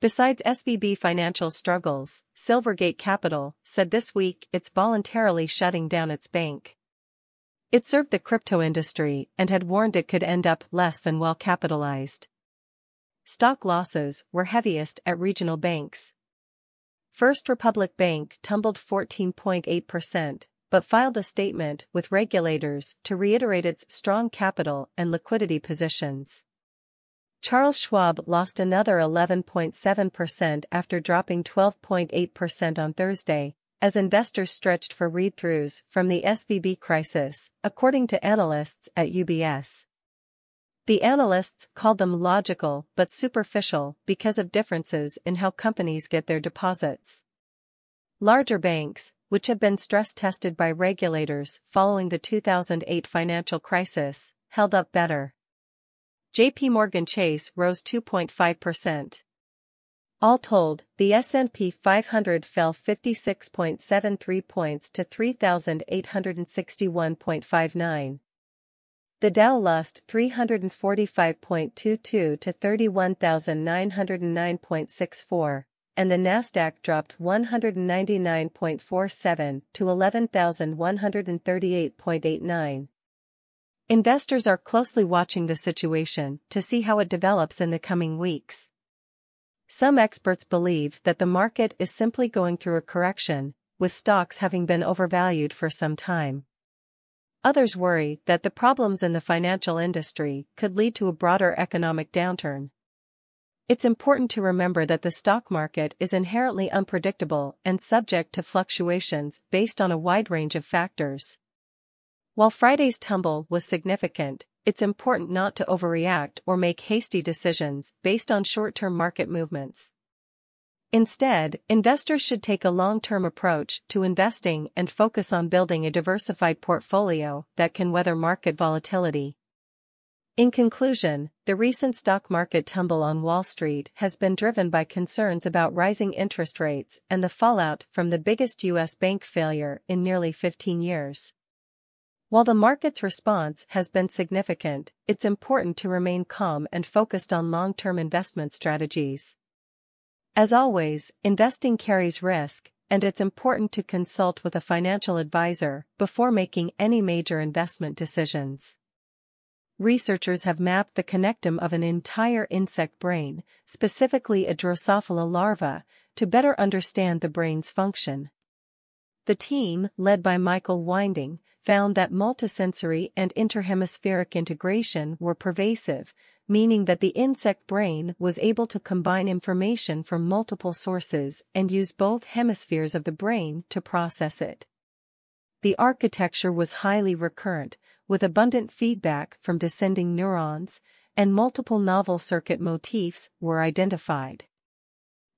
Besides SVB Financial's struggles, Silvergate Capital said this week it's voluntarily shutting down its bank. It served the crypto industry and had warned it could end up less than well capitalized. Stock losses were heaviest at regional banks. First Republic Bank tumbled 14.8%, but filed a statement with regulators to reiterate its strong capital and liquidity positions. Charles Schwab lost another 11.7% after dropping 12.8% on Thursday, as investors stretched for read-throughs from the SVB crisis, according to analysts at UBS. The analysts called them logical but superficial because of differences in how companies get their deposits. Larger banks, which have been stress-tested by regulators following the 2008 financial crisis, held up better. JP Morgan Chase rose 2.5%. All told, the S&P 500 fell 56.73 points to 3,861.59. The Dow lost 345.22 to 31,909.64, and the Nasdaq dropped 199.47 to 11,138.89. Investors are closely watching the situation to see how it develops in the coming weeks. Some experts believe that the market is simply going through a correction, with stocks having been overvalued for some time. Others worry that the problems in the financial industry could lead to a broader economic downturn. It's important to remember that the stock market is inherently unpredictable and subject to fluctuations based on a wide range of factors. While Friday's tumble was significant, it's important not to overreact or make hasty decisions based on short-term market movements. Instead, investors should take a long-term approach to investing and focus on building a diversified portfolio that can weather market volatility. In conclusion, the recent stock market tumble on Wall Street has been driven by concerns about rising interest rates and the fallout from the biggest U.S. bank failure in nearly 15 years. While the market's response has been significant, it's important to remain calm and focused on long-term investment strategies. As always, investing carries risk, and it's important to consult with a financial advisor before making any major investment decisions. Researchers have mapped the connectome of an entire insect brain, specifically a Drosophila larva, to better understand the brain's function. The team, led by Michael Winding, found that multisensory and interhemispheric integration were pervasive, meaning that the insect brain was able to combine information from multiple sources and use both hemispheres of the brain to process it. The architecture was highly recurrent, with abundant feedback from descending neurons, and multiple novel circuit motifs were identified.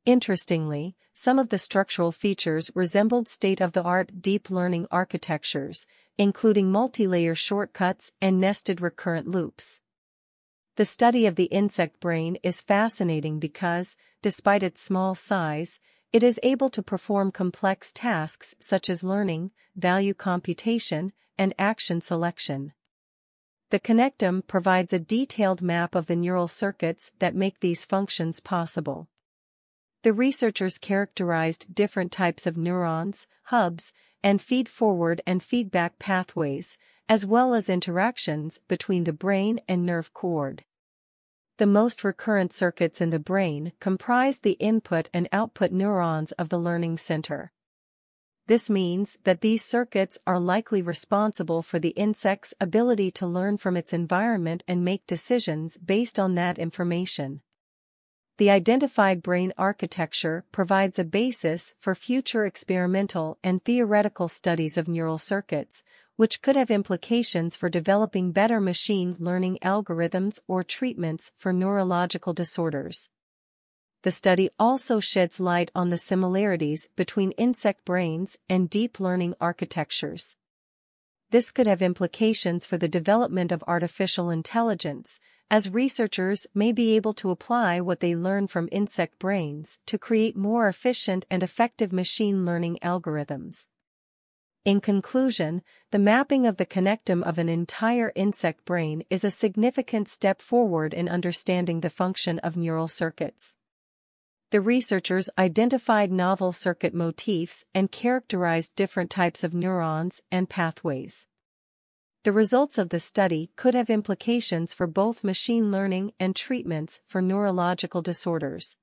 Interestingly, some of the structural features resembled state-of-the-art deep learning architectures, including multi-layer shortcuts and nested recurrent loops. The study of the insect brain is fascinating because, despite its small size, it is able to perform complex tasks such as learning, value computation, and action selection. The connectome provides a detailed map of the neural circuits that make these functions possible. The researchers characterized different types of neurons, hubs, and feed-forward and feedback pathways, as well as interactions between the brain and nerve cord. The most recurrent circuits in the brain comprise the input and output neurons of the learning center. This means that these circuits are likely responsible for the insect's ability to learn from its environment and make decisions based on that information. The identified brain architecture provides a basis for future experimental and theoretical studies of neural circuits, which could have implications for developing better machine learning algorithms or treatments for neurological disorders. The study also sheds light on the similarities between insect brains and deep learning architectures. This could have implications for the development of artificial intelligence, as researchers may be able to apply what they learn from insect brains to create more efficient and effective machine learning algorithms. In conclusion, the mapping of the connectome of an entire insect brain is a significant step forward in understanding the function of neural circuits. The researchers identified novel circuit motifs and characterized different types of neurons and pathways. The results of the study could have implications for both machine learning and treatments for neurological disorders.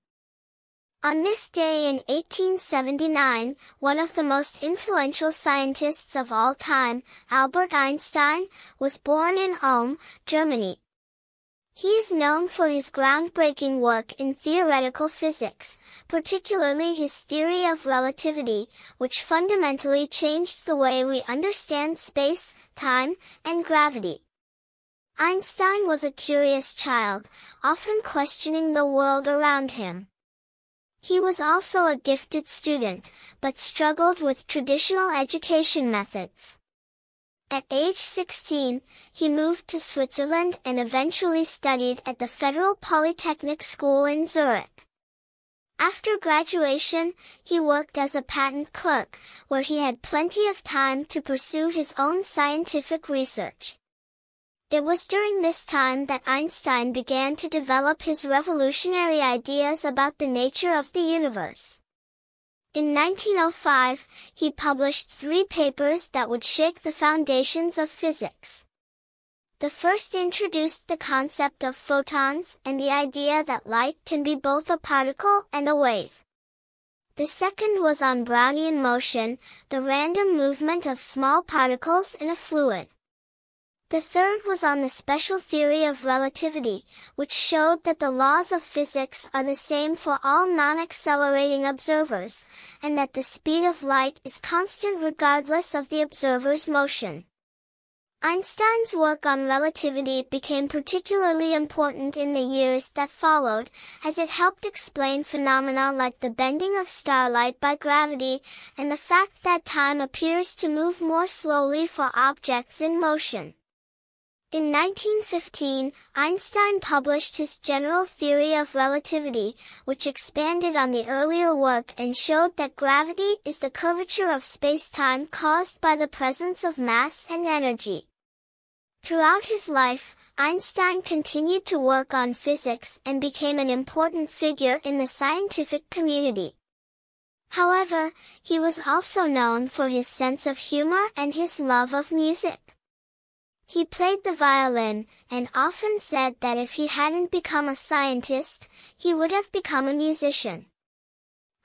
On this day in 1879, one of the most influential scientists of all time, Albert Einstein, was born in Ulm, Germany. He is known for his groundbreaking work in theoretical physics, particularly his theory of relativity, which fundamentally changed the way we understand space, time, and gravity. Einstein was a curious child, often questioning the world around him. He was also a gifted student, but struggled with traditional education methods. At age 16, he moved to Switzerland and eventually studied at the Federal Polytechnic School in Zurich. After graduation, he worked as a patent clerk, where he had plenty of time to pursue his own scientific research. It was during this time that Einstein began to develop his revolutionary ideas about the nature of the universe. In 1905, he published 3 papers that would shake the foundations of physics. The first introduced the concept of photons and the idea that light can be both a particle and a wave. The second was on Brownian motion, the random movement of small particles in a fluid. The third was on the special theory of relativity, which showed that the laws of physics are the same for all non-accelerating observers, and that the speed of light is constant regardless of the observer's motion. Einstein's work on relativity became particularly important in the years that followed, as it helped explain phenomena like the bending of starlight by gravity, and the fact that time appears to move more slowly for objects in motion. In 1915, Einstein published his general theory of relativity, which expanded on the earlier work and showed that gravity is the curvature of space-time caused by the presence of mass and energy. Throughout his life, Einstein continued to work on physics and became an important figure in the scientific community. However, he was also known for his sense of humor and his love of music. He played the violin, and often said that if he hadn't become a scientist, he would have become a musician.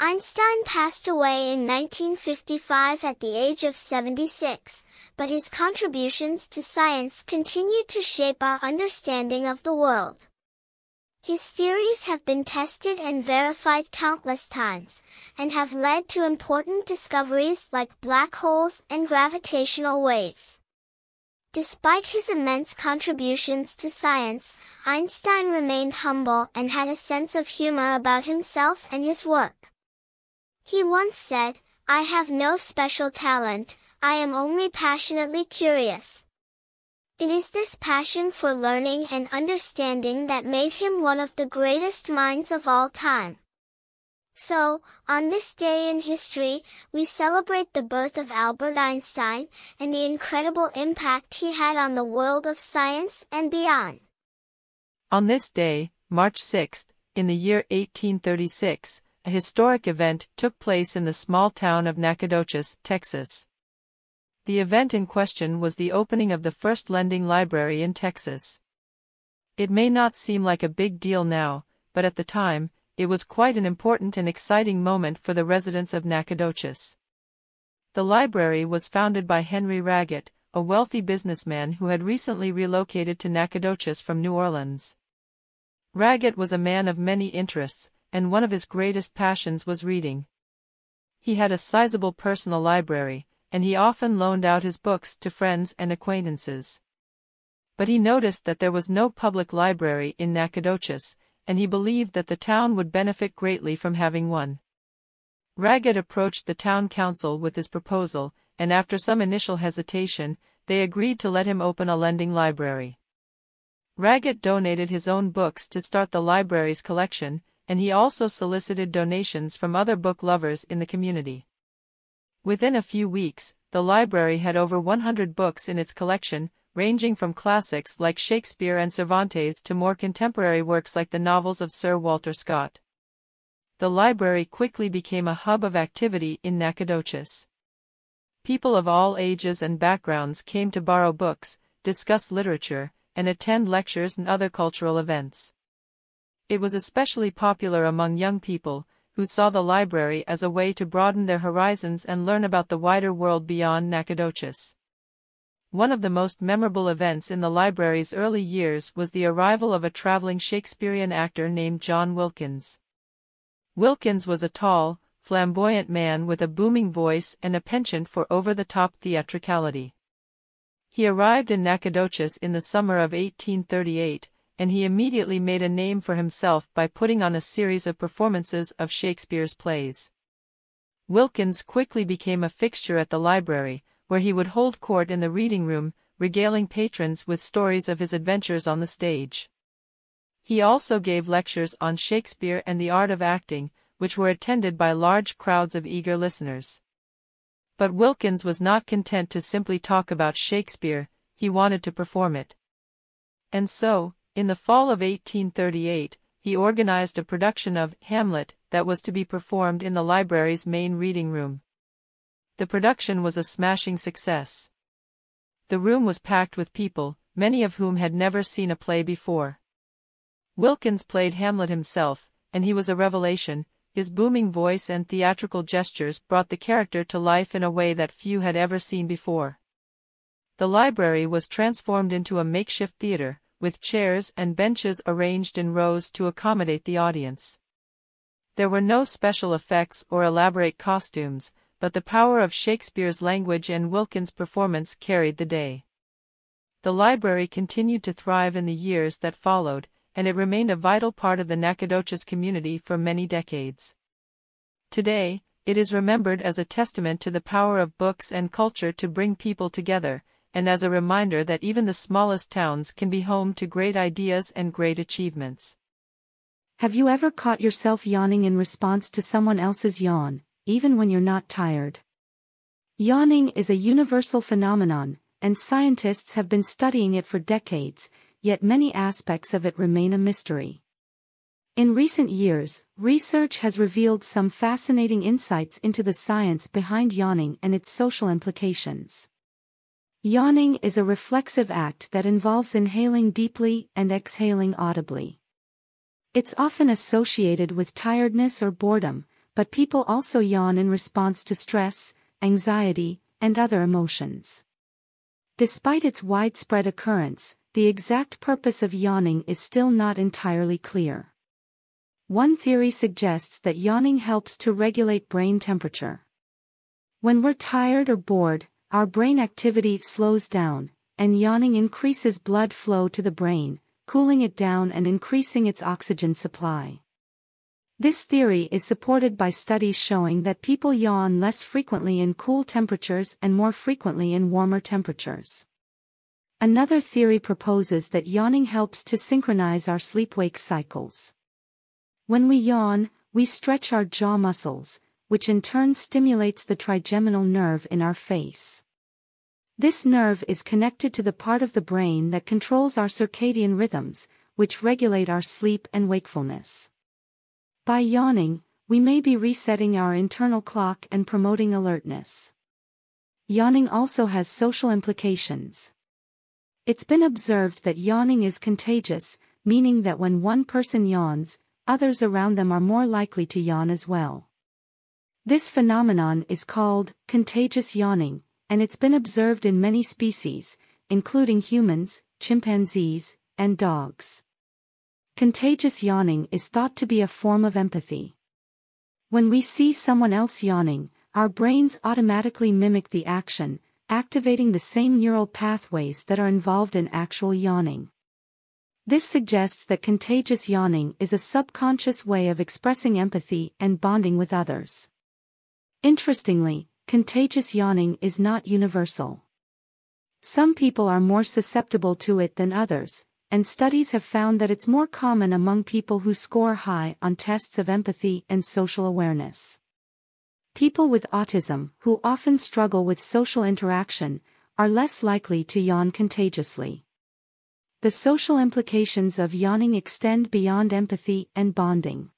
Einstein passed away in 1955 at the age of 76, but his contributions to science continue to shape our understanding of the world. His theories have been tested and verified countless times, and have led to important discoveries like black holes and gravitational waves. Despite his immense contributions to science, Einstein remained humble and had a sense of humor about himself and his work. He once said, "I have no special talent, I am only passionately curious." It is this passion for learning and understanding that made him one of the greatest minds of all time. So, on this day in history, we celebrate the birth of Albert Einstein, and the incredible impact he had on the world of science and beyond. On this day, March 6, in the year 1836, a historic event took place in the small town of Nacogdoches, Texas. The event in question was the opening of the first lending library in Texas. It may not seem like a big deal now, but at the time, it was quite an important and exciting moment for the residents of Nacogdoches. The library was founded by Henry Raggett, a wealthy businessman who had recently relocated to Nacogdoches from New Orleans. Raggett was a man of many interests, and one of his greatest passions was reading. He had a sizable personal library, and he often loaned out his books to friends and acquaintances. But he noticed that there was no public library in Nacogdoches, and he believed that the town would benefit greatly from having one. Raggett approached the town council with his proposal, and after some initial hesitation, they agreed to let him open a lending library. Raggett donated his own books to start the library's collection, and he also solicited donations from other book lovers in the community. Within a few weeks, the library had over 100 books in its collection, ranging from classics like Shakespeare and Cervantes to more contemporary works like the novels of Sir Walter Scott. The library quickly became a hub of activity in Nacogdoches. People of all ages and backgrounds came to borrow books, discuss literature, and attend lectures and other cultural events. It was especially popular among young people, who saw the library as a way to broaden their horizons and learn about the wider world beyond Nacogdoches. One of the most memorable events in the library's early years was the arrival of a traveling Shakespearean actor named John Wilkins. Wilkins was a tall, flamboyant man with a booming voice and a penchant for over-the-top theatricality. He arrived in Nacogdoches in the summer of 1838, and he immediately made a name for himself by putting on a series of performances of Shakespeare's plays. Wilkins quickly became a fixture at the library, where he would hold court in the reading room, regaling patrons with stories of his adventures on the stage. He also gave lectures on Shakespeare and the art of acting, which were attended by large crowds of eager listeners. But Wilkins was not content to simply talk about Shakespeare, he wanted to perform it. And so, in the fall of 1838, he organized a production of Hamlet that was to be performed in the library's main reading room. The production was a smashing success. The room was packed with people, many of whom had never seen a play before. Wilkins played Hamlet himself, and he was a revelation. His booming voice and theatrical gestures brought the character to life in a way that few had ever seen before. The library was transformed into a makeshift theater, with chairs and benches arranged in rows to accommodate the audience. There were no special effects or elaborate costumes, but the power of Shakespeare's language and Wilkins' performance carried the day. The library continued to thrive in the years that followed, and it remained a vital part of the Nacogdoches community for many decades. Today, it is remembered as a testament to the power of books and culture to bring people together, and as a reminder that even the smallest towns can be home to great ideas and great achievements. Have you ever caught yourself yawning in response to someone else's yawn, even when you're not tired? Yawning is a universal phenomenon, and scientists have been studying it for decades, yet many aspects of it remain a mystery. In recent years, research has revealed some fascinating insights into the science behind yawning and its social implications. Yawning is a reflexive act that involves inhaling deeply and exhaling audibly. It's often associated with tiredness or boredom, but people also yawn in response to stress, anxiety, and other emotions. Despite its widespread occurrence, the exact purpose of yawning is still not entirely clear. One theory suggests that yawning helps to regulate brain temperature. When we're tired or bored, our brain activity slows down, and yawning increases blood flow to the brain, cooling it down and increasing its oxygen supply. This theory is supported by studies showing that people yawn less frequently in cool temperatures and more frequently in warmer temperatures. Another theory proposes that yawning helps to synchronize our sleep-wake cycles. When we yawn, we stretch our jaw muscles, which in turn stimulates the trigeminal nerve in our face. This nerve is connected to the part of the brain that controls our circadian rhythms, which regulate our sleep and wakefulness. By yawning, we may be resetting our internal clock and promoting alertness. Yawning also has social implications. It's been observed that yawning is contagious, meaning that when one person yawns, others around them are more likely to yawn as well. This phenomenon is called contagious yawning, and it's been observed in many species, including humans, chimpanzees, and dogs. Contagious yawning is thought to be a form of empathy. When we see someone else yawning, our brains automatically mimic the action, activating the same neural pathways that are involved in actual yawning. This suggests that contagious yawning is a subconscious way of expressing empathy and bonding with others. Interestingly, contagious yawning is not universal. Some people are more susceptible to it than others, and studies have found that it's more common among people who score high on tests of empathy and social awareness. People with autism, who often struggle with social interaction, are less likely to yawn contagiously. The social implications of yawning extend beyond empathy and bonding.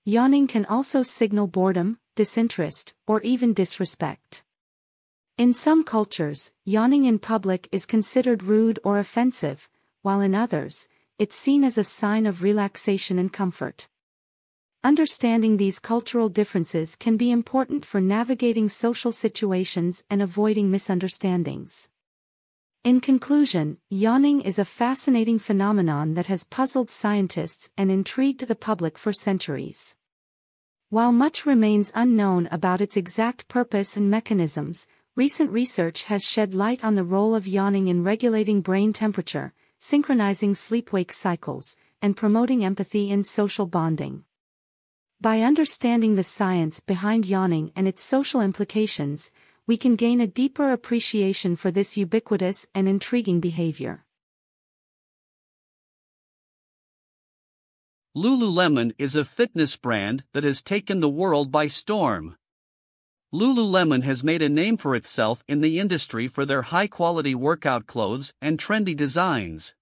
Yawning can also signal boredom, disinterest, or even disrespect. In some cultures, yawning in public is considered rude or offensive, while in others, it's seen as a sign of relaxation and comfort. Understanding these cultural differences can be important for navigating social situations and avoiding misunderstandings. In conclusion, yawning is a fascinating phenomenon that has puzzled scientists and intrigued the public for centuries. While much remains unknown about its exact purpose and mechanisms, recent research has shed light on the role of yawning in regulating brain temperature, synchronizing sleep-wake cycles, and promoting empathy and social bonding. By understanding the science behind yawning and its social implications, we can gain a deeper appreciation for this ubiquitous and intriguing behavior. Lululemon is a fitness brand that has taken the world by storm. Lululemon has made a name for itself in the industry for their high-quality workout clothes and trendy designs.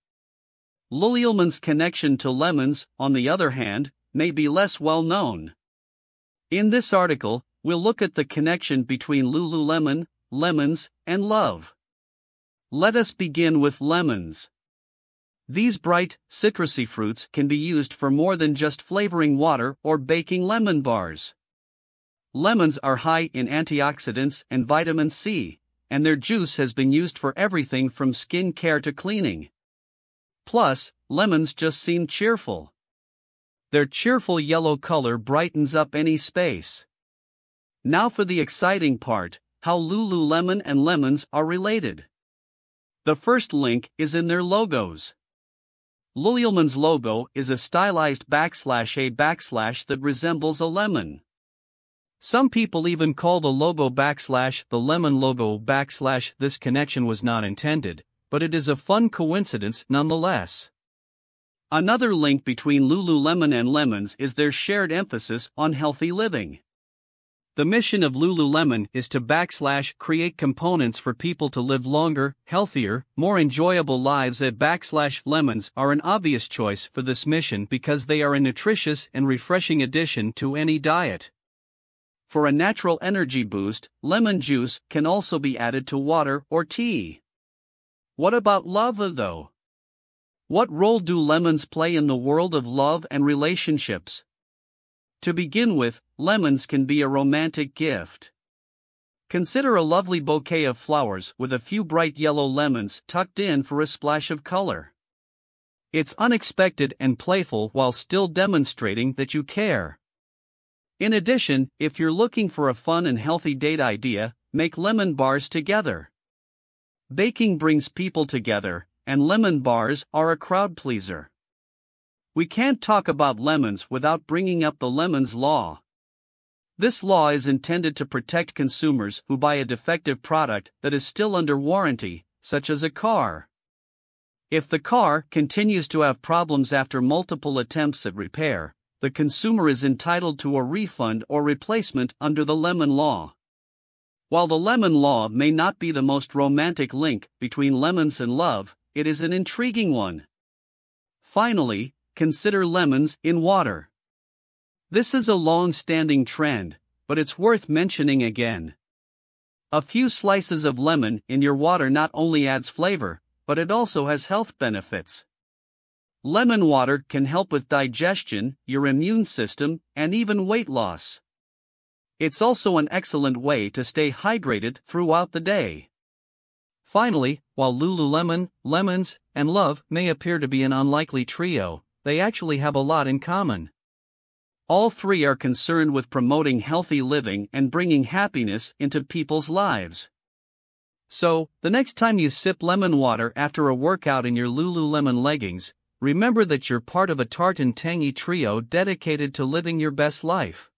Lululemon's connection to lemons, on the other hand, may be less well known. In this article, we'll look at the connection between Lululemon, lemons, and love. Let us begin with lemons. These bright, citrusy fruits can be used for more than just flavoring water or baking lemon bars. Lemons are high in antioxidants and vitamin C, and their juice has been used for everything from skin care to cleaning. Plus, lemons just seem cheerful. Their cheerful yellow color brightens up any space. Now for the exciting part, how Lululemon and lemons are related. The first link is in their logos. Lululemon's logo is a stylized \A that resembles a lemon. Some people even call the logo / the lemon logo / This connection was not intended, but it is a fun coincidence nonetheless. Another link between Lululemon and lemons is their shared emphasis on healthy living. The mission of Lululemon is to / create components for people to live longer, healthier, more enjoyable lives. Lemons are an obvious choice for this mission because they are a nutritious and refreshing addition to any diet. For a natural energy boost, lemon juice can also be added to water or tea. What about love though? What role do lemons play in the world of love and relationships? To begin with, lemons can be a romantic gift. Consider a lovely bouquet of flowers with a few bright yellow lemons tucked in for a splash of color. It's unexpected and playful while still demonstrating that you care. In addition, if you're looking for a fun and healthy date idea, make lemon bars together. Baking brings people together, and lemon bars are a crowd pleaser. We can't talk about lemons without bringing up the Lemons Law. This law is intended to protect consumers who buy a defective product that is still under warranty, such as a car. If the car continues to have problems after multiple attempts at repair, the consumer is entitled to a refund or replacement under the Lemon Law. While the Lemon Law may not be the most romantic link between lemons and love, it is an intriguing one. Finally, consider lemons in water. This is a long-standing trend, but it's worth mentioning again. A few slices of lemon in your water not only adds flavor, but it also has health benefits. Lemon water can help with digestion, your immune system, and even weight loss. It's also an excellent way to stay hydrated throughout the day. Finally, while Lululemon, lemons, and love may appear to be an unlikely trio, they actually have a lot in common. All three are concerned with promoting healthy living and bringing happiness into people's lives. So, the next time you sip lemon water after a workout in your Lululemon leggings, remember that you're part of a tart and tangy trio dedicated to living your best life.